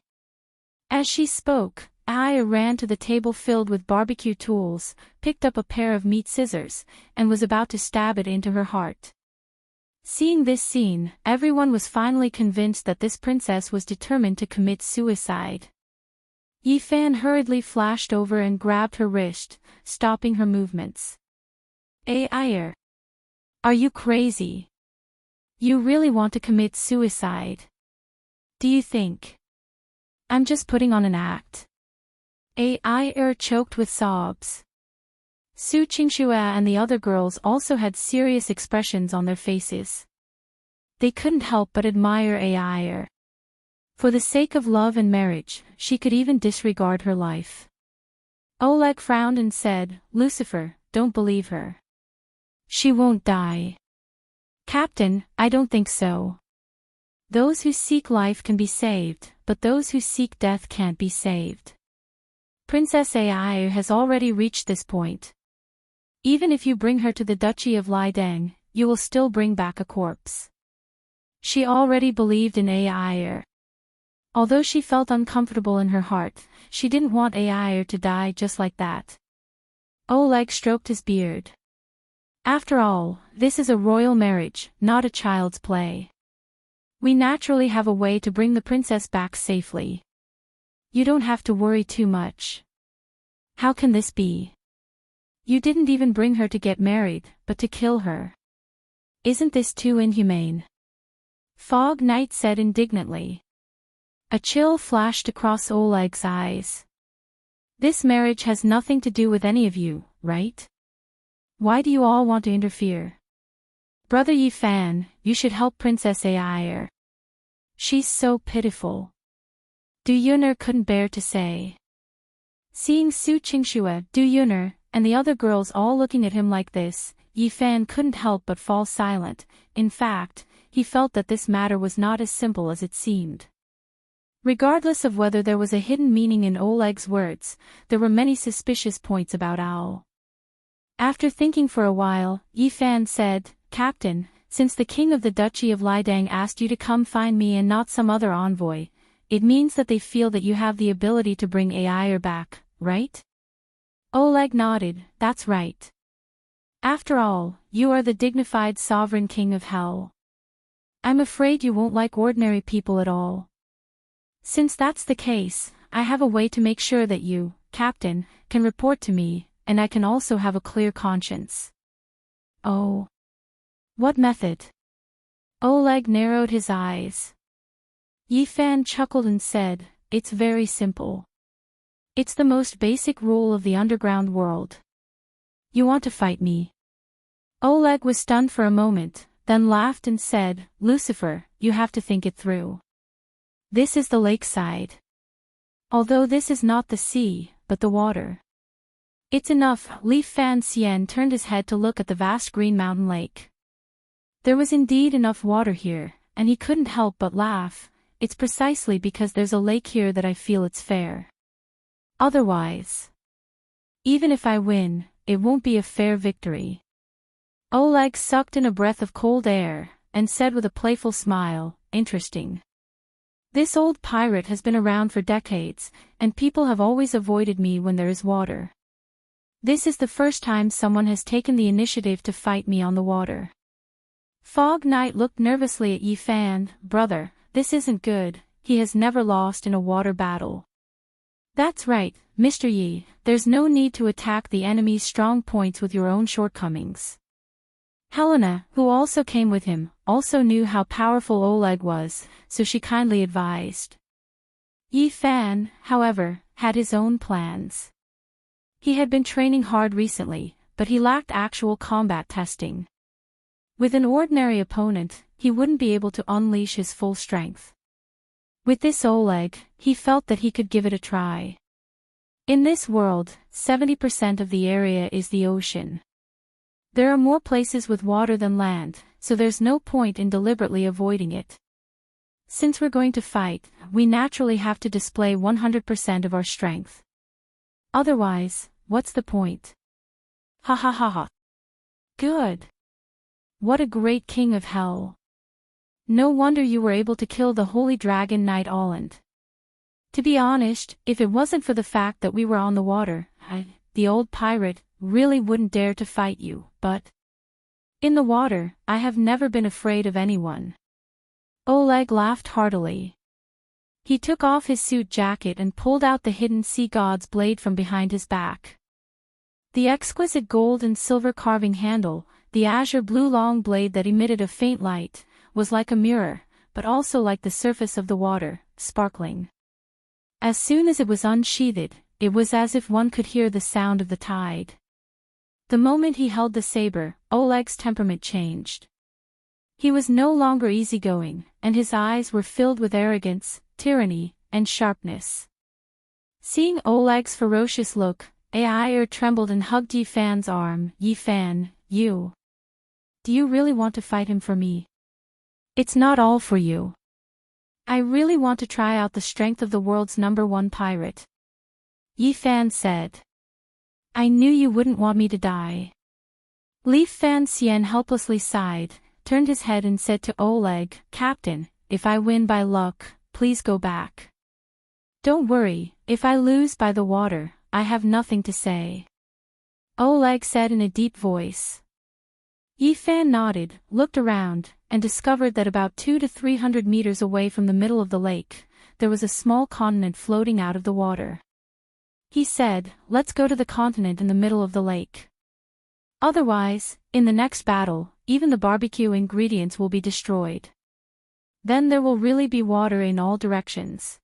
As she spoke, Ai ran to the table filled with barbecue tools, picked up a pair of meat scissors, and was about to stab it into her heart. Seeing this scene, everyone was finally convinced that this princess was determined to commit suicide. Yi Fan hurriedly flashed over and grabbed her wrist, stopping her movements. Ai, are you crazy? You really want to commit suicide? Do you think? I'm just putting on an act. Ai choked with sobs. Su Qingxue and the other girls also had serious expressions on their faces. They couldn't help but admire Ai. For the sake of love and marriage, she could even disregard her life. Oleg frowned and said, Lucifer, don't believe her. She won't die. Captain, I don't think so. Those who seek life can be saved, but those who seek death can't be saved. Princess Ai has already reached this point. Even if you bring her to the Duchy of Lidang, you will still bring back a corpse. She already believed in Ai. Although she felt uncomfortable in her heart, she didn't want Ai to die just like that. Oleg stroked his beard. After all, this is a royal marriage, not a child's play. We naturally have a way to bring the princess back safely. You don't have to worry too much. How can this be? You didn't even bring her to get married, but to kill her. Isn't this too inhumane? Fog Knight said indignantly. A chill flashed across Oleg's eyes. This marriage has nothing to do with any of you, right? Why do you all want to interfere? Brother Yi Fan, you should help Princess Ai. She's so pitiful. Du Yuner couldn't bear to say. Seeing Su Qingxue, Du Yuner, and the other girls all looking at him like this, Yi Fan couldn't help but fall silent. In fact, he felt that this matter was not as simple as it seemed. Regardless of whether there was a hidden meaning in Oleg's words, there were many suspicious points about Owl. After thinking for a while, Yi Fan said, Captain, since the king of the Duchy of Lidang asked you to come find me and not some other envoy, it means that they feel that you have the ability to bring Ai back, right? Oleg nodded, that's right. After all, you are the dignified sovereign king of hell. I'm afraid you won't like ordinary people at all. Since that's the case, I have a way to make sure that you, Captain, can report to me, and I can also have a clear conscience. Oh. What method? Oleg narrowed his eyes. Yi Fan chuckled and said, It's very simple. It's the most basic rule of the underground world. You want to fight me? Oleg was stunned for a moment, then laughed and said, Lucifer, you have to think it through. This is the lakeside. Although this is not the sea, but the water. It's enough. Li Fan Xian turned his head to look at the vast green mountain lake. There was indeed enough water here, and he couldn't help but laugh. It's precisely because there's a lake here that I feel it's fair. Otherwise, even if I win, it won't be a fair victory. Oleg sucked in a breath of cold air, and said with a playful smile, interesting. This old pirate has been around for decades, and people have always avoided me when there is water. This is the first time someone has taken the initiative to fight me on the water. Fog Knight looked nervously at Yi Fan. Brother, this isn't good, he has never lost in a water battle. That's right, Mr. Yi, there's no need to attack the enemy's strong points with your own shortcomings. Helena, who also came with him, also knew how powerful Oleg was, so she kindly advised. Yi Fan, however, had his own plans. He had been training hard recently, but he lacked actual combat testing. With an ordinary opponent, he wouldn't be able to unleash his full strength. With this Oleg, he felt that he could give it a try. In this world, 70% of the area is the ocean. There are more places with water than land, so there's no point in deliberately avoiding it. Since we're going to fight, we naturally have to display 100% of our strength. Otherwise, what's the point? Ha ha ha ha. Good. What a great king of hell. No wonder you were able to kill the holy dragon Knight Alland. To be honest, if it wasn't for the fact that we were on the water, the old pirate, really wouldn't dare to fight you, but in the water, I have never been afraid of anyone. Oleg laughed heartily. He took off his suit jacket and pulled out the hidden sea god's blade from behind his back. The exquisite gold and silver carving handle, the azure blue long blade that emitted a faint light, was like a mirror, but also like the surface of the water, sparkling. As soon as it was unsheathed, it was as if one could hear the sound of the tide. The moment he held the saber, Oleg's temperament changed. He was no longer easygoing, and his eyes were filled with arrogance, tyranny, and sharpness. Seeing Oleg's ferocious look, Air trembled and hugged Yi Fan's arm. Yi Fan, do you really want to fight him for me? It's not all for you. I really want to try out the strength of the world's #1 pirate. Yi Fan said. I knew you wouldn't want me to die. Li Fan Xian helplessly sighed, turned his head and said to Oleg, Captain, if I win by luck, please go back. Don't worry, if I lose by the water, I have nothing to say. Oleg said in a deep voice. Yi Fan nodded, looked around, and discovered that about 200 to 300 meters away from the middle of the lake, there was a small continent floating out of the water. He said, let's go to the continent in the middle of the lake. Otherwise, in the next battle, even the barbecue ingredients will be destroyed. Then there will really be water in all directions.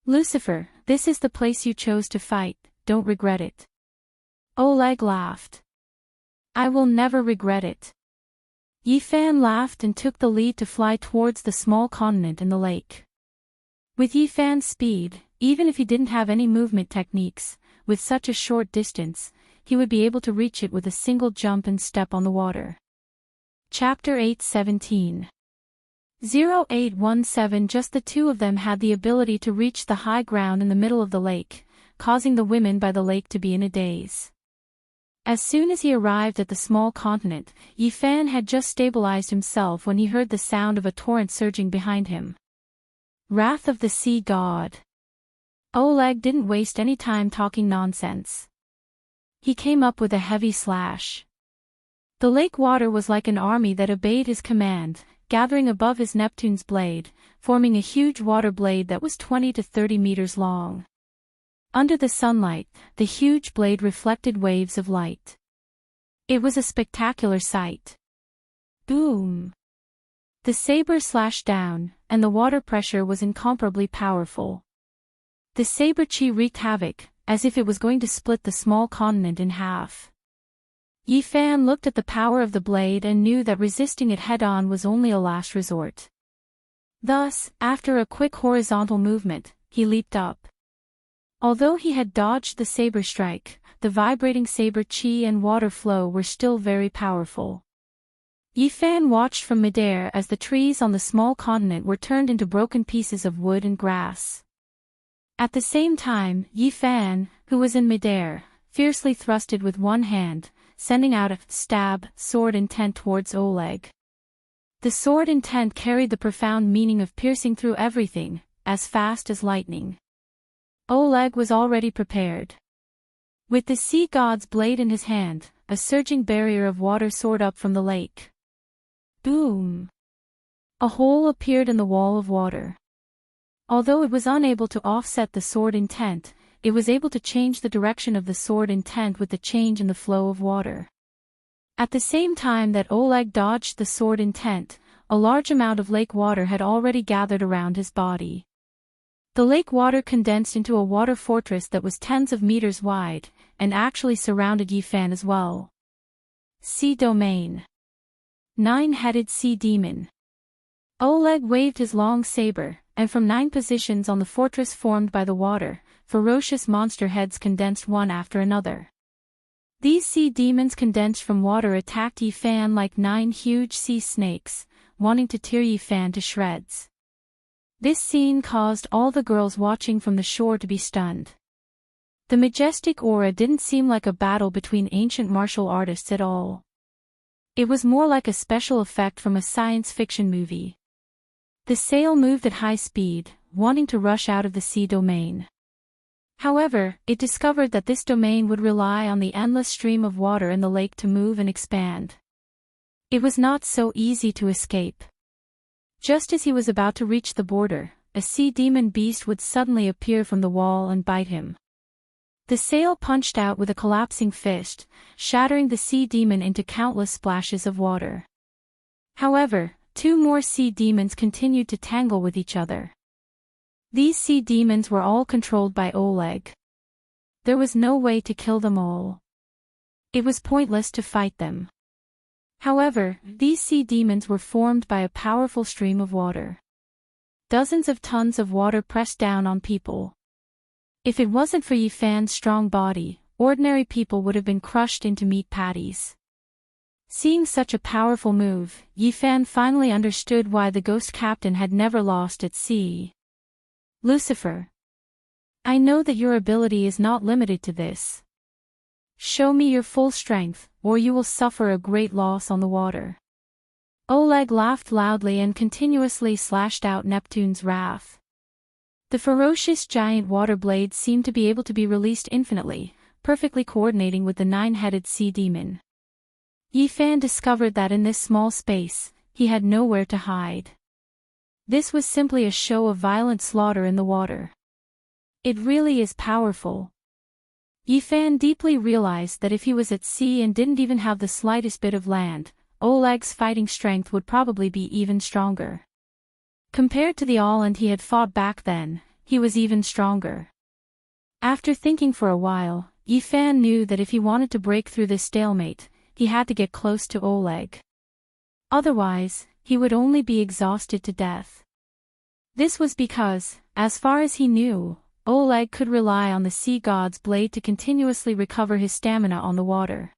Lucifer, this is the place you chose to fight, don't regret it. Oleg laughed. I will never regret it. Yi Fan laughed and took the lead to fly towards the small continent in the lake. With Yi Fan's speed, even if he didn't have any movement techniques, with such a short distance, he would be able to reach it with a single jump and step on the water. Chapter 8:17. 0817. Just the two of them had the ability to reach the high ground in the middle of the lake, causing the women by the lake to be in a daze. As soon as he arrived at the small continent, Yi Fan had just stabilized himself when he heard the sound of a torrent surging behind him. Wrath of the Sea God. Oleg didn't waste any time talking nonsense. He came up with a heavy slash. The lake water was like an army that obeyed his command, gathering above his Neptune's blade, forming a huge water blade that was 20 to 30 meters long. Under the sunlight, the huge blade reflected waves of light. It was a spectacular sight. Boom! The saber slashed down, and the water pressure was incomparably powerful. The saber chi wreaked havoc, as if it was going to split the small continent in half. Yi Fan looked at the power of the blade and knew that resisting it head-on was only a last resort. Thus, after a quick horizontal movement, he leaped up. Although he had dodged the saber strike, the vibrating saber chi and water flow were still very powerful. Yi Fan watched from midair as the trees on the small continent were turned into broken pieces of wood and grass. At the same time, Yi-Fan, who was in midair, fiercely thrusted with one hand, sending out a stab sword intent towards Oleg. The sword intent carried the profound meaning of piercing through everything, as fast as lightning. Oleg was already prepared. With the sea god's blade in his hand, a surging barrier of water soared up from the lake. Boom! A hole appeared in the wall of water. Although it was unable to offset the sword intent, it was able to change the direction of the sword intent with the change in the flow of water. At the same time that Oleg dodged the sword intent, a large amount of lake water had already gathered around his body. The lake water condensed into a water fortress that was tens of meters wide, and actually surrounded Yi-Fan as well. Sea Domain. Nine-headed Sea Demon. Oleg waved his long saber, and from 9 positions on the fortress formed by the water, ferocious monster heads condensed one after another. These sea demons condensed from water attacked Yi-Fan like 9 huge sea snakes, wanting to tear Yi-Fan to shreds. This scene caused all the girls watching from the shore to be stunned. The majestic aura didn't seem like a battle between ancient martial artists at all. It was more like a special effect from a science fiction movie. The sail moved at high speed, wanting to rush out of the sea domain. However, it discovered that this domain would rely on the endless stream of water in the lake to move and expand. It was not so easy to escape. Just as he was about to reach the border, a sea demon beast would suddenly appear from the wall and bite him. The sail punched out with a collapsing fist, shattering the sea demon into countless splashes of water. However, 2 more sea demons continued to tangle with each other. These sea demons were all controlled by Oleg. There was no way to kill them all. It was pointless to fight them. However, these sea demons were formed by a powerful stream of water. Dozens of tons of water pressed down on people. If it wasn't for Yi-Fan's strong body, ordinary people would have been crushed into meat patties. Seeing such a powerful move, Yi-Fan finally understood why the ghost captain had never lost at sea. Lucifer. I know that your ability is not limited to this. Show me your full strength, or you will suffer a great loss on the water. Oleg laughed loudly and continuously slashed out Neptune's wrath. The ferocious giant water blades seemed to be able to be released infinitely, perfectly coordinating with the 9-headed sea demon. Yi-Fan discovered that in this small space, he had nowhere to hide. This was simply a show of violent slaughter in the water. It really is powerful. Yi-Fan deeply realized that if he was at sea and didn't even have the slightest bit of land, Oleg's fighting strength would probably be even stronger. Compared to the All-End he had fought back then, he was even stronger. After thinking for a while, Yi-Fan knew that if he wanted to break through this stalemate, he had to get close to Oleg. Otherwise, he would only be exhausted to death. This was because, as far as he knew, Oleg could rely on the sea god's blade to continuously recover his stamina on the water.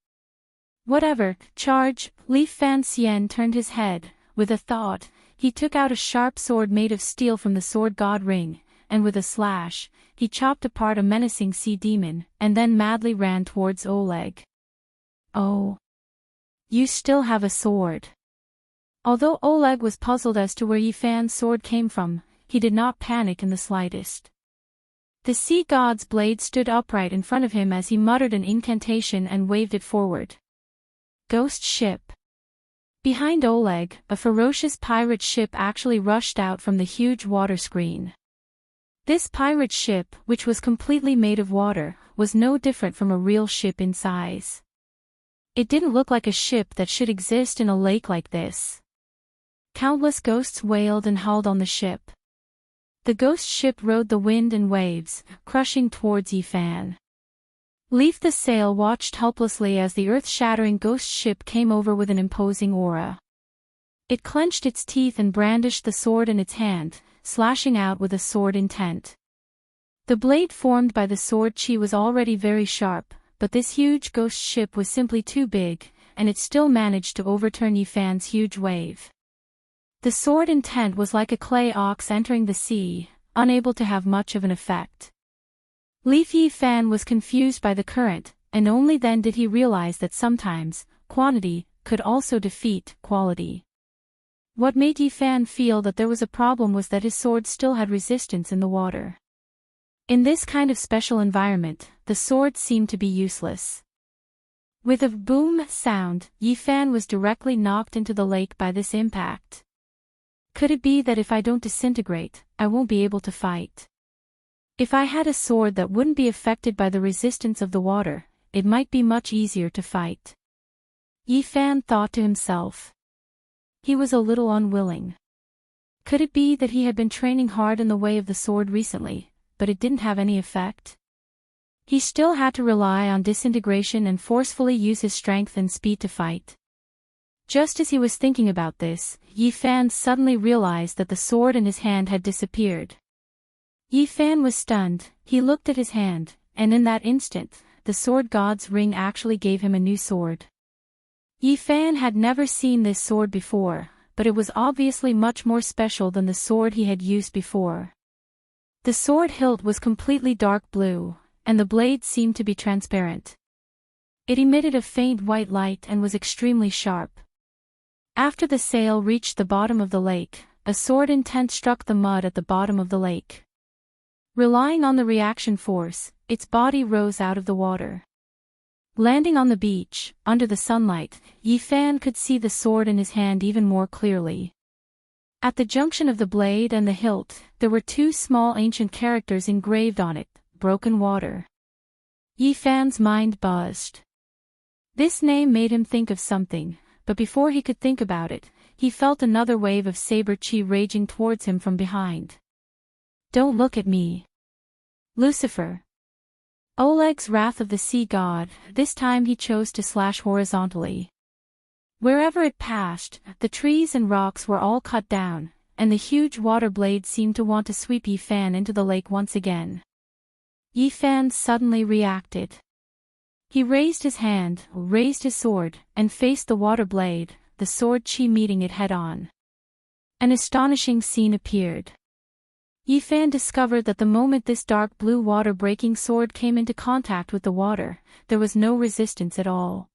Whatever, charge, Li-Fan Xian turned his head. With a thought, he took out a sharp sword made of steel from the sword god ring, and with a slash, he chopped apart a menacing sea demon, and then madly ran towards Oleg. Oh. You still have a sword. Although Oleg was puzzled as to where Yi-Fan's sword came from, he did not panic in the slightest. The sea god's blade stood upright in front of him as he muttered an incantation and waved it forward. Ghost ship. Behind Oleg, a ferocious pirate ship actually rushed out from the huge water screen. This pirate ship, which was completely made of water, was no different from a real ship in size. It didn't look like a ship that should exist in a lake like this. Countless ghosts wailed and hauled on the ship. The ghost ship rode the wind and waves, crushing towards Yi-Fan. Leaf the Sail watched helplessly as the earth-shattering ghost ship came over with an imposing aura. It clenched its teeth and brandished the sword in its hand, slashing out with a sword intent. The blade formed by the sword chi was already very sharp, but this huge ghost ship was simply too big, and it still managed to overturn Yi-Fan's huge wave. The sword intent was like a clay ox entering the sea, unable to have much of an effect. Yi Fan was confused by the current, and only then did he realize that sometimes, quantity could also defeat quality. What made Yi Fan feel that there was a problem was that his sword still had resistance in the water. In this kind of special environment, the sword seemed to be useless. With a boom sound, Yi Fan was directly knocked into the lake by this impact. Could it be that if I don't disintegrate, I won't be able to fight? If I had a sword that wouldn't be affected by the resistance of the water, it might be much easier to fight. Yi Fan thought to himself. He was a little unwilling. Could it be that he had been training hard in the way of the sword recently, but it didn't have any effect? He still had to rely on disintegration and forcefully use his strength and speed to fight. Just as he was thinking about this, Yi Fan suddenly realized that the sword in his hand had disappeared. Yi Fan was stunned. He looked at his hand, and in that instant, the sword god's ring actually gave him a new sword. Yi Fan had never seen this sword before, but it was obviously much more special than the sword he had used before. The sword hilt was completely dark blue, and the blade seemed to be transparent. It emitted a faint white light and was extremely sharp. After the sail reached the bottom of the lake, a sword intent struck the mud at the bottom of the lake. Relying on the reaction force, its body rose out of the water. Landing on the beach, under the sunlight, Yi Fan could see the sword in his hand even more clearly. At the junction of the blade and the hilt, there were two small ancient characters engraved on it: broken water. Yi Fan's mind buzzed. This name made him think of something, but before he could think about it, he felt another wave of saber chi raging towards him from behind. Don't look at me. Lucifer. Oleg's wrath of the sea god, this time he chose to slash horizontally. Wherever it passed, the trees and rocks were all cut down, and the huge water blade seemed to want to sweep Yi Fan into the lake once again. Yi Fan suddenly reacted. He raised his hand, raised his sword, and faced the water blade, the sword chi meeting it head-on. An astonishing scene appeared. Yi Fan discovered that the moment this dark blue water-breaking sword came into contact with the water, there was no resistance at all.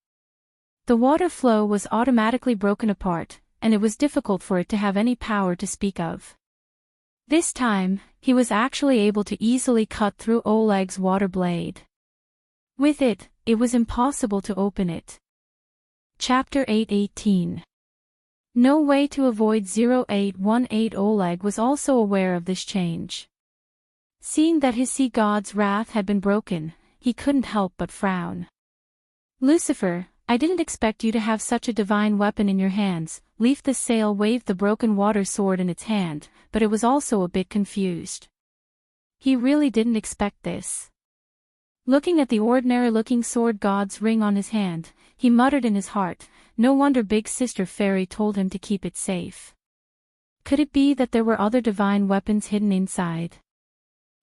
The water flow was automatically broken apart, and it was difficult for it to have any power to speak of. This time, he was actually able to easily cut through Oleg's water blade. With it, it was impossible to open it. Chapter 8:18. No way to avoid 0818. Oleg was also aware of this change. Seeing that his sea god's wrath had been broken, he couldn't help but frown. Lucifer, I didn't expect you to have such a divine weapon in your hands. Leaf the Sail waved the broken water sword in its hand, but it was also a bit confused. He really didn't expect this. Looking at the ordinary-looking sword god's ring on his hand, he muttered in his heart, no wonder Big Sister Fairy told him to keep it safe. Could it be that there were other divine weapons hidden inside?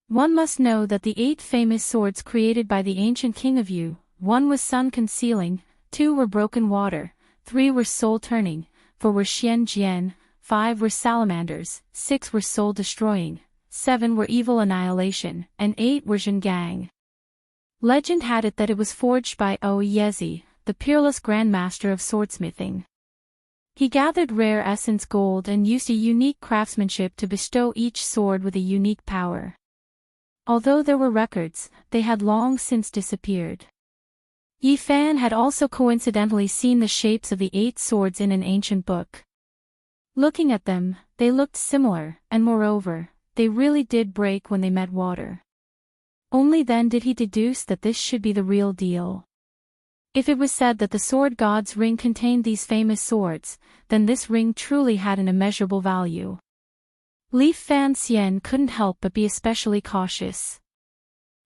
One must know that the 8 famous swords created by the ancient king of Yu, 1 was sun-concealing, 2 were broken water, 3 were soul-turning, 4 were xian jian, 5 were salamanders, 6 were soul-destroying, 7 were evil annihilation, and 8 were zhengang. Legend had it that it was forged by Yezi, the peerless grandmaster of swordsmithing. He gathered rare essence gold and used a unique craftsmanship to bestow each sword with a unique power. Although there were records, they had long since disappeared. Yi Fan had also coincidentally seen the shapes of the 8 swords in an ancient book. Looking at them, they looked similar, and moreover, they really did break when they met water. Only then did he deduce that this should be the real deal. If it was said that the sword god's ring contained these famous swords, then this ring truly had an immeasurable value. Li Fan Xian couldn't help but be especially cautious.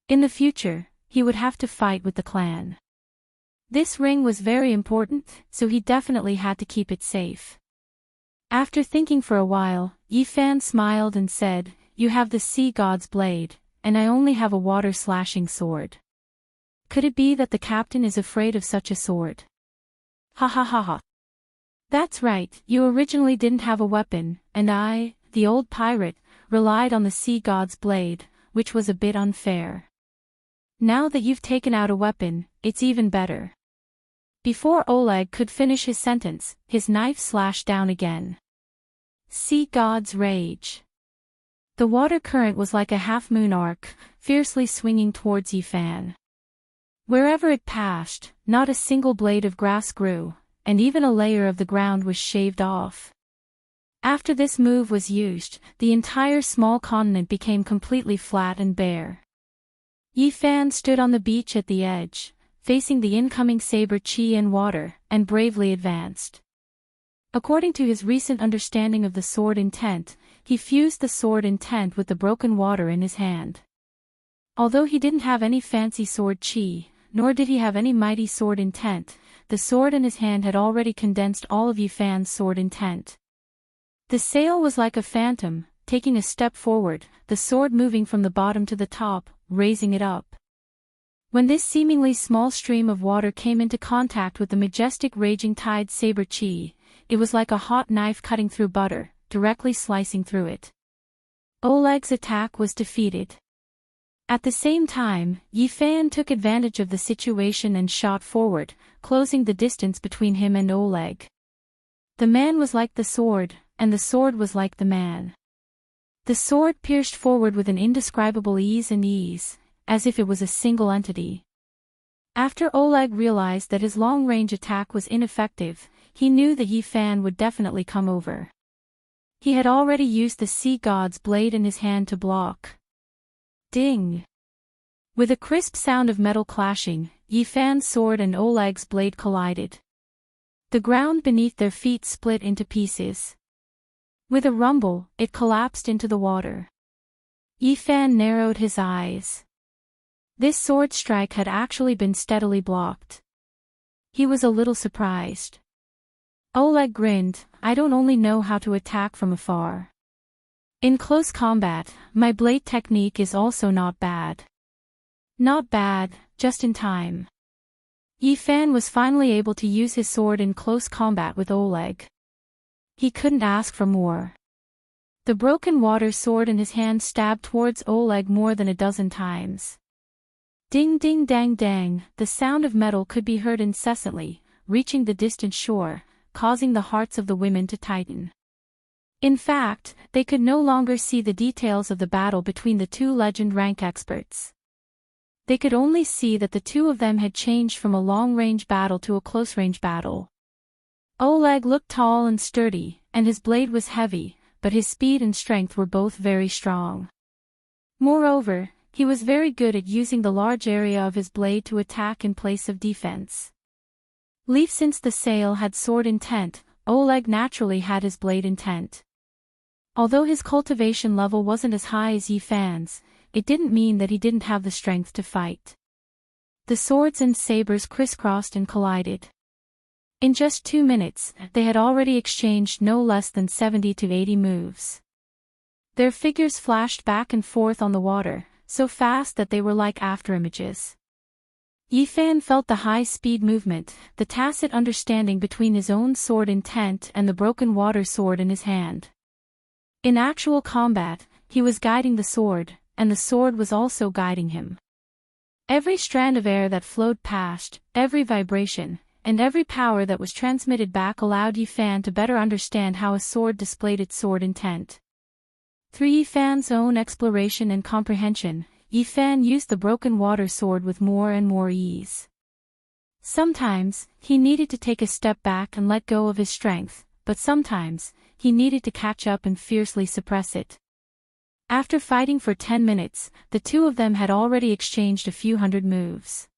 In the future, he would have to fight with the clan. This ring was very important, so he definitely had to keep it safe. After thinking for a while, Yi Fan smiled and said, "You have the sea god's blade, and I only have a water-slashing sword. Could it be that the captain is afraid of such a sword?" Ha ha ha ha. That's right, you originally didn't have a weapon, and I, the old pirate, relied on the sea god's blade, which was a bit unfair. Now that you've taken out a weapon, it's even better. Before Oleg could finish his sentence, his knife slashed down again. Sea god's rage. The water current was like a half-moon arc, fiercely swinging towards Yifan. Wherever it passed, not a single blade of grass grew, and even a layer of the ground was shaved off. After this move was used, the entire small continent became completely flat and bare. Yifan stood on the beach at the edge, facing the incoming saber chi and water, and bravely advanced. According to his recent understanding of the sword intent, he fused the sword intent with the broken water in his hand. Although he didn't have any fancy sword chi, nor did he have any mighty sword intent, the sword in his hand had already condensed all of Yifan's sword intent. The sail was like a phantom, taking a step forward, the sword moving from the bottom to the top, raising it up. When this seemingly small stream of water came into contact with the majestic raging tide saber chi, it was like a hot knife cutting through butter, directly slicing through it. Oleg's attack was defeated. At the same time, Yifan took advantage of the situation and shot forward, closing the distance between him and Oleg. The man was like the sword, and the sword was like the man. The sword pierced forward with an indescribable ease, as if it was a single entity. After Oleg realized that his long-range attack was ineffective, he knew that Yifan would definitely come over. He had already used the sea god's blade in his hand to block. Ding! With a crisp sound of metal clashing, Yifan's sword and Oleg's blade collided. The ground beneath their feet split into pieces. With a rumble, it collapsed into the water. Yifan narrowed his eyes. This sword strike had actually been steadily blocked. He was a little surprised. Oleg grinned, I don't only know how to attack from afar. In close combat, my blade technique is also not bad. Not bad, just in time. Yifan was finally able to use his sword in close combat with Oleg. He couldn't ask for more. The broken water sword in his hand stabbed towards Oleg more than a dozen times. Ding ding dang dang, the sound of metal could be heard incessantly, reaching the distant shore, causing the hearts of the women to tighten. In fact, they could no longer see the details of the battle between the two legend rank experts. They could only see that the two of them had changed from a long-range battle to a close-range battle. Oleg looked tall and sturdy, and his blade was heavy, but his speed and strength were both very strong. Moreover, he was very good at using the large area of his blade to attack in place of defense. Since the sail had sword intent, Oleg naturally had his blade intent. Although his cultivation level wasn't as high as Yifan's, it didn't mean that he didn't have the strength to fight. The swords and sabers crisscrossed and collided. In just 2 minutes, they had already exchanged no less than 70 to 80 moves. Their figures flashed back and forth on the water, so fast that they were like afterimages. Yifan felt the high-speed movement, the tacit understanding between his own sword intent and the broken water sword in his hand. In actual combat, he was guiding the sword, and the sword was also guiding him. Every strand of air that flowed past, every vibration, and every power that was transmitted back allowed Yifan to better understand how a sword displayed its sword intent. Through Yifan's own exploration and comprehension, Yifan used the broken water sword with more and more ease. Sometimes, he needed to take a step back and let go of his strength, but sometimes, he needed to catch up and fiercely suppress it. After fighting for 10 minutes, the two of them had already exchanged a few hundred moves.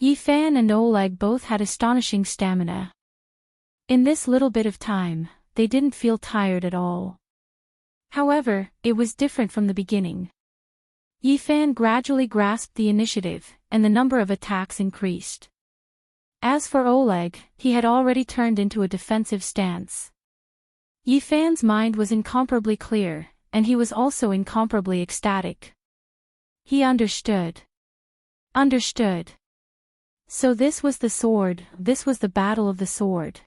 Yifan and Oleg both had astonishing stamina. In this little bit of time, they didn't feel tired at all. However, it was different from the beginning. Yifan gradually grasped the initiative, and the number of attacks increased. As for Oleg, he had already turned into a defensive stance. Yifan's mind was incomparably clear, and he was also incomparably ecstatic. He understood. Understood. So this was the sword, this was the battle of the sword.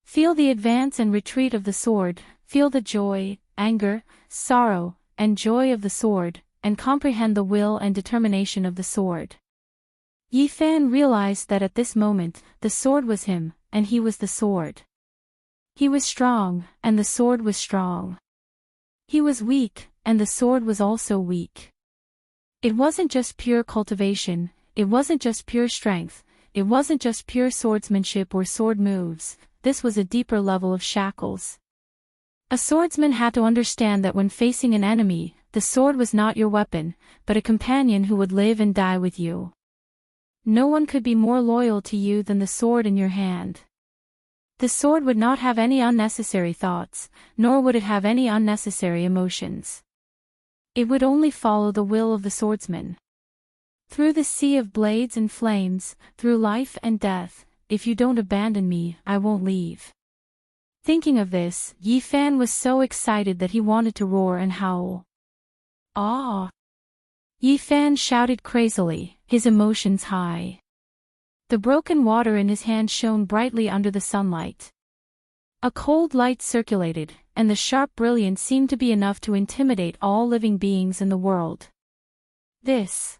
Feel the advance and retreat of the sword, feel the joy, anger, sorrow, and joy of the sword, and comprehend the will and determination of the sword. Yi Fan realized that at this moment, the sword was him, and he was the sword. He was strong, and the sword was strong. He was weak, and the sword was also weak. It wasn't just pure cultivation, it wasn't just pure strength, it wasn't just pure swordsmanship or sword moves, this was a deeper level of shackles. A swordsman had to understand that when facing an enemy, the sword was not your weapon, but a companion who would live and die with you. No one could be more loyal to you than the sword in your hand. The sword would not have any unnecessary thoughts, nor would it have any unnecessary emotions. It would only follow the will of the swordsman. Through the sea of blades and flames, through life and death, if you don't abandon me, I won't leave. Thinking of this, Yi Fan was so excited that he wanted to roar and howl. Ah! Yi Fan shouted crazily, his emotions high. The broken water in his hand shone brightly under the sunlight. A cold light circulated, and the sharp brilliance seemed to be enough to intimidate all living beings in the world. This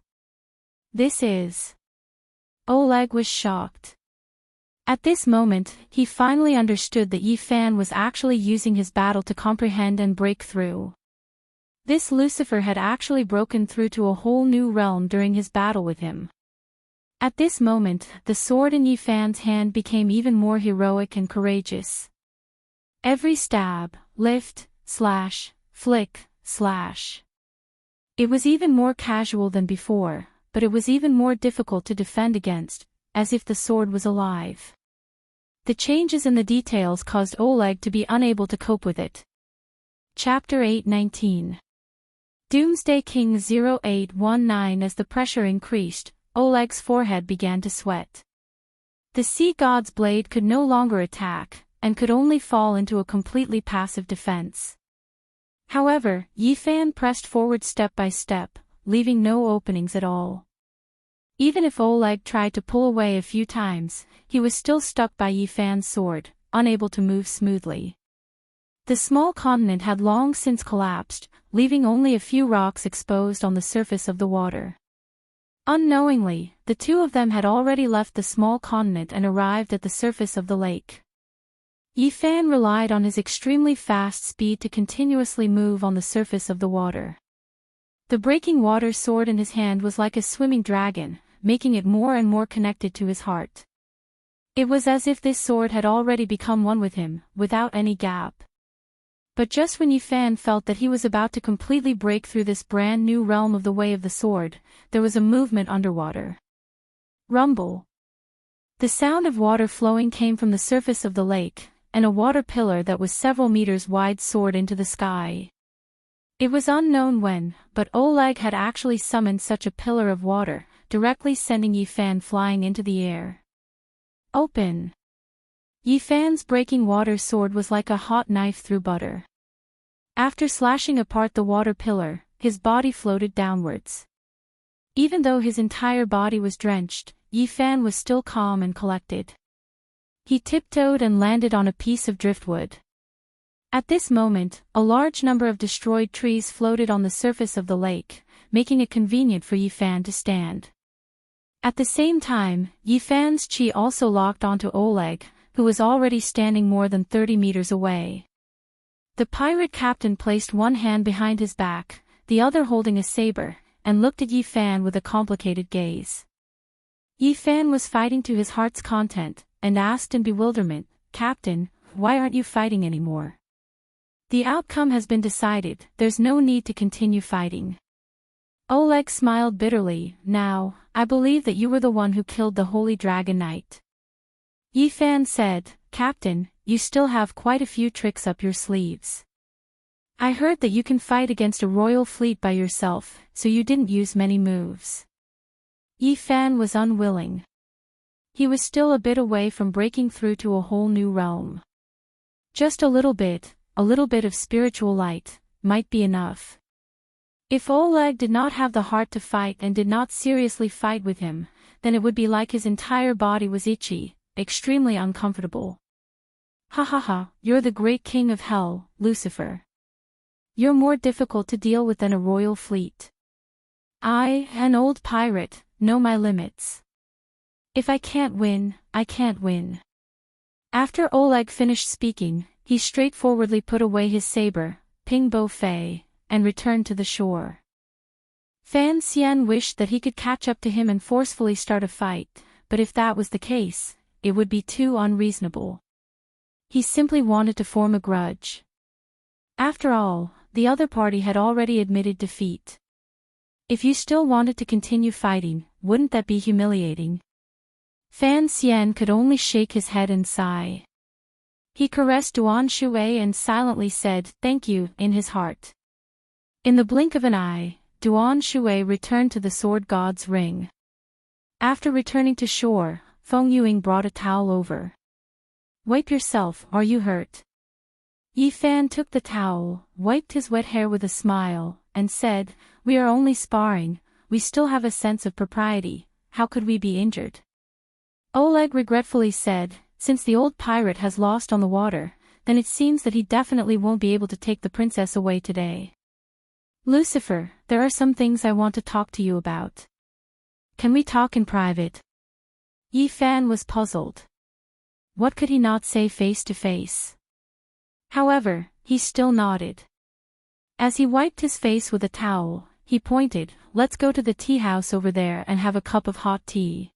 is... Oleg was shocked. At this moment, he finally understood that Yi Fan was actually using his battle to comprehend and break through. This Lucifer had actually broken through to a whole new realm during his battle with him. At this moment, the sword in Yi Fan's hand became even more heroic and courageous. Every stab, lift, slash, flick, slash. It was even more casual than before, but it was even more difficult to defend against, as if the sword was alive. The changes in the details caused Oleg to be unable to cope with it. Chapter 8:19. Doomsday King 0819. As the pressure increased, Oleg's forehead began to sweat. The sea god's blade could no longer attack, and could only fall into a completely passive defense. However, Yi Fan pressed forward step by step, leaving no openings at all. Even if Oleg tried to pull away a few times, he was still stuck by Yi Fan's sword, unable to move smoothly. The small continent had long since collapsed, leaving only a few rocks exposed on the surface of the water. Unknowingly, the two of them had already left the small continent and arrived at the surface of the lake. Yi Fan relied on his extremely fast speed to continuously move on the surface of the water. The breaking water sword in his hand was like a swimming dragon, making it more and more connected to his heart. It was as if this sword had already become one with him, without any gap. But just when Yi Fan felt that he was about to completely break through this brand new realm of the way of the sword, there was a movement underwater. Rumble. The sound of water flowing came from the surface of the lake, and a water pillar that was several meters wide soared into the sky. It was unknown when, but Oleg had actually summoned such a pillar of water, directly sending Yi Fan flying into the air. Open. Yi Fan's breaking water sword was like a hot knife through butter. After slashing apart the water pillar, his body floated downwards. Even though his entire body was drenched, Yi Fan was still calm and collected. He tiptoed and landed on a piece of driftwood. At this moment, a large number of destroyed trees floated on the surface of the lake, making it convenient for Yi Fan to stand. At the same time, Yi Fan's chi also locked onto Oleg, who was already standing more than 30 meters away. The pirate captain placed one hand behind his back, the other holding a saber, and looked at Yi Fan with a complicated gaze. Yi Fan was fighting to his heart's content, and asked in bewilderment, "Captain, why aren't you fighting anymore? The outcome has been decided, there's no need to continue fighting." Oleg smiled bitterly. "Now, I believe that you were the one who killed the Holy Dragon Knight." Yi Fan said, "Captain, you still have quite a few tricks up your sleeves. I heard that you can fight against a royal fleet by yourself, so you didn't use many moves." Yi Fan was unwilling. He was still a bit away from breaking through to a whole new realm. Just a little bit of spiritual light, might be enough. If Oleg did not have the heart to fight and did not seriously fight with him, then it would be like his entire body was itchy, extremely uncomfortable. "Ha ha ha, you're the great king of hell, Lucifer. You're more difficult to deal with than a royal fleet. I, an old pirate, know my limits. If I can't win, I can't win. After Oleg finished speaking, he straightforwardly put away his saber, Ping Bo Fei, and returned to the shore. Fan Xian wished that he could catch up to him and forcefully start a fight, but if that was the case, it would be too unreasonable. He simply wanted to form a grudge. After all, the other party had already admitted defeat. If you still wanted to continue fighting, wouldn't that be humiliating? Fan Xian could only shake his head and sigh. He caressed Duan Shui and silently said, "Thank you," in his heart. In the blink of an eye, Duan Shui returned to the sword god's ring. After returning to shore, Feng Yuing brought a towel over. "Wipe yourself, are you hurt?" Yi Fan took the towel, wiped his wet hair with a smile, and said, "We are only sparring, we still have a sense of propriety, how could we be injured?" Oleg regretfully said, "Since the old pirate has lost on the water, then it seems that he definitely won't be able to take the princess away today. Lucifer, there are some things I want to talk to you about. Can we talk in private?" Yi Fan was puzzled. What could he not say face to face? However, he still nodded. As he wiped his face with a towel, he pointed, "Let's go to the tea house over there and have a cup of hot tea.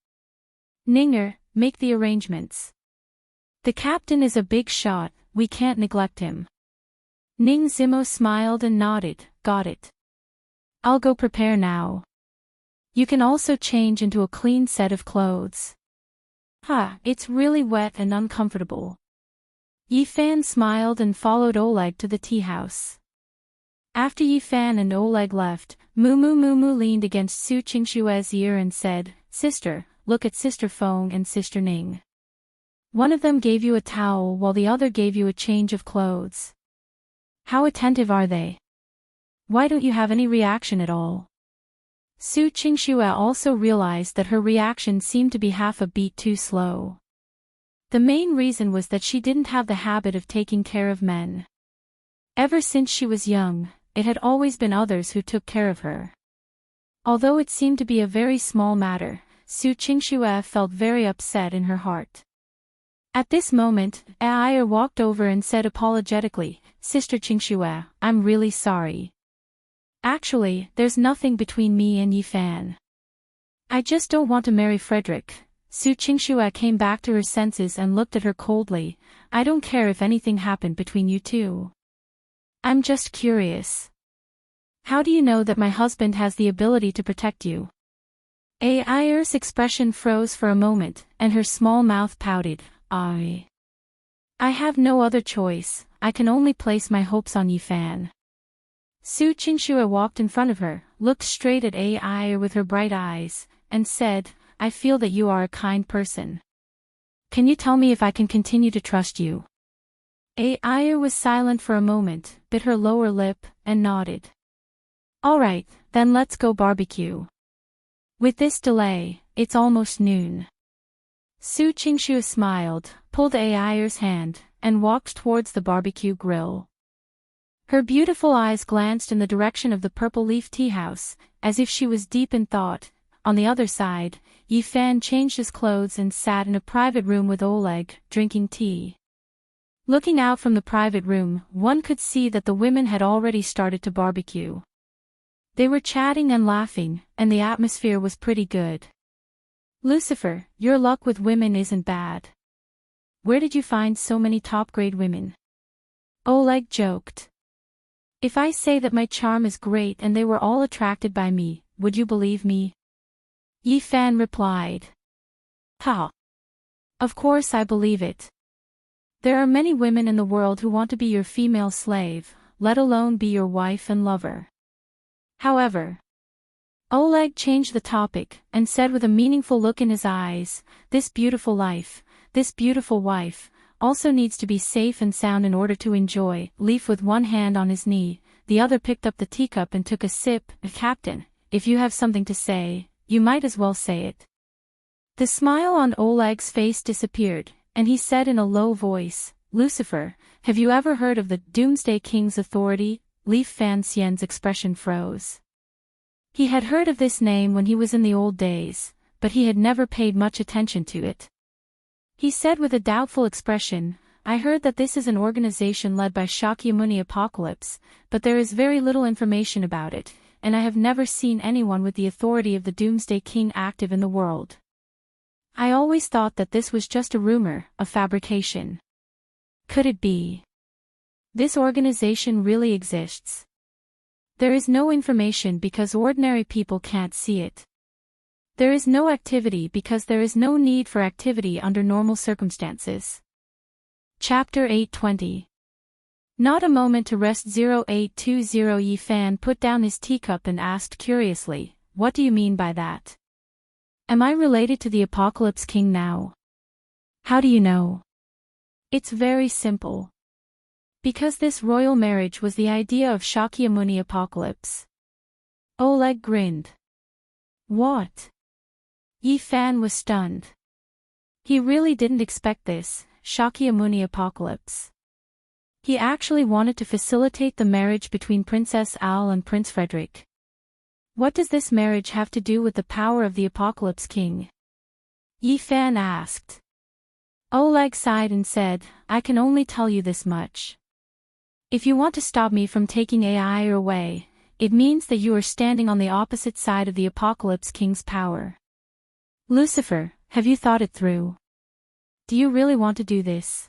Ninger, make the arrangements. The captain is a big shot, we can't neglect him." Ning Zimo smiled and nodded, "Got it. I'll go prepare now. You can also change into a clean set of clothes." It's really wet and uncomfortable." Yi Fan smiled and followed Oleg to the tea house. After Yi Fan and Oleg left, Mu leaned against Su Qingshue's ear and said, "Sister, look at Sister Feng and Sister Ning. One of them gave you a towel while the other gave you a change of clothes. How attentive are they? Why don't you have any reaction at all?" Su Qingxue also realized that her reaction seemed to be half a beat too slow. The main reason was that she didn't have the habit of taking care of men. Ever since she was young, it had always been others who took care of her. Although it seemed to be a very small matter, Su Qingxue felt very upset in her heart. At this moment, Ai walked over and said apologetically, "Sister Qingxue, I'm really sorry. Actually, there's nothing between me and Yi Fan. I just don't want to marry Frederick." Su Qingxue came back to her senses and looked at her coldly. "I don't care if anything happened between you two. I'm just curious. How do you know that my husband has the ability to protect you?" Ai's expression froze for a moment, and her small mouth pouted. I have no other choice, I can only place my hopes on Yi Fan." Su Qingxue walked in front of her, looked straight at Ai with her bright eyes, and said, "I feel that you are a kind person. Can you tell me if I can continue to trust you?" Ai was silent for a moment, bit her lower lip, and nodded. "Alright, then let's go barbecue. With this delay, it's almost noon." Su Qingxue smiled, pulled Ai's hand, and walked towards the barbecue grill. Her beautiful eyes glanced in the direction of the purple leaf tea house, as if she was deep in thought. On the other side, Yi Fan changed his clothes and sat in a private room with Oleg, drinking tea. Looking out from the private room, one could see that the women had already started to barbecue. They were chatting and laughing, and the atmosphere was pretty good. "Lucifer, your luck with women isn't bad. Where did you find so many top-grade women?" Oleg joked. "If I say that my charm is great and they were all attracted by me, would you believe me?" Yi Fan replied. "Ha! Of course I believe it. There are many women in the world who want to be your female slave, let alone be your wife and lover. However..." Oleg changed the topic, and said with a meaningful look in his eyes, this beautiful life, this beautiful wife, also needs to be safe and sound in order to enjoy." Leaf with one hand on his knee, the other picked up the teacup and took a sip. "Captain, if you have something to say, you might as well say it." The smile on Oleg's face disappeared, and he said in a low voice, "Lucifer, have you ever heard of the Doomsday King's authority?" Li Fan Xian's expression froze. He had heard of this name when he was in the old days, but he had never paid much attention to it. He said with a doubtful expression, I heard that this is an organization led by Shakyamuni Apocalypse, but there is very little information about it, and I have never seen anyone with the authority of the Doomsday King active in the world. I always thought that this was just a rumor, a fabrication. Could it be? This organization really exists. There is no information because ordinary people can't see it. There is no activity because there is no need for activity under normal circumstances. Chapter 820. Not a moment to rest. 0820. Yi Fan put down his teacup and asked curiously, what do you mean by that? Am I related to the Apocalypse King now? How do you know? It's very simple. Because this royal marriage was the idea of Shakyamuni Apocalypse. Oleg grinned. What? Yi Fan was stunned. He really didn't expect this, Shakyamuni Apocalypse. He actually wanted to facilitate the marriage between Princess Al and Prince Frederick. What does this marriage have to do with the power of the Apocalypse King? Yi Fan asked. Oleg sighed and said, I can only tell you this much. If you want to stop me from taking AI away, it means that you are standing on the opposite side of the Apocalypse King's power. Lucifer, have you thought it through? Do you really want to do this?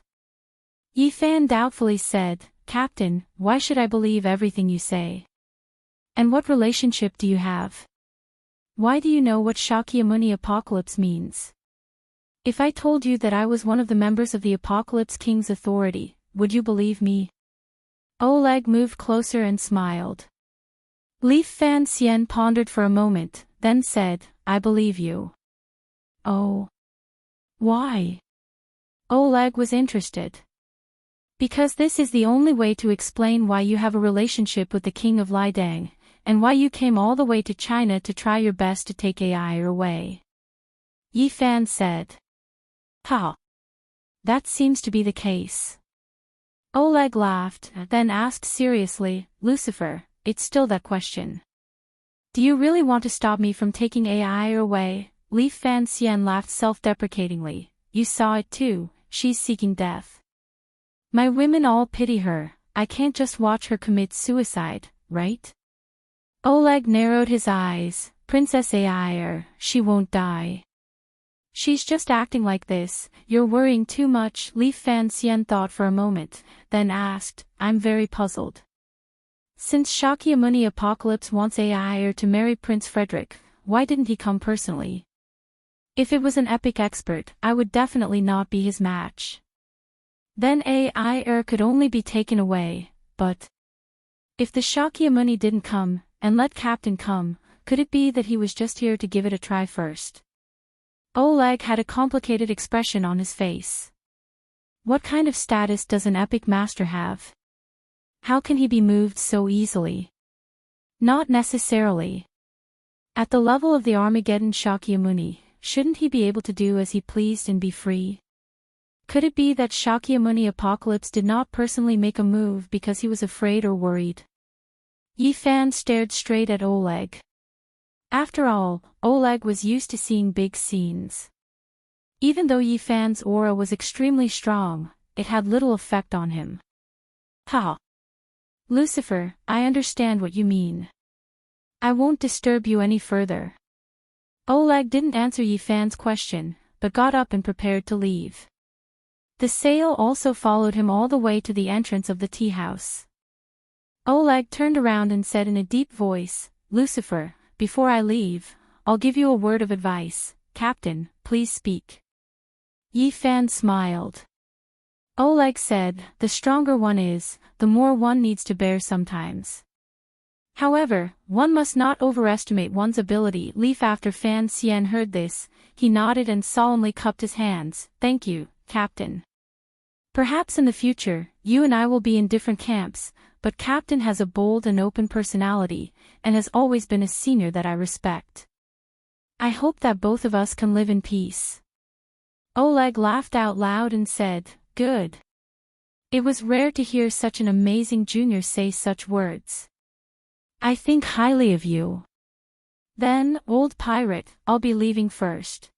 Yi Fan doubtfully said, Captain, why should I believe everything you say? And what relationship do you have? Why do you know what Shakyamuni Apocalypse means? If I told you that I was one of the members of the Apocalypse King's authority, would you believe me? Oleg moved closer and smiled. Li Fan Xian pondered for a moment, then said, I believe you. Oh. Why? Oleg was interested. Because this is the only way to explain why you have a relationship with the King of Lidang, and why you came all the way to China to try your best to take AI away. Yi Fan said. Ha. That seems to be the case. Oleg laughed, then asked seriously, Lucifer, it's still that question. Do you really want to stop me from taking AI away? Li Fan Xian laughed self-deprecatingly. You saw it too, she's seeking death. My women all pity her, I can't just watch her commit suicide, right? Oleg narrowed his eyes, Princess Ai, she won't die. She's just acting like this, you're worrying too much. Li Fan Xian thought for a moment, then asked, I'm very puzzled. Since Shakyamuni Apocalypse wants Ai to marry Prince Frederick, why didn't he come personally? If it was an epic expert, I would definitely not be his match. Then Ai could only be taken away, but if the Shakyamuni didn't come, and let Captain come, could it be that he was just here to give it a try first? Oleg had a complicated expression on his face. What kind of status does an epic master have? How can he be moved so easily? Not necessarily. At the level of the Armageddon Shakyamuni, shouldn't he be able to do as he pleased and be free? Could it be that Shakyamuni Apocalypse did not personally make a move because he was afraid or worried? Yi Fan stared straight at Oleg. After all, Oleg was used to seeing big scenes. Even though Yi Fan's aura was extremely strong, it had little effect on him. Ha! Lucifer, I understand what you mean. I won't disturb you any further. Oleg didn't answer Yi Fan's question, but got up and prepared to leave. The sail also followed him all the way to the entrance of the tea house. Oleg turned around and said in a deep voice, Lucifer, before I leave, I'll give you a word of advice, Captain, please speak. Yi Fan smiled. Oleg said, the stronger one is, the more one needs to bear sometimes. However, one must not overestimate one's ability. Leaf after Fan Xian heard this, he nodded and solemnly cupped his hands, thank you, Captain. Perhaps in the future, you and I will be in different camps, but Captain has a bold and open personality, and has always been a senior that I respect. I hope that both of us can live in peace. Oleg laughed out loud and said, good. It was rare to hear such an amazing junior say such words. I think highly of you. Then, old pirate, I'll be leaving first.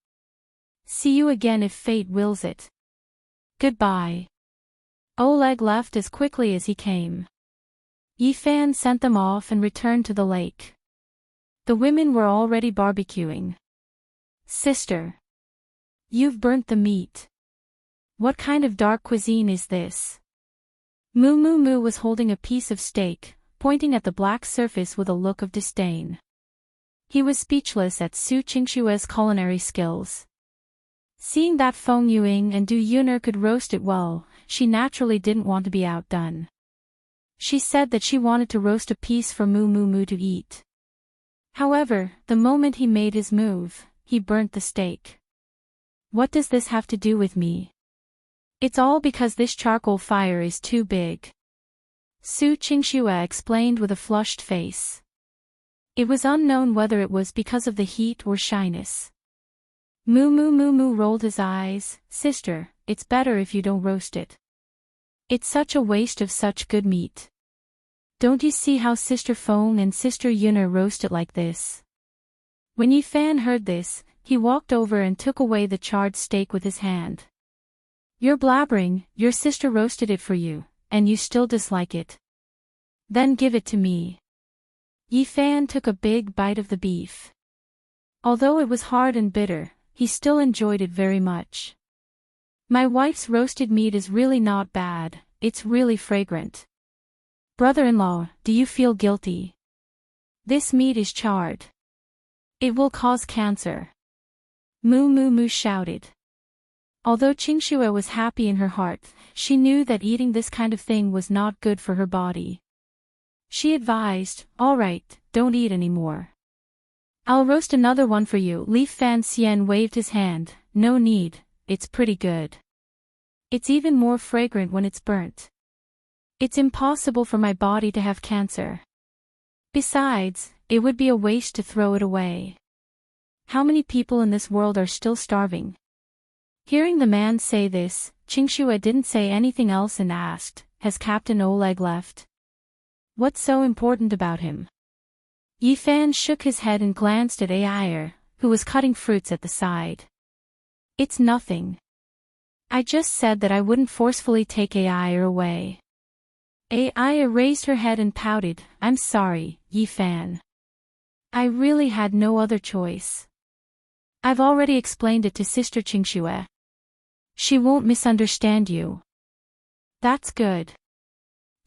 See you again if fate wills it. Goodbye. Oleg left as quickly as he came. Yifan sent them off and returned to the lake. The women were already barbecuing. Sister. You've burnt the meat. What kind of dark cuisine is this? Moo Moo Moo was holding a piece of steak, pointing at the black surface with a look of disdain. He was speechless at Su Qingshue's culinary skills. Seeing that Feng Yuing and Du Yuner could roast it well, she naturally didn't want to be outdone. She said that she wanted to roast a piece for Moo Moo Moo to eat. However, the moment he made his move, he burnt the steak. What does this have to do with me? It's all because this charcoal fire is too big. Su Qingxue explained with a flushed face. It was unknown whether it was because of the heat or shyness. Moo Moo Moo Moo rolled his eyes. Sister, it's better if you don't roast it. It's such a waste of such good meat. Don't you see how Sister Feng and Sister Yuner roast it like this? When Yifan heard this, he walked over and took away the charred steak with his hand. You're blabbering, your sister roasted it for you, and you still dislike it. Then give it to me. Yifan took a big bite of the beef. Although it was hard and bitter, he still enjoyed it very much. My wife's roasted meat is really not bad, it's really fragrant. Brother-in-law, do you feel guilty? This meat is charred. It will cause cancer. Moo Moo Moo shouted. Although Qingxue was happy in her heart, she knew that eating this kind of thing was not good for her body. She advised, all right, don't eat anymore. I'll roast another one for you. Li Fan Xian waved his hand, no need, it's pretty good. It's even more fragrant when it's burnt. It's impossible for my body to have cancer. Besides, it would be a waste to throw it away. How many people in this world are still starving? Hearing the man say this, Qingxue didn't say anything else and asked, has Captain Oleg left? What's so important about him? Yifan shook his head and glanced at Ayer, who was cutting fruits at the side. It's nothing. I just said that I wouldn't forcefully take Ayer away. Ayer raised her head and pouted, I'm sorry, Yifan. I really had no other choice. I've already explained it to Sister Qingxue. She won't misunderstand you. That's good.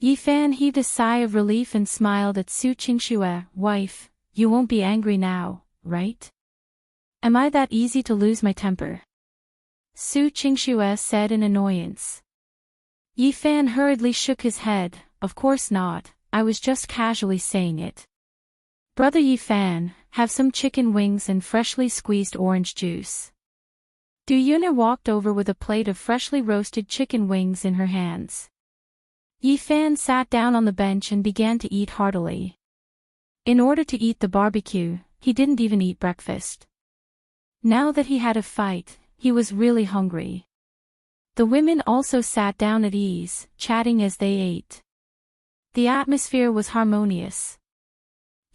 Yifan heaved a sigh of relief and smiled at Su Qingxue. Wife, you won't be angry now, right? Am I that easy to lose my temper? Su Qingxue said in annoyance. Yifan hurriedly shook his head, of course not, I was just casually saying it. Brother Yifan, have some chicken wings and freshly squeezed orange juice. Du Yuner walked over with a plate of freshly roasted chicken wings in her hands. Yifan sat down on the bench and began to eat heartily. In order to eat the barbecue, he didn't even eat breakfast. Now that he had a fight, he was really hungry. The women also sat down at ease, chatting as they ate. The atmosphere was harmonious.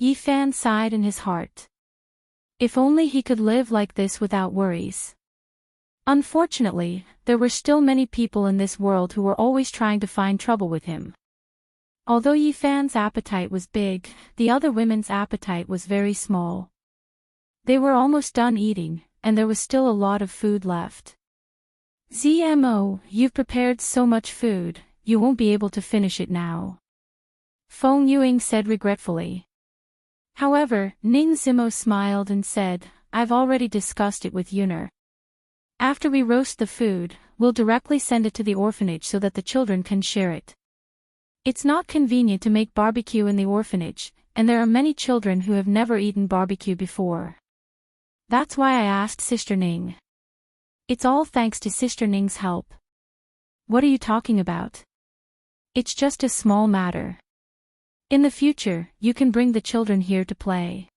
Yifan sighed in his heart. If only he could live like this without worries. Unfortunately, there were still many people in this world who were always trying to find trouble with him. Although Yifan's appetite was big, the other women's appetite was very small. They were almost done eating, and there was still a lot of food left. ZMO, you've prepared so much food, you won't be able to finish it now. Feng Yuing said regretfully. However, Ning Zimo smiled and said, I've already discussed it with Yuner. After we roast the food, we'll directly send it to the orphanage so that the children can share it. It's not convenient to make barbecue in the orphanage, and there are many children who have never eaten barbecue before. That's why I asked Sister Ning. It's all thanks to Sister Ning's help. What are you talking about? It's just a small matter. In the future, you can bring the children here to play.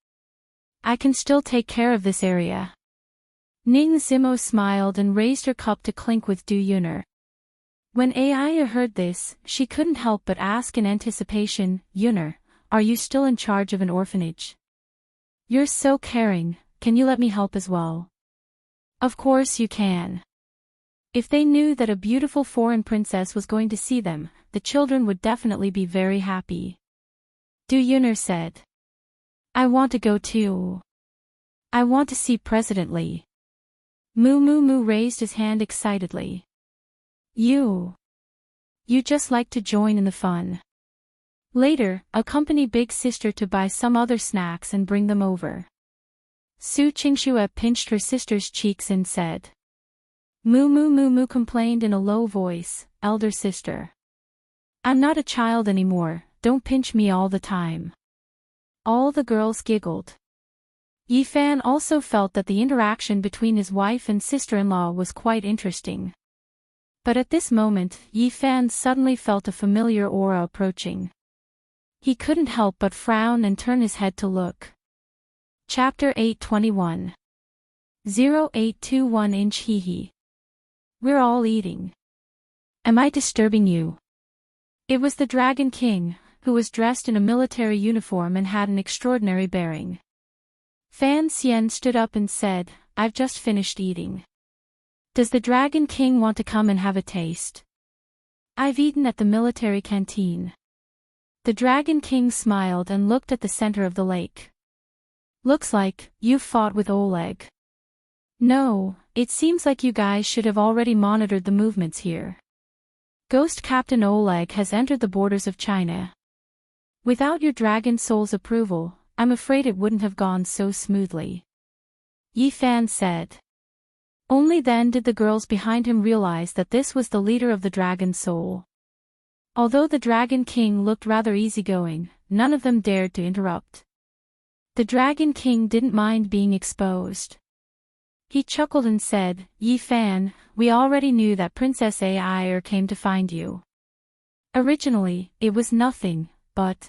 I can still take care of this area. Ning Zimo smiled and raised her cup to clink with Du Yuner. When Aya heard this, she couldn't help but ask in anticipation, Yuner, are you still in charge of an orphanage? You're so caring, can you let me help as well? Of course you can. If they knew that a beautiful foreign princess was going to see them, the children would definitely be very happy. Yuner said. I want to go too. I want to see President Lee. Moo raised his hand excitedly. You just like to join in the fun. Later, accompany Big Sister to buy some other snacks and bring them over. Su Qingxue pinched her sister's cheeks and said. Moo complained in a low voice, elder sister. I'm not a child anymore, don't pinch me all the time. All the girls giggled. Yifan also felt that the interaction between his wife and sister-in-law was quite interesting. But at this moment, Yifan suddenly felt a familiar aura approaching. He couldn't help but frown and turn his head to look. Chapter 821. 0821-inch hee. We're all eating. Am I disturbing you? It was the Dragon King, who was dressed in a military uniform and had an extraordinary bearing. Fan Xian stood up and said, I've just finished eating. Does the Dragon King want to come and have a taste? I've eaten at the military canteen. The Dragon King smiled and looked at the center of the lake. Looks like you fought with Oleg. No, it seems like you guys should have already monitored the movements here. Ghost Captain Oleg has entered the borders of China. Without your Dragon Soul's approval, I'm afraid it wouldn't have gone so smoothly. Yifan said. Only then did the girls behind him realize that this was the leader of the Dragon Soul. Although the Dragon King looked rather easygoing, none of them dared to interrupt. The Dragon King didn't mind being exposed. He chuckled and said, Yifan, we already knew that Princess Ai came to find you. Originally, it was nothing, but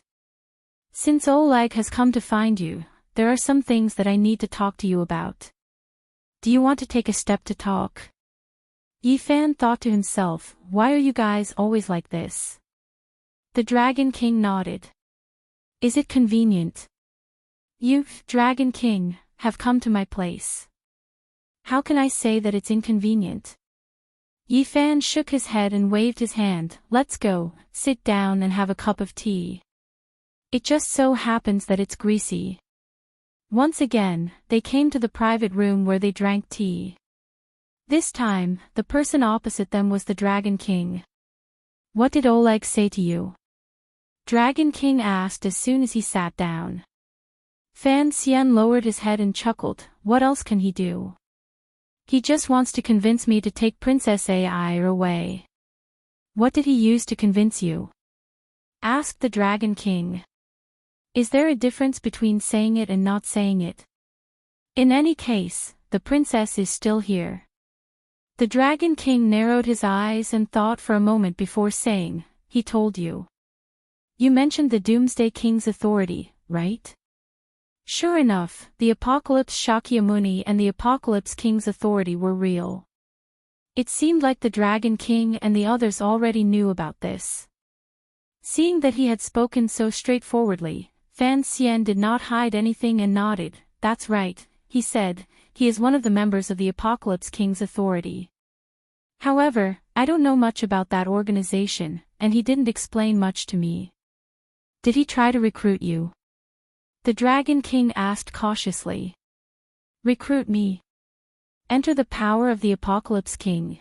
since Oleg has come to find you, there are some things that I need to talk to you about. Do you want to take a step to talk? Yifan thought to himself, why are you guys always like this? The Dragon King nodded. Is it convenient? You, Dragon King, have come to my place. How can I say that it's inconvenient? Yifan shook his head and waved his hand, let's go, sit down and have a cup of tea. It just so happens that it's greasy. Once again, they came to the private room where they drank tea. This time, the person opposite them was the Dragon King. What did Oleg say to you? Dragon King asked as soon as he sat down. Fan Xian lowered his head and chuckled, what else can he do? He just wants to convince me to take Princess Ai away. What did he use to convince you? Asked the Dragon King. Is there a difference between saying it and not saying it? In any case, the princess is still here. The Dragon King narrowed his eyes and thought for a moment before saying, he told you. You mentioned the Doomsday King's authority, right? Sure enough, the Apocalypse Shakyamuni and the Apocalypse King's authority were real. It seemed like the Dragon King and the others already knew about this. Seeing that he had spoken so straightforwardly, Fan Xian did not hide anything and nodded. That's right, he said, he is one of the members of the Apocalypse King's authority. However, I don't know much about that organization, and he didn't explain much to me. Did he try to recruit you? The Dragon King asked cautiously. Recruit me? Enter the power of the Apocalypse King.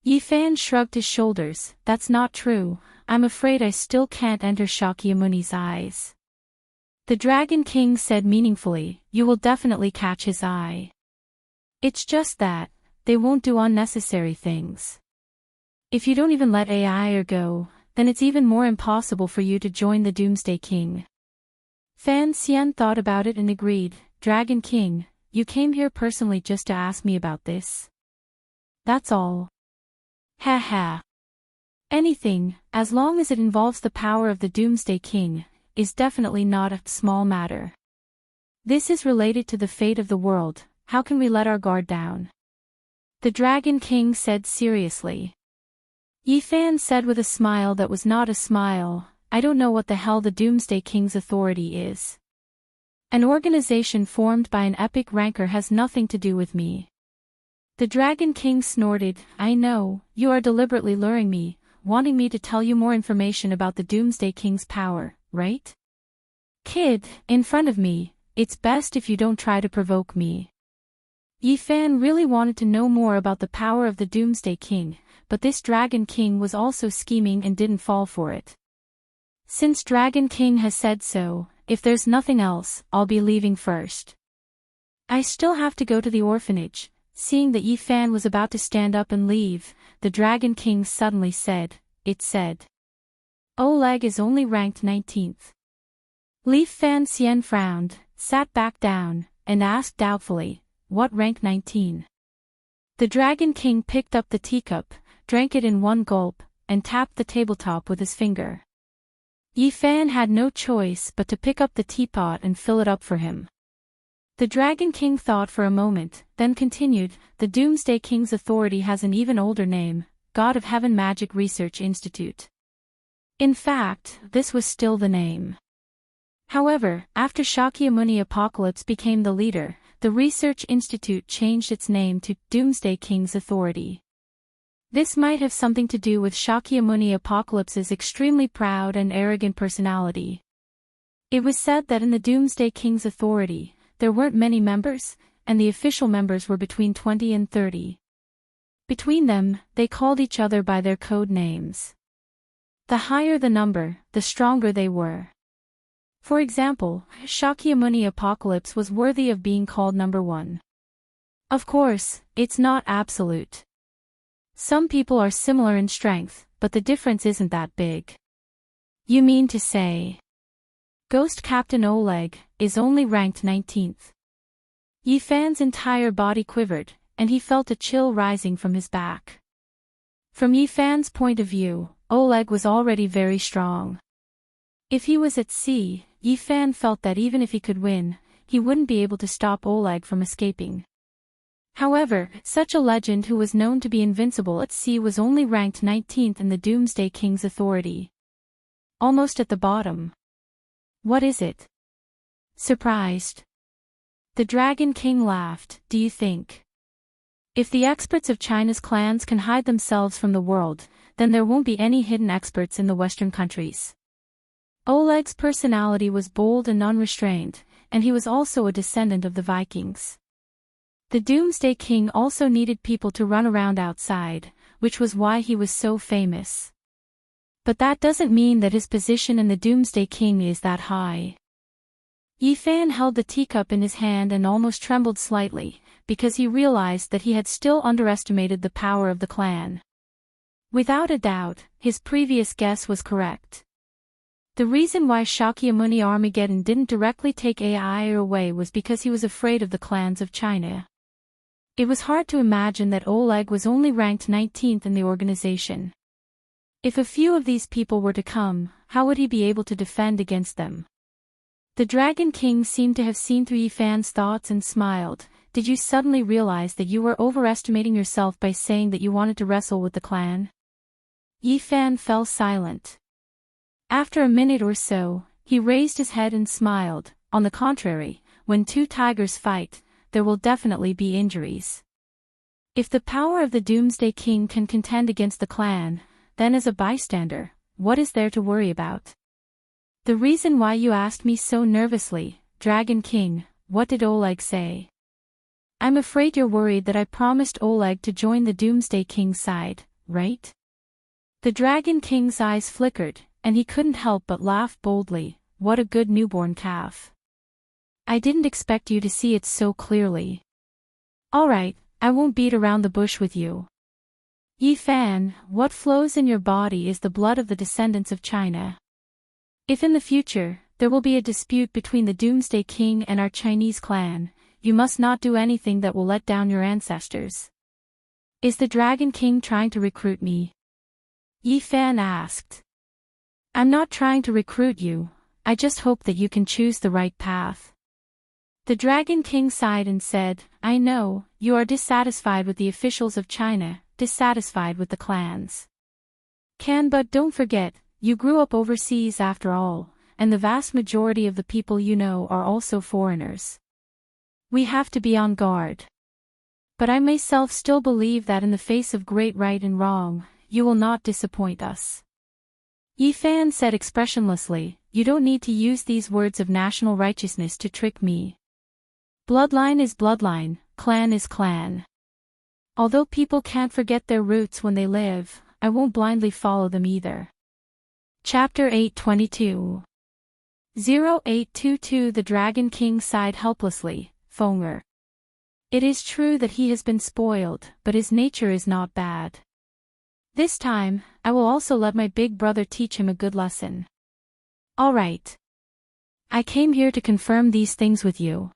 Yifan shrugged his shoulders, that's not true, I'm afraid I still can't enter Shakyamuni's eyes. The Dragon King said meaningfully, you will definitely catch his eye. It's just that, they won't do unnecessary things. If you don't even let Ai go, then it's even more impossible for you to join the Doomsday King. Fan Xian thought about it and agreed, Dragon King, you came here personally just to ask me about this. That's all. Ha ha. Anything, as long as it involves the power of the Doomsday King, is definitely not a small matter. This is related to the fate of the world, how can we let our guard down? The Dragon King said seriously. Yi Fan said with a smile that was not a smile, I don't know what the hell the Doomsday King's authority is. An organization formed by an epic ranker has nothing to do with me. The Dragon King snorted, I know, you are deliberately luring me, wanting me to tell you more information about the Doomsday King's power, right? Kid, in front of me, it's best if you don't try to provoke me. Yi Fan really wanted to know more about the power of the Doomsday King, but this Dragon King was also scheming and didn't fall for it. Since Dragon King has said so, if there's nothing else, I'll be leaving first. I still have to go to the orphanage. Seeing that Yi Fan was about to stand up and leave, the Dragon King suddenly said, it said. Oleg is only ranked 19th. Li Fan Xian frowned, sat back down, and asked doubtfully, what rank 19? The Dragon King picked up the teacup, drank it in one gulp, and tapped the tabletop with his finger. Yi Fan had no choice but to pick up the teapot and fill it up for him. The Dragon King thought for a moment, then continued, the Doomsday King's authority has an even older name, God of Heaven Magic Research Institute. In fact, this was still the name. However, after Shakyamuni Apocalypse became the leader, the Research Institute changed its name to Doomsday King's Authority. This might have something to do with Shakyamuni Apocalypse's extremely proud and arrogant personality. It was said that in the Doomsday King's authority, there weren't many members, and the official members were between 20 and 30. Between them, they called each other by their code names. The higher the number, the stronger they were. For example, Shakyamuni Apocalypse was worthy of being called number 1. Of course, it's not absolute. Some people are similar in strength, but the difference isn't that big. You mean to say, Ghost Captain Oleg is only ranked 19th. Yi Fan's entire body quivered, and he felt a chill rising from his back. From Yi Fan's point of view, Oleg was already very strong. If he was at sea, Yi Fan felt that even if he could win, he wouldn't be able to stop Oleg from escaping. However, such a legend who was known to be invincible at sea was only ranked 19th in the Doomsday King's authority. Almost at the bottom. What is it? Surprised. The Dragon King laughed, do you think? If the experts of China's clans can hide themselves from the world, then there won't be any hidden experts in the Western countries. Oleg's personality was bold and unrestrained, and he was also a descendant of the Vikings. The Doomsday King also needed people to run around outside, which was why he was so famous. But that doesn't mean that his position in the Doomsday King is that high. Yi Fan held the teacup in his hand and almost trembled slightly, because he realized that he had still underestimated the power of the clan. Without a doubt, his previous guess was correct. The reason why Shakyamuni Armageddon didn't directly take AI away was because he was afraid of the clans of China. It was hard to imagine that Oleg was only ranked 19th in the organization. If a few of these people were to come, how would he be able to defend against them? The Dragon King seemed to have seen through Yi Fan's thoughts and smiled. Did you suddenly realize that you were overestimating yourself by saying that you wanted to wrestle with the clan? Yi Fan fell silent. After a minute or so, he raised his head and smiled. On the contrary, when two tigers fight, there will definitely be injuries. If the power of the Doomsday King can contend against the clan, then as a bystander, what is there to worry about? The reason why you asked me so nervously, Dragon King, what did Oleg say? I'm afraid you're worried that I promised Oleg to join the Doomsday King's side, right? The Dragon King's eyes flickered, and he couldn't help but laugh boldly. What a good newborn calf. I didn't expect you to see it so clearly. Alright, I won't beat around the bush with you. Yi Fan, what flows in your body is the blood of the descendants of China. If in the future, there will be a dispute between the Doomsday King and our Chinese clan, you must not do anything that will let down your ancestors. Is the Dragon King trying to recruit me? Yi Fan asked. I'm not trying to recruit you, I just hope that you can choose the right path. The Dragon King sighed and said, I know, you are dissatisfied with the officials of China, dissatisfied with the clans. But don't forget, you grew up overseas after all, and the vast majority of the people you know are also foreigners. We have to be on guard. But I myself still believe that in the face of great right and wrong, you will not disappoint us. Yifan said expressionlessly, you don't need to use these words of national righteousness to trick me. Bloodline is bloodline, clan is clan. Although people can't forget their roots when they live, I won't blindly follow them either. Chapter 822 0822 The Dragon King sighed helplessly, Fonger. It is true that he has been spoiled, but his nature is not bad. This time, I will also let my big brother teach him a good lesson. All right. I came here to confirm these things with you.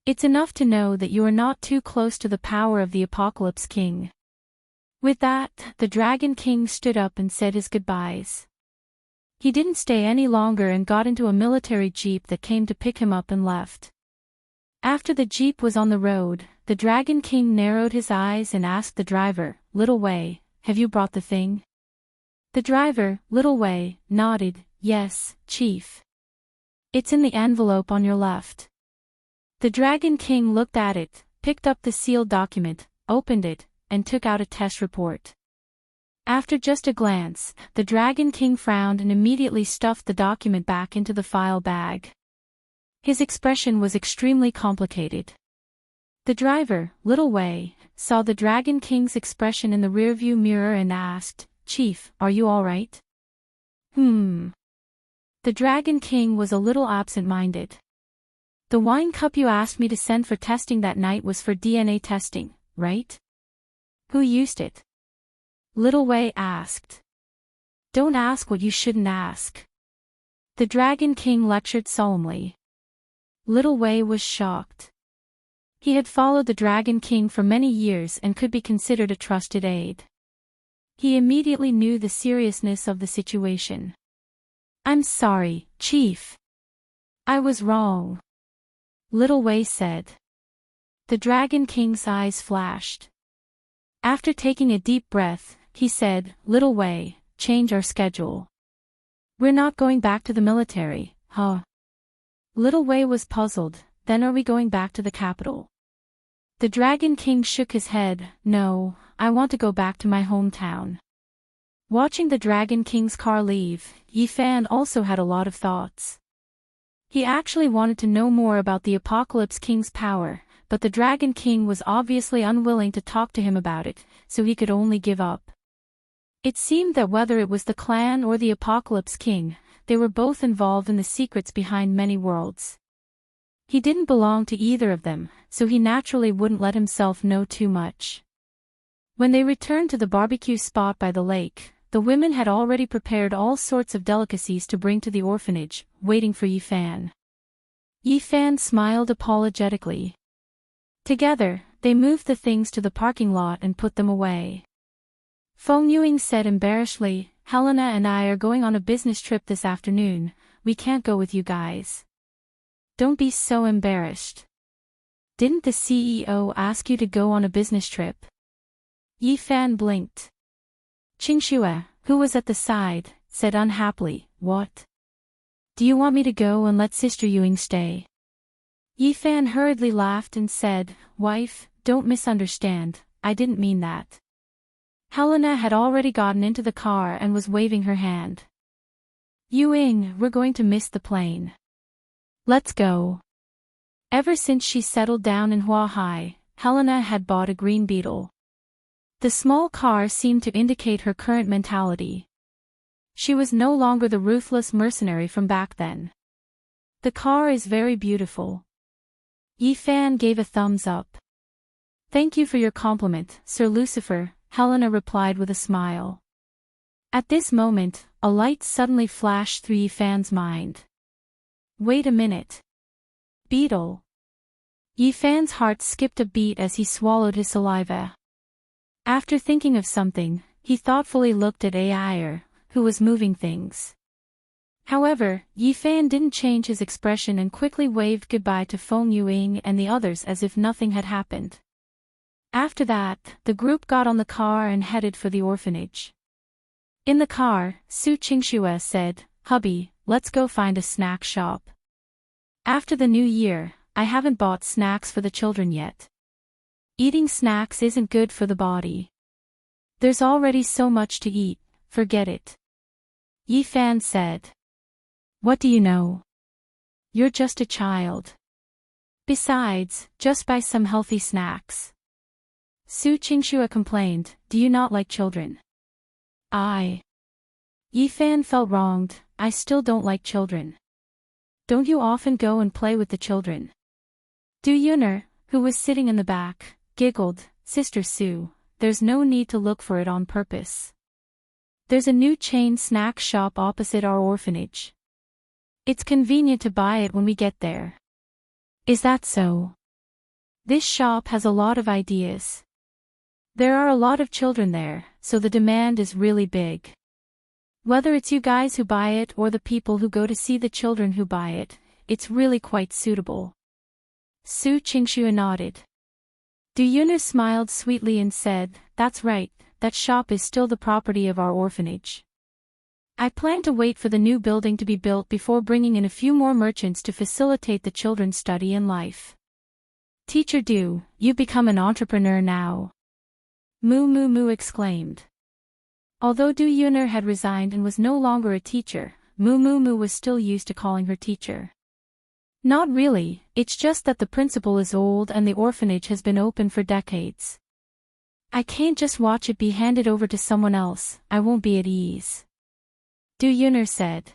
It's enough to know that you are not too close to the power of the Apocalypse King. With that, the Dragon King stood up and said his goodbyes. He didn't stay any longer and got into a military jeep that came to pick him up and left. After the jeep was on the road, the Dragon King narrowed his eyes and asked the driver, Little Wei, have you brought the thing? The driver, Little Wei, nodded, Yes, Chief. It's in the envelope on your left. The Dragon King looked at it, picked up the sealed document, opened it, and took out a test report. After just a glance, the Dragon King frowned and immediately stuffed the document back into the file bag. His expression was extremely complicated. The driver, Little Wei, saw the Dragon King's expression in the rearview mirror and asked, Chief, are you all right? The Dragon King was a little absent-minded. The wine cup you asked me to send for testing that night was for DNA testing, right? Who used it? Little Wei asked. Don't ask what you shouldn't ask. The Dragon King lectured solemnly. Little Wei was shocked. He had followed the Dragon King for many years and could be considered a trusted aide. He immediately knew the seriousness of the situation. I'm sorry, Chief. I was wrong. Little Wei said. The Dragon King's eyes flashed. After taking a deep breath, he said, Little Wei, change our schedule. We're not going back to the military, huh? Little Wei was puzzled, then are we going back to the capital? The Dragon King shook his head, No, I want to go back to my hometown. Watching the Dragon King's car leave, Yifan also had a lot of thoughts. He actually wanted to know more about the Apocalypse King's power, but the Dragon King was obviously unwilling to talk to him about it, so he could only give up. It seemed that whether it was the clan or the Apocalypse King, they were both involved in the secrets behind many worlds. He didn't belong to either of them, so he naturally wouldn't let himself know too much. When they returned to the barbecue spot by the lake, the women had already prepared all sorts of delicacies to bring to the orphanage, waiting for Yifan. Yifan smiled apologetically. Together, they moved the things to the parking lot and put them away. Feng Yuing said embarrassedly, Helena and I are going on a business trip this afternoon, we can't go with you guys. Don't be so embarrassed. Didn't the CEO ask you to go on a business trip? Yifan blinked. Qingxue, who was at the side, said unhappily, What? Do you want me to go and let Sister Yuing stay? Yifan hurriedly laughed and said, Wife, don't misunderstand, I didn't mean that. Helena had already gotten into the car and was waving her hand. Yuing, we're going to miss the plane. Let's go. Ever since she settled down in Huahai, Helena had bought a green beetle. The small car seemed to indicate her current mentality. She was no longer the ruthless mercenary from back then. The car is very beautiful. Yifan gave a thumbs up. Thank you for your compliment, Sir Lucifer, Helena replied with a smile. At this moment, a light suddenly flashed through Yifan's mind. Wait a minute. Beetle. Yifan's heart skipped a beat as he swallowed his saliva. After thinking of something, he thoughtfully looked at Ayer, who was moving things. However, Yifan didn't change his expression and quickly waved goodbye to Feng Yuing and the others as if nothing had happened. After that, the group got on the car and headed for the orphanage. In the car, Su Qingxue said, "Hubby, let's go find a snack shop. After the new year, I haven't bought snacks for the children yet. Eating snacks isn't good for the body. There's already so much to eat, forget it." Yi Fan said. "What do you know? You're just a child. Besides, just buy some healthy snacks." Su Qingxue complained, "Do you not like children?" Yi Fan felt wronged, "I still don't like children. Don't you often go and play with the children?" Du Yuner, who was sitting in the back, giggled, "Sister Su, there's no need to look for it on purpose. There's a new chain snack shop opposite our orphanage. It's convenient to buy it when we get there." "Is that so? This shop has a lot of ideas. There are a lot of children there, so the demand is really big. Whether it's you guys who buy it or the people who go to see the children who buy it, it's really quite suitable." Su Qingxue nodded. Du Yuner smiled sweetly and said, "That's right, that shop is still the property of our orphanage. I plan to wait for the new building to be built before bringing in a few more merchants to facilitate the children's study and life." "Teacher Du, you've become an entrepreneur now," Moo Moo Moo exclaimed. Although Du Yuner had resigned and was no longer a teacher, Moo Moo Moo was still used to calling her teacher. "Not really, it's just that the principal is old and the orphanage has been open for decades. I can't just watch it be handed over to someone else, I won't be at ease," Du Yuner said.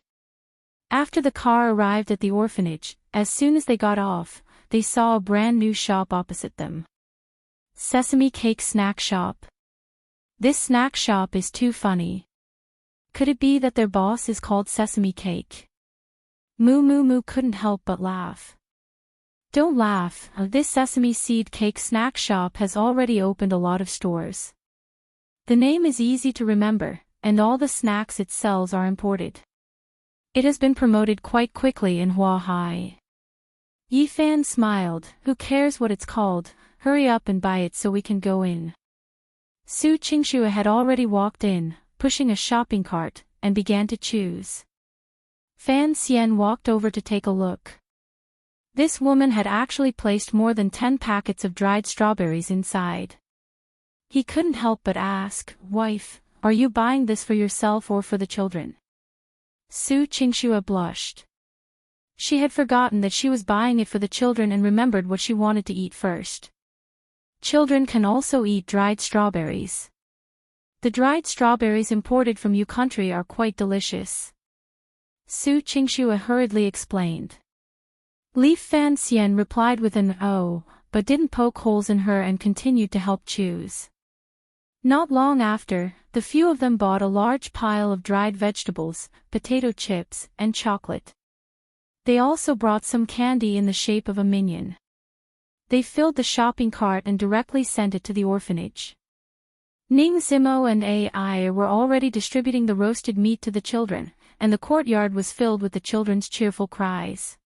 After the car arrived at the orphanage, as soon as they got off, they saw a brand new shop opposite them. Sesame Cake Snack Shop. "This snack shop is too funny. Could it be that their boss is called Sesame Cake?" Moo Moo Moo couldn't help but laugh. "Don't laugh, this sesame seed cake snack shop has already opened a lot of stores. The name is easy to remember, and all the snacks it sells are imported. It has been promoted quite quickly in Huahai." Yi Fan smiled, "Who cares what it's called, hurry up and buy it so we can go in." Su Qingxue had already walked in, pushing a shopping cart, and began to choose. Fan Xian walked over to take a look. This woman had actually placed more than 10 packets of dried strawberries inside. He couldn't help but ask, "Wife, are you buying this for yourself or for the children?" Su Qingxue blushed. She had forgotten that she was buying it for the children and remembered what she wanted to eat first. Children can also eat dried strawberries. The dried strawberries imported from your country are quite delicious. Su Qingxue hurriedly explained. Li Fan Xian replied with an "oh," but didn't poke holes in her and continued to help choose. Not long after, the few of them bought a large pile of dried vegetables, potato chips, and chocolate. They also brought some candy in the shape of a minion. They filled the shopping cart and directly sent it to the orphanage. Ning Zimo and Ai were already distributing the roasted meat to the children, and the courtyard was filled with the children's cheerful cries.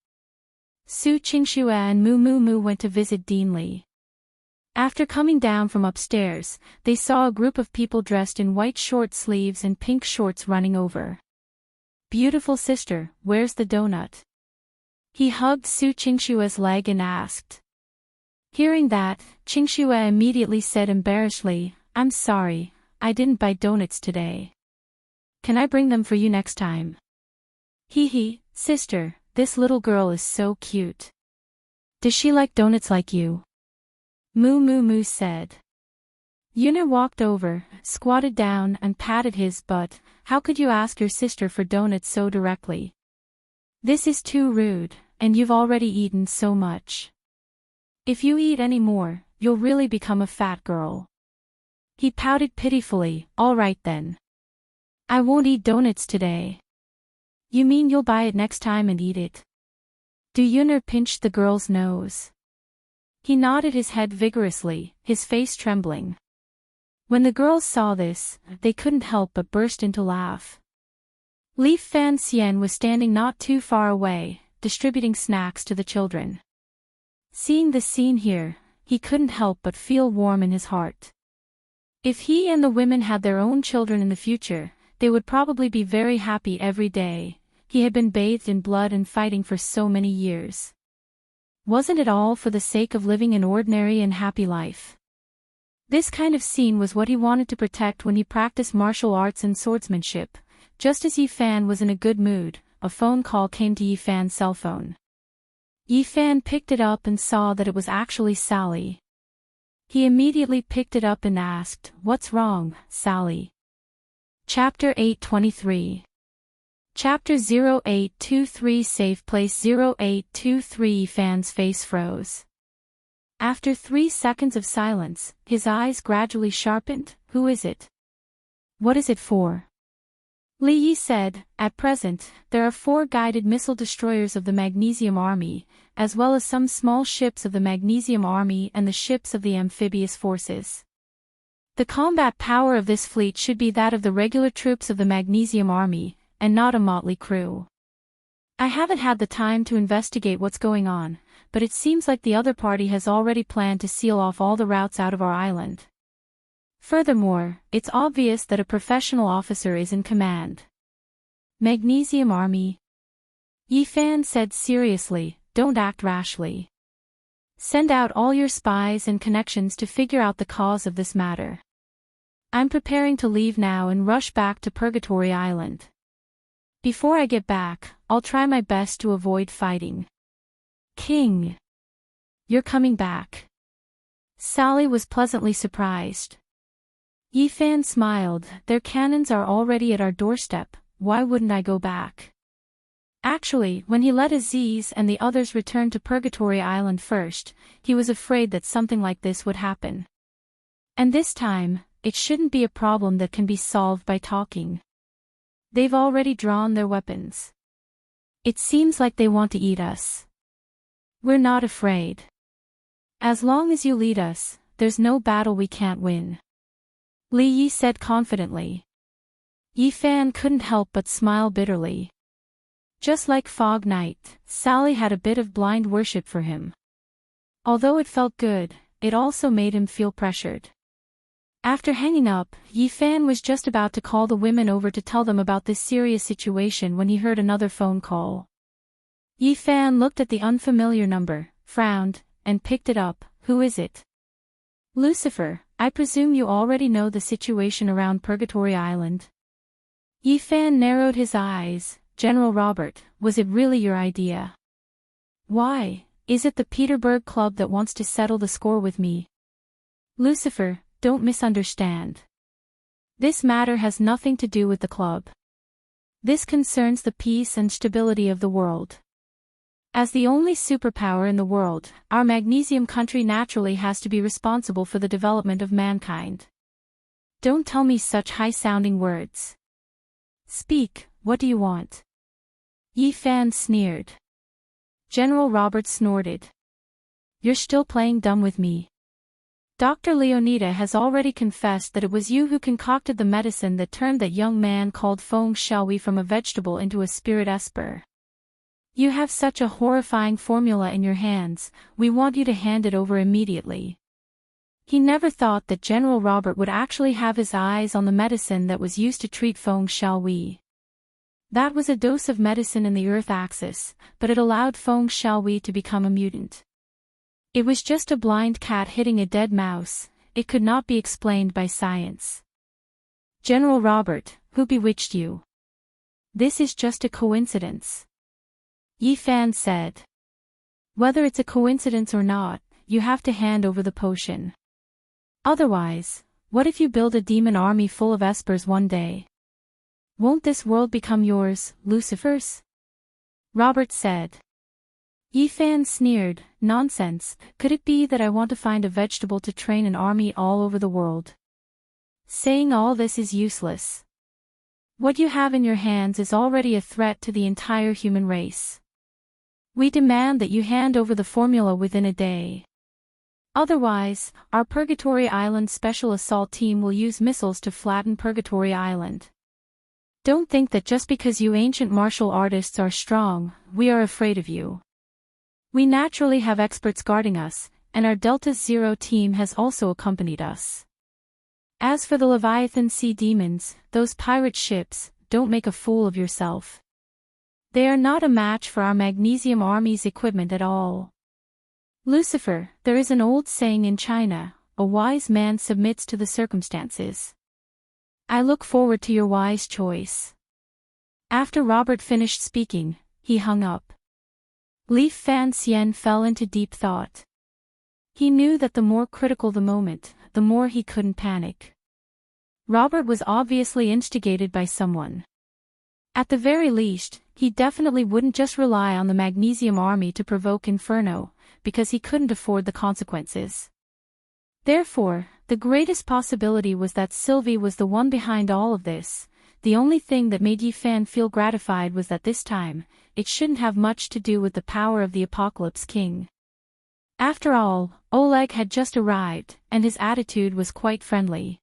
Su Qingxue and Moo Moo Moo went to visit Dean Li. After coming down from upstairs, they saw a group of people dressed in white short sleeves and pink shorts running over. "Beautiful sister, where's the donut?" He hugged Su Qingxue's leg and asked. Hearing that, Qingxue immediately said embarrassedly, "I'm sorry, I didn't buy donuts today. Can I bring them for you next time?" Hee, sister, this little girl is so cute. Does she like donuts like you?" Moo Moo Moo said. Yuner walked over, squatted down and patted his butt. "How could you ask your sister for donuts so directly? This is too rude, and you've already eaten so much. If you eat any more, you'll really become a fat girl." He pouted pitifully. "All right then. I won't eat donuts today." "You mean you'll buy it next time and eat it?" Du Yuner pinched the girl's nose. He nodded his head vigorously, his face trembling. When the girls saw this, they couldn't help but burst into laugh. Li Fan Xian was standing not too far away, distributing snacks to the children. Seeing the scene here, he couldn't help but feel warm in his heart. If he and the women had their own children in the future, they would probably be very happy every day. He had been bathed in blood and fighting for so many years. Wasn't it all for the sake of living an ordinary and happy life? This kind of scene was what he wanted to protect when he practiced martial arts and swordsmanship. Just as Yifan was in a good mood, a phone call came to Yifan's cell phone. Yifan picked it up and saw that it was actually Sally. He immediately picked it up and asked, "What's wrong, Sally?" Chapter 823. Chapter 0823 Safe Place 0823 Yifan's face froze. After 3 seconds of silence, his eyes gradually sharpened. "Who is it? What is it for?" Li Yi said, "At present, there are 4 guided missile destroyers of the Magnesium Army, as well as some small ships of the Magnesium Army and the ships of the amphibious forces. The combat power of this fleet should be that of the regular troops of the Magnesium Army, and not a motley crew. I haven't had the time to investigate what's going on, but it seems like the other party has already planned to seal off all the routes out of our island. Furthermore, it's obvious that a professional officer is in command." Magnesium Army? Yifan said seriously, "Don't act rashly. Send out all your spies and connections to figure out the cause of this matter. I'm preparing to leave now and rush back to Purgatory Island. Before I get back, I'll try my best to avoid fighting." "King! You're coming back?" Sally was pleasantly surprised. Yifan smiled, "Their cannons are already at our doorstep, why wouldn't I go back?" Actually, when he let Aziz and the others return to Purgatory Island first, he was afraid that something like this would happen. And this time, it shouldn't be a problem that can be solved by talking. They've already drawn their weapons. It seems like they want to eat us. We're not afraid. As long as you lead us, there's no battle we can't win," Li Yi said confidently. Yifan couldn't help but smile bitterly. Just like Fog Knight, Sally had a bit of blind worship for him. Although it felt good, it also made him feel pressured. After hanging up, Yifan was just about to call the women over to tell them about this serious situation when he heard another phone call. Yifan looked at the unfamiliar number, frowned, and picked it up. "Who is it?" "Lucifer, I presume you already know the situation around Purgatory Island?" Yifan narrowed his eyes. "General Robert, was it really your idea?" "Why, is it the Peterburg Club that wants to settle the score with me?" "Lucifer, don't misunderstand. This matter has nothing to do with the club. This concerns the peace and stability of the world. As the only superpower in the world, our magnesium country naturally has to be responsible for the development of mankind. Don't tell me such high-sounding words. Speak, what do you want?" Yifan sneered. General Robert snorted. "You're still playing dumb with me. Dr. Leonida has already confessed that it was you who concocted the medicine that turned that young man called Feng Shui from a vegetable into a spirit esper. You have such a horrifying formula in your hands, we want you to hand it over immediately." He never thought that General Robert would actually have his eyes on the medicine that was used to treat Feng Shui. That was a dose of medicine in the Earth axis, but it allowed Feng Shui to become a mutant. It was just a blind cat hitting a dead mouse, it could not be explained by science. "General Robert, who bewitched you? This is just a coincidence," Yifan said. "Whether it's a coincidence or not, you have to hand over the potion. Otherwise, what if you build a demon army full of espers one day? Won't this world become yours, Lucifer's?" Robert said. Yifan sneered, "Nonsense, could it be that I want to find a vegetable to train an army all over the world? Saying all this is useless. What you have in your hands is already a threat to the entire human race. We demand that you hand over the formula within a day. Otherwise, our Purgatory Island Special Assault Team will use missiles to flatten Purgatory Island. Don't think that just because you ancient martial artists are strong, we are afraid of you. We naturally have experts guarding us, and our Delta Zero team has also accompanied us. As for the Leviathan sea demons, those pirate ships, don't make a fool of yourself. They are not a match for our magnesium army's equipment at all. Lucifer, there is an old saying in China, a wise man submits to the circumstances. I look forward to your wise choice. After Robert finished speaking, he hung up. Li Fan Xian fell into deep thought. He knew that the more critical the moment, the more he couldn't panic. Robert was obviously instigated by someone. At the very least, he definitely wouldn't just rely on the magnesium army to provoke inferno, because he couldn't afford the consequences. Therefore, the greatest possibility was that Sylvie was the one behind all of this. The only thing that made Yi Fan feel gratified was that this time, it shouldn't have much to do with the power of the Apocalypse King. After all, Oleg had just arrived, and his attitude was quite friendly.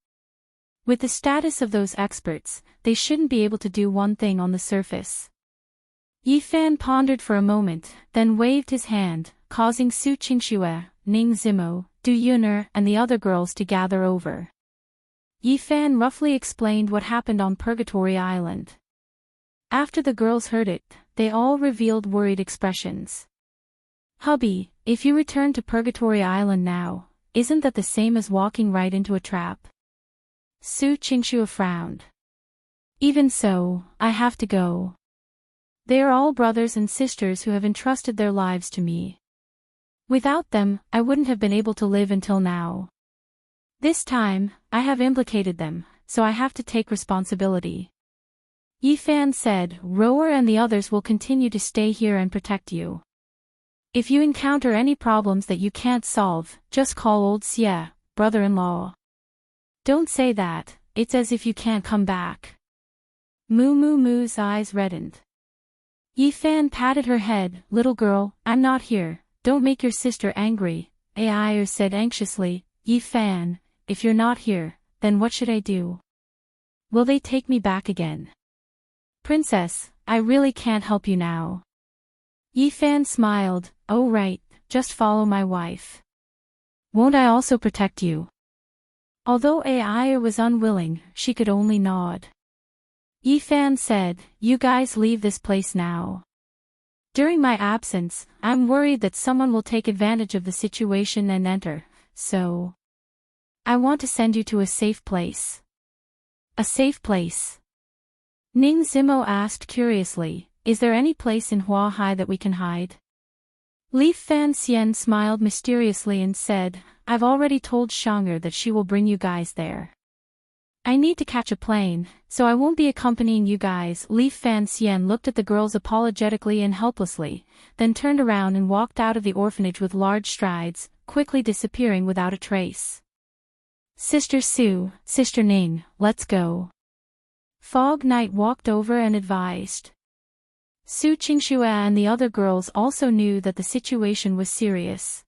With the status of those experts, they shouldn't be able to do one thing on the surface. Yi Fan pondered for a moment, then waved his hand, causing Su Qingxue, Ning Zimo, Du Yuner and the other girls to gather over. Yi Fan roughly explained what happened on Purgatory Island. After the girls heard it, they all revealed worried expressions. Hubby, if you return to Purgatory Island now, isn't that the same as walking right into a trap? Su Qingxue frowned. Even so, I have to go. They are all brothers and sisters who have entrusted their lives to me. Without them, I wouldn't have been able to live until now. This time, I have implicated them, so I have to take responsibility. Yi Fan said, Rower and the others will continue to stay here and protect you. If you encounter any problems that you can't solve, just call old Xie, brother-in-law. Don't say that, it's as if you can't come back. Moo Moo Moo's eyes reddened. Yi Fan patted her head, little girl, I'm not here, don't make your sister angry, Ai said anxiously, Yi Fan, if you're not here, then what should I do? Will they take me back again? Princess, I really can't help you now. Yi Fan smiled, oh right, just follow my wife. Won't I also protect you? Although Ai was unwilling, she could only nod. Yi Fan said, you guys leave this place now. During my absence, I'm worried that someone will take advantage of the situation and enter, so I want to send you to a safe place. A safe place? Ning Zimo asked curiously, is there any place in Huahai that we can hide? Li Fan Xian smiled mysteriously and said, I've already told Shang'er that she will bring you guys there. I need to catch a plane, so I won't be accompanying you guys. Li Fan Xian looked at the girls apologetically and helplessly, then turned around and walked out of the orphanage with large strides, quickly disappearing without a trace. Sister Su, Sister Ning, let's go. Fog Knight walked over and advised. Su Qingxue and the other girls also knew that the situation was serious.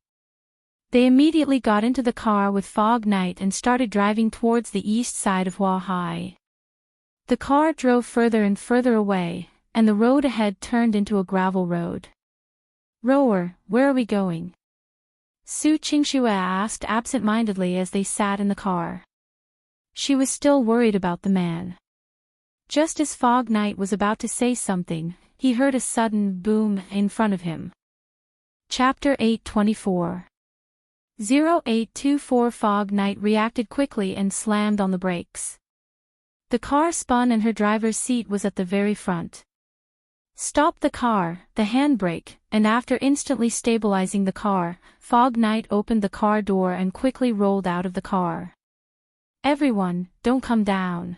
They immediately got into the car with Fog Knight and started driving towards the east side of Huahai. The car drove further and further away, and the road ahead turned into a gravel road. Rower, where are we going? Su Qingxue asked absent-mindedly as they sat in the car. She was still worried about the man. Just as Fog Knight was about to say something, he heard a sudden boom in front of him. Chapter 824. 0824 Fog Knight reacted quickly and slammed on the brakes. The car spun and her driver's seat was at the very front. Stop the car, the handbrake, and after instantly stabilizing the car, Fog Knight opened the car door and quickly rolled out of the car. Everyone, don't come down.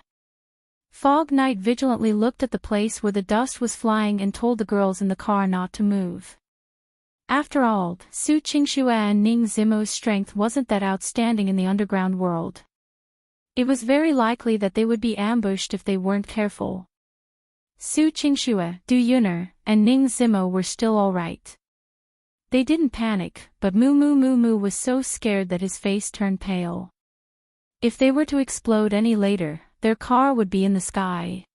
Fog Knight vigilantly looked at the place where the dust was flying and told the girls in the car not to move. After all, Su Qingxue and Ning Zimo's strength wasn't that outstanding in the underground world. It was very likely that they would be ambushed if they weren't careful. Su Qingxue, Du Yuner, and Ning Zimo were still all right. They didn't panic, but Moo was so scared that his face turned pale. If they were to explode any later, their car would be in the sky.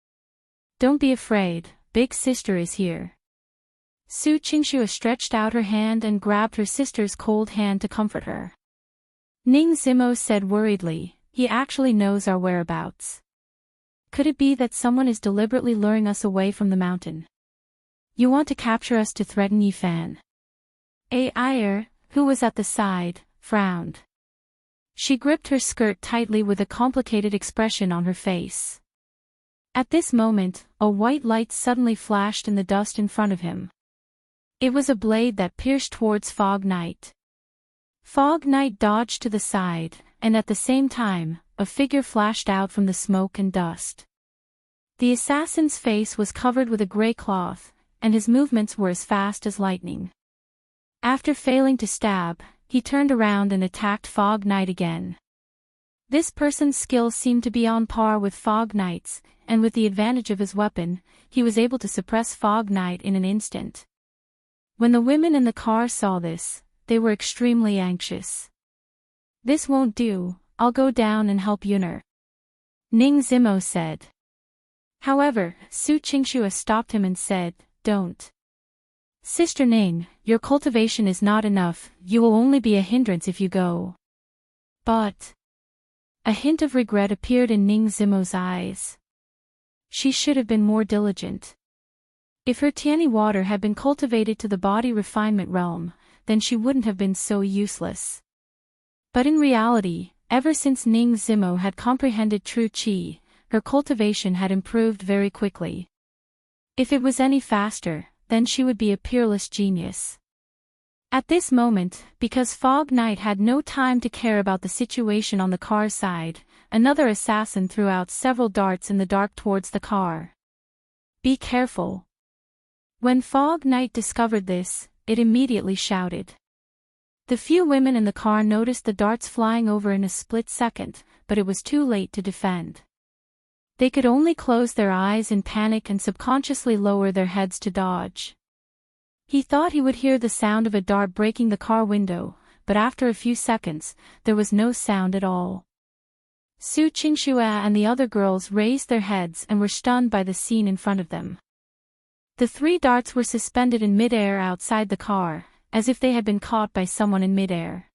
Don't be afraid, Big Sister is here. Su Qingxue stretched out her hand and grabbed her sister's cold hand to comfort her. Ning Zimo said worriedly, he actually knows our whereabouts. Could it be that someone is deliberately luring us away from the mountain? You want to capture us to threaten Yifan? Air, who was at the side, frowned. She gripped her skirt tightly with a complicated expression on her face. At this moment, a white light suddenly flashed in the dust in front of him. It was a blade that pierced towards Fog Knight. Fog Knight dodged to the side, and at the same time, a figure flashed out from the smoke and dust. The assassin's face was covered with a grey cloth, and his movements were as fast as lightning. After failing to stab, he turned around and attacked Fog Knight again. This person's skill seemed to be on par with Fog Knight's, and with the advantage of his weapon, he was able to suppress Fog Knight in an instant. When the women in the car saw this, they were extremely anxious. "This won't do, I'll go down and help Yun'er," Ning Zimo said. However, Su Qingxue stopped him and said, "Don't. Sister Ning, your cultivation is not enough, you will only be a hindrance if you go." But a hint of regret appeared in Ning Zimo's eyes. She should have been more diligent. If her Tiani water had been cultivated to the body refinement realm, then she wouldn't have been so useless. But in reality, ever since Ning Zimo had comprehended true qi, her cultivation had improved very quickly. If it was any faster, then she would be a peerless genius. At this moment, because Fog Knight had no time to care about the situation on the car's side, another assassin threw out several darts in the dark towards the car. "Be careful." When Fog Knight discovered this, it immediately shouted. The few women in the car noticed the darts flying over in a split second, but it was too late to defend. They could only close their eyes in panic and subconsciously lower their heads to dodge. He thought he would hear the sound of a dart breaking the car window, but after a few seconds, there was no sound at all. Su Qingxue and the other girls raised their heads and were stunned by the scene in front of them. The 3 darts were suspended in midair outside the car, as if they had been caught by someone in midair.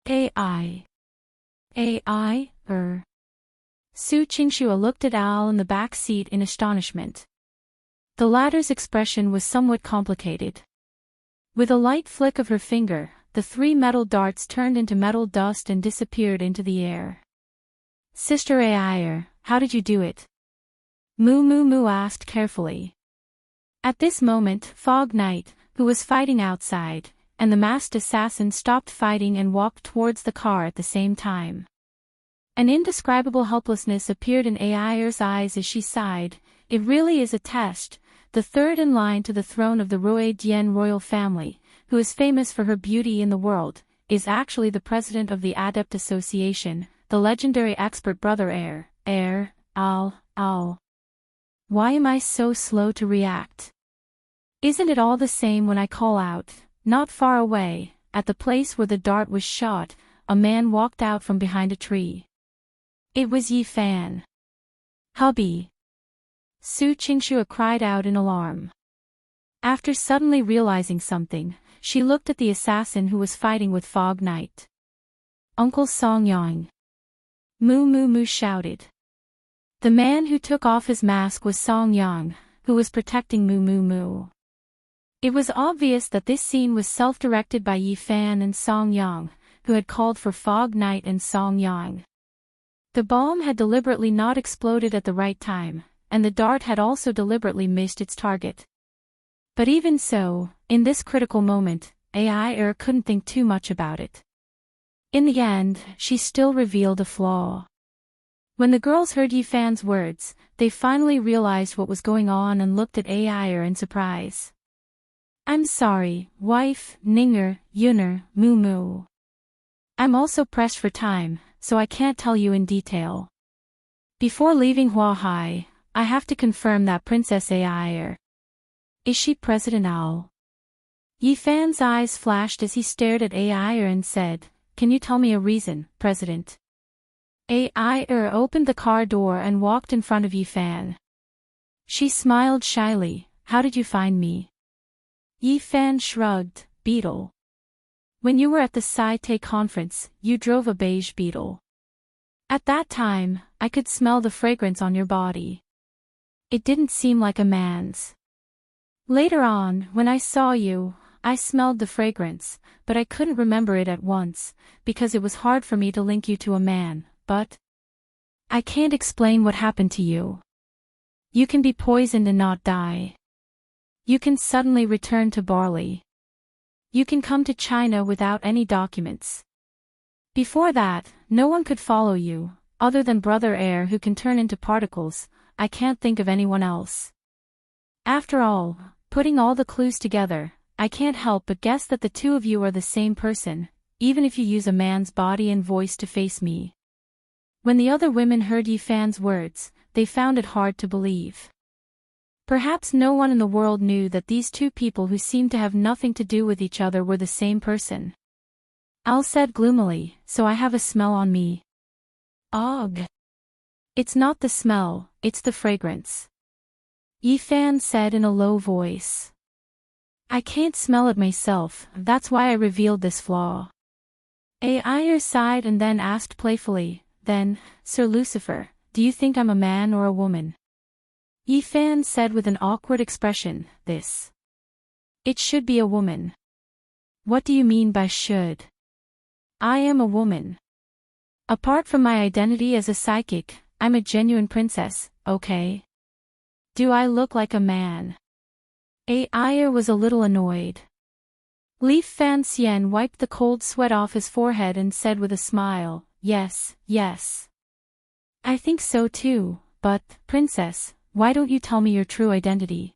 AI. Su Qingxue looked at Al in the back seat in astonishment. The latter's expression was somewhat complicated. With a light flick of her finger, the 3 metal darts turned into metal dust and disappeared into the air. "Sister Air, how did you do it?" Moo asked carefully. At this moment, Fog Knight, who was fighting outside, and the masked assassin stopped fighting and walked towards the car at the same time. An indescribable helplessness appeared in Air's eyes as she sighed. "It really is a test." The third in line to the throne of the Rui Dian royal family, who is famous for her beauty in the world, is actually the president of the Adept Association, the legendary expert brother Al. Why am I so slow to react? Isn't it all the same when I call out? Not far away, at the place where the dart was shot, a man walked out from behind a tree. It was Yifan. "Hubby!" Su Qingxue cried out in alarm. After suddenly realizing something, she looked at the assassin who was fighting with Fog Knight. "Uncle Songyang!" Moo shouted. The man who took off his mask was Songyang, who was protecting Moo. It was obvious that this scene was self-directed by Yifan and Songyang, who had called for Fog Knight and Songyang. The bomb had deliberately not exploded at the right time, and the dart had also deliberately missed its target. But even so, in this critical moment, Air couldn't think too much about it. In the end, she still revealed a flaw. When the girls heard Yifan's words, they finally realized what was going on and looked at Air in surprise. "I'm sorry, wife, Ninger, Yun'er, Moo. I'm also pressed for time, so I can't tell you in detail. Before leaving Huahai, I have to confirm that Princess Air. Is she President Al?" Yifan's eyes flashed as he stared at Air and said, "Can you tell me a reason, President?" Air opened the car door and walked in front of Yifan. She smiled shyly. "How did you find me?" Yifan shrugged. "Beetle. When you were at the Sci-Te conference, you drove a beige beetle." At that time, I could smell the fragrance on your body. It didn't seem like a man's. Later on, when I saw you, I smelled the fragrance, but I couldn't remember it at once, because it was hard for me to link you to a man, but I can't explain what happened to you. You can be poisoned and not die. You can suddenly return to Barley. You can come to China without any documents. Before that, no one could follow you, other than Brother Air who can turn into particles. I can't think of anyone else. After all, putting all the clues together, I can't help but guess that the two of you are the same person, even if you use a man's body and voice to face me. When the other women heard Yifan's words, they found it hard to believe. Perhaps no one in the world knew that these two people who seemed to have nothing to do with each other were the same person. Al said gloomily, so I have a smell on me. Ugh. It's not the smell, it's the fragrance. Yifan said in a low voice. I can't smell it myself, that's why I revealed this flaw. Ayer sighed and then asked playfully, then, Sir Lucifer, do you think I'm a man or a woman? Yifan said with an awkward expression, this. It should be a woman. What do you mean by should? I am a woman. Apart from my identity as a psychic, I'm a genuine princess, okay? Do I look like a man? Ayer was a little annoyed. Li Fanxian wiped the cold sweat off his forehead and said with a smile, yes, yes. I think so too, but, princess, why don't you tell me your true identity?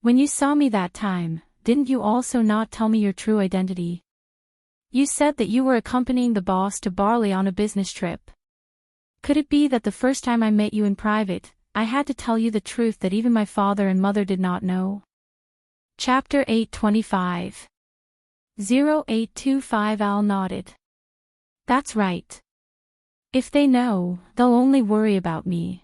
When you saw me that time, didn't you also not tell me your true identity? You said that you were accompanying the boss to Barley on a business trip. Could it be that the first time I met you in private, I had to tell you the truth that even my father and mother did not know? Chapter 825. 0825 Al nodded. That's right. If they know, they'll only worry about me.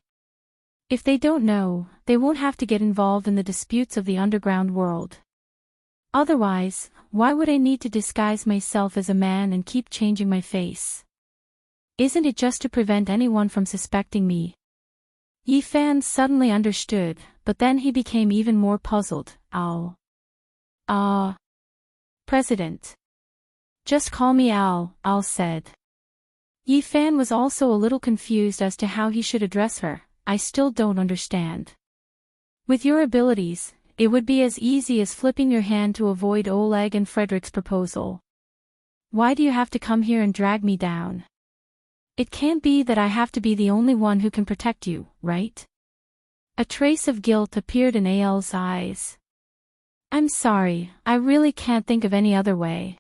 If they don't know, they won't have to get involved in the disputes of the underground world. Otherwise, why would I need to disguise myself as a man and keep changing my face? Isn't it just to prevent anyone from suspecting me? Yifan suddenly understood, but then he became even more puzzled. Al. President. Just call me Al, Al said. Yifan was also a little confused as to how he should address her. I still don't understand. With your abilities, it would be as easy as flipping your hand to avoid Oleg and Frederick's proposal. Why do you have to come here and drag me down? It can't be that I have to be the only one who can protect you, right? A trace of guilt appeared in Al's eyes. I'm sorry, I really can't think of any other way.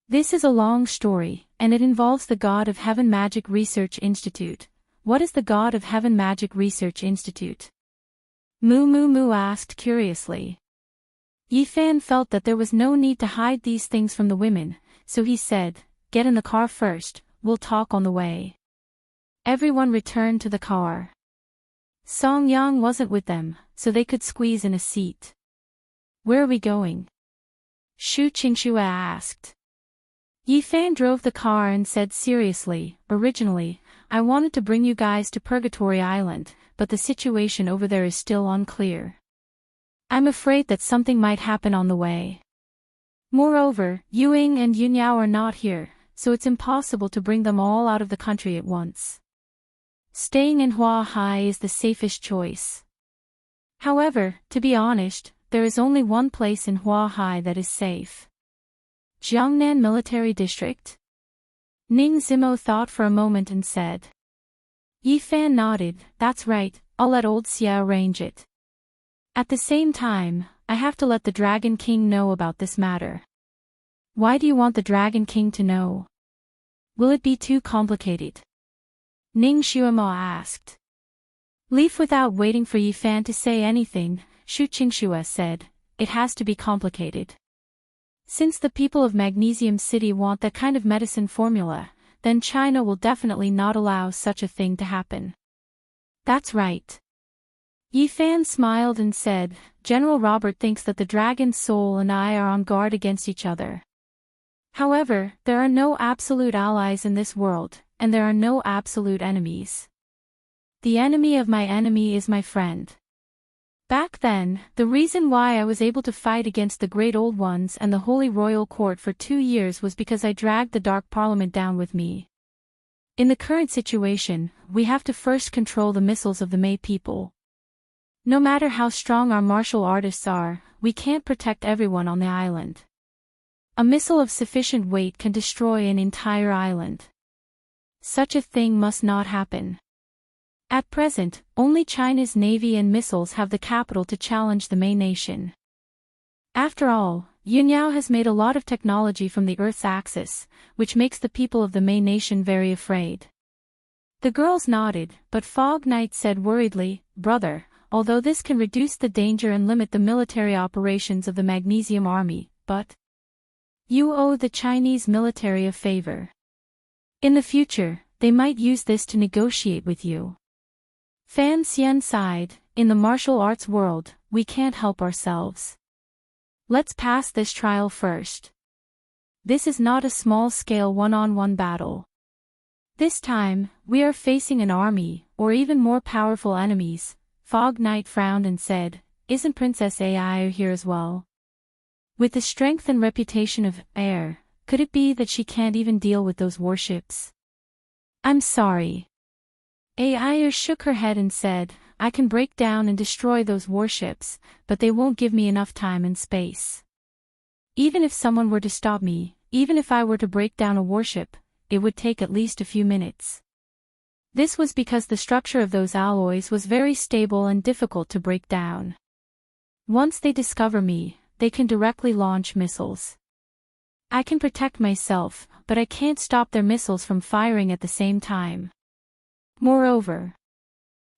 This is a long story, and it involves the God of Heaven Magic Research Institute. What is the God of Heaven Magic Research Institute? Moo asked curiously. Yifan felt that there was no need to hide these things from the women, so he said, get in the car first, we'll talk on the way. Everyone returned to the car. Song Yang wasn't with them, so they could squeeze in a seat. Where are we going? Shu Qingxue asked. Yifan drove the car and said seriously, originally, I wanted to bring you guys to Purgatory Island, but the situation over there is still unclear. I'm afraid that something might happen on the way. Moreover, Yuing and Yunyao are not here, so it's impossible to bring them all out of the country at once. Staying in Huahai is the safest choice. However, to be honest, there is only one place in Huahai that is safe. Jiangnan Military District? Ning Zimo thought for a moment and said. Yifan nodded, that's right, I'll let old Xia arrange it. At the same time, I have to let the Dragon King know about this matter. Why do you want the Dragon King to know? Will it be too complicated? Ning Xuemo asked. Leaf without waiting for Yifan to say anything, Shu Qingxue said, it has to be complicated. Since the people of Magnesium City want that kind of medicine formula, then China will definitely not allow such a thing to happen. That's right. Yifan smiled and said, General Robert thinks that the Dragon Soul and I are on guard against each other. However, there are no absolute allies in this world, and there are no absolute enemies. The enemy of my enemy is my friend. Back then, the reason why I was able to fight against the Great Old Ones and the Holy Royal Court for 2 years was because I dragged the Dark Parliament down with me. In the current situation, we have to first control the missiles of the May people. No matter how strong our martial artists are, we can't protect everyone on the island. A missile of sufficient weight can destroy an entire island. Such a thing must not happen. At present, only China's navy and missiles have the capital to challenge the May nation. After all, Yunyao has made a lot of technology from the Earth's axis, which makes the people of the May nation very afraid. The girls nodded, but Fog Knight said worriedly, "Brother, although this can reduce the danger and limit the military operations of the Magnesium Army, but you owe the Chinese military a favor. In the future, they might use this to negotiate with you." Fan Xian sighed, "In the martial arts world, we can't help ourselves. Let's pass this trial first. This is not a small-scale one-on-one battle. This time, we are facing an army, or even more powerful enemies." Fog Knight frowned and said, "Isn't Princess Ai here as well? With the strength and reputation of Air, could it be that she can't even deal with those warships?" "I'm sorry." Ai shook her head and said, "I can break down and destroy those warships, but they won't give me enough time and space. Even if someone were to stop me, even if I were to break down a warship, it would take at least a few minutes." This was because the structure of those alloys was very stable and difficult to break down. "Once they discover me, they can directly launch missiles. I can protect myself, but I can't stop their missiles from firing at the same time. Moreover,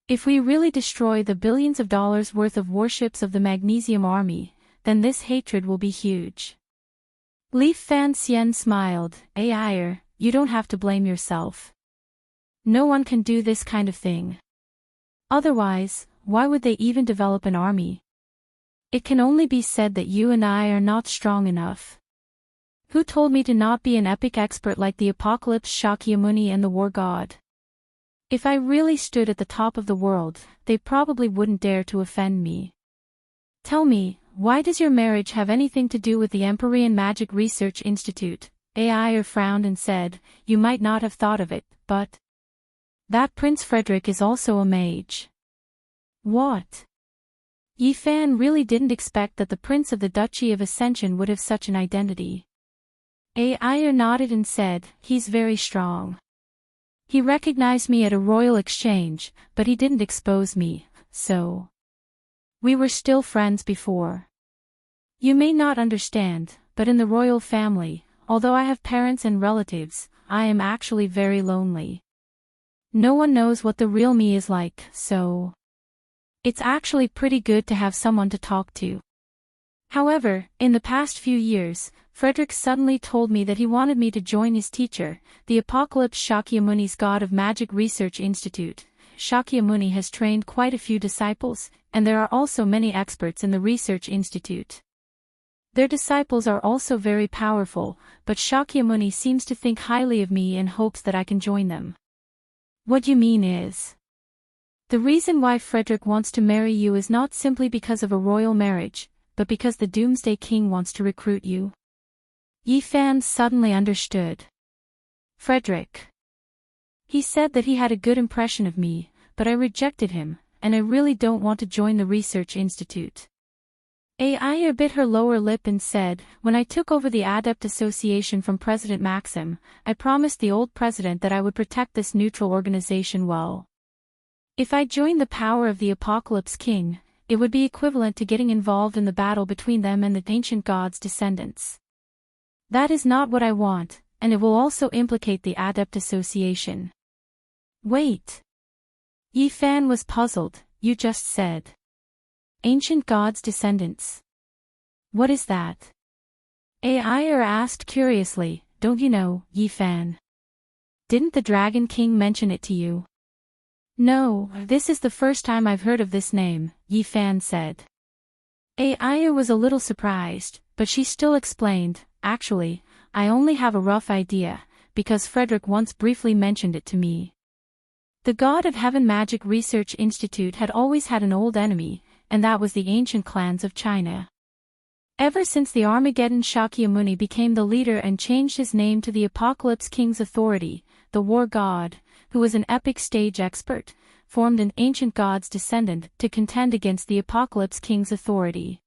if we really destroy the billions of dollars worth of warships of the Magnesium Army, then this hatred will be huge." Li Fan Xian smiled, "Ai, you don't have to blame yourself. No one can do this kind of thing. Otherwise, why would they even develop an army? It can only be said that you and I are not strong enough. Who told me to not be an epic expert like the Apocalypse Shakyamuni and the War God? If I really stood at the top of the world, they probably wouldn't dare to offend me. Tell me, why does your marriage have anything to do with the Empyrean Magic Research Institute?" Ai frowned and said, "You might not have thought of it, but that Prince Frederick is also a mage." "What?" Yi Fan really didn't expect that the Prince of the Duchy of Ascension would have such an identity. Ai nodded and said, "He's very strong. He recognized me at a royal exchange, but he didn't expose me, so we were still friends before. You may not understand, but in the royal family, although I have parents and relatives, I am actually very lonely. No one knows what the real me is like, so it's actually pretty good to have someone to talk to." However, in the past few years, Frederick suddenly told me that he wanted me to join his teacher, the Apocalypse Shakyamuni's God of Magic Research Institute. Shakyamuni has trained quite a few disciples, and there are also many experts in the Research Institute. Their disciples are also very powerful, but Shakyamuni seems to think highly of me in hopes that I can join them. "What you mean is, the reason why Frederick wants to marry you is not simply because of a royal marriage, but because the Doomsday King wants to recruit you?" Yi Fan suddenly understood. "Frederick. He said that he had a good impression of me, but I rejected him, and I really don't want to join the Research Institute." Ai bit her lower lip and said, "When I took over the Adept Association from President Maxim, I promised the old president that I would protect this neutral organization well. If I joined the power of the Apocalypse King, it would be equivalent to getting involved in the battle between them and the ancient god's descendants. That is not what I want, and it will also implicate the Adept Association." "Wait." Yi Fan was puzzled. "You just said ancient god's descendants. What is that?" Ai asked curiously. "Don't you know, Yi Fan? Didn't the Dragon King mention it to you?" "No, this is the first time I've heard of this name," Yi Fan said. Ai was a little surprised, but she still explained, "Actually, I only have a rough idea, because Frederick once briefly mentioned it to me. The God of Heaven Magic Research Institute had always had an old enemy, and that was the ancient clans of China. Ever since the Armageddon, Shakyamuni became the leader and changed his name to the Apocalypse King's authority. The war god, who was an epic stage expert, formed an ancient god's descendant to contend against the Apocalypse King's authority.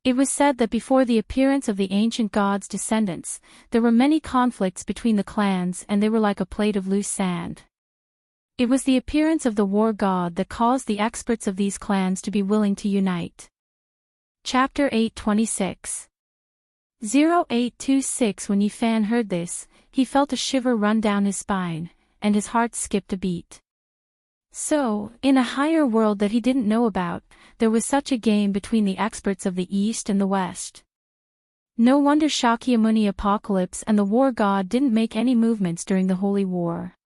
It was said that before the appearance of the ancient god's descendants, there were many conflicts between the clans and they were like a plate of loose sand. It was the appearance of the war god that caused the experts of these clans to be willing to unite. Chapter 826 0826 When Yifan heard this, he felt a shiver run down his spine, and his heart skipped a beat. So, in a higher world that he didn't know about, there was such a game between the experts of the East and the West. No wonder Shakyamuni Apocalypse and the war god didn't make any movements during the Holy War.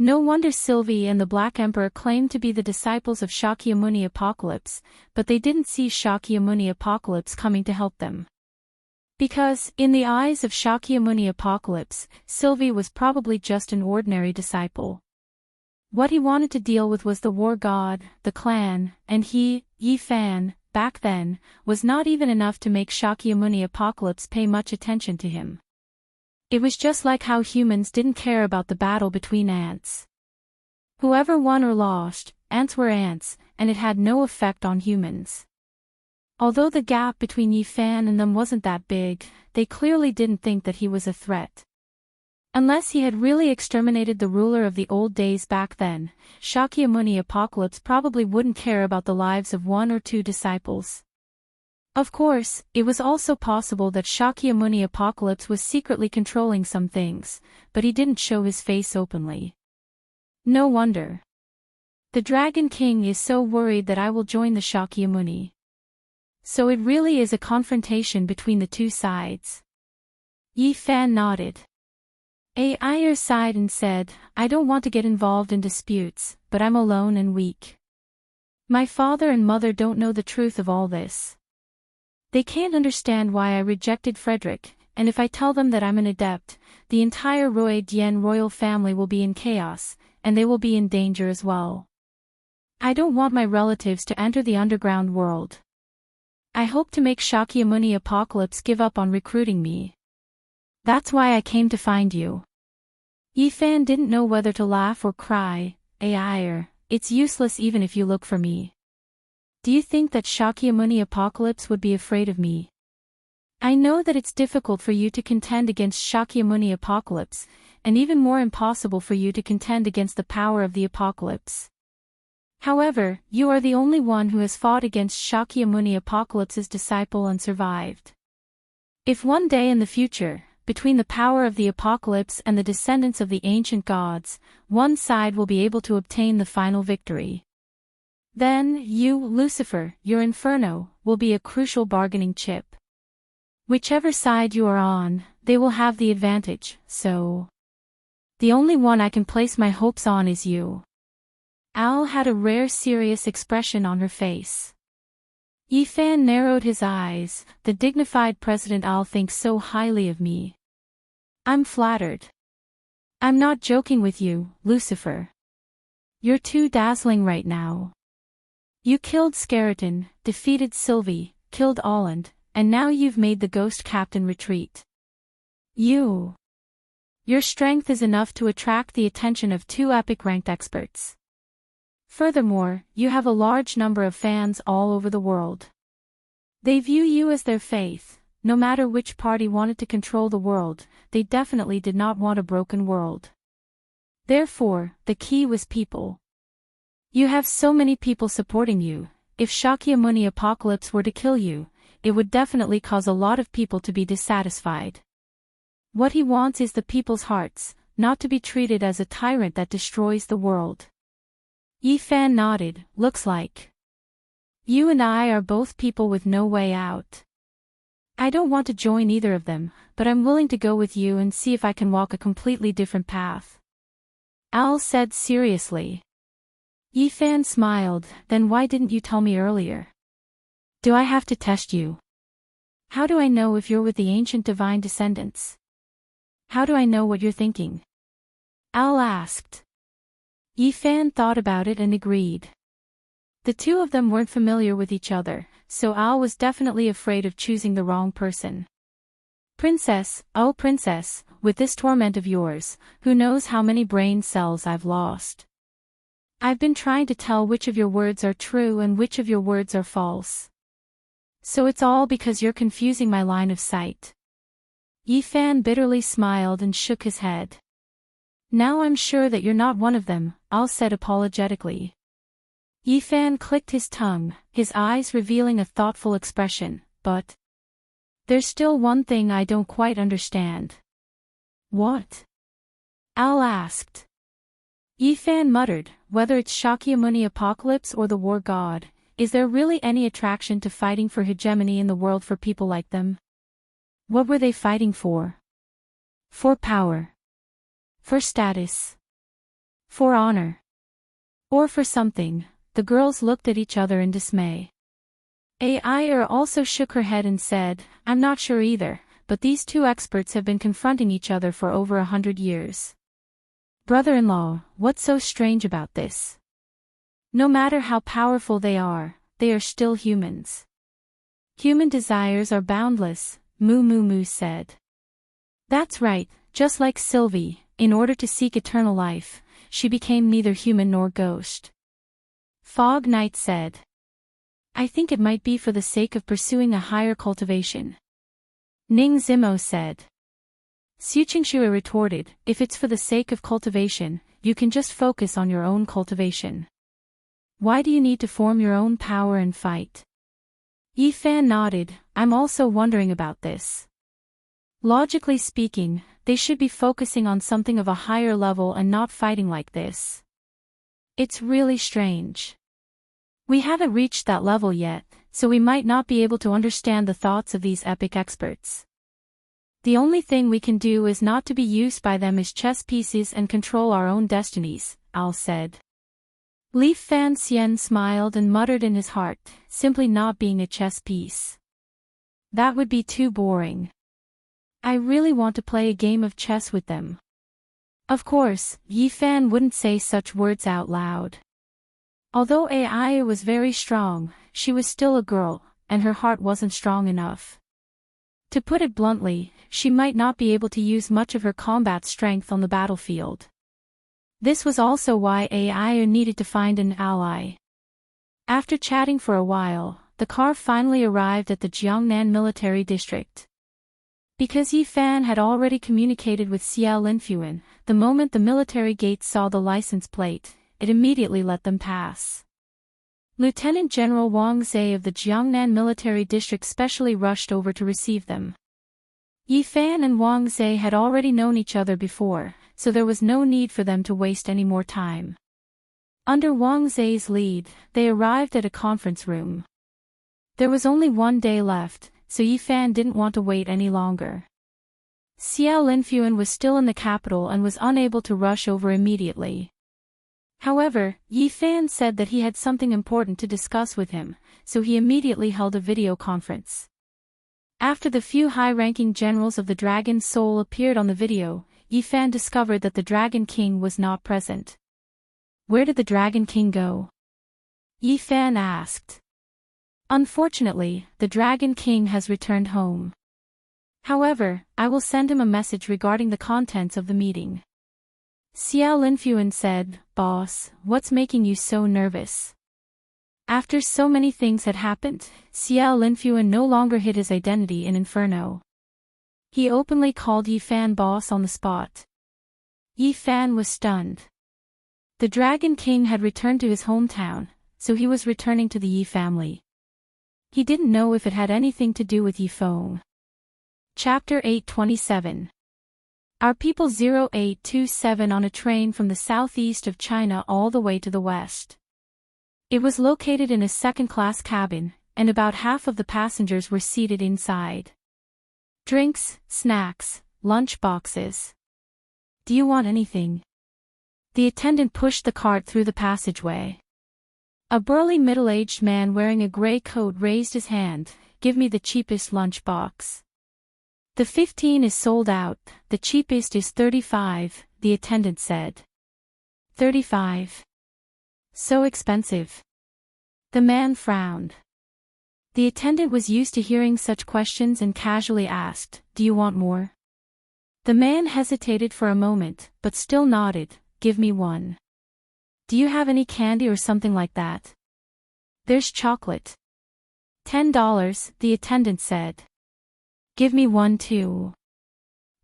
No wonder Sylvie and the Black Emperor claimed to be the disciples of Shakyamuni Apocalypse, but they didn't see Shakyamuni Apocalypse coming to help them. Because, in the eyes of Shakyamuni Apocalypse, Sylvie was probably just an ordinary disciple. What he wanted to deal with was the war god, the clan, and he, Yifan, back then, was not even enough to make Shakyamuni Apocalypse pay much attention to him. It was just like how humans didn't care about the battle between ants. Whoever won or lost, ants were ants, and it had no effect on humans. Although the gap between Yifan and them wasn't that big, they clearly didn't think that he was a threat. Unless he had really exterminated the ruler of the old days back then, Shakyamuni Apocalypse probably wouldn't care about the lives of one or two disciples. Of course, it was also possible that Shakyamuni Apocalypse was secretly controlling some things, but he didn't show his face openly. No wonder. The Dragon King is so worried that I will join the Shakyamuni. So it really is a confrontation between the two sides. Yifan nodded. Ayer sighed and said, I don't want to get involved in disputes, but I'm alone and weak. My father and mother don't know the truth of all this. They can't understand why I rejected Frederick, and if I tell them that I'm an adept, the entire Roy Dien royal family will be in chaos, and they will be in danger as well. I don't want my relatives to enter the underground world. I hope to make Shakyamuni Apocalypse give up on recruiting me. That's why I came to find you. Yifan didn't know whether to laugh or cry. Ayer, it's useless even if you look for me. Do you think that Shakyamuni Apocalypse would be afraid of me? I know that it's difficult for you to contend against Shakyamuni Apocalypse, and even more impossible for you to contend against the power of the Apocalypse. However, you are the only one who has fought against Shakyamuni Apocalypse's disciple and survived. If one day in the future, between the power of the Apocalypse and the descendants of the ancient gods, one side will be able to obtain the final victory, then you, Lucifer, your inferno, will be a crucial bargaining chip. Whichever side you are on, they will have the advantage, so the only one I can place my hopes on is you. Al had a rare serious expression on her face. Yifan narrowed his eyes. The dignified President Al thinks so highly of me. I'm flattered. I'm not joking with you, Lucifer. You're too dazzling right now. You killed Skeleton, defeated Sylvie, killed Alland, and now you've made the Ghost Captain retreat. Your strength is enough to attract the attention of two epic-ranked experts. Furthermore, you have a large number of fans all over the world. They view you as their faith. No matter which party wanted to control the world, they definitely did not want a broken world. Therefore, the key was people. You have so many people supporting you. If Shakyamuni Apocalypse were to kill you, it would definitely cause a lot of people to be dissatisfied. What he wants is the people's hearts, not to be treated as a tyrant that destroys the world. Yifan nodded. Looks like you and I are both people with no way out. I don't want to join either of them, but I'm willing to go with you and see if I can walk a completely different path. Al said seriously. Yifan smiled. Then why didn't you tell me earlier? Do I have to test you? How do I know if you're with the ancient divine descendants? How do I know what you're thinking? Al asked. Yifan thought about it and agreed. The two of them weren't familiar with each other, so Al was definitely afraid of choosing the wrong person. Princess, oh princess, with this torment of yours, who knows how many brain cells I've lost. I've been trying to tell which of your words are true and which of your words are false. So it's all because you're confusing my line of sight. Yifan bitterly smiled and shook his head. Now I'm sure that you're not one of them, Al said apologetically. Yifan clicked his tongue, his eyes revealing a thoughtful expression, but there's still one thing I don't quite understand. What? Al asked. Yifan muttered, whether it's Shakyamuni apocalypse or the war god, is there really any attraction to fighting for hegemony in the world for people like them? What were they fighting for? For power. For status. For honor. Or for something. The girls looked at each other in dismay. Air also shook her head and said, I'm not sure either, but these two experts have been confronting each other for over 100 years. Brother-in-law, what's so strange about this? No matter how powerful they are still humans. Human desires are boundless, Moo said. That's right, just like Sylvie, in order to seek eternal life, she became neither human nor ghost. Fog Knight said. I think it might be for the sake of pursuing a higher cultivation. Ning Zimo said. Suqingxue retorted, if it's for the sake of cultivation, you can just focus on your own cultivation. Why do you need to form your own power and fight? Yifan nodded, I'm also wondering about this. Logically speaking, they should be focusing on something of a higher level and not fighting like this. It's really strange. We haven't reached that level yet, so we might not be able to understand the thoughts of these epic experts. The only thing we can do is not to be used by them as chess pieces and control our own destinies, Al said. Li Fan Xian smiled and muttered in his heart, simply not being a chess piece. That would be too boring. I really want to play a game of chess with them. Of course, Yifan wouldn't say such words out loud. Although Ai was very strong, she was still a girl, and her heart wasn't strong enough. To put it bluntly, she might not be able to use much of her combat strength on the battlefield. This was also why Ai needed to find an ally. After chatting for a while, the car finally arrived at the Jiangnan military district. Because Yifan had already communicated with Xiao Linfuan, the moment the military gate saw the license plate, it immediately let them pass. Lieutenant General Wang Zhe of the Jiangnan military district specially rushed over to receive them. Yifan and Wang Zhe had already known each other before, so there was no need for them to waste any more time. Under Wang Zhe's lead, they arrived at a conference room. There was only one day left, so Yifan didn't want to wait any longer. Xiao Linfuan was still in the capital and was unable to rush over immediately. However, Yifan said that he had something important to discuss with him, so he immediately held a video conference. After the few high-ranking generals of the Dragon Soul appeared on the video, Yifan discovered that the Dragon King was not present. Where did the Dragon King go? Yifan asked. Unfortunately, the Dragon King has returned home. However, I will send him a message regarding the contents of the meeting. Xiao Linfuan said, Boss, what's making you so nervous? After so many things had happened, Xiao Linfuan no longer hid his identity in Inferno. He openly called Yifan boss on the spot. Yifan was stunned. The Dragon King had returned to his hometown, so he was returning to the Yi family. He didn't know if it had anything to do with Yifeng. Chapter 827. Our people 0827 on a train from the southeast of China all the way to the west. It was located in a second-class cabin, and about half of the passengers were seated inside. Drinks, snacks, lunch boxes. Do you want anything? The attendant pushed the cart through the passageway. A burly middle-aged man wearing a gray coat raised his hand, Give me the cheapest lunch box. The 15 is sold out, the cheapest is 35, the attendant said. 35. So expensive. The man frowned. The attendant was used to hearing such questions and casually asked, "Do you want more?" The man hesitated for a moment, but still nodded, "Give me one." "Do you have any candy or something like that?" "There's chocolate." $10, the attendant said. "Give me one too."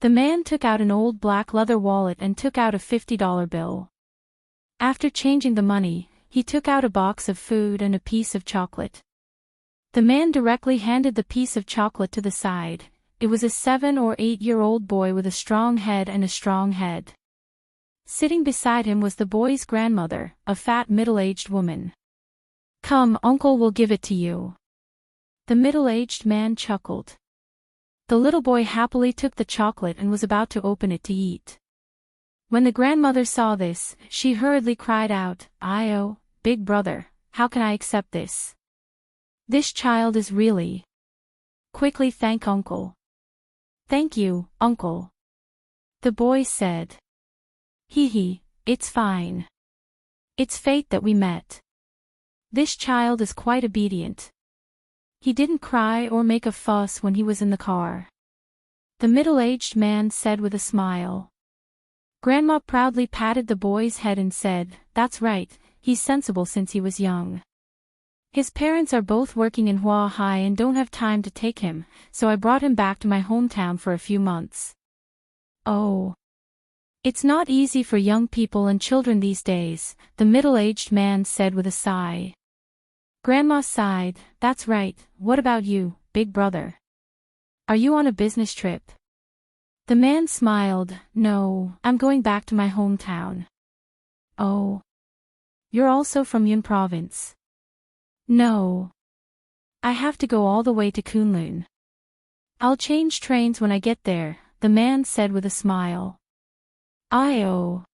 The man took out an old black leather wallet and took out a $50 bill. After changing the money, he took out a box of food and a piece of chocolate. The man directly handed the piece of chocolate to the side. It was a 7 or 8-year-old boy with a strong head and a strong head. Sitting beside him was the boy's grandmother, a fat middle-aged woman. "Come, uncle will give it to you." The middle-aged man chuckled. The little boy happily took the chocolate and was about to open it to eat. When the grandmother saw this, she hurriedly cried out, "Oh, big brother, how can I accept this? This child is really..." "Quickly thank uncle." "Thank you, uncle." The boy said. Hee, it's fine. It's fate that we met. This child is quite obedient. He didn't cry or make a fuss when he was in the car. The middle-aged man said with a smile. Grandma proudly patted the boy's head and said, "That's right, he's sensible since he was young. His parents are both working in Hua and don't have time to take him, so I brought him back to my hometown for a few months." "Oh. It's not easy for young people and children these days," the middle-aged man said with a sigh. Grandma sighed, "That's right, what about you, big brother? Are you on a business trip?" The man smiled, "No, I'm going back to my hometown." "Oh. You're also from Yun province?" "No. I have to go all the way to Kunlun." "I'll change trains when I get there," the man said with a smile. "Oh.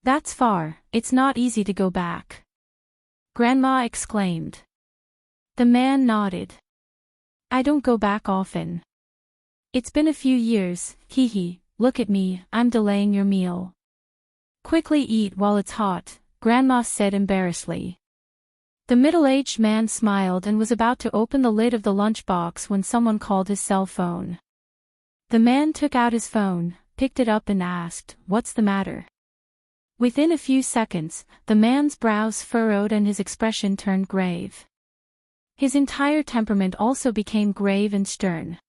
That's far, it's not easy to go back," Grandma exclaimed. The man nodded. "I don't go back often. It's been a few years, hee, look at me, I'm delaying your meal." "Quickly eat while it's hot," Grandma said embarrassedly. The middle-aged man smiled and was about to open the lid of the lunchbox when someone called his cell phone. The man took out his phone, picked it up and asked, "What's the matter?" Within a few seconds, the man's brows furrowed and his expression turned grave. His entire temperament also became grave and stern.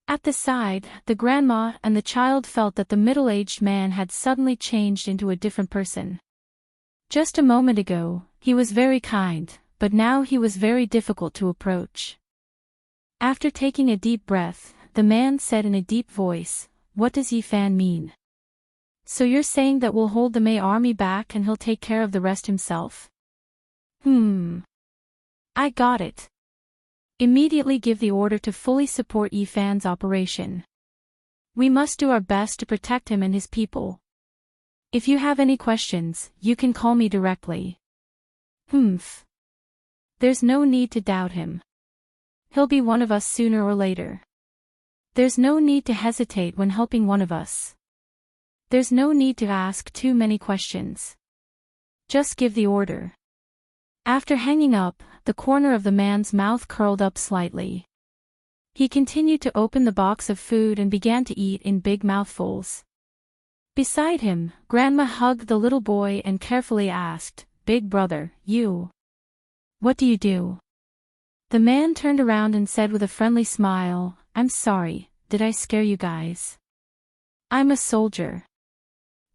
At the side, the grandma and the child felt that the middle-aged man had suddenly changed into a different person. Just a moment ago, he was very kind, but now he was very difficult to approach. After taking a deep breath, the man said in a deep voice, "What does Yifan mean? So you're saying that we'll hold the Mei army back and he'll take care of the rest himself?" I got it. Immediately give the order to fully support Yifan's operation. We must do our best to protect him and his people. If you have any questions, you can call me directly. There's no need to doubt him. He'll be one of us sooner or later. There's no need to hesitate when helping one of us. There's no need to ask too many questions. Just give the order." After hanging up, the corner of the man's mouth curled up slightly. He continued to open the box of food and began to eat in big mouthfuls. Beside him, Grandma hugged the little boy and carefully asked, "Big brother, what do you do?" The man turned around and said with a friendly smile, "I'm sorry, did I scare you guys? I'm a soldier."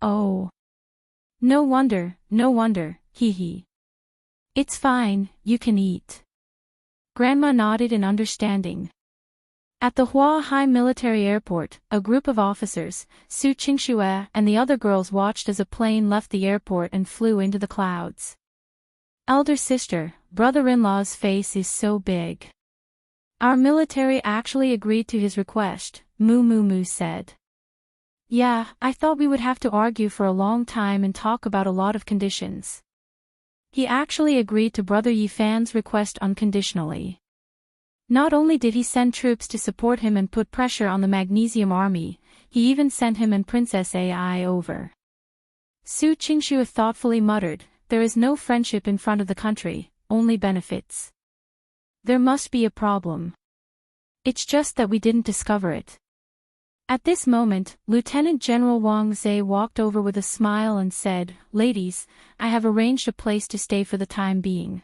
"Oh. No wonder, hee. It's fine, you can eat." Grandma nodded in understanding. At the Hua military airport, a group of officers, Su Qingxue and the other girls watched as a plane left the airport and flew into the clouds. "Elder sister, brother-in-law's face is so big. Our military actually agreed to his request," Moo said. "Yeah, I thought we would have to argue for a long time and talk about a lot of conditions. He actually agreed to Brother Yifan's request unconditionally." Not only did he send troops to support him and put pressure on the Magnesium Army, he even sent him and Princess AI over. Su Qingshu thoughtfully muttered, "There is no friendship in front of the country, only benefits. There must be a problem. It's just that we didn't discover it." At this moment, Lieutenant General Wang Zhe walked over with a smile and said, "Ladies, I have arranged a place to stay for the time being.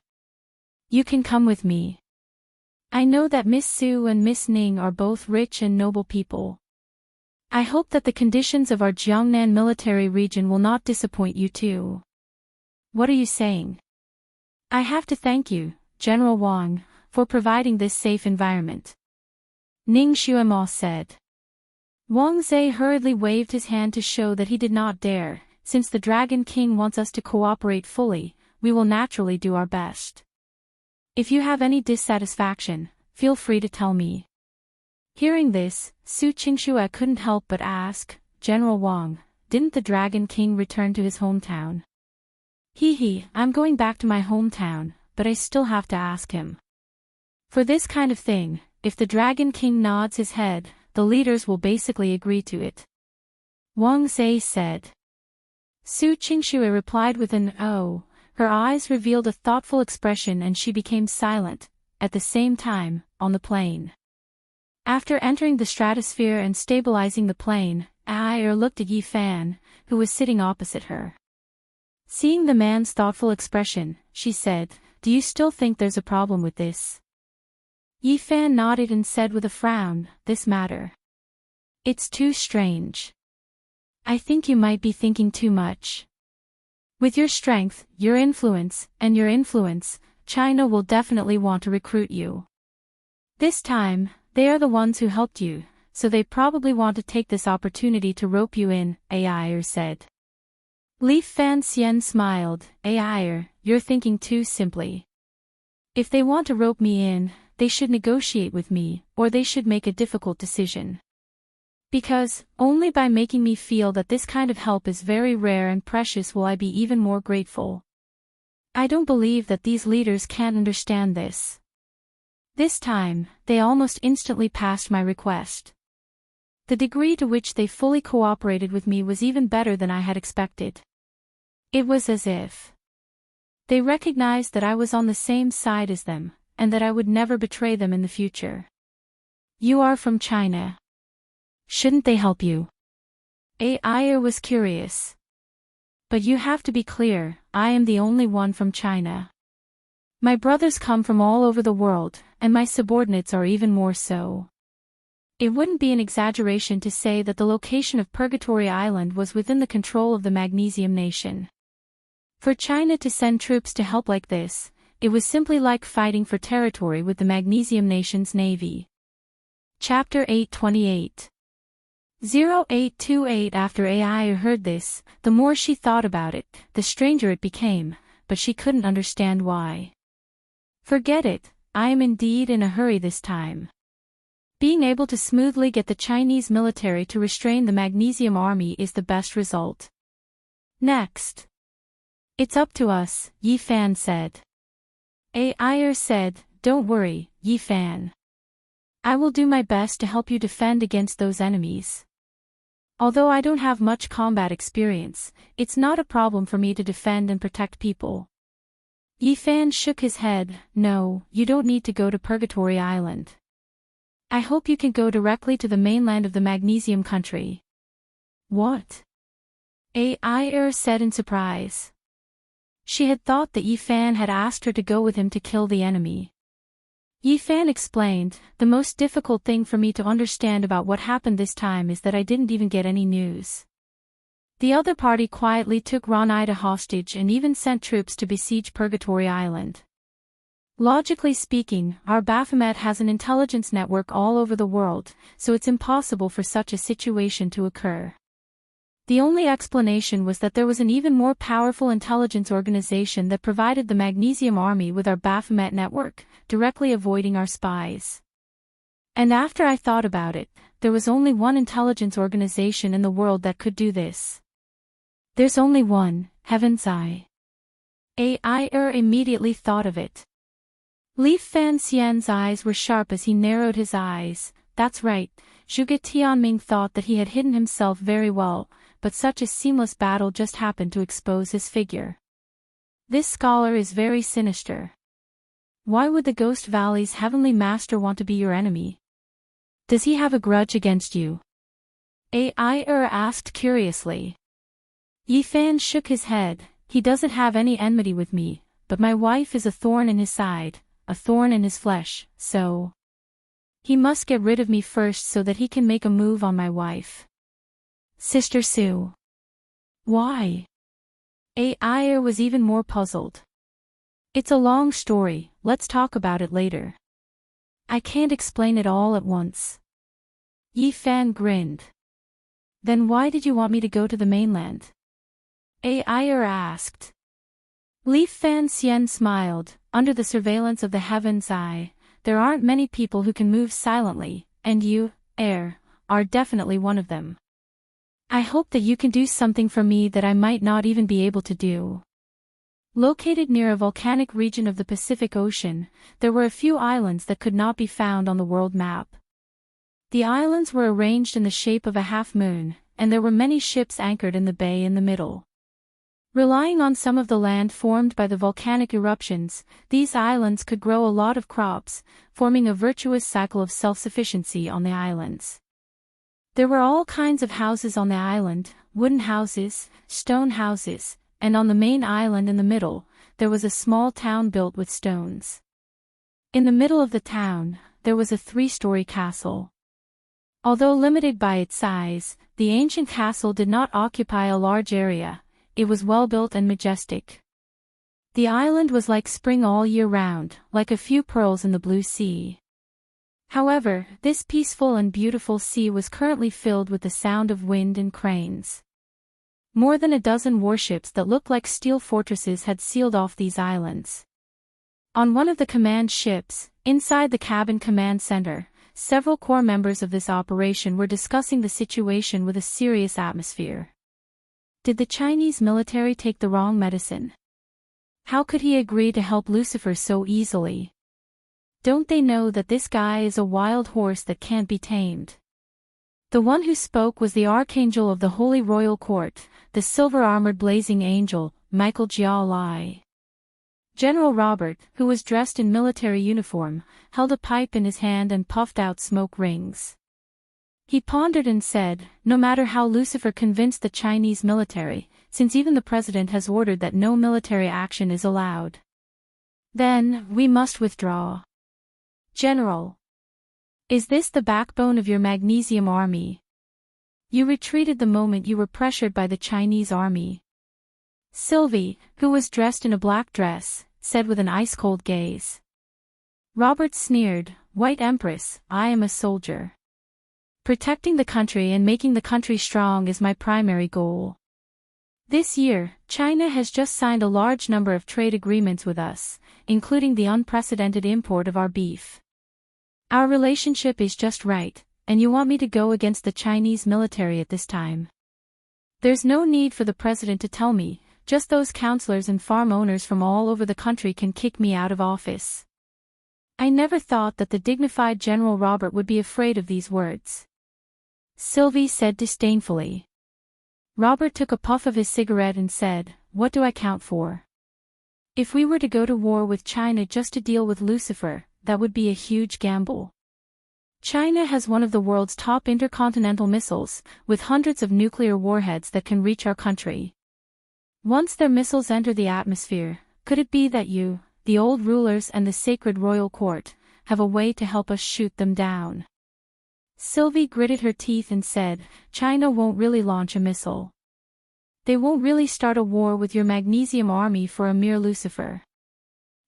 You can come with me. I know that Miss Su and Miss Ning are both rich and noble people. I hope that the conditions of our Jiangnan military region will not disappoint you too." "What are you saying?" "I have to thank you, General Wang, for providing this safe environment," Ning Xuemo said. Wang Zhe hurriedly waved his hand to show that he did not dare. "Since the Dragon King wants us to cooperate fully, we will naturally do our best. If you have any dissatisfaction, feel free to tell me." Hearing this, Su Qingshu couldn't help but ask, "General Wang, didn't the Dragon King return to his hometown?" I'm going back to my hometown, but I still have to ask him. For this kind of thing, if the Dragon King nods his head, the leaders will basically agree to it," Wang Zhe said. Su Qingshu replied with an "oh." Her eyes revealed a thoughtful expression and she became silent. At the same time, on the plane. After entering the stratosphere and stabilizing the plane, Ai looked at Yi Fan, who was sitting opposite her. Seeing the man's thoughtful expression, she said, "Do you still think there's a problem with this?" Yi Fan nodded and said with a frown, "This matter. It's too strange. I think you might be thinking too much. With your strength, your influence, China will definitely want to recruit you. This time, they are the ones who helped you, so they probably want to take this opportunity to rope you in," Ai said. Li Fan Xian smiled, "Ai, you're thinking too simply. If they want to rope me in, they should negotiate with me, or they should make a difficult decision. Because, only by making me feel that this kind of help is very rare and precious will I be even more grateful. I don't believe that these leaders can't understand this. This time, they almost instantly passed my request. The degree to which they fully cooperated with me was even better than I had expected. It was as if they recognized that I was on the same side as them, and that I would never betray them in the future." "You are from China. Shouldn't they help you?" Ai was curious. "But you have to be clear, I am the only one from China. My brothers come from all over the world, and my subordinates are even more so. It wouldn't be an exaggeration to say that the location of Purgatory Island was within the control of the Magnesium Nation. For China to send troops to help like this, it was simply like fighting for territory with the Magnesium Nation's navy." Chapter 828 0828 After Ai heard this, the more she thought about it, the stranger it became, but she couldn't understand why. "Forget it, I am indeed in a hurry this time. Being able to smoothly get the Chinese military to restrain the Magnesium Army is the best result. Next. It's up to us," Yi Fan said. Ai said, "Don't worry, Yi Fan. I will do my best to help you defend against those enemies. Although I don't have much combat experience, it's not a problem for me to defend and protect people." Yi Fan shook his head, "No, you don't need to go to Purgatory Island. I hope you can go directly to the mainland of the Magnesium country." "What?" Ai said in surprise. She had thought that Yi Fan had asked her to go with him to kill the enemy. Yi Fan explained, "The most difficult thing for me to understand about what happened this time is that I didn't even get any news. The other party quietly took Ronida hostage and even sent troops to besiege Purgatory Island. Logically speaking, our Baphomet has an intelligence network all over the world, so it's impossible for such a situation to occur. The only explanation was that there was an even more powerful intelligence organization that provided the Magnesium Army with our Baphomet network, directly avoiding our spies. And after I thought about it, there was only one intelligence organization in the world that could do this. There's only one, Heaven's Eye." Ai immediately thought of it. Li Fanxian's eyes were sharp as he narrowed his eyes. That's right, Zhuge Tianming thought that he had hidden himself very well, but such a seamless battle just happened to expose his figure. This scholar is very sinister. Why would the Ghost Valley's heavenly master want to be your enemy? Does he have a grudge against you? Ai asked curiously. Yi Fan shook his head. He doesn't have any enmity with me, but my wife is a thorn in his side, a thorn in his flesh, so he must get rid of me first so that he can make a move on my wife. Sister Sue. Why? Ai was even more puzzled. It's a long story, let's talk about it later. I can't explain it all at once. Yi Fan grinned. Then why did you want me to go to the mainland? Ai asked. Li Fanxian smiled. Under the surveillance of the Heaven's Eye, there aren't many people who can move silently, and you, are definitely one of them. I hope that you can do something for me that I might not even be able to do. Located near a volcanic region of the Pacific Ocean, there were a few islands that could not be found on the world map. The islands were arranged in the shape of a half-moon, and there were many ships anchored in the bay in the middle. Relying on some of the land formed by the volcanic eruptions, these islands could grow a lot of crops, forming a virtuous cycle of self-sufficiency on the islands. There were all kinds of houses on the island, wooden houses, stone houses, and on the main island in the middle, there was a small town built with stones. In the middle of the town, there was a 3-story castle. Although limited by its size, the ancient castle did not occupy a large area. It was well built and majestic. The island was like spring all year round, like a few pearls in the blue sea. However, this peaceful and beautiful sea was currently filled with the sound of wind and cranes. More than a dozen warships that looked like steel fortresses had sealed off these islands. On one of the command ships, inside the cabin command center, several core members of this operation were discussing the situation with a serious atmosphere. Did the Chinese military take the wrong medicine? How could he agree to help Lucifer so easily? Don't they know that this guy is a wild horse that can't be tamed? The one who spoke was the Archangel of the Holy Royal Court, the silver-armored blazing angel, Michael Jia Lai. General Robert, who was dressed in military uniform, held a pipe in his hand and puffed out smoke rings. He pondered and said, no matter how Lucifer convinced the Chinese military, since even the president has ordered that no military action is allowed, then we must withdraw. General. Is this the backbone of your magnesium army? You retreated the moment you were pressured by the Chinese army. Sylvie, who was dressed in a black dress, said with an ice-cold gaze. Robert sneered, White Empress, I am a soldier. Protecting the country and making the country strong is my primary goal. This year, China has just signed a large number of trade agreements with us, including the unprecedented import of our beef. Our relationship is just right, and you want me to go against the Chinese military at this time. There's no need for the president to tell me, just those councillors and farm owners from all over the country can kick me out of office. I never thought that the dignified General Robert would be afraid of these words. Sylvie said disdainfully. Robert took a puff of his cigarette and said, What do I count for? If we were to go to war with China just to deal with Lucifer, that would be a huge gamble. China has one of the world's top intercontinental missiles, with hundreds of nuclear warheads that can reach our country. Once their missiles enter the atmosphere, could it be that you, the old rulers and the sacred royal court, have a way to help us shoot them down? Sylvie gritted her teeth and said, China won't really launch a missile. They won't really start a war with your magnesium army for a mere Lucifer.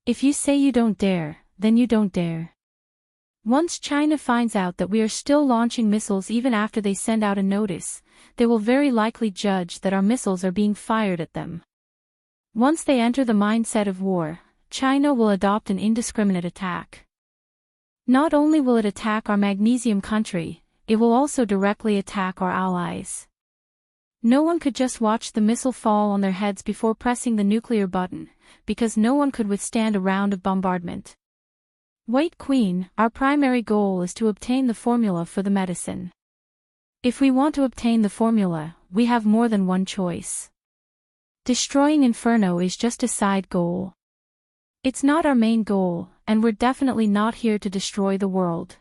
If you say you don't dare, then you don't dare. Once China finds out that we are still launching missiles even after they send out a notice, they will very likely judge that our missiles are being fired at them. Once they enter the mindset of war, China will adopt an indiscriminate attack. Not only will it attack our magnesium country, it will also directly attack our allies. No one could just watch the missile fall on their heads before pressing the nuclear button, because no one could withstand a round of bombardment. White Queen, our primary goal is to obtain the formula for the medicine. If we want to obtain the formula, we have more than one choice. Destroying Inferno is just a side goal. It's not our main goal, and we're definitely not here to destroy the world.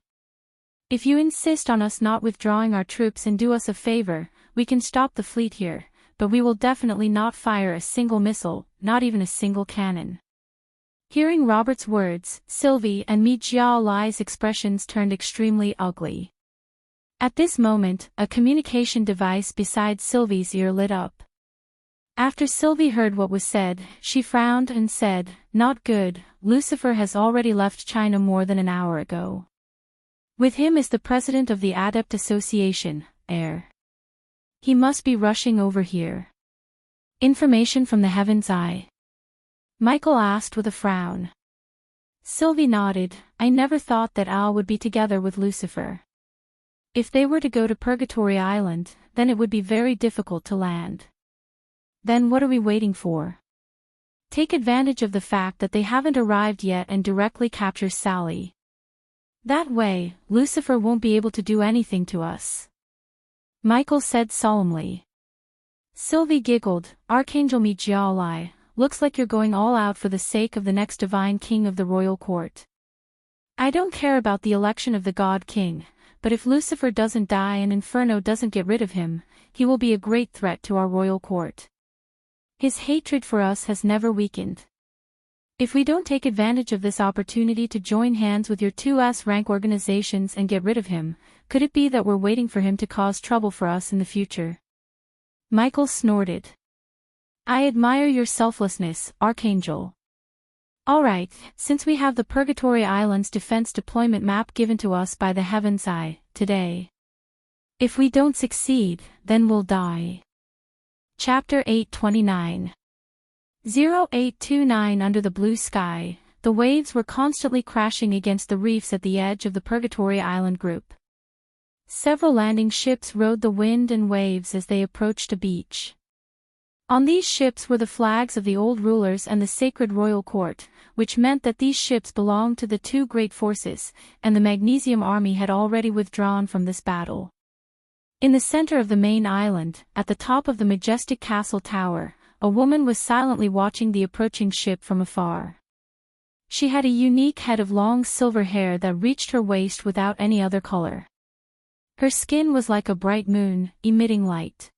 If you insist on us not withdrawing our troops and do us a favor, we can stop the fleet here, but we will definitely not fire a single missile, not even a single cannon. Hearing Robert's words, Sylvie and Mi Jiao Lai's expressions turned extremely ugly. At this moment, a communication device beside Sylvie's ear lit up. After Sylvie heard what was said, she frowned and said, "Not good, Lucifer has already left China more than an hour ago. With him is the president of the Adept Association, Air. He must be rushing over here." Information from the Heaven's Eye? Michael asked with a frown. Sylvie nodded. "I never thought that Al would be together with Lucifer. If they were to go to Purgatory Island, then it would be very difficult to land. Then what are we waiting for? Take advantage of the fact that they haven't arrived yet and directly capture Sally. That way, Lucifer won't be able to do anything to us," Michael said solemnly. Sylvie giggled. "Archangel Mi Jiao Lai, looks like you're going all out for the sake of the next divine king of the royal court. I don't care about the election of the God King, but if Lucifer doesn't die and Inferno doesn't get rid of him, he will be a great threat to our royal court. His hatred for us has never weakened. If we don't take advantage of this opportunity to join hands with your 2S rank organizations and get rid of him, could it be that we're waiting for him to cause trouble for us in the future?" Michael snorted. "I admire your selflessness, Archangel. Alright, since we have the Purgatory Islands defense deployment map given to us by the Heaven's Eye, today. If we don't succeed, then we'll die." Chapter 829. 0829. Under the blue sky, the waves were constantly crashing against the reefs at the edge of the Purgatory Island group. Several landing ships rode the wind and waves as they approached a beach. On these ships were the flags of the old rulers and the sacred royal court, which meant that these ships belonged to the two great forces, and the Magnesium army had already withdrawn from this battle. In the center of the main island, at the top of the majestic castle tower, a woman was silently watching the approaching ship from afar. She had a unique head of long silver hair that reached her waist without any other color. Her skin was like a bright moon, emitting light.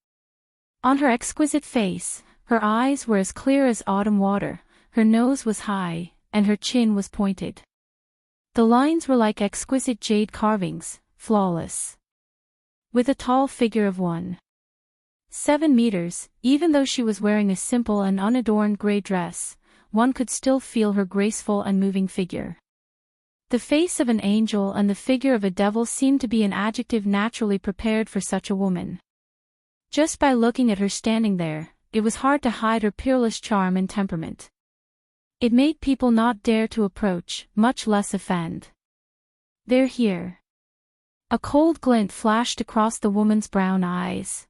On her exquisite face, her eyes were as clear as autumn water, her nose was high, and her chin was pointed. The lines were like exquisite jade carvings, flawless. With a tall figure of 1.7 meters, even though she was wearing a simple and unadorned gray dress, one could still feel her graceful and moving figure. The face of an angel and the figure of a devil seemed to be an adjective naturally prepared for such a woman. Just by looking at her standing there, it was hard to hide her peerless charm and temperament. It made people not dare to approach, much less offend. "They're here." A cold glint flashed across the woman's brown eyes.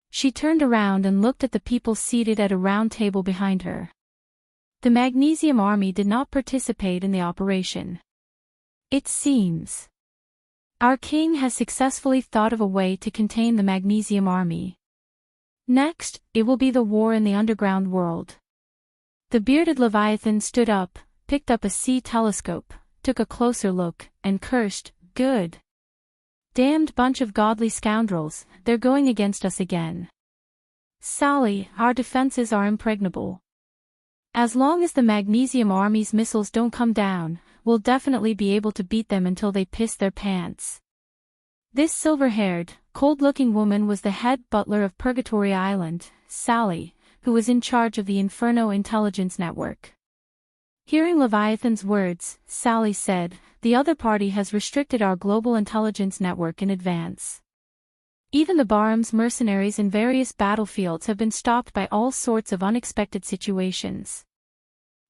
She turned around and looked at the people seated at a round table behind her. The Magnesium army did not participate in the operation. "It seems our king has successfully thought of a way to contain the Magnesium army. Next, it will be the war in the underground world." The bearded Leviathan stood up, picked up a sea telescope, took a closer look, and cursed, "Good. Damned bunch of godly scoundrels, they're going against us again. Sally, our defenses are impregnable. As long as the Magnesium army's missiles don't come down, we'll definitely be able to beat them until they piss their pants." This silver-haired, cold-looking woman was the head butler of Purgatory Island, Sally, who was in charge of the Inferno Intelligence Network. Hearing Leviathan's words, Sally said, "The other party has restricted our global intelligence network in advance. Even the Barham's mercenaries in various battlefields have been stopped by all sorts of unexpected situations.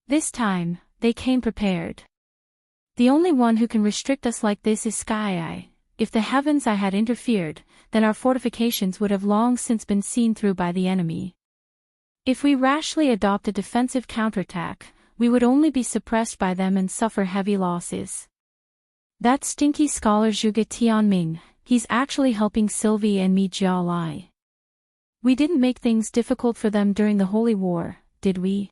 This time, they came prepared. The only one who can restrict us like this is Sky Eye. If the Heaven's Eye had interfered, then our fortifications would have long since been seen through by the enemy. If we rashly adopt a defensive counterattack, we would only be suppressed by them and suffer heavy losses. That stinky scholar Zhuge Tianming, he's actually helping Sylvie and me Jia Lai. We didn't make things difficult for them during the Holy War, did we?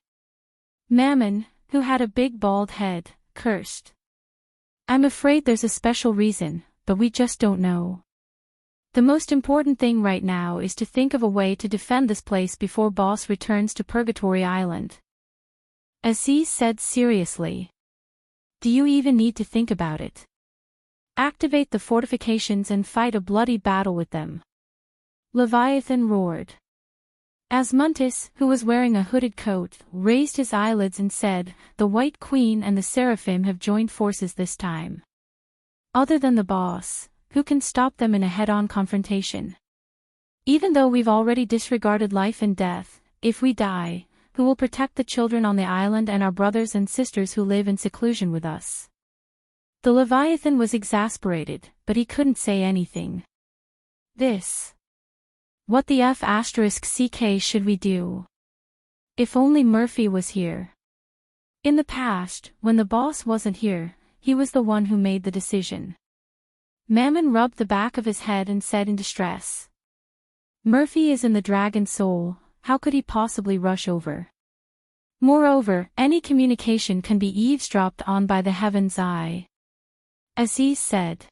Mammon, who had a big bald head, cursed. I'm afraid there's a special reason, but we just don't know. The most important thing right now is to think of a way to defend this place before Boss returns to Purgatory Island. Aziz said seriously. Do you even need to think about it? Activate the fortifications and fight a bloody battle with them. Leviathan roared. Asmuntis, who was wearing a hooded coat, raised his eyelids and said, the White Queen and the Seraphim have joined forces this time. Other than the boss, who can stop them in a head-on confrontation? Even though we've already disregarded life and death, if we die, who will protect the children on the island and our brothers and sisters who live in seclusion with us? The Leviathan was exasperated, but he couldn't say anything. What the F***ck should we do? If only Murphy was here. In the past, when the boss wasn't here, he was the one who made the decision. Mammon rubbed the back of his head and said in distress. Murphy is in the Dragon Soul, how could he possibly rush over? Moreover, any communication can be eavesdropped on by the Heaven's Eye. Aziz said.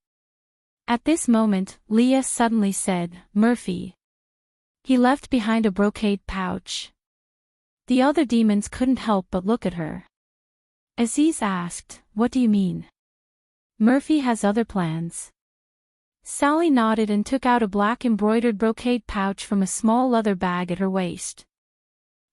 At this moment, Leah suddenly said, Murphy. He left behind a brocade pouch. The other demons couldn't help but look at her. Aziz asked, what do you mean? Murphy has other plans. Sally nodded and took out a black embroidered brocade pouch from a small leather bag at her waist.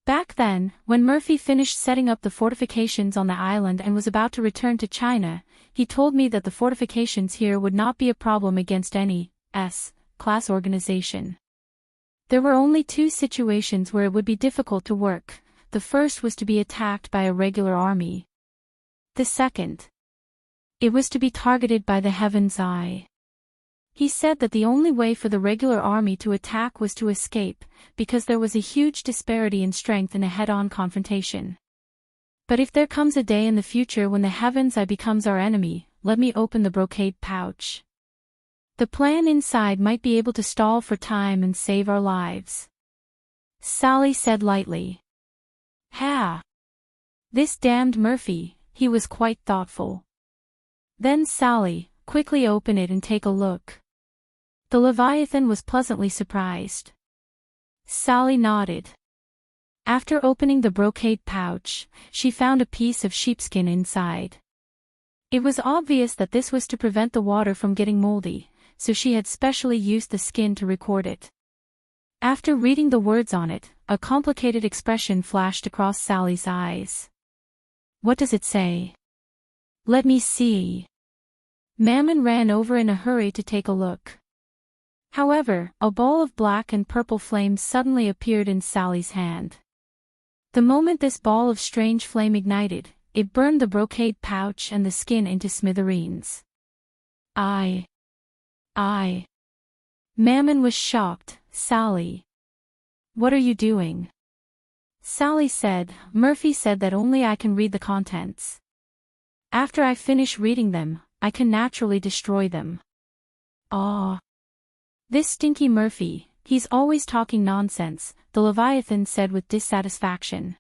Back then, when Murphy finished setting up the fortifications on the island and was about to return to China, he told me that the fortifications here would not be a problem against any S-class organization. There were only two situations where it would be difficult to work. The first was to be attacked by a regular army. The second, it was to be targeted by the Heaven's Eye. He said that the only way for the regular army to attack was to escape, because there was a huge disparity in strength in a head-on confrontation. But if there comes a day in the future when the Heaven's Eye becomes our enemy, let me open the brocade pouch. The plan inside might be able to stall for time and save our lives. Sally said lightly. Ha! This damned Murphy, he was quite thoughtful. Then Sally, quickly open it and take a look. The Leviathan was pleasantly surprised. Sally nodded. After opening the brocade pouch, she found a piece of sheepskin inside. It was obvious that this was to prevent the water from getting moldy, so she had specially used the skin to record it. After reading the words on it, a complicated expression flashed across Sally's eyes. What does it say? Let me see. Mammon ran over in a hurry to take a look. However, a ball of black and purple flames suddenly appeared in Sally's hand. The moment this ball of strange flame ignited, it burned the brocade pouch and the skin into smithereens. Mammon was shocked. Sally. What are you doing? Sally said, Murphy said that only I can read the contents. After I finish reading them, I can naturally destroy them. This stinky Murphy, he's always talking nonsense, the Leviathan said with dissatisfaction.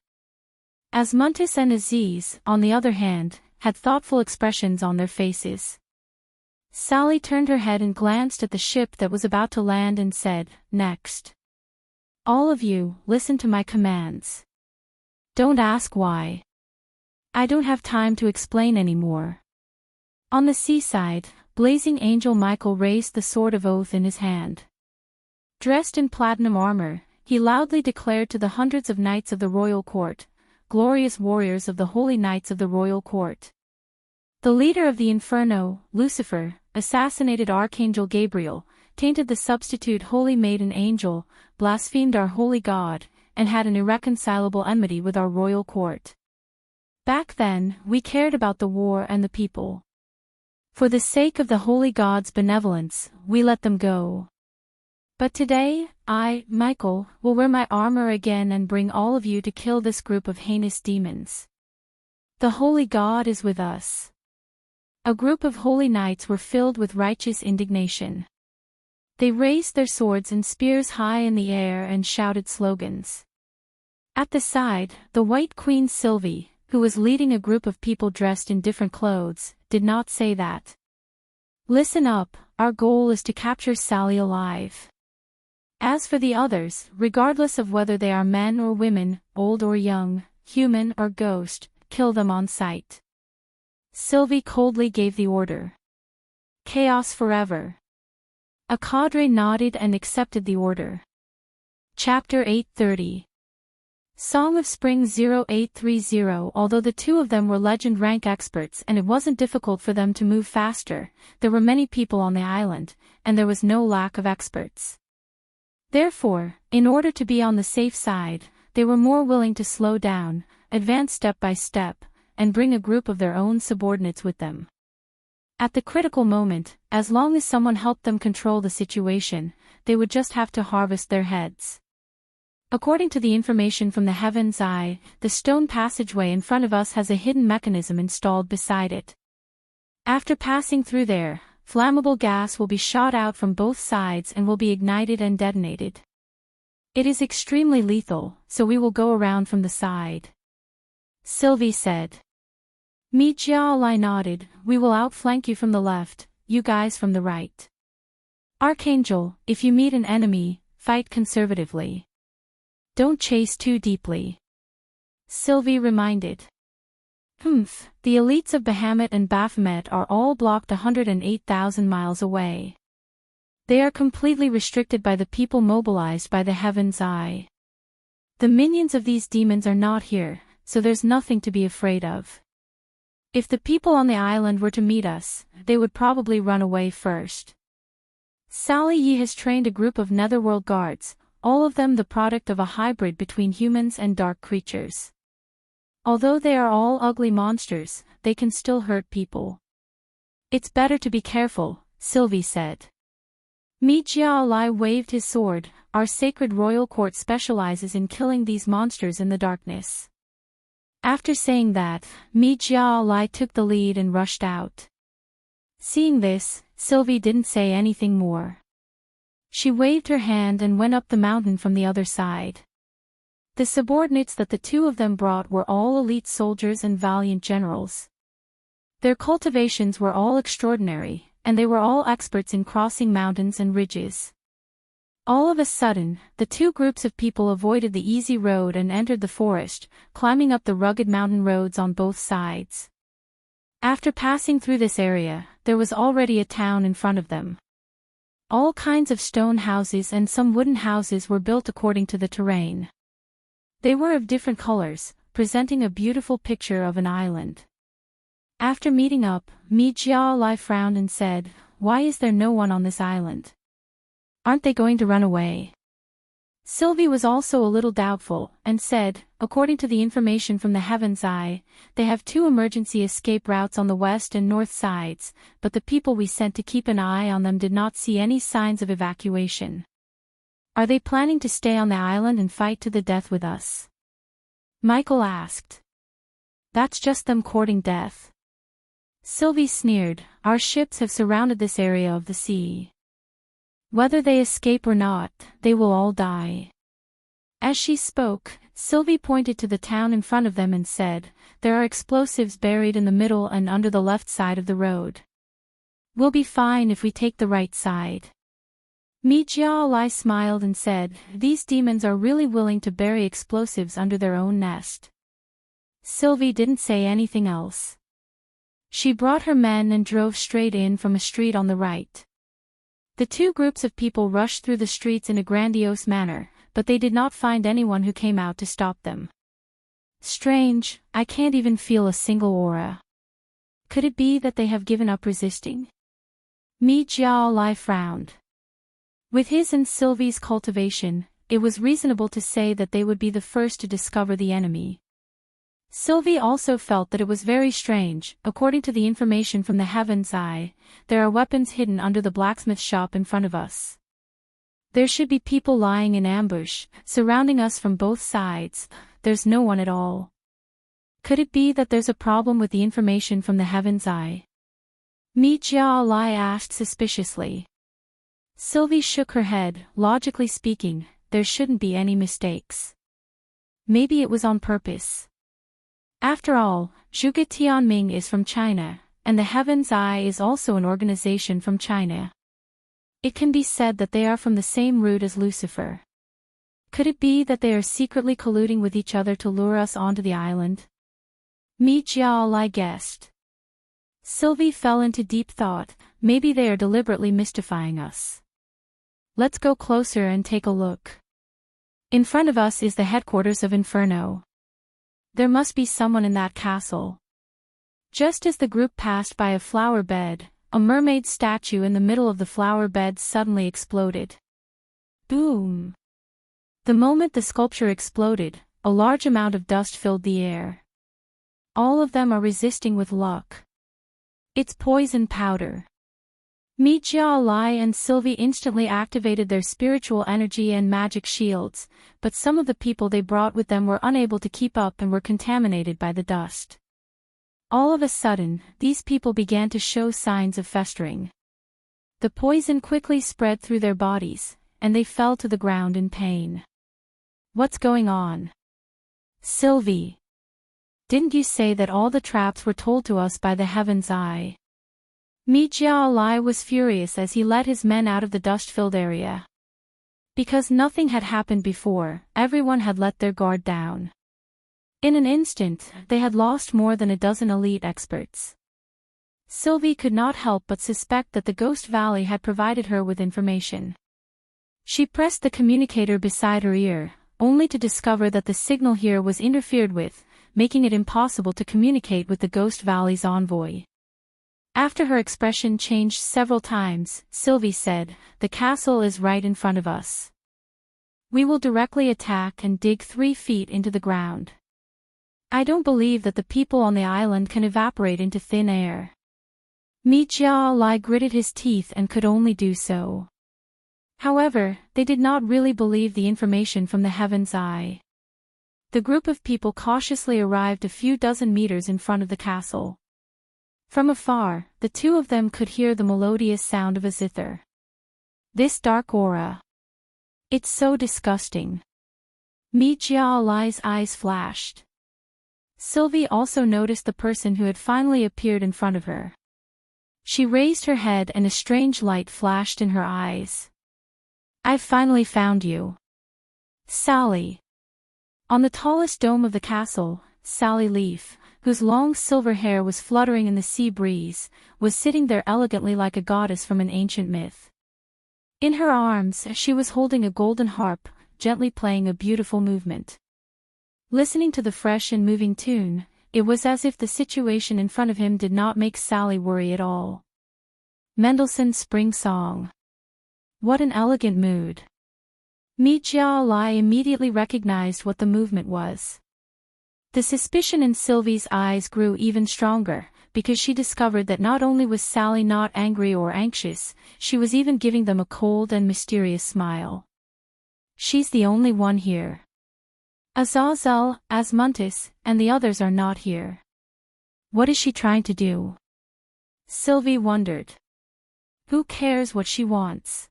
Asmuntis and Aziz, on the other hand, had thoughtful expressions on their faces. Sally turned her head and glanced at the ship that was about to land and said, Next. All of you, listen to my commands. Don't ask why. I don't have time to explain anymore. On the seaside, Blazing Angel Michael raised the Sword of Oath in his hand. Dressed in platinum armor, he loudly declared to the hundreds of knights of the royal court, glorious warriors of the holy knights of the royal court. The leader of the Inferno, Lucifer, assassinated Archangel Gabriel, tainted the substitute Holy Maiden Angel, blasphemed our holy God, and had an irreconcilable enmity with our royal court. Back then, we cared about the war and the people. For the sake of the holy God's benevolence, we let them go. But today, I, Michael, will wear my armor again and bring all of you to kill this group of heinous demons. The holy God is with us. A group of holy knights were filled with righteous indignation. They raised their swords and spears high in the air and shouted slogans. At the side, the White Queen Sylvie, who was leading a group of people dressed in different clothes, did not say that. Listen up, our goal is to capture Sally alive. As for the others, regardless of whether they are men or women, old or young, human or ghost, kill them on sight. Sylvie coldly gave the order. Chaos forever. A cadre nodded and accepted the order. Chapter 830. Song of Spring 0830. Although the two of them were legend rank experts and it wasn't difficult for them to move faster, there were many people on the island, and there was no lack of experts. Therefore, in order to be on the safe side, they were more willing to slow down, advance step by step, and bring a group of their own subordinates with them. At the critical moment, as long as someone helped them control the situation, they would just have to harvest their heads. According to the information from the Heaven's Eye, the stone passageway in front of us has a hidden mechanism installed beside it. After passing through there, flammable gas will be shot out from both sides and will be ignited and detonated. It is extremely lethal, so we will go around from the side. Sylvie said. Mijiao nodded. We will outflank you from the left, you guys from the right. Archangel, if you meet an enemy, fight conservatively. Don't chase too deeply. Sylvie reminded. The elites of Bahamut and Baphomet are all blocked 108,000 miles away. They are completely restricted by the people mobilized by the Heaven's Eye. The minions of these demons are not here, so there's nothing to be afraid of. If the people on the island were to meet us, they would probably run away first. Sally Yi has trained a group of Netherworld guards, all of them the product of a hybrid between humans and dark creatures. Although they are all ugly monsters, they can still hurt people. It's better to be careful, Sylvie said. Mi Jiao waved his sword. Our sacred royal court specializes in killing these monsters in the darkness. After saying that, Mi Jiao took the lead and rushed out. Seeing this, Sylvie didn't say anything more. She waved her hand and went up the mountain from the other side. The subordinates that the two of them brought were all elite soldiers and valiant generals. Their cultivations were all extraordinary, and they were all experts in crossing mountains and ridges. All of a sudden, the two groups of people avoided the easy road and entered the forest, climbing up the rugged mountain roads on both sides. After passing through this area, there was already a town in front of them. All kinds of stone houses and some wooden houses were built according to the terrain. They were of different colors, presenting a beautiful picture of an island. After meeting up, Mi Jiao frowned and said, "Why is there no one on this island? Aren't they going to run away?" Sylvie was also a little doubtful, and said, according to the information from the Heaven's Eye, they have two emergency escape routes on the west and north sides, but the people we sent to keep an eye on them did not see any signs of evacuation. Are they planning to stay on the island and fight to the death with us? Michael asked. That's just them courting death. Sylvie sneered, our ships have surrounded this area of the sea. Whether they escape or not, they will all die. As she spoke, Sylvie pointed to the town in front of them and said, there are explosives buried in the middle and under the left side of the road. We'll be fine if we take the right side. Mi Jiao smiled and said, these demons are really willing to bury explosives under their own nest. Sylvie didn't say anything else. She brought her men and drove straight in from a street on the right. The two groups of people rushed through the streets in a grandiose manner, but they did not find anyone who came out to stop them. Strange, I can't even feel a single aura. Could it be that they have given up resisting? Mi Jiao frowned. With his and Sylvie's cultivation, it was reasonable to say that they would be the first to discover the enemy. Sylvie also felt that it was very strange. According to the information from the Heaven's Eye, there are weapons hidden under the blacksmith shop in front of us. There should be people lying in ambush, surrounding us from both sides. There's no one at all. Could it be that there's a problem with the information from the Heaven's Eye? Mi Jia Lai asked suspiciously. Sylvie shook her head. Logically speaking, there shouldn't be any mistakes. Maybe it was on purpose. After all, Zhuge Tianming is from China, and the Heaven's Eye is also an organization from China. It can be said that they are from the same root as Lucifer. Could it be that they are secretly colluding with each other to lure us onto the island? Mi Jiao guessed. Sylvie fell into deep thought. Maybe they are deliberately mystifying us. Let's go closer and take a look. In front of us is the headquarters of Inferno. There must be someone in that castle. Just as the group passed by a flower bed, a mermaid statue in the middle of the flower bed suddenly exploded. Boom! The moment the sculpture exploded, a large amount of dust filled the air. All of them are resisting with luck. It's poison powder. Mi Jia Lai and Sylvie instantly activated their spiritual energy and magic shields, but some of the people they brought with them were unable to keep up and were contaminated by the dust. All of a sudden, these people began to show signs of festering. The poison quickly spread through their bodies, and they fell to the ground in pain. What's going on? Sylvie. Didn't you say that all the traps were told to us by the Heaven's Eye? Mi Jia Lai was furious as he led his men out of the dust-filled area. Because nothing had happened before, everyone had let their guard down. In an instant, they had lost more than a dozen elite experts. Sylvie could not help but suspect that the Ghost Valley had provided her with information. She pressed the communicator beside her ear, only to discover that the signal here was interfered with, making it impossible to communicate with the Ghost Valley's envoy. After her expression changed several times, Sylvie said, "The castle is right in front of us. We will directly attack and dig 3 feet into the ground. I don't believe that the people on the island can evaporate into thin air." Mi Jia Lai gritted his teeth and could only do so. However, they did not really believe the information from the Heaven's Eye. The group of people cautiously arrived a few dozen meters in front of the castle. From afar, the two of them could hear the melodious sound of a zither. This dark aura. It's so disgusting. Mi Jia Lai's eyes flashed. Sylvie also noticed the person who had finally appeared in front of her. She raised her head and a strange light flashed in her eyes. "I've finally found you. Sally." On the tallest dome of the castle, Sally Leaf, whose long silver hair was fluttering in the sea breeze, was sitting there elegantly like a goddess from an ancient myth. In her arms she was holding a golden harp, gently playing a beautiful movement. Listening to the fresh and moving tune, it was as if the situation in front of him did not make Sally worry at all. Mendelssohn's Spring Song. What an elegant mood. Mi Jia Lai immediately recognized what the movement was. The suspicion in Sylvie's eyes grew even stronger, because she discovered that not only was Sally not angry or anxious, she was even giving them a cold and mysterious smile. She's the only one here. Azazel, Asmuntus, and the others are not here. What is she trying to do? Sylvie wondered. Who cares what she wants?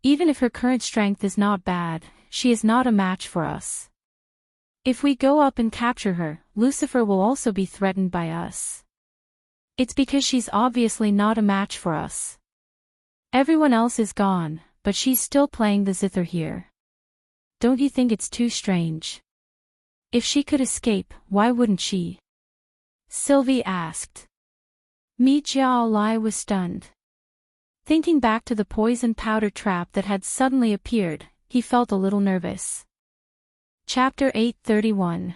Even if her current strength is not bad, she is not a match for us. If we go up and capture her, Lucifer will also be threatened by us. It's because she's obviously not a match for us. Everyone else is gone, but she's still playing the zither here. Don't you think it's too strange? If she could escape, why wouldn't she? Sylvie asked. Mi Jia Lai was stunned. Thinking back to the poison powder trap that had suddenly appeared, he felt a little nervous. Chapter 831.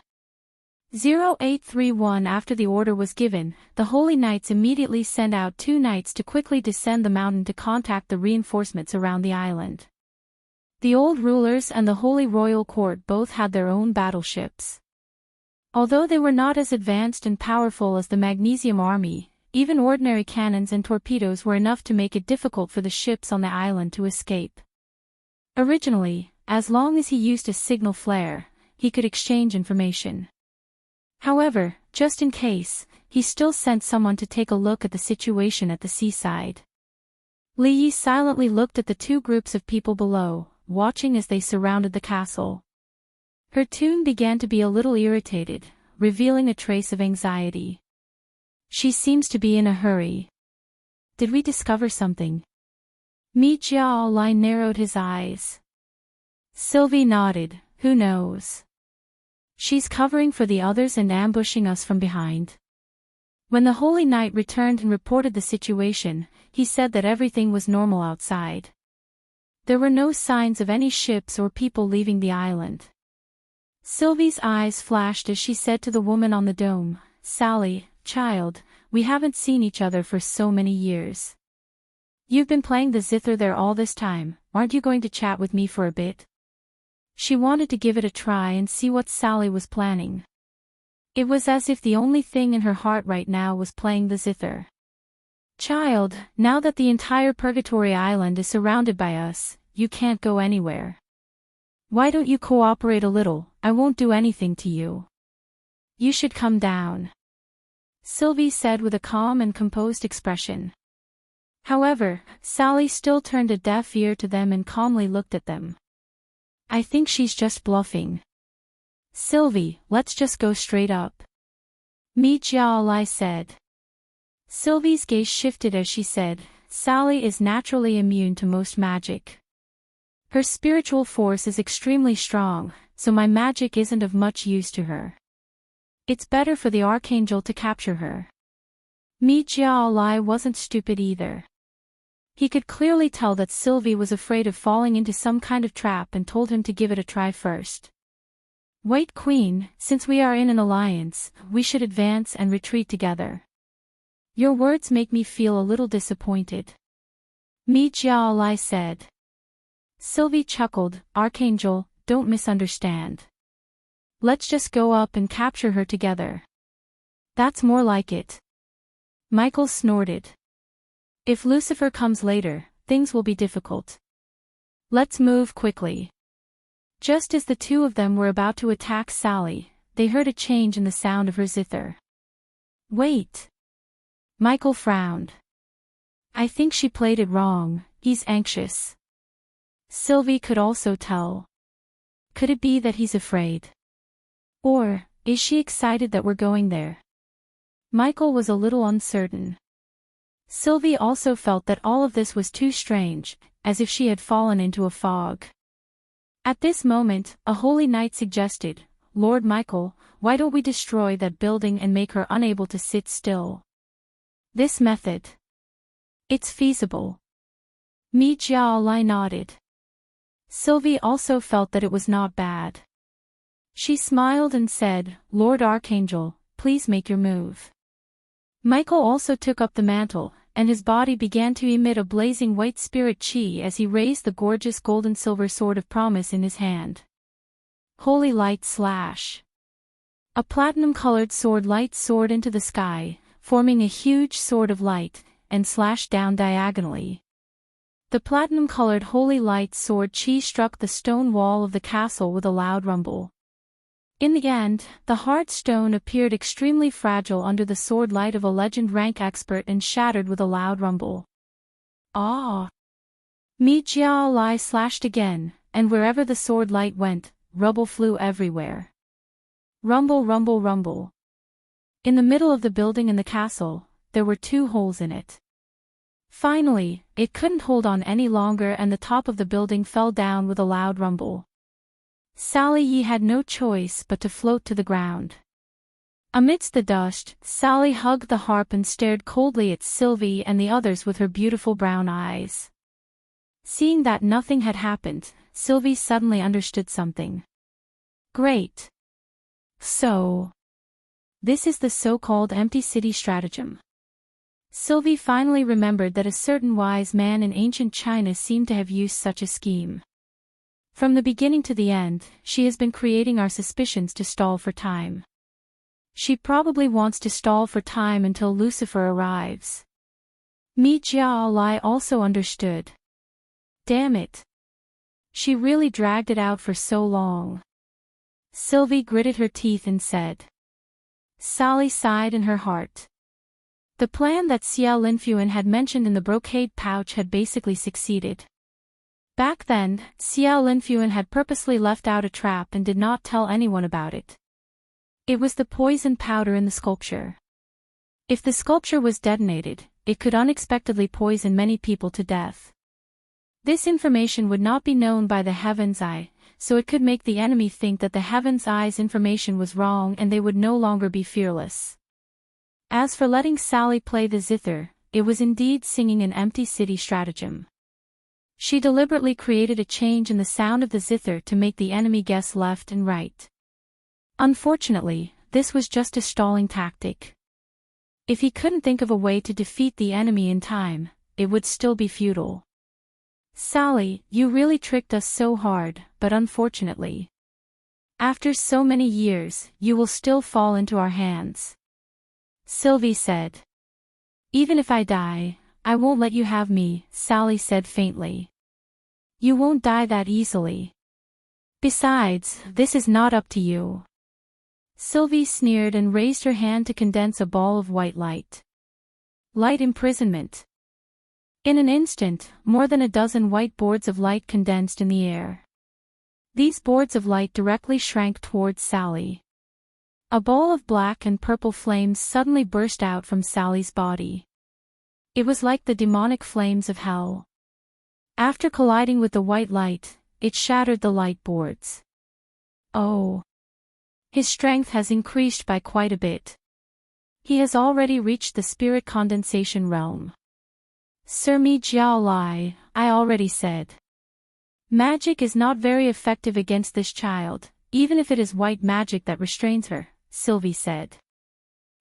0831. After the order was given, the Holy Knights immediately sent out 2 knights to quickly descend the mountain to contact the reinforcements around the island. The old rulers and the Holy Royal Court both had their own battleships. Although they were not as advanced and powerful as the Magnesium Army, even ordinary cannons and torpedoes were enough to make it difficult for the ships on the island to escape. Originally, as long as he used a signal flare, he could exchange information. However, just in case, he still sent someone to take a look at the situation at the seaside. Li Yi silently looked at the two groups of people below, watching as they surrounded the castle. Her tone began to be a little irritated, revealing a trace of anxiety. She seems to be in a hurry. Did we discover something? Mi Jiao narrowed his eyes. Sylvie nodded, who knows? She's covering for the others and ambushing us from behind. When the Holy Knight returned and reported the situation, he said that everything was normal outside. There were no signs of any ships or people leaving the island. Sylvie's eyes flashed as she said to the woman on the dome, Sally, child, we haven't seen each other for so many years. You've been playing the zither there all this time, aren't you going to chat with me for a bit? She wanted to give it a try and see what Sally was planning. It was as if the only thing in her heart right now was playing the zither. Child, now that the entire Purgatory Island is surrounded by us, you can't go anywhere. Why don't you cooperate a little? I won't do anything to you. You should come down, Sylvie said with a calm and composed expression. However, Sally still turned a deaf ear to them and calmly looked at them. I think she's just bluffing. Sylvie, let's just go straight up, Mi Jiao said. Sylvie's gaze shifted as she said, Sally is naturally immune to most magic. Her spiritual force is extremely strong, so my magic isn't of much use to her. It's better for the Archangel to capture her. Mi Jiao wasn't stupid either. He could clearly tell that Sylvie was afraid of falling into some kind of trap and told him to give it a try first. White Queen, since we are in an alliance, we should advance and retreat together. Your words make me feel a little disappointed, Mi Jiao said. Sylvie chuckled, Archangel, don't misunderstand. Let's just go up and capture her together. That's more like it. Michael snorted. If Lucifer comes later, things will be difficult. Let's move quickly. Just as the two of them were about to attack Sally, they heard a change in the sound of her zither. Wait. Michael frowned. I think she played it wrong, he's anxious. Sylvie could also tell. Could it be that he's afraid? Or, is she excited that we're going there? Michael was a little uncertain. Sylvie also felt that all of this was too strange, as if she had fallen into a fog. At this moment, a holy knight suggested, Lord Michael, why don't we destroy that building and make her unable to sit still? This method. It's feasible. Mi Jiao nodded. Sylvie also felt that it was not bad. She smiled and said, Lord Archangel, please make your move. Michael also took up the mantle, and his body began to emit a blazing white spirit chi as he raised the gorgeous gold-and-silver sword of promise in his hand. Holy light slash. A platinum-colored sword light soared into the sky, forming a huge sword of light, and slashed down diagonally. The platinum-colored holy light sword chi struck the stone wall of the castle with a loud rumble. In the end, the hard stone appeared extremely fragile under the sword light of a legend rank expert and shattered with a loud rumble. Ah! Mi Jiao slashed again, and wherever the sword light went, rubble flew everywhere. Rumble, rumble, rumble. In the middle of the building in the castle, there were 2 holes in it. Finally, it couldn't hold on any longer and the top of the building fell down with a loud rumble. Sally Yi had no choice but to float to the ground. Amidst the dust, Sally hugged the harp and stared coldly at Sylvie and the others with her beautiful brown eyes. Seeing that nothing had happened, Sylvie suddenly understood something. Great. So, this is the so-called empty city stratagem. Sylvie finally remembered that a certain wise man in ancient China seemed to have used such a scheme. From the beginning to the end, she has been creating our suspicions to stall for time. She probably wants to stall for time until Lucifer arrives. Mi Jiao also understood. Damn it. She really dragged it out for so long. Sylvie gritted her teeth and said. Sally sighed in her heart. The plan that Xiao Linfuan had mentioned in the brocade pouch had basically succeeded. Back then, Xiao Linfuan had purposely left out a trap and did not tell anyone about it. It was the poison powder in the sculpture. If the sculpture was detonated, it could unexpectedly poison many people to death. This information would not be known by the Heaven's Eye, so it could make the enemy think that the Heaven's Eye's information was wrong and they would no longer be fearless. As for letting Sally play the zither, it was indeed singing an empty city stratagem. She deliberately created a change in the sound of the zither to make the enemy guess left and right. Unfortunately, this was just a stalling tactic. If he couldn't think of a way to defeat the enemy in time, it would still be futile. Sally, you really tricked us so hard, but unfortunately, after so many years, you will still fall into our hands. Sylvie said. Even if I die, I won't let you have me, Sally said faintly. You won't die that easily. Besides, this is not up to you. Sylvie sneered and raised her hand to condense a ball of white light. Light imprisonment. In an instant, more than a dozen white boards of light condensed in the air. These boards of light directly shrank towards Sally. A ball of black and purple flames suddenly burst out from Sally's body. It was like the demonic flames of hell. After colliding with the white light, it shattered the light boards. Oh! His strength has increased by quite a bit. He has already reached the spirit condensation realm. Sir Mi Jiao Lai, I already said. Magic is not very effective against this child, even if it is white magic that restrains her, Sylvie said.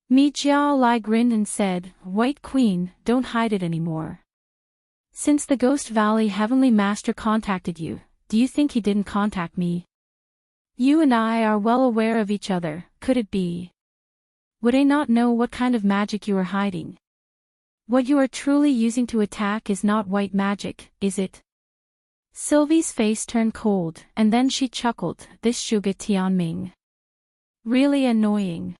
Mi Jiao Lai grinned and said, White Queen, don't hide it anymore. Since the Ghost Valley Heavenly Master contacted you, do you think he didn't contact me? You and I are well aware of each other, could it be? Would I not know what kind of magic you are hiding? What you are truly using to attack is not white magic, is it? Sylvie's face turned cold, and then she chuckled, this Shuga Tianming. Really annoying.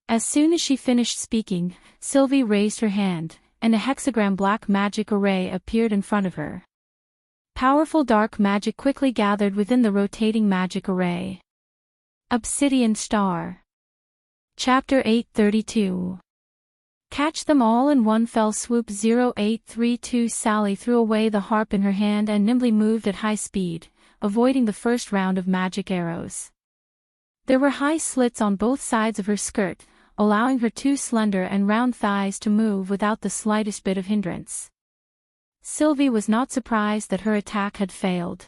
As soon as she finished speaking, Sylvie raised her hand, and a hexagram black magic array appeared in front of her. Powerful dark magic quickly gathered within the rotating magic array. Obsidian Star. Chapter 832. Catch them all in one fell swoop. 0832. Sally threw away the harp in her hand and nimbly moved at high speed, avoiding the first round of magic arrows. There were high slits on both sides of her skirt, allowing her two slender and round thighs to move without the slightest bit of hindrance. Sylvie was not surprised that her attack had failed.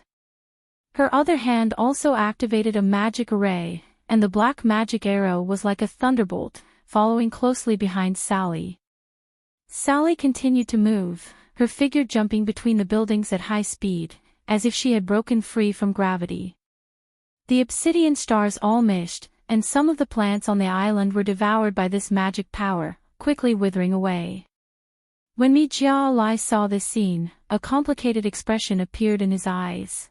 Her other hand also activated a magic array, and the black magic arrow was like a thunderbolt, following closely behind Sally. Sally continued to move, her figure jumping between the buildings at high speed, as if she had broken free from gravity. The obsidian stars all missed, and some of the plants on the island were devoured by this magic power, quickly withering away. When Mi Jiao Lai saw this scene, a complicated expression appeared in his eyes.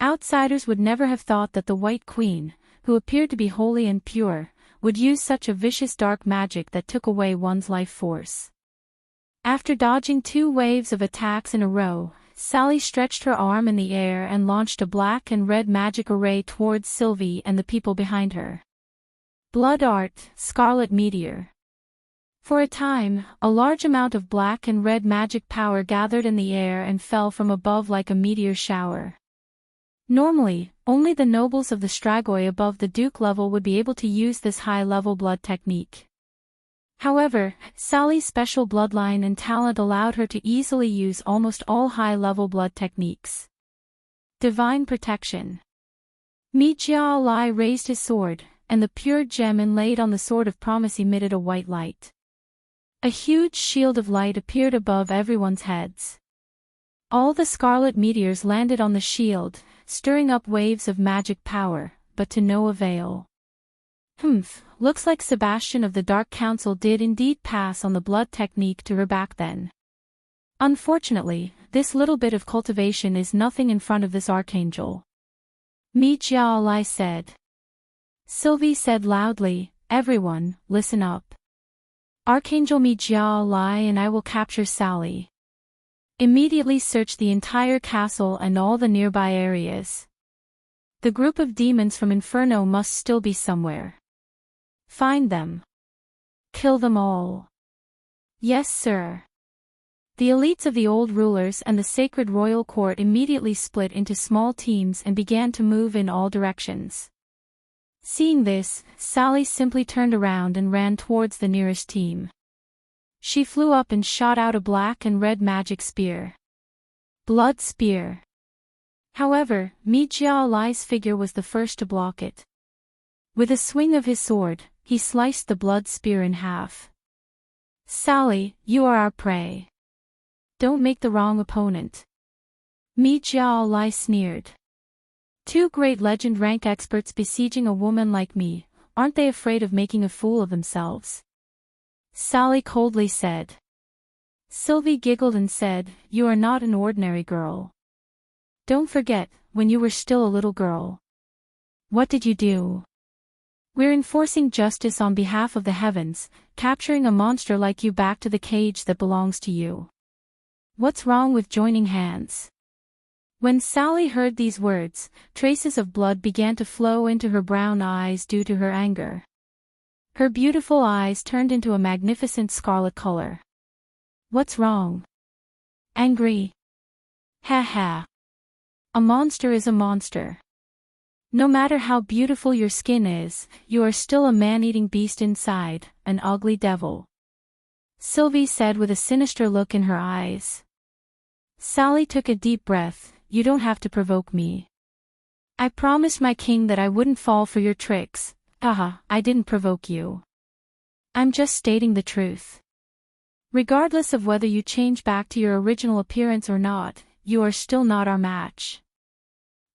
Outsiders would never have thought that the White Queen, who appeared to be holy and pure, would use such a vicious dark magic that took away one's life force. After dodging two waves of attacks in a row, Sally stretched her arm in the air and launched a black and red magic array towards Sylvie and the people behind her. Blood Art, Scarlet Meteor. For a time, a large amount of black and red magic power gathered in the air and fell from above like a meteor shower. Normally, only the nobles of the Strigoi above the Duke level would be able to use this high-level blood technique. However, Sally's special bloodline and talent allowed her to easily use almost all high-level blood techniques. Divine Protection. Mi Jiao Lai raised his sword, and the pure gem inlaid on the Sword of Promise emitted a white light. A huge shield of light appeared above everyone's heads. All the scarlet meteors landed on the shield, stirring up waves of magic power, but to no avail. Looks like Sebastian of the Dark Council did indeed pass on the blood technique to her back then. Unfortunately, this little bit of cultivation is nothing in front of this archangel. Mi Jiao Lai said. Sylvie said loudly, everyone, listen up. Archangel Mijia Lai and I will capture Sally. Immediately search the entire castle and all the nearby areas. The group of demons from Inferno must still be somewhere. Find them. Kill them all. Yes, sir. The elites of the old rulers and the sacred royal court immediately split into small teams and began to move in all directions. Seeing this, Sally simply turned around and ran towards the nearest team. She flew up and shot out a black and red magic spear. Blood spear. However, Mijia Lai's figure was the first to block it. With a swing of his sword, he sliced the blood spear in half. Sally, you are our prey. Don't make the wrong opponent. Mijia Lai sneered. Two great legend rank experts besieging a woman like me, aren't they afraid of making a fool of themselves? Sally coldly said. Sylvie giggled and said, you are not an ordinary girl. Don't forget, when you were still a little girl. What did you do? We're enforcing justice on behalf of the heavens, capturing a monster like you back to the cage that belongs to you. What's wrong with joining hands? When Sally heard these words, traces of blood began to flow into her brown eyes due to her anger. Her beautiful eyes turned into a magnificent scarlet color. What's wrong? Angry? Ha ha. A monster is a monster. No matter how beautiful your skin is, you are still a man-eating beast inside, an ugly devil. Sylvie said with a sinister look in her eyes. Sally took a deep breath. You don't have to provoke me. I promised my king that I wouldn't fall for your tricks. Haha, I didn't provoke you. I'm just stating the truth. Regardless of whether you change back to your original appearance or not, you are still not our match.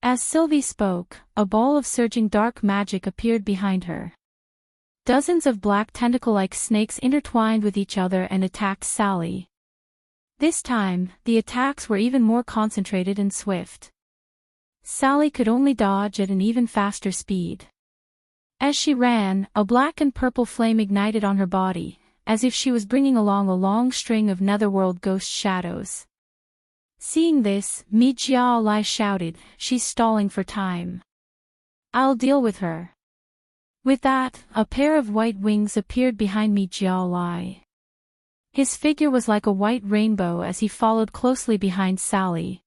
As Sylvie spoke, a ball of surging dark magic appeared behind her. Dozens of black tentacle-like snakes intertwined with each other and attacked Sally. This time, the attacks were even more concentrated and swift. Sally could only dodge at an even faster speed. As she ran, a black and purple flame ignited on her body, as if she was bringing along a long string of netherworld ghost shadows. Seeing this, Mijia Lai shouted, she's stalling for time. I'll deal with her. With that, a pair of white wings appeared behind Mijia Lai. His figure was like a white rainbow as he followed closely behind Sally.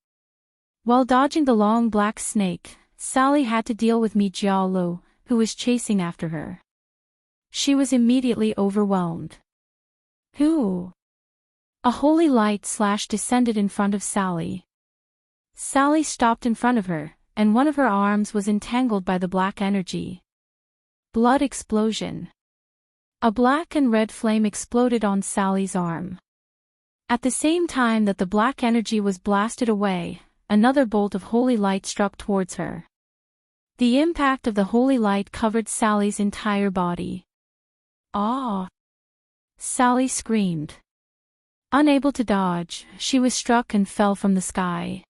While dodging the long black snake, Sally had to deal with Mijia Lai, who was chasing after her. She was immediately overwhelmed. Who? A holy light slash descended in front of Sally. Sally stopped in front of her, and one of her arms was entangled by the black energy. Blood explosion. A black and red flame exploded on Sally's arm. At the same time that the black energy was blasted away, another bolt of holy light struck towards her. The impact of the holy light covered Sally's entire body. Ah! Sally screamed. Unable to dodge, she was struck and fell from the sky.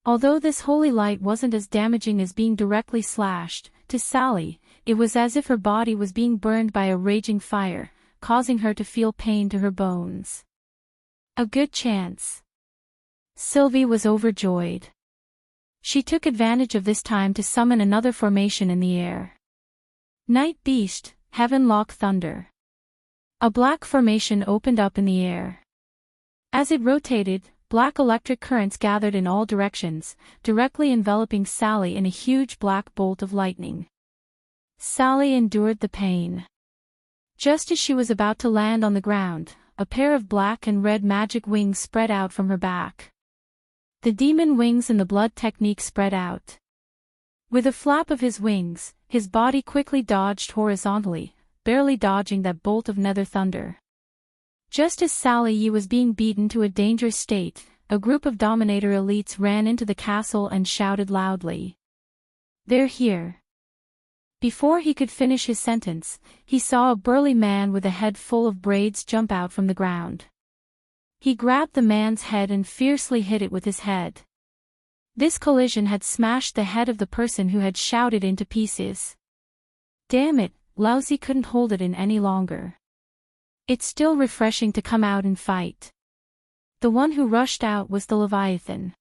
Although this holy light wasn't as damaging as being directly slashed, to Sally, it was as if her body was being burned by a raging fire, causing her to feel pain to her bones. A good chance. Sylvie was overjoyed. She took advantage of this time to summon another formation in the air. Night Beast, Heavenlock Thunder. A black formation opened up in the air. As it rotated, black electric currents gathered in all directions, directly enveloping Sally in a huge black bolt of lightning. Sally endured the pain. Just as she was about to land on the ground, a pair of black and red magic wings spread out from her back. The demon wings and the blood technique spread out. With a flap of his wings, his body quickly dodged horizontally, barely dodging that bolt of nether thunder. Just as Sally was being beaten to a dangerous state, a group of Dominator elites ran into the castle and shouted loudly. They're here. Before he could finish his sentence, he saw a burly man with a head full of braids jump out from the ground. He grabbed the man's head and fiercely hit it with his head. This collision had smashed the head of the person who had shouted into pieces. Damn it, Lousy couldn't hold it in any longer. It's still refreshing to come out and fight. The one who rushed out was the Leviathan.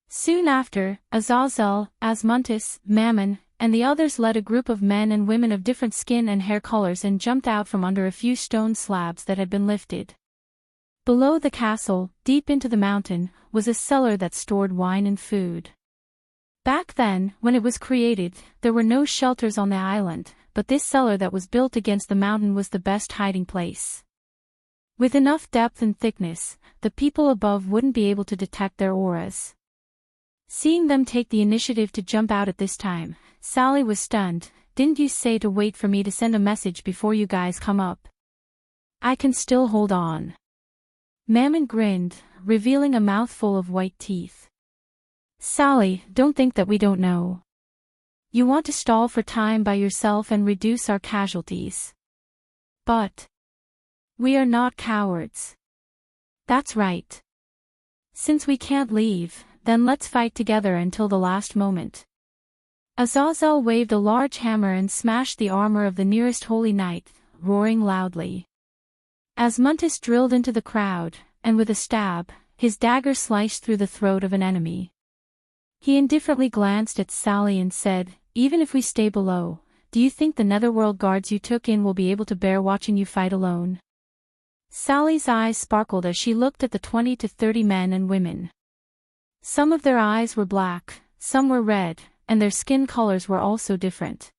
Soon after, Azazel, Asmontis, Mammon, and the others led a group of men and women of different skin and hair colors and jumped out from under a few stone slabs that had been lifted. Below the castle, deep into the mountain, was a cellar that stored wine and food. Back then, when it was created, there were no shelters on the island, but this cellar that was built against the mountain was the best hiding place. With enough depth and thickness, the people above wouldn't be able to detect their auras. Seeing them take the initiative to jump out at this time, Sally was stunned. Didn't you say to wait for me to send a message before you guys come up? I can still hold on. Mammon grinned, revealing a mouthful of white teeth. Sally, don't think that we don't know. You want to stall for time by yourself and reduce our casualties. But we are not cowards. That's right. Since we can't leave, then let's fight together until the last moment. Azazel waved a large hammer and smashed the armor of the nearest holy knight, roaring loudly. Asmontis drilled into the crowd, and with a stab, his dagger sliced through the throat of an enemy. He indifferently glanced at Sally and said, Even if we stay below, do you think the Netherworld guards you took in will be able to bear watching you fight alone? Sally's eyes sparkled as she looked at the 20 to 30 men and women. Some of their eyes were black, some were red, and their skin colors were also different.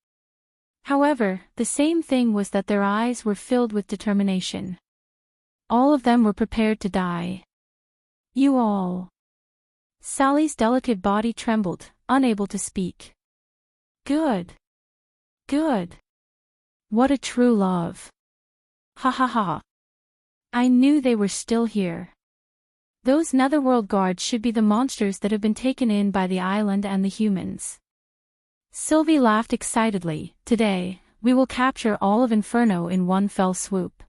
However, the same thing was that their eyes were filled with determination. All of them were prepared to die. You all. Sally's delicate body trembled, unable to speak. Good. Good. What a true love. Ha ha ha. I knew they were still here. Those Netherworld guards should be the monsters that have been taken in by the island and the humans. Sylvie laughed excitedly. Today, we will capture all of Inferno in one fell swoop.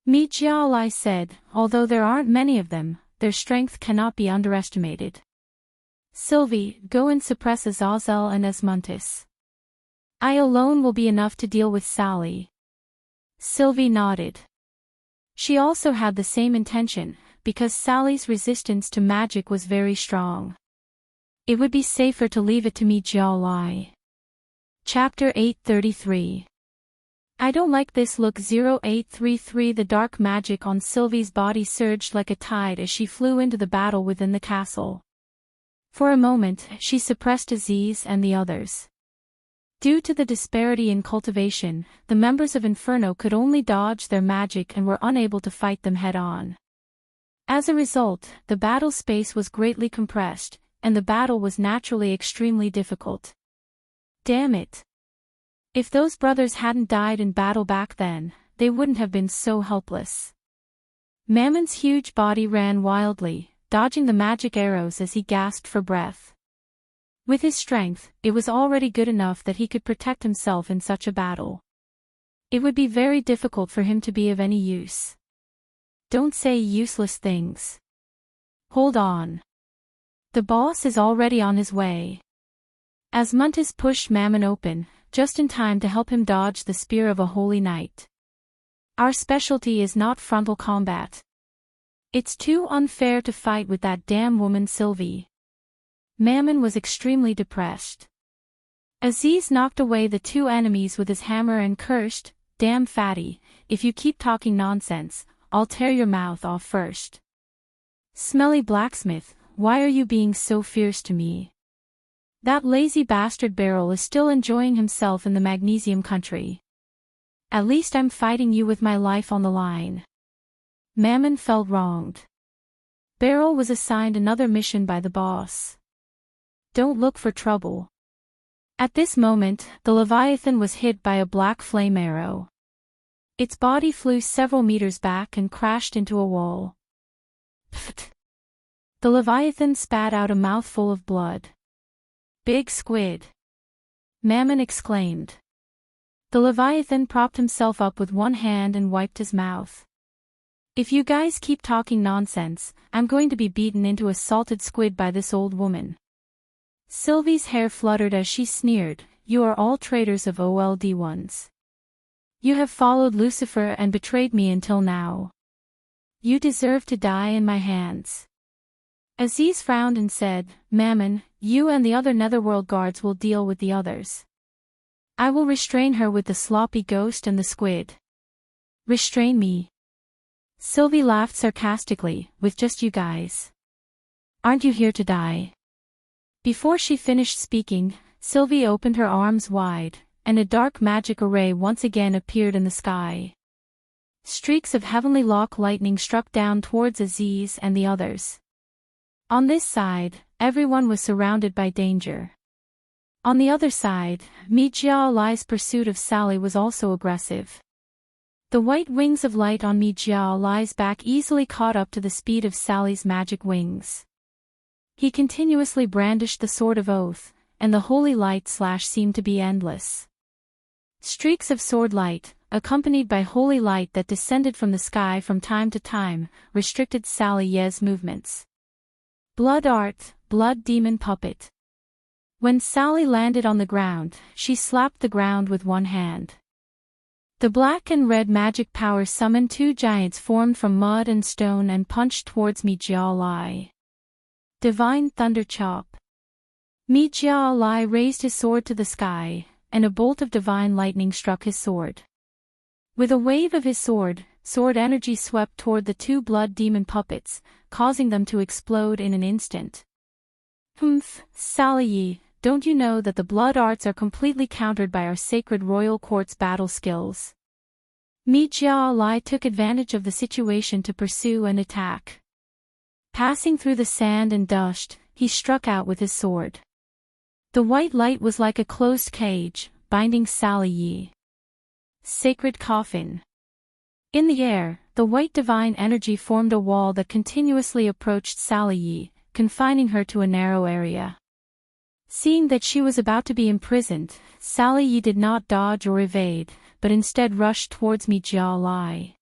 Meet Jialai said, although there aren't many of them, their strength cannot be underestimated. Sylvie, go and suppress Azazel and Asmontis. I alone will be enough to deal with Sally. Sylvie nodded. She also had the same intention, because Sally's resistance to magic was very strong. It would be safer to leave it to me. Jialai. Chapter 833. I don't like this look. 0833. The dark magic on Sylvie's body surged like a tide as she flew into the battle within the castle. For a moment, she suppressed Aziz and the others. Due to the disparity in cultivation, the members of Inferno could only dodge their magic and were unable to fight them head-on. As a result, the battle space was greatly compressed, and the battle was naturally extremely difficult. Damn it. If those brothers hadn't died in battle back then, they wouldn't have been so helpless. Mammon's huge body ran wildly, dodging the magic arrows as he gasped for breath. With his strength, it was already good enough that he could protect himself in such a battle. It would be very difficult for him to be of any use. Don't say useless things. Hold on. The boss is already on his way. Asmontis pushed Mammon open, just in time to help him dodge the spear of a holy knight. Our specialty is not frontal combat. It's too unfair to fight with that damn woman Sylvie. Mammon was extremely depressed. Aziz knocked away the two enemies with his hammer and cursed, Damn fatty, if you keep talking nonsense, I'll tear your mouth off first. Smelly blacksmith, why are you being so fierce to me? That lazy bastard Beryl is still enjoying himself in the magnesium country. At least I'm fighting you with my life on the line. Mammon felt wronged. Beryl was assigned another mission by the boss. Don't look for trouble. At this moment, the Leviathan was hit by a black flame arrow. Its body flew several meters back and crashed into a wall. Pfft. The Leviathan spat out a mouthful of blood. Big squid. Mammon exclaimed. The Leviathan propped himself up with one hand and wiped his mouth. If you guys keep talking nonsense, I'm going to be beaten into a salted squid by this old woman. Sylvie's hair fluttered as she sneered, you are all traitors of old ones. You have followed Lucifer and betrayed me until now. You deserve to die in my hands. Aziz frowned and said, Mammon, you and the other Netherworld guards will deal with the others. I will restrain her with the sloppy ghost and the squid. Restrain me? Sylvie laughed sarcastically, with just you guys. Aren't you here to die? Before she finished speaking, Sylvie opened her arms wide, and a dark magic array once again appeared in the sky. Streaks of heavenly lock lightning struck down towards Aziz and the others. On this side, everyone was surrounded by danger. On the other side, Mijia Lai's pursuit of Sally was also aggressive. The white wings of light on Mijia Lai's back easily caught up to the speed of Sally's magic wings. He continuously brandished the Sword of Oath, and the holy light slash seemed to be endless. Streaks of sword light, accompanied by holy light that descended from the sky from time to time, restricted Sally Ye's movements. Blood art, blood demon puppet. When Sally landed on the ground, she slapped the ground with one hand. The black and red magic power summoned two giants formed from mud and stone and punched towards Mijia Lai. Divine Thunder Chop. Mijia Lai raised his sword to the sky, and a bolt of divine lightning struck his sword. With a wave of his sword energy swept toward the two blood demon puppets, causing them to explode in an instant. Sally Yi, don't you know that the blood arts are completely countered by our sacred royal court's battle skills? Mijia Lai took advantage of the situation to pursue and attack. Passing through the sand and dust, he struck out with his sword. The white light was like a closed cage, binding Sally Yi. Sacred Coffin. In the air, the white divine energy formed a wall that continuously approached Sally Yi, confining her to a narrow area. Seeing that she was about to be imprisoned, Sally Yi did not dodge or evade, but instead rushed towards Mijia Lai.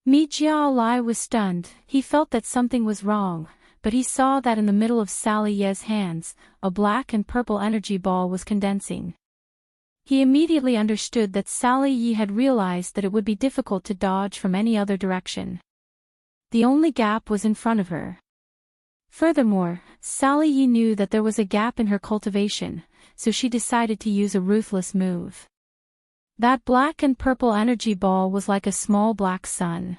Mijia Lai was stunned. He felt that something was wrong, but he saw that in the middle of Sally Yi's hands, a black and purple energy ball was condensing. He immediately understood that Sally Yi had realized that it would be difficult to dodge from any other direction. The only gap was in front of her. Furthermore, Sally Yi knew that there was a gap in her cultivation, so she decided to use a ruthless move. That black and purple energy ball was like a small black sun.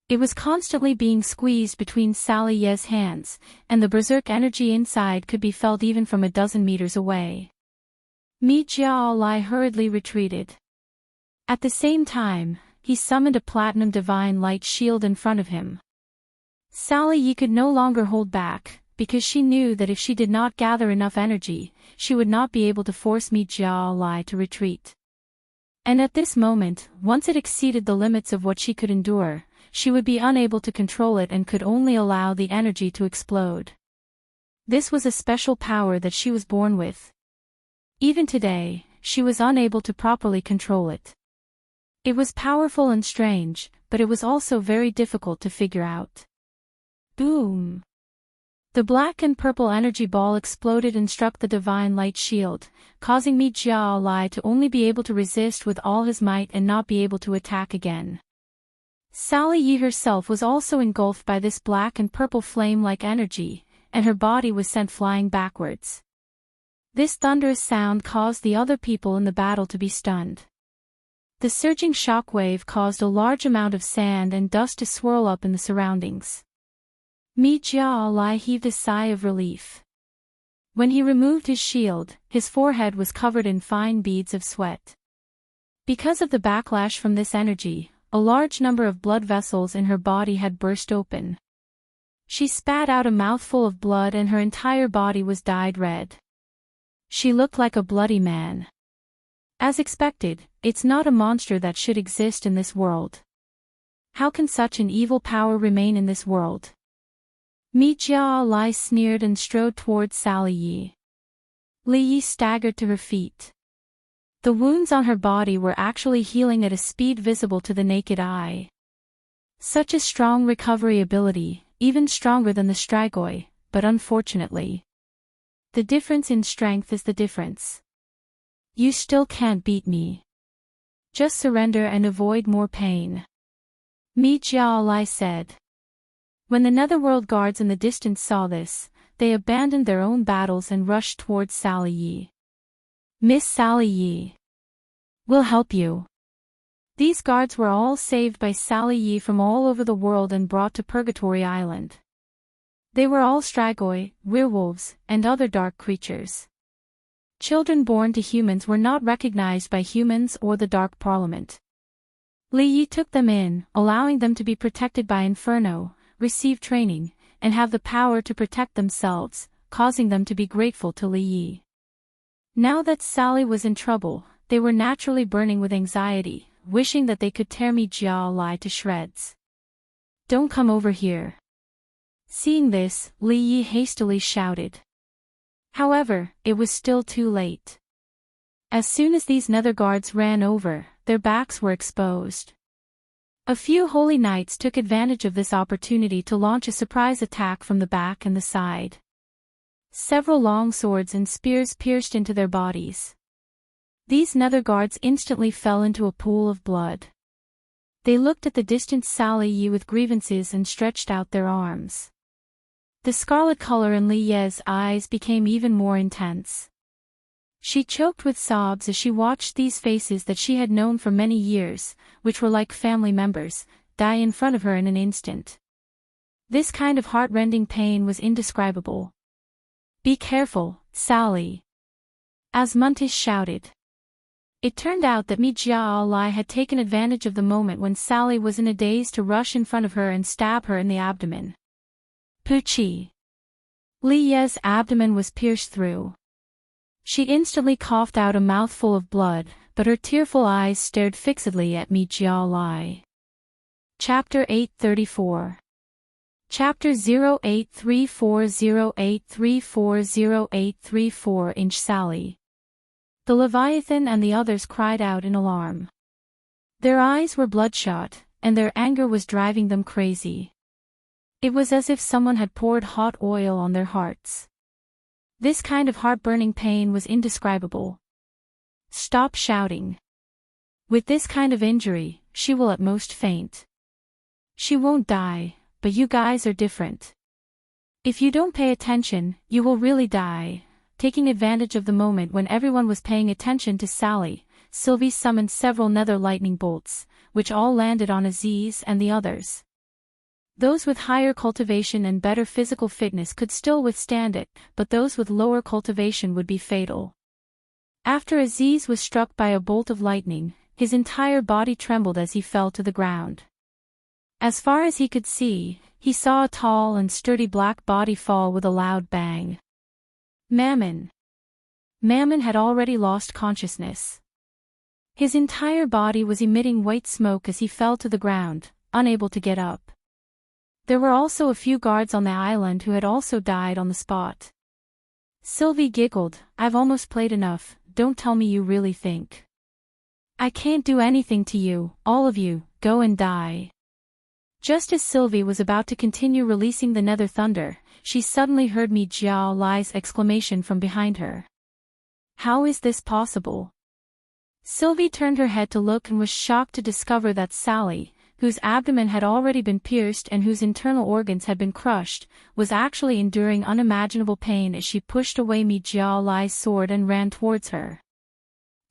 It was constantly being squeezed between Sally Yi's hands, and the berserk energy inside could be felt even from a dozen meters away. Mijia Lai hurriedly retreated. At the same time, he summoned a platinum divine light shield in front of him. Sally Yi could no longer hold back, because she knew that if she did not gather enough energy, she would not be able to force Mijia Lai to retreat. And at this moment, once it exceeded the limits of what she could endure, she would be unable to control it and could only allow the energy to explode. This was a special power that she was born with. Even today, she was unable to properly control it. It was powerful and strange, but it was also very difficult to figure out. Boom! The black and purple energy ball exploded and struck the divine light shield, causing Mijia Lai to only be able to resist with all his might and not be able to attack again. Sally Yi herself was also engulfed by this black and purple flame-like energy, and her body was sent flying backwards. This thunderous sound caused the other people in the battle to be stunned. The surging shockwave caused a large amount of sand and dust to swirl up in the surroundings. Mijia Lai heaved a sigh of relief. When he removed his shield, his forehead was covered in fine beads of sweat. Because of the backlash from this energy, a large number of blood vessels in her body had burst open. She spat out a mouthful of blood and her entire body was dyed red. She looked like a bloody man. As expected, it's not a monster that should exist in this world. How can such an evil power remain in this world? Mijia Lai sneered and strode towards Sally Yi. Li Yi staggered to her feet. The wounds on her body were actually healing at a speed visible to the naked eye. Such a strong recovery ability, even stronger than the Strigoi, but unfortunately, the difference in strength is the difference. You still can't beat me. Just surrender and avoid more pain. Mi Jiao said. When the Netherworld guards in the distance saw this, they abandoned their own battles and rushed towards Sally Yi. Miss Sally Yi. We'll help you. These guards were all saved by Sally Yi from all over the world and brought to Purgatory Island. They were all stragoi, werewolves, and other dark creatures. Children born to humans were not recognized by humans or the Dark Parliament. Li Yi took them in, allowing them to be protected by Inferno, receive training, and have the power to protect themselves, causing them to be grateful to Li Yi. Now that Sally was in trouble, they were naturally burning with anxiety, wishing that they could tear Mi Jiao to shreds. Don't come over here. Seeing this, Li Yi hastily shouted. However, it was still too late. As soon as these nether guards ran over, their backs were exposed. A few holy knights took advantage of this opportunity to launch a surprise attack from the back and the side. Several long swords and spears pierced into their bodies. These nether guards instantly fell into a pool of blood. They looked at the distant Sally Yi with grievances and stretched out their arms. The scarlet color in Li Ye's eyes became even more intense. She choked with sobs as she watched these faces that she had known for many years, which were like family members, die in front of her in an instant. This kind of heart-rending pain was indescribable. Be careful, Sally. Asmuntis shouted. It turned out that Mi Jiao had taken advantage of the moment when Sally was in a daze to rush in front of her and stab her in the abdomen. Puchi. Li Ye's abdomen was pierced through. She instantly coughed out a mouthful of blood, but her tearful eyes stared fixedly at Mi Jiao. Chapter 834. Chapter 083408340834 Sally. The Leviathan and the others cried out in alarm. Their eyes were bloodshot, and their anger was driving them crazy. It was as if someone had poured hot oil on their hearts. This kind of heart-burning pain was indescribable. Stop shouting. With this kind of injury, she will at most faint. She won't die, but you guys are different. If you don't pay attention, you will really die. Taking advantage of the moment when everyone was paying attention to Sally, Sylvie summoned several nether lightning bolts, which all landed on Aziz and the others. Those with higher cultivation and better physical fitness could still withstand it, but those with lower cultivation would be fatal. After Aziz was struck by a bolt of lightning, his entire body trembled as he fell to the ground. As far as he could see, he saw a tall and sturdy black body fall with a loud bang. Mammon. Mammon had already lost consciousness. His entire body was emitting white smoke as he fell to the ground, unable to get up. There were also a few guards on the island who had also died on the spot. Sylvie giggled, I've almost played enough, don't tell me you really think. I can't do anything to you, all of you, go and die. Just as Sylvie was about to continue releasing the nether thunder, she suddenly heard Mi Jiao's exclamation from behind her. How is this possible? Sylvie turned her head to look and was shocked to discover that Sally, whose abdomen had already been pierced and whose internal organs had been crushed, was actually enduring unimaginable pain as she pushed away Mi Jiao's sword and ran towards her.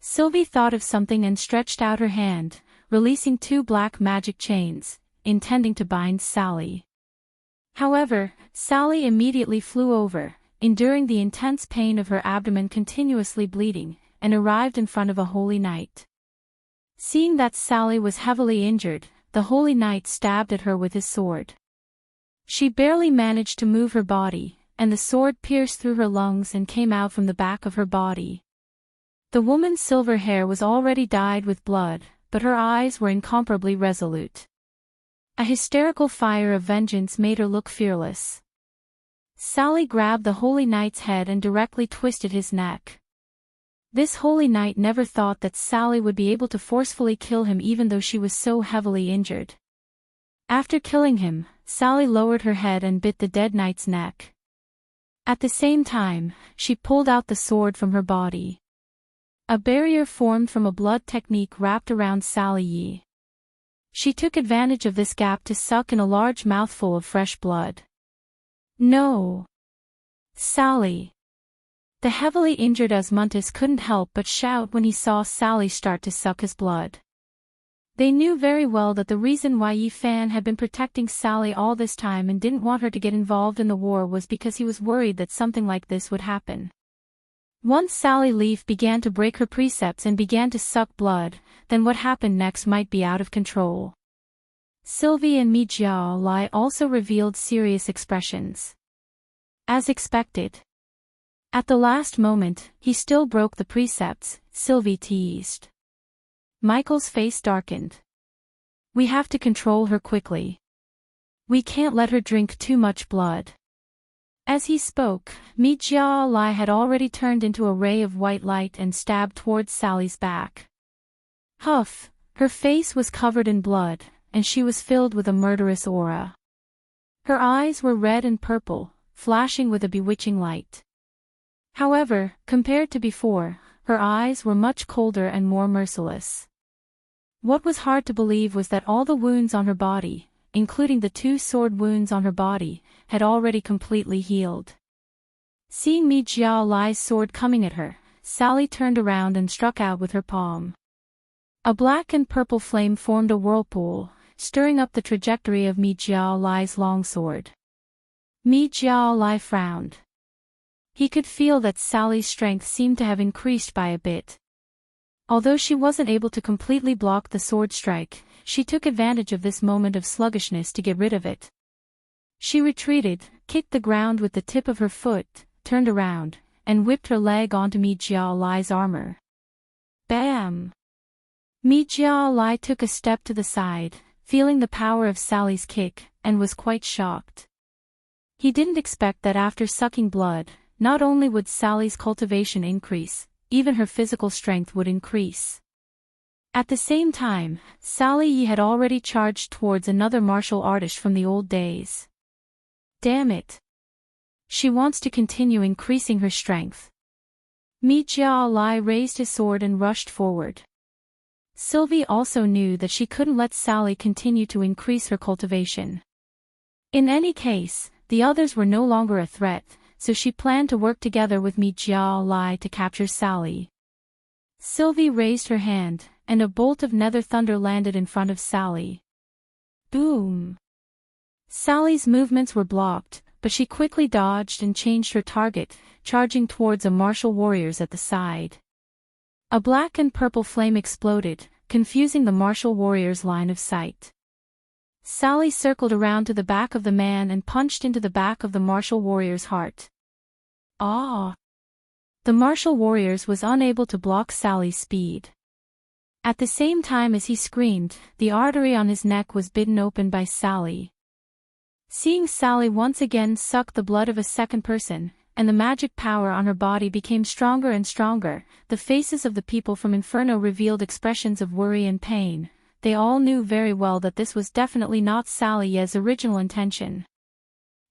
Sylvie thought of something and stretched out her hand, releasing 2 black magic chains, intending to bind Sally. However, Sally immediately flew over, enduring the intense pain of her abdomen continuously bleeding, and arrived in front of a holy knight. Seeing that Sally was heavily injured, the holy knight stabbed at her with his sword. She barely managed to move her body, and the sword pierced through her lungs and came out from the back of her body. The woman's silver hair was already dyed with blood, but her eyes were incomparably resolute. A hysterical fire of vengeance made her look fearless. Sally grabbed the holy knight's head and directly twisted his neck. This holy knight never thought that Sally would be able to forcefully kill him even though she was so heavily injured. After killing him, Sally lowered her head and bit the dead knight's neck. At the same time, she pulled out the sword from her body. A barrier formed from a blood technique wrapped around Sally Yi. She took advantage of this gap to suck in a large mouthful of fresh blood. No! Sally! The heavily injured Osmuntus couldn't help but shout when he saw Sally start to suck his blood. They knew very well that the reason why Yi Fan had been protecting Sally all this time and didn't want her to get involved in the war was because he was worried that something like this would happen. Once Sally Leaf began to break her precepts and began to suck blood, then what happened next might be out of control. Sylvie and Mi Jiao Lai also revealed serious expressions. As expected. At the last moment, he still broke the precepts, Sylvie teased. Michael's face darkened. We have to control her quickly. We can't let her drink too much blood. As he spoke, Mi Jiao Lai had already turned into a ray of white light and stabbed towards Sally's back. Huff! Her face was covered in blood, and she was filled with a murderous aura. Her eyes were red and purple, flashing with a bewitching light. However, compared to before, her eyes were much colder and more merciless. What was hard to believe was that all the wounds on her body, including the 2 sword wounds on her body, had already completely healed. Seeing Mi Jiao Lai's sword coming at her, Sally turned around and struck out with her palm. A black and purple flame formed a whirlpool, stirring up the trajectory of Mi Jiao Lai's longsword. Mi Jiao Lai frowned. He could feel that Sally's strength seemed to have increased by a bit. Although she wasn't able to completely block the sword strike, she took advantage of this moment of sluggishness to get rid of it. She retreated, kicked the ground with the tip of her foot, turned around, and whipped her leg onto Mi Jiao Lai's armor. Bam! Mi Jiao Lai took a step to the side, feeling the power of Sally's kick, and was quite shocked. He didn't expect that after sucking blood, not only would Sally's cultivation increase, even her physical strength would increase. At the same time, Sally Yi had already charged towards another martial artist from the old days. Damn it! She wants to continue increasing her strength. Mi Jiao Lai raised his sword and rushed forward. Sylvie also knew that she couldn't let Sally continue to increase her cultivation. In any case, the others were no longer a threat, so she planned to work together with Mi Jiao Lai to capture Sally. Sylvie raised her hand, and a bolt of nether thunder landed in front of Sally. Boom! Sally's movements were blocked, but she quickly dodged and changed her target, charging towards a martial warriors at the side. A black and purple flame exploded, confusing the martial warriors' line of sight. Sally circled around to the back of the man and punched into the back of the martial warrior's heart. Ah! The martial warriors was unable to block Sally's speed. At the same time as he screamed, the artery on his neck was bitten open by Sally. Seeing Sally once again suck the blood of a second person, and the magic power on her body became stronger and stronger, the faces of the people from Inferno revealed expressions of worry and pain. They all knew very well that this was definitely not Sally Ye's original intention.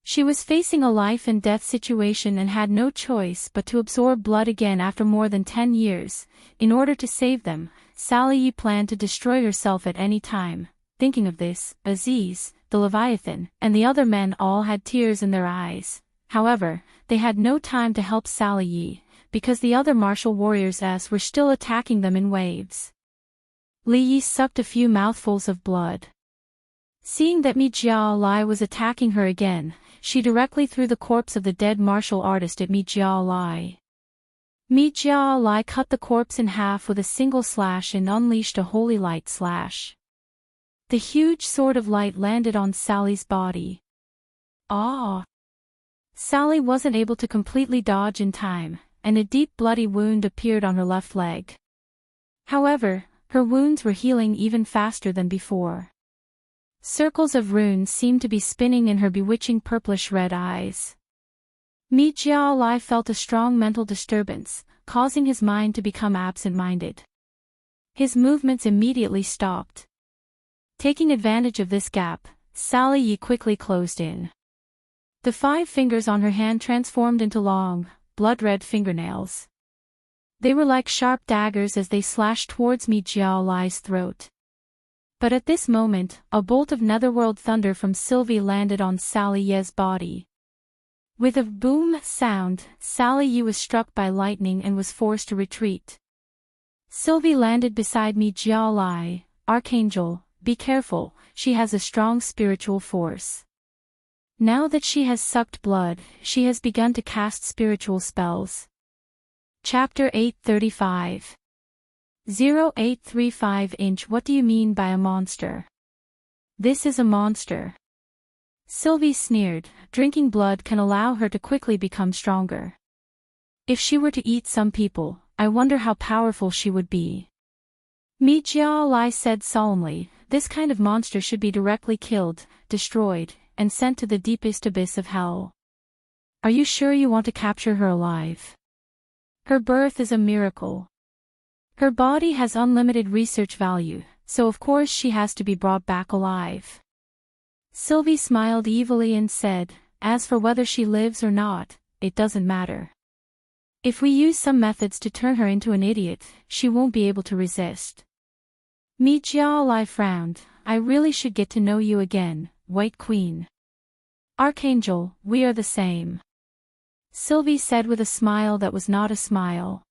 She was facing a life and death situation and had no choice but to absorb blood again after more than 10 years. In order to save them, Sally Yi planned to destroy herself at any time. Thinking of this, Aziz, the Leviathan, and the other men all had tears in their eyes. However, they had no time to help Sally Yi, because the other martial warriors were still attacking them in waves. Li Yi sucked a few mouthfuls of blood. Seeing that Mi Jiao Lai was attacking her again, she directly threw the corpse of the dead martial artist at Mi Jiao Lai. Mi Jiao Lai cut the corpse in half with a single slash and unleashed a holy light slash. The huge sword of light landed on Sally's body. Ah! Sally wasn't able to completely dodge in time, and a deep bloody wound appeared on her left leg. However, her wounds were healing even faster than before. Circles of runes seemed to be spinning in her bewitching purplish-red eyes. Mi Jiao Lai felt a strong mental disturbance, causing his mind to become absent-minded. His movements immediately stopped. Taking advantage of this gap, Sally Yi quickly closed in. The 5 fingers on her hand transformed into long, blood-red fingernails. They were like sharp daggers as they slashed towards Mi Jiao Lai's throat. But at this moment, a bolt of netherworld thunder from Sylvie landed on Sally Ye's body. With a boom sound, Sally Ye was struck by lightning and was forced to retreat. Sylvie landed beside Mi Jiao Lai. Archangel, be careful, she has a strong spiritual force. Now that she has sucked blood, she has begun to cast spiritual spells. Chapter 835 0835 What do you mean by a monster? This is a monster. Sylvie sneered. Drinking blood can allow her to quickly become stronger. If she were to eat some people, I wonder how powerful she would be. Mi Jiao Lai said solemnly, this kind of monster should be directly killed, destroyed, and sent to the deepest abyss of hell. Are you sure you want to capture her alive? Her birth is a miracle. Her body has unlimited research value, so of course she has to be brought back alive. Sylvie smiled evilly and said, as for whether she lives or not, it doesn't matter. If we use some methods to turn her into an idiot, she won't be able to resist. Mi Jiao Lai frowned. I really should get to know you again, White Queen. Archangel, we are the same. Sylvie said with a smile that was not a smile.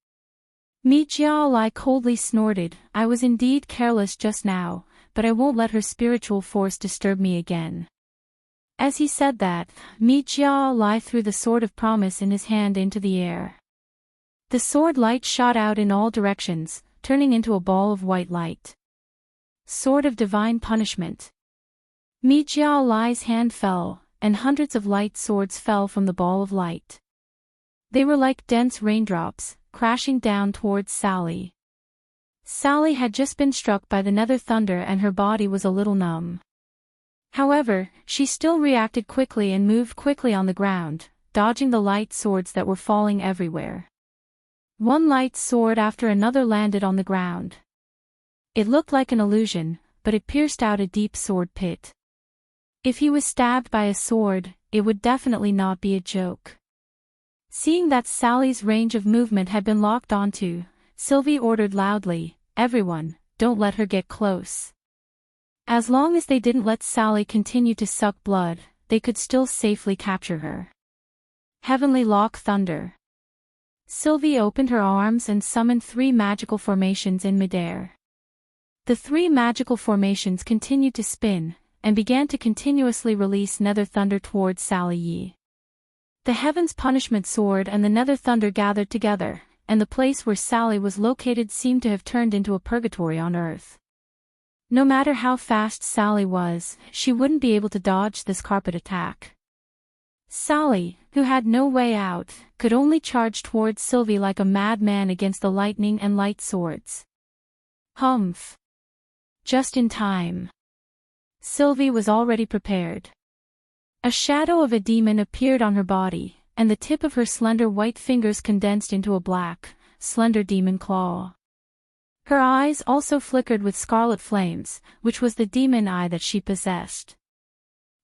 Mi Jiao Lai coldly snorted. I was indeed careless just now, but I won't let her spiritual force disturb me again. As he said that, Mi Jiao Lai threw the sword of promise in his hand into the air. The sword light shot out in all directions, turning into a ball of white light. Sword of divine punishment. Mi Jiao Lai's hand fell, and hundreds of light swords fell from the ball of light. They were like dense raindrops, crashing down towards Sally. Sally had just been struck by the nether thunder and her body was a little numb. However, she still reacted quickly and moved quickly on the ground, dodging the light swords that were falling everywhere. One light sword after another landed on the ground. It looked like an illusion, but it pierced out a deep sword pit. If he was stabbed by a sword, it would definitely not be a joke. Seeing that Sally's range of movement had been locked onto, Sylvie ordered loudly, everyone, don't let her get close. As long as they didn't let Sally continue to suck blood, they could still safely capture her. Heavenly Lock Thunder. Sylvie opened her arms and summoned 3 magical formations in midair. The 3 magical formations continued to spin, and began to continuously release nether thunder towards Sally Ye. The Heaven's Punishment Sword and the nether thunder gathered together, and the place where Sally was located seemed to have turned into a purgatory on Earth. No matter how fast Sally was, she wouldn't be able to dodge this carpet attack. Sally, who had no way out, could only charge towards Sylvie like a madman against the lightning and light swords. Humph! Just in time. Sylvie was already prepared. A shadow of a demon appeared on her body, and the tip of her slender white fingers condensed into a black, slender demon claw. Her eyes also flickered with scarlet flames, which was the demon eye that she possessed.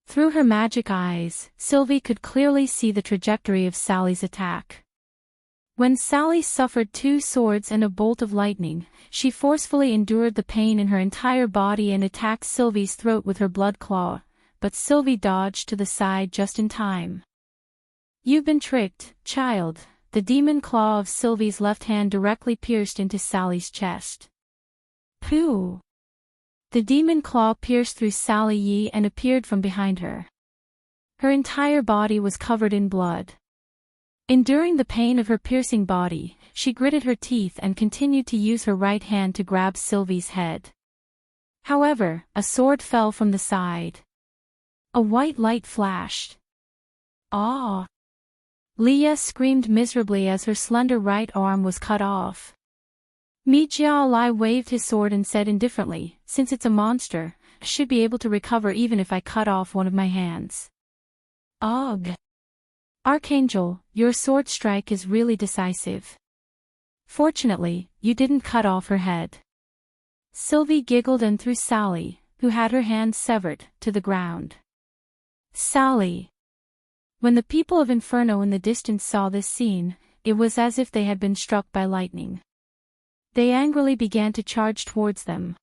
Through her magic eyes, Sylvie could clearly see the trajectory of Sally's attack. When Sally suffered 2 swords and a bolt of lightning, she forcefully endured the pain in her entire body and attacked Sylvie's throat with her blood claw, but Sylvie dodged to the side just in time. You've been tricked, child. The demon claw of Sylvie's left hand directly pierced into Sally's chest. Pooh! The demon claw pierced through Sally Ye and appeared from behind her. Her entire body was covered in blood. Enduring the pain of her piercing body, she gritted her teeth and continued to use her right hand to grab Sylvie's head. However, a sword fell from the side. A white light flashed. Ah! Leah screamed miserably as her slender right arm was cut off. Mi Jiao Lai waved his sword and said indifferently, since it's a monster, I should be able to recover even if I cut off one of my hands. Ugh! Archangel, your sword strike is really decisive. Fortunately, you didn't cut off her head. Sylvie giggled and threw Sally, who had her hand severed, to the ground. Sally! When the people of Inferno in the distance saw this scene, it was as if they had been struck by lightning. They angrily began to charge towards them.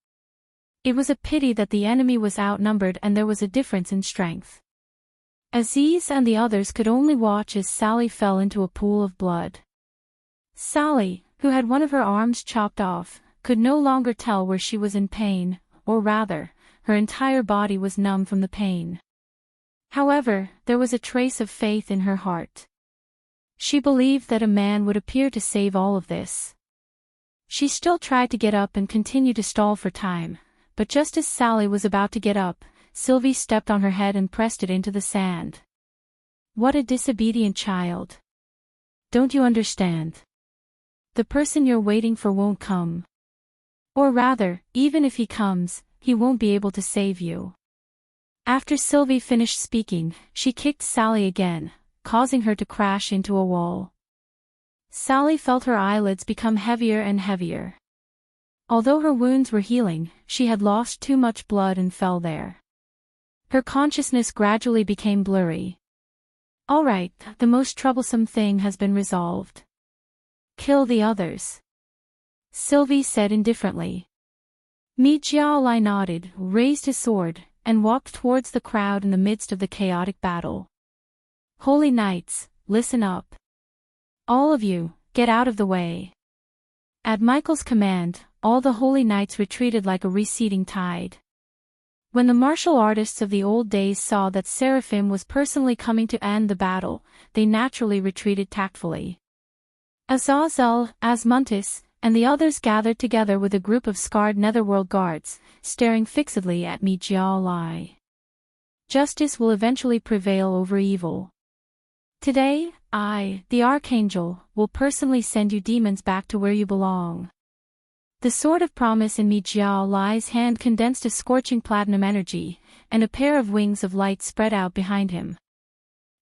It was a pity that the enemy was outnumbered and there was a difference in strength. Aziz and the others could only watch as Sally fell into a pool of blood. Sally, who had one of her arms chopped off, could no longer tell where she was in pain, or rather, her entire body was numb from the pain. However, there was a trace of faith in her heart. She believed that a man would appear to save all of this. She still tried to get up and continue to stall for time, but just as Sally was about to get up, Sylvie stepped on her head and pressed it into the sand. What a disobedient child. Don't you understand? The person you're waiting for won't come. Or rather, even if he comes, he won't be able to save you. After Sylvie finished speaking, she kicked Sally again, causing her to crash into a wall. Sally felt her eyelids become heavier and heavier. Although her wounds were healing, she had lost too much blood and fell there. Her consciousness gradually became blurry. All right, the most troublesome thing has been resolved. Kill the others, Sylvie said indifferently. Mi Jiaolai nodded, raised his sword, and walked towards the crowd in the midst of the chaotic battle. Holy Knights, listen up. All of you, get out of the way. At Michael's command, all the Holy Knights retreated like a receding tide. When the martial artists of the old days saw that Seraphim was personally coming to end the battle, they naturally retreated tactfully. Azazel, Asmuntis, and the others gathered together with a group of scarred Netherworld guards, staring fixedly at Mi Jiaolai. Justice will eventually prevail over evil. Today, I, the Archangel, will personally send you demons back to where you belong. The sword of promise in Mi Jiaolai's hand condensed a scorching platinum energy, and a pair of wings of light spread out behind him.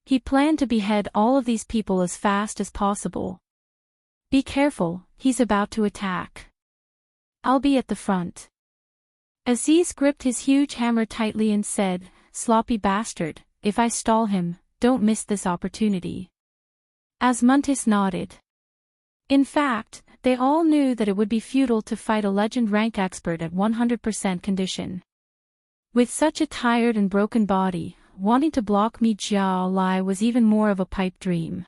He planned to behead all of these people as fast as possible. Be careful, he's about to attack. I'll be at the front. Aziz gripped his huge hammer tightly and said, Sloppy bastard, if I stall him, don't miss this opportunity. Asmuntis nodded. In fact, they all knew that it would be futile to fight a legend rank expert at 100% condition. With such a tired and broken body, wanting to block Mi Jiaolai was even more of a pipe dream.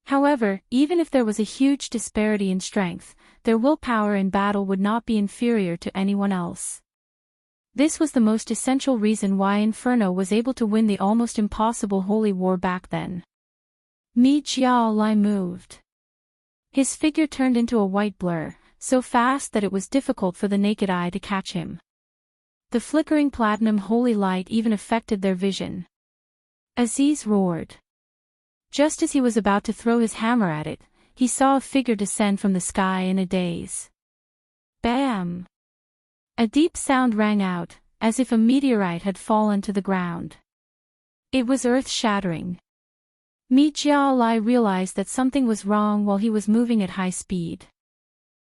However, even if there was a huge disparity in strength, their willpower in battle would not be inferior to anyone else. This was the most essential reason why Inferno was able to win the almost impossible Holy War back then. Mi Jiaolai moved. His figure turned into a white blur, so fast that it was difficult for the naked eye to catch him. The flickering platinum holy light even affected their vision. Aziz roared. Just as he was about to throw his hammer at it, he saw a figure descend from the sky in a daze. Bam! A deep sound rang out, as if a meteorite had fallen to the ground. It was earth-shattering. Mi Jiaolai realized that something was wrong while he was moving at high speed.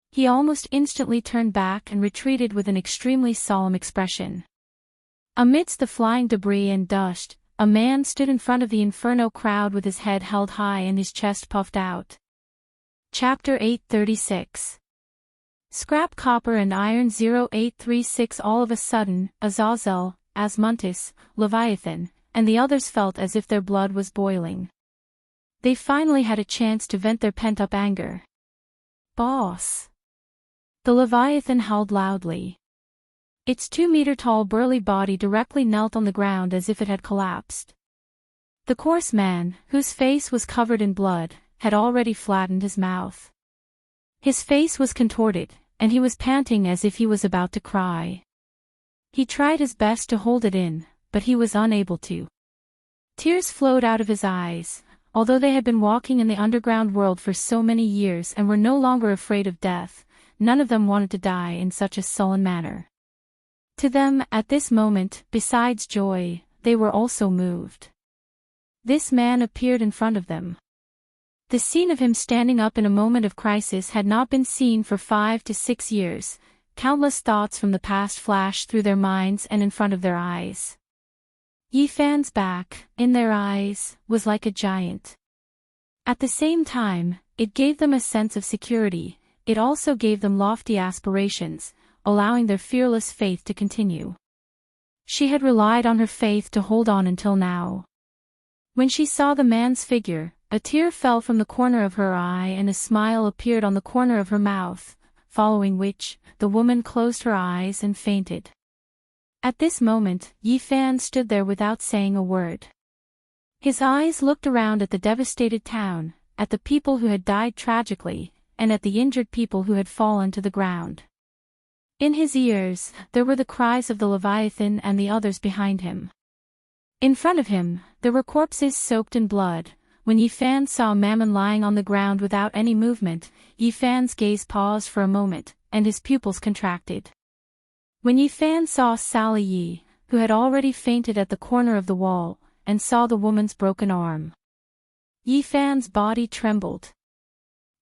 He almost instantly turned back and retreated with an extremely solemn expression. Amidst the flying debris and dust, a man stood in front of the Inferno crowd with his head held high and his chest puffed out. Chapter 836. Scrap Copper and Iron 0836. All of a sudden, Azazel, Asmuntis, Leviathan, and the others felt as if their blood was boiling. They finally had a chance to vent their pent-up anger. Boss! The Leviathan howled loudly. Its 2-meter-tall burly body directly knelt on the ground as if it had collapsed. The coarse man, whose face was covered in blood, had already flattened his mouth. His face was contorted, and he was panting as if he was about to cry. He tried his best to hold it in, but he was unable to. Tears flowed out of his eyes. Although they had been walking in the underground world for so many years and were no longer afraid of death, none of them wanted to die in such a sullen manner. To them, at this moment, besides joy, they were also moved. This man appeared in front of them. The scene of him standing up in a moment of crisis had not been seen for 5 to 6 years. Countless thoughts from the past flashed through their minds and in front of their eyes. Yifan's back, in their eyes, was like a giant. At the same time, It gave them a sense of security. It also gave them lofty aspirations, allowing their fearless faith to continue. She had relied on her faith to hold on until now. When she saw the man's figure, a tear fell from the corner of her eye and a smile appeared on the corner of her mouth, following which, the woman closed her eyes and fainted. At this moment, Yi Fan stood there without saying a word. His eyes looked around at the devastated town, at the people who had died tragically, and at the injured people who had fallen to the ground. In his ears, there were the cries of the Leviathan and the others behind him. In front of him, there were corpses soaked in blood. When Yi Fan saw Mammon lying on the ground without any movement, Yi Fan's gaze paused for a moment, and his pupils contracted. When Yi Fan saw Sally Yi, who had already fainted at the corner of the wall, and saw the woman's broken arm, Yi Fan's body trembled.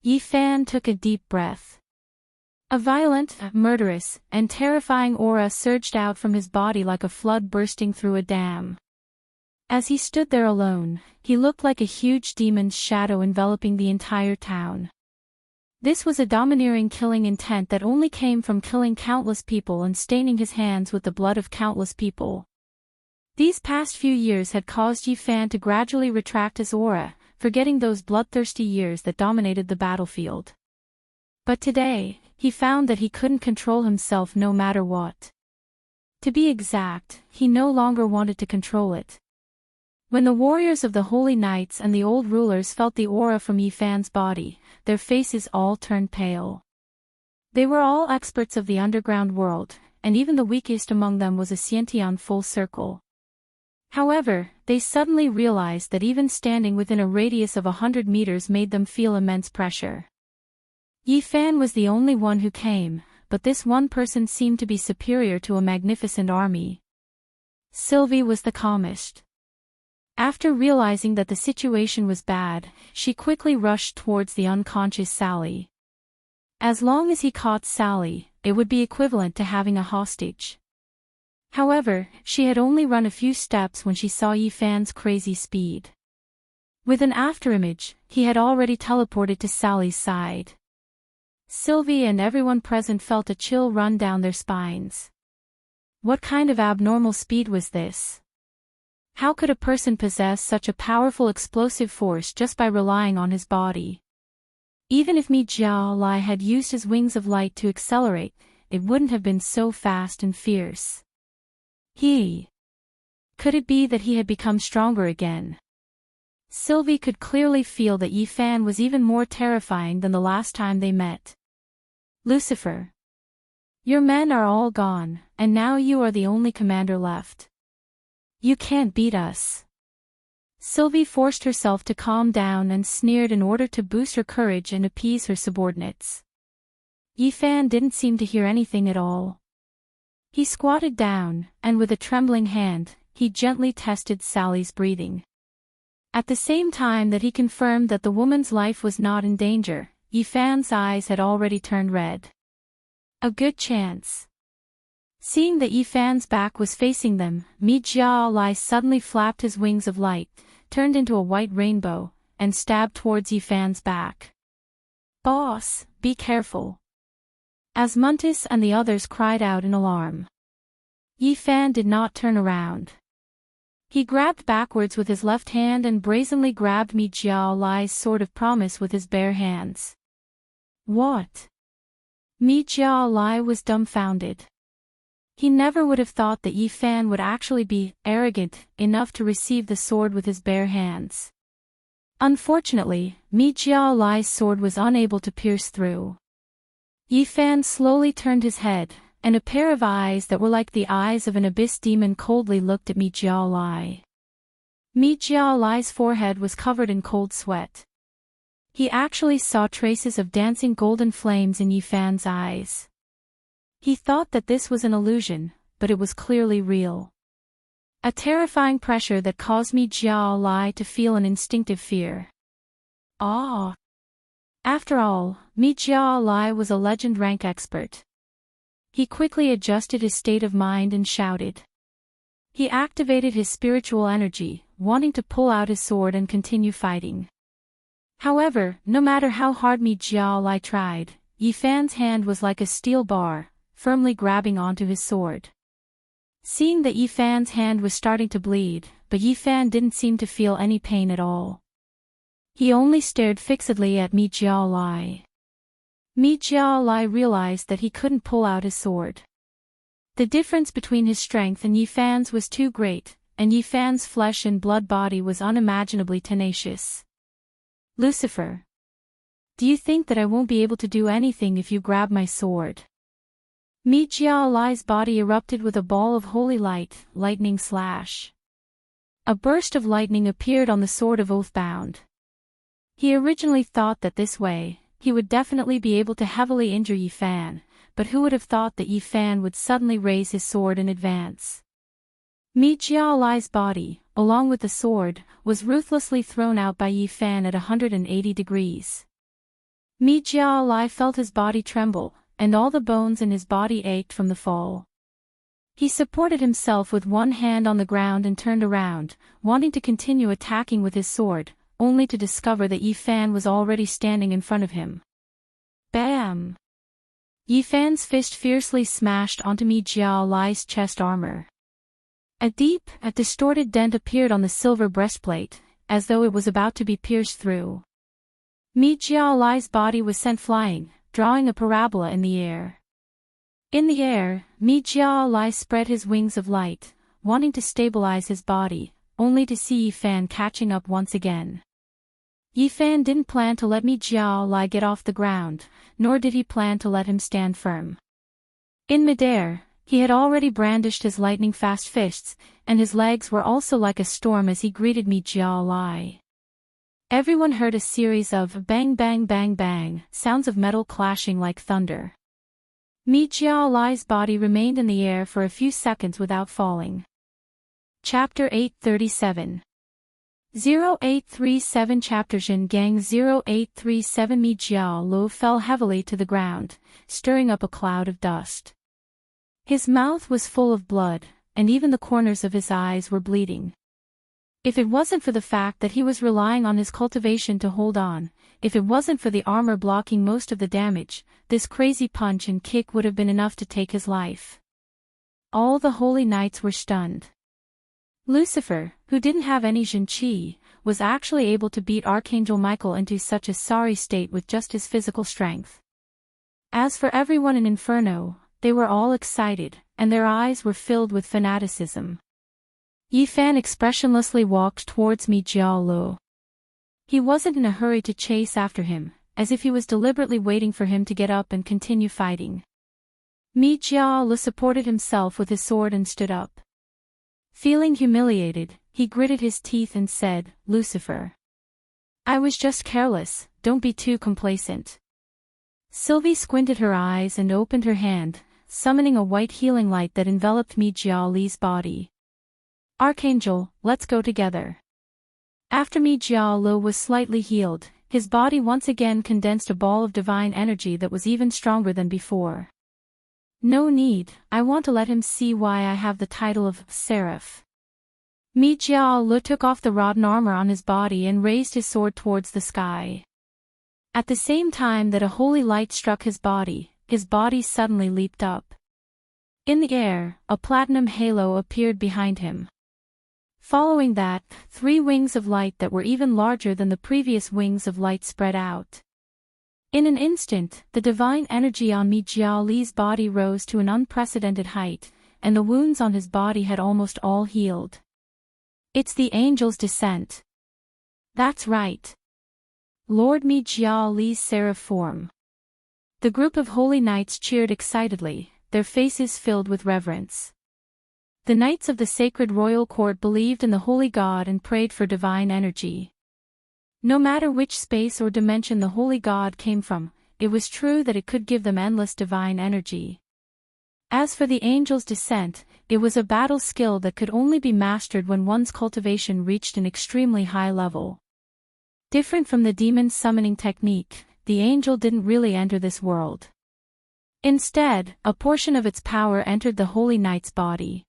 Yi Fan took a deep breath. A violent, murderous, and terrifying aura surged out from his body like a flood bursting through a dam. As he stood there alone, he looked like a huge demon's shadow enveloping the entire town. This was a domineering killing intent that only came from killing countless people and staining his hands with the blood of countless people. These past few years had caused Yi Fan to gradually retract his aura, forgetting those bloodthirsty years that dominated the battlefield. But today, he found that he couldn't control himself no matter what. To be exact, he no longer wanted to control it. When the warriors of the Holy Knights and the old rulers felt the aura from Yi Fan's body, their faces all turned pale. They were all experts of the underground world, and even the weakest among them was a Xiantian full circle. However, they suddenly realized that even standing within a radius of 100 meters made them feel immense pressure. Yi Fan was the only one who came, but this one person seemed to be superior to a magnificent army. Sylvie was the calmest. After realizing that the situation was bad, she quickly rushed towards the unconscious Sally. As long as he caught Sally, it would be equivalent to having a hostage. However, she had only run a few steps when she saw Yi Fan's crazy speed. With an afterimage, he had already teleported to Sally's side. Sylvie and everyone present felt a chill run down their spines. What kind of abnormal speed was this? How could a person possess such a powerful explosive force just by relying on his body? Even if Mi Jiao Lai had used his wings of light to accelerate, it wouldn't have been so fast and fierce. Could it be that he had become stronger again? Sylvie could clearly feel that Yi Fan was even more terrifying than the last time they met. Lucifer. Your men are all gone, and now you are the only commander left. You can't beat us. Sylvie forced herself to calm down and sneered in order to boost her courage and appease her subordinates. Yi Fan didn't seem to hear anything at all. He squatted down, and with a trembling hand, he gently tested Sally's breathing. At the same time that he confirmed that the woman's life was not in danger, Yi Fan's eyes had already turned red. A good chance. Seeing that Yi Fan's back was facing them, Mi Jiao Lai suddenly flapped his wings of light, turned into a white rainbow, and stabbed towards Yi Fan's back. Boss, be careful. As Muntis and the others cried out in alarm. Yi Fan did not turn around. He grabbed backwards with his left hand and brazenly grabbed Mi Jiao Lai's sword of promise with his bare hands. What? Mi Jiao Lai was dumbfounded. He never would have thought that Yi Fan would actually be arrogant enough to receive the sword with his bare hands. Unfortunately, Mi Jiao Lai's sword was unable to pierce through. Yi Fan slowly turned his head, and a pair of eyes that were like the eyes of an abyss demon coldly looked at Mi Jiao Lai. Mi Jiao Lai's forehead was covered in cold sweat. He actually saw traces of dancing golden flames in Yi Fan's eyes. He thought that this was an illusion, but it was clearly real. A terrifying pressure that caused Mi Jiao Lai to feel an instinctive fear. Ah! After all, Mi Jiao Lai was a legend rank expert. He quickly adjusted his state of mind and shouted. He activated his spiritual energy, wanting to pull out his sword and continue fighting. However, no matter how hard Mi Jiao tried, Yi Fan's hand was like a steel bar, firmly grabbing onto his sword. Seeing that Yi Fan's hand was starting to bleed, but Yi Fan didn't seem to feel any pain at all. He only stared fixedly at Mi Jiao. Mi Jiao realized that he couldn't pull out his sword. The difference between his strength and Yi Fan's was too great, and Yi Fan's flesh and blood body was unimaginably tenacious. Lucifer. Do you think that I won't be able to do anything if you grab my sword? Mi Jiao's body erupted with a ball of holy light, lightning slash. A burst of lightning appeared on the sword of Oathbound. He originally thought that this way, he would definitely be able to heavily injure Yi Fan, but who would have thought that Yi Fan would suddenly raise his sword in advance? Mi Jiao's body, along with the sword, was ruthlessly thrown out by Yi Fan at 180 degrees. Mi Jiao felt his body tremble, and all the bones in his body ached from the fall. He supported himself with one hand on the ground and turned around, wanting to continue attacking with his sword, only to discover that Yi Fan was already standing in front of him. Bam! Yi Fan's fist fiercely smashed onto Mi Jiao's chest armor. A deep, distorted dent appeared on the silver breastplate, as though it was about to be pierced through. Mi Jiao's body was sent flying, drawing a parabola in the air. In the air, Mi Jiao spread his wings of light, wanting to stabilize his body, only to see Yi Fan catching up once again. Yi Fan didn't plan to let Mi Jiao get off the ground, nor did he plan to let him stand firm. In midair, he had already brandished his lightning-fast fists, and his legs were also like a storm as he greeted Mi Jiao. Everyone heard a series of bang bang bang bang, sounds of metal clashing like thunder. Mi Jiao's body remained in the air for a few seconds without falling. Chapter 837 0837 Chapter Jin Gang 0837 Mi Jiao fell heavily to the ground, stirring up a cloud of dust. His mouth was full of blood, and even the corners of his eyes were bleeding. If it wasn't for the fact that he was relying on his cultivation to hold on, if it wasn't for the armor blocking most of the damage, this crazy punch and kick would have been enough to take his life. All the holy knights were stunned. Lucifer, who didn't have any Jin Qi, was actually able to beat Archangel Michael into such a sorry state with just his physical strength. As for everyone in Inferno, they were all excited, and their eyes were filled with fanaticism. Yi Fan expressionlessly walked towards Mi Jiao. He wasn't in a hurry to chase after him, as if he was deliberately waiting for him to get up and continue fighting. Mi Jiao supported himself with his sword and stood up. Feeling humiliated, he gritted his teeth and said, "Lucifer. I was just careless, don't be too complacent." Sylvie squinted her eyes and opened her hand, summoning a white healing light that enveloped Mi Jiao's body. "Archangel, let's go together." After Mi Jiao was slightly healed, his body once again condensed a ball of divine energy that was even stronger than before. "No need, I want to let him see why I have the title of Seraph." Mi Jiao took off the rotten armor on his body and raised his sword towards the sky. At the same time that a holy light struck his body suddenly leaped up. In the air, a platinum halo appeared behind him. Following that, 3 wings of light that were even larger than the previous wings of light spread out. In an instant, the divine energy on Mi Jiao's body rose to an unprecedented height, and the wounds on his body had almost all healed. "It's the angel's descent." "That's right. Lord Mi Jiao's seraph form." The group of holy knights cheered excitedly, their faces filled with reverence. The knights of the sacred royal court believed in the holy god and prayed for divine energy. No matter which space or dimension the holy god came from, it was true that it could give them endless divine energy. As for the angel's descent, it was a battle skill that could only be mastered when one's cultivation reached an extremely high level. Different from the demon's summoning technique, the angel didn't really enter this world. Instead, a portion of its power entered the holy knight's body.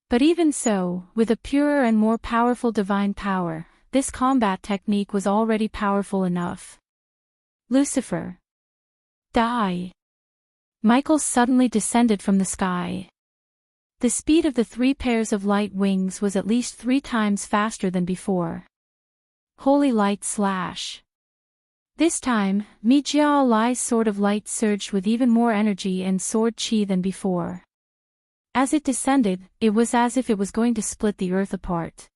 But even so, with a purer and more powerful divine power, this combat technique was already powerful enough. Lucifer. Die. Michael suddenly descended from the sky. The speed of the 3 pairs of light wings was at least 3 times faster than before. Holy light slash. This time, Mijia Lai's sword of light surged with even more energy and sword chi than before. As it descended, it was as if it was going to split the earth apart.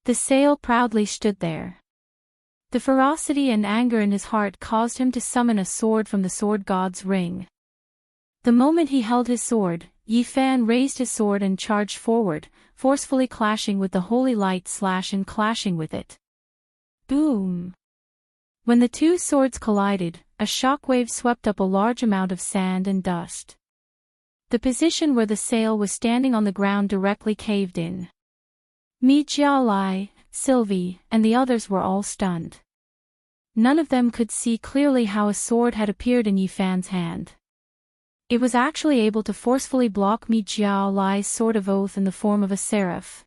The sail proudly stood there. The ferocity and anger in his heart caused him to summon a sword from the sword god's ring. The moment he held his sword, Yi Fan raised his sword and charged forward, forcefully clashing with the holy light slash and clashing with it. Boom! When the 2 swords collided, a shockwave swept up a large amount of sand and dust. The position where the sail was standing on the ground directly caved in. Mi Jialai, Sylvie, and the others were all stunned. None of them could see clearly how a sword had appeared in Yi Fan's hand. It was actually able to forcefully block Mi Jialai's sword of oath in the form of a seraph.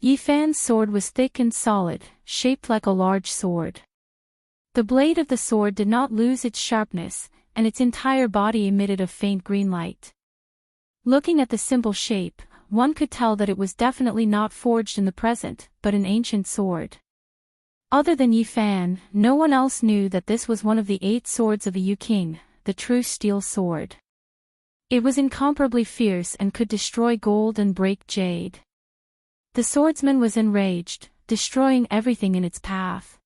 Yi Fan's sword was thick and solid, shaped like a large sword. The blade of the sword did not lose its sharpness, and its entire body emitted a faint green light. Looking at the simple shape, one could tell that it was definitely not forged in the present, but an ancient sword. Other than Yi Fan, no one else knew that this was one of the 8 swords of the Yu King, the true steel sword. It was incomparably fierce and could destroy gold and break jade. The swordsman was enraged, destroying everything in its path.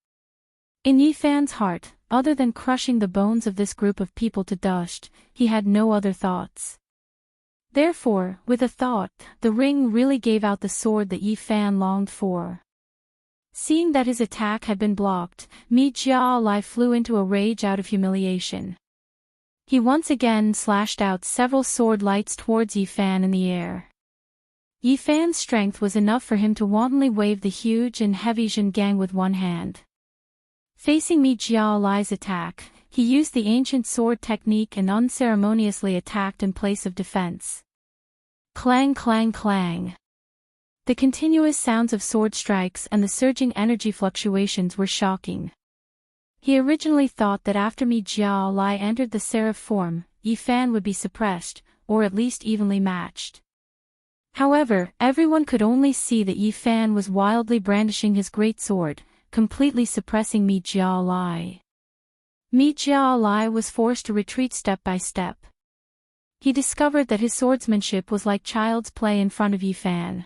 In Yi Fan's heart, other than crushing the bones of this group of people to dust, he had no other thoughts. Therefore, with a thought, the ring really gave out the sword that Yi Fan longed for. Seeing that his attack had been blocked, Mi Jia Lai flew into a rage out of humiliation. He once again slashed out several sword lights towards Yi Fan in the air. Yi Fan's strength was enough for him to wantonly wave the huge and heavy Zhengang with one hand. Facing Mi Jia Lai's attack, he used the ancient sword technique and unceremoniously attacked in place of defense. Clang clang clang. The continuous sounds of sword strikes and the surging energy fluctuations were shocking. He originally thought that after Mi Jia Lai entered the seraph form, Yi Fan would be suppressed, or at least evenly matched. However, everyone could only see that Yi Fan was wildly brandishing his great sword, completely suppressing Mi Jia Lai. Mi Jia Lai was forced to retreat step by step. He discovered that his swordsmanship was like child's play in front of Yi Fan.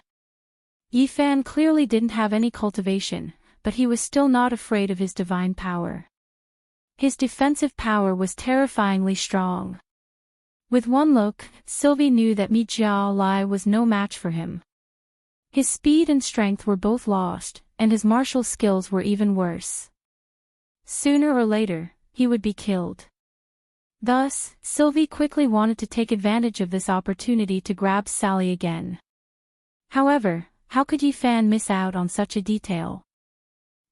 Yi Fan clearly didn't have any cultivation, but he was still not afraid of his divine power. His defensive power was terrifyingly strong. With one look, Sylvie knew that Mi Jia Lai was no match for him. His speed and strength were both lost, and his martial skills were even worse. Sooner or later, he would be killed. Thus, Sylvie quickly wanted to take advantage of this opportunity to grab Sally again. However, how could Yi Fan miss out on such a detail?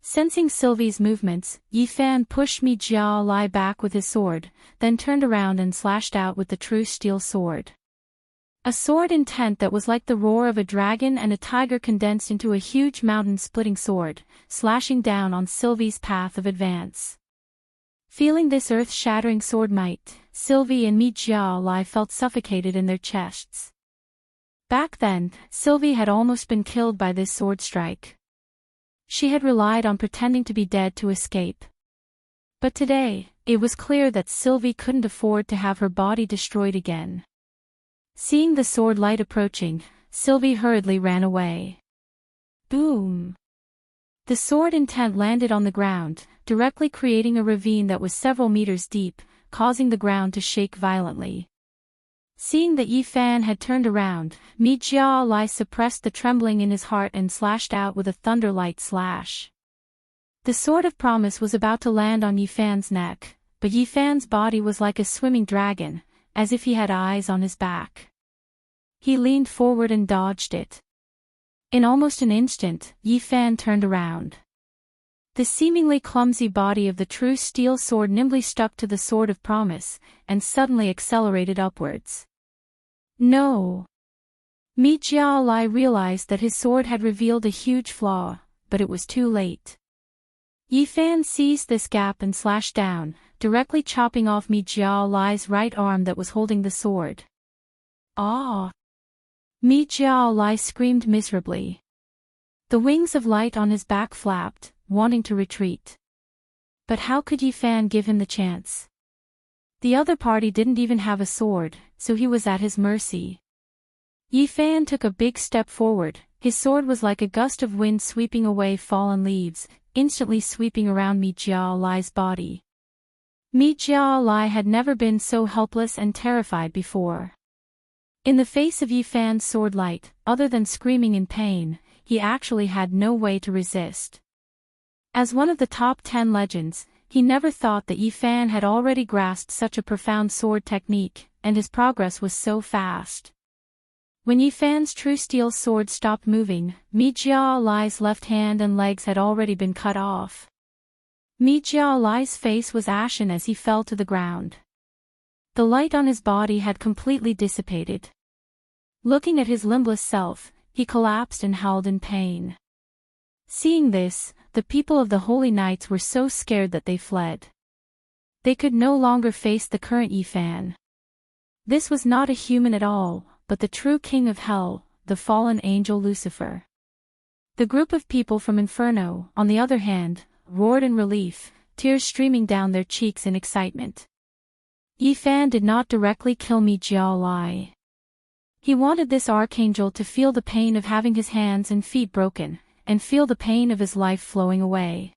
Sensing Sylvie's movements, Yi Fan pushed Mi Jia Lai back with his sword, then turned around and slashed out with the true steel sword. A sword intent that was like the roar of a dragon and a tiger condensed into a huge mountain-splitting sword, slashing down on Sylvie's path of advance. Feeling this earth-shattering sword might, Sylvie and Mi Jia Lai felt suffocated in their chests. Back then, Sylvie had almost been killed by this sword strike. She had relied on pretending to be dead to escape. But today, it was clear that Sylvie couldn't afford to have her body destroyed again. Seeing the sword light approaching, Sylvie hurriedly ran away. Boom! The sword intent landed on the ground, directly creating a ravine that was several meters deep, causing the ground to shake violently. Seeing that Yi Fan had turned around, Mi Jia Lai suppressed the trembling in his heart and slashed out with a thunderlight slash. The sword of promise was about to land on Yi Fan's neck, but Yi Fan's body was like a swimming dragon, as if he had eyes on his back. He leaned forward and dodged it. In almost an instant, Yi Fan turned around. The seemingly clumsy body of the true steel sword nimbly stuck to the sword of promise, and suddenly accelerated upwards. No! Mi Jia Lai realized that his sword had revealed a huge flaw, but it was too late. Yi Fan seized this gap and slashed down, directly chopping off Mi Jiao Lai's right arm that was holding the sword. Ah! Mi Jiao Lai screamed miserably. The wings of light on his back flapped, wanting to retreat. But how could Yi Fan give him the chance? The other party didn't even have a sword, so he was at his mercy. Yi Fan took a big step forward. His sword was like a gust of wind sweeping away fallen leaves, instantly sweeping around Mi Jiao Lai's body. Mi Jiao Lai had never been so helpless and terrified before. In the face of Yi Fan's sword light, other than screaming in pain, he actually had no way to resist. As one of the top 10 legends, he never thought that Yi Fan had already grasped such a profound sword technique, and his progress was so fast. When Yi Fan's true steel sword stopped moving, Mi Jiao Lai's left hand and legs had already been cut off. Mi Jiao Lai's face was ashen as he fell to the ground. The light on his body had completely dissipated. Looking at his limbless self, he collapsed and howled in pain. Seeing this, the people of the Holy Knights were so scared that they fled. They could no longer face the current Yi Fan. This was not a human at all, but the true king of hell, the fallen angel Lucifer. The group of people from Inferno, on the other hand, roared in relief, tears streaming down their cheeks in excitement. Yi Fan did not directly kill Mi Jiao Lai. He wanted this archangel to feel the pain of having his hands and feet broken, and feel the pain of his life flowing away.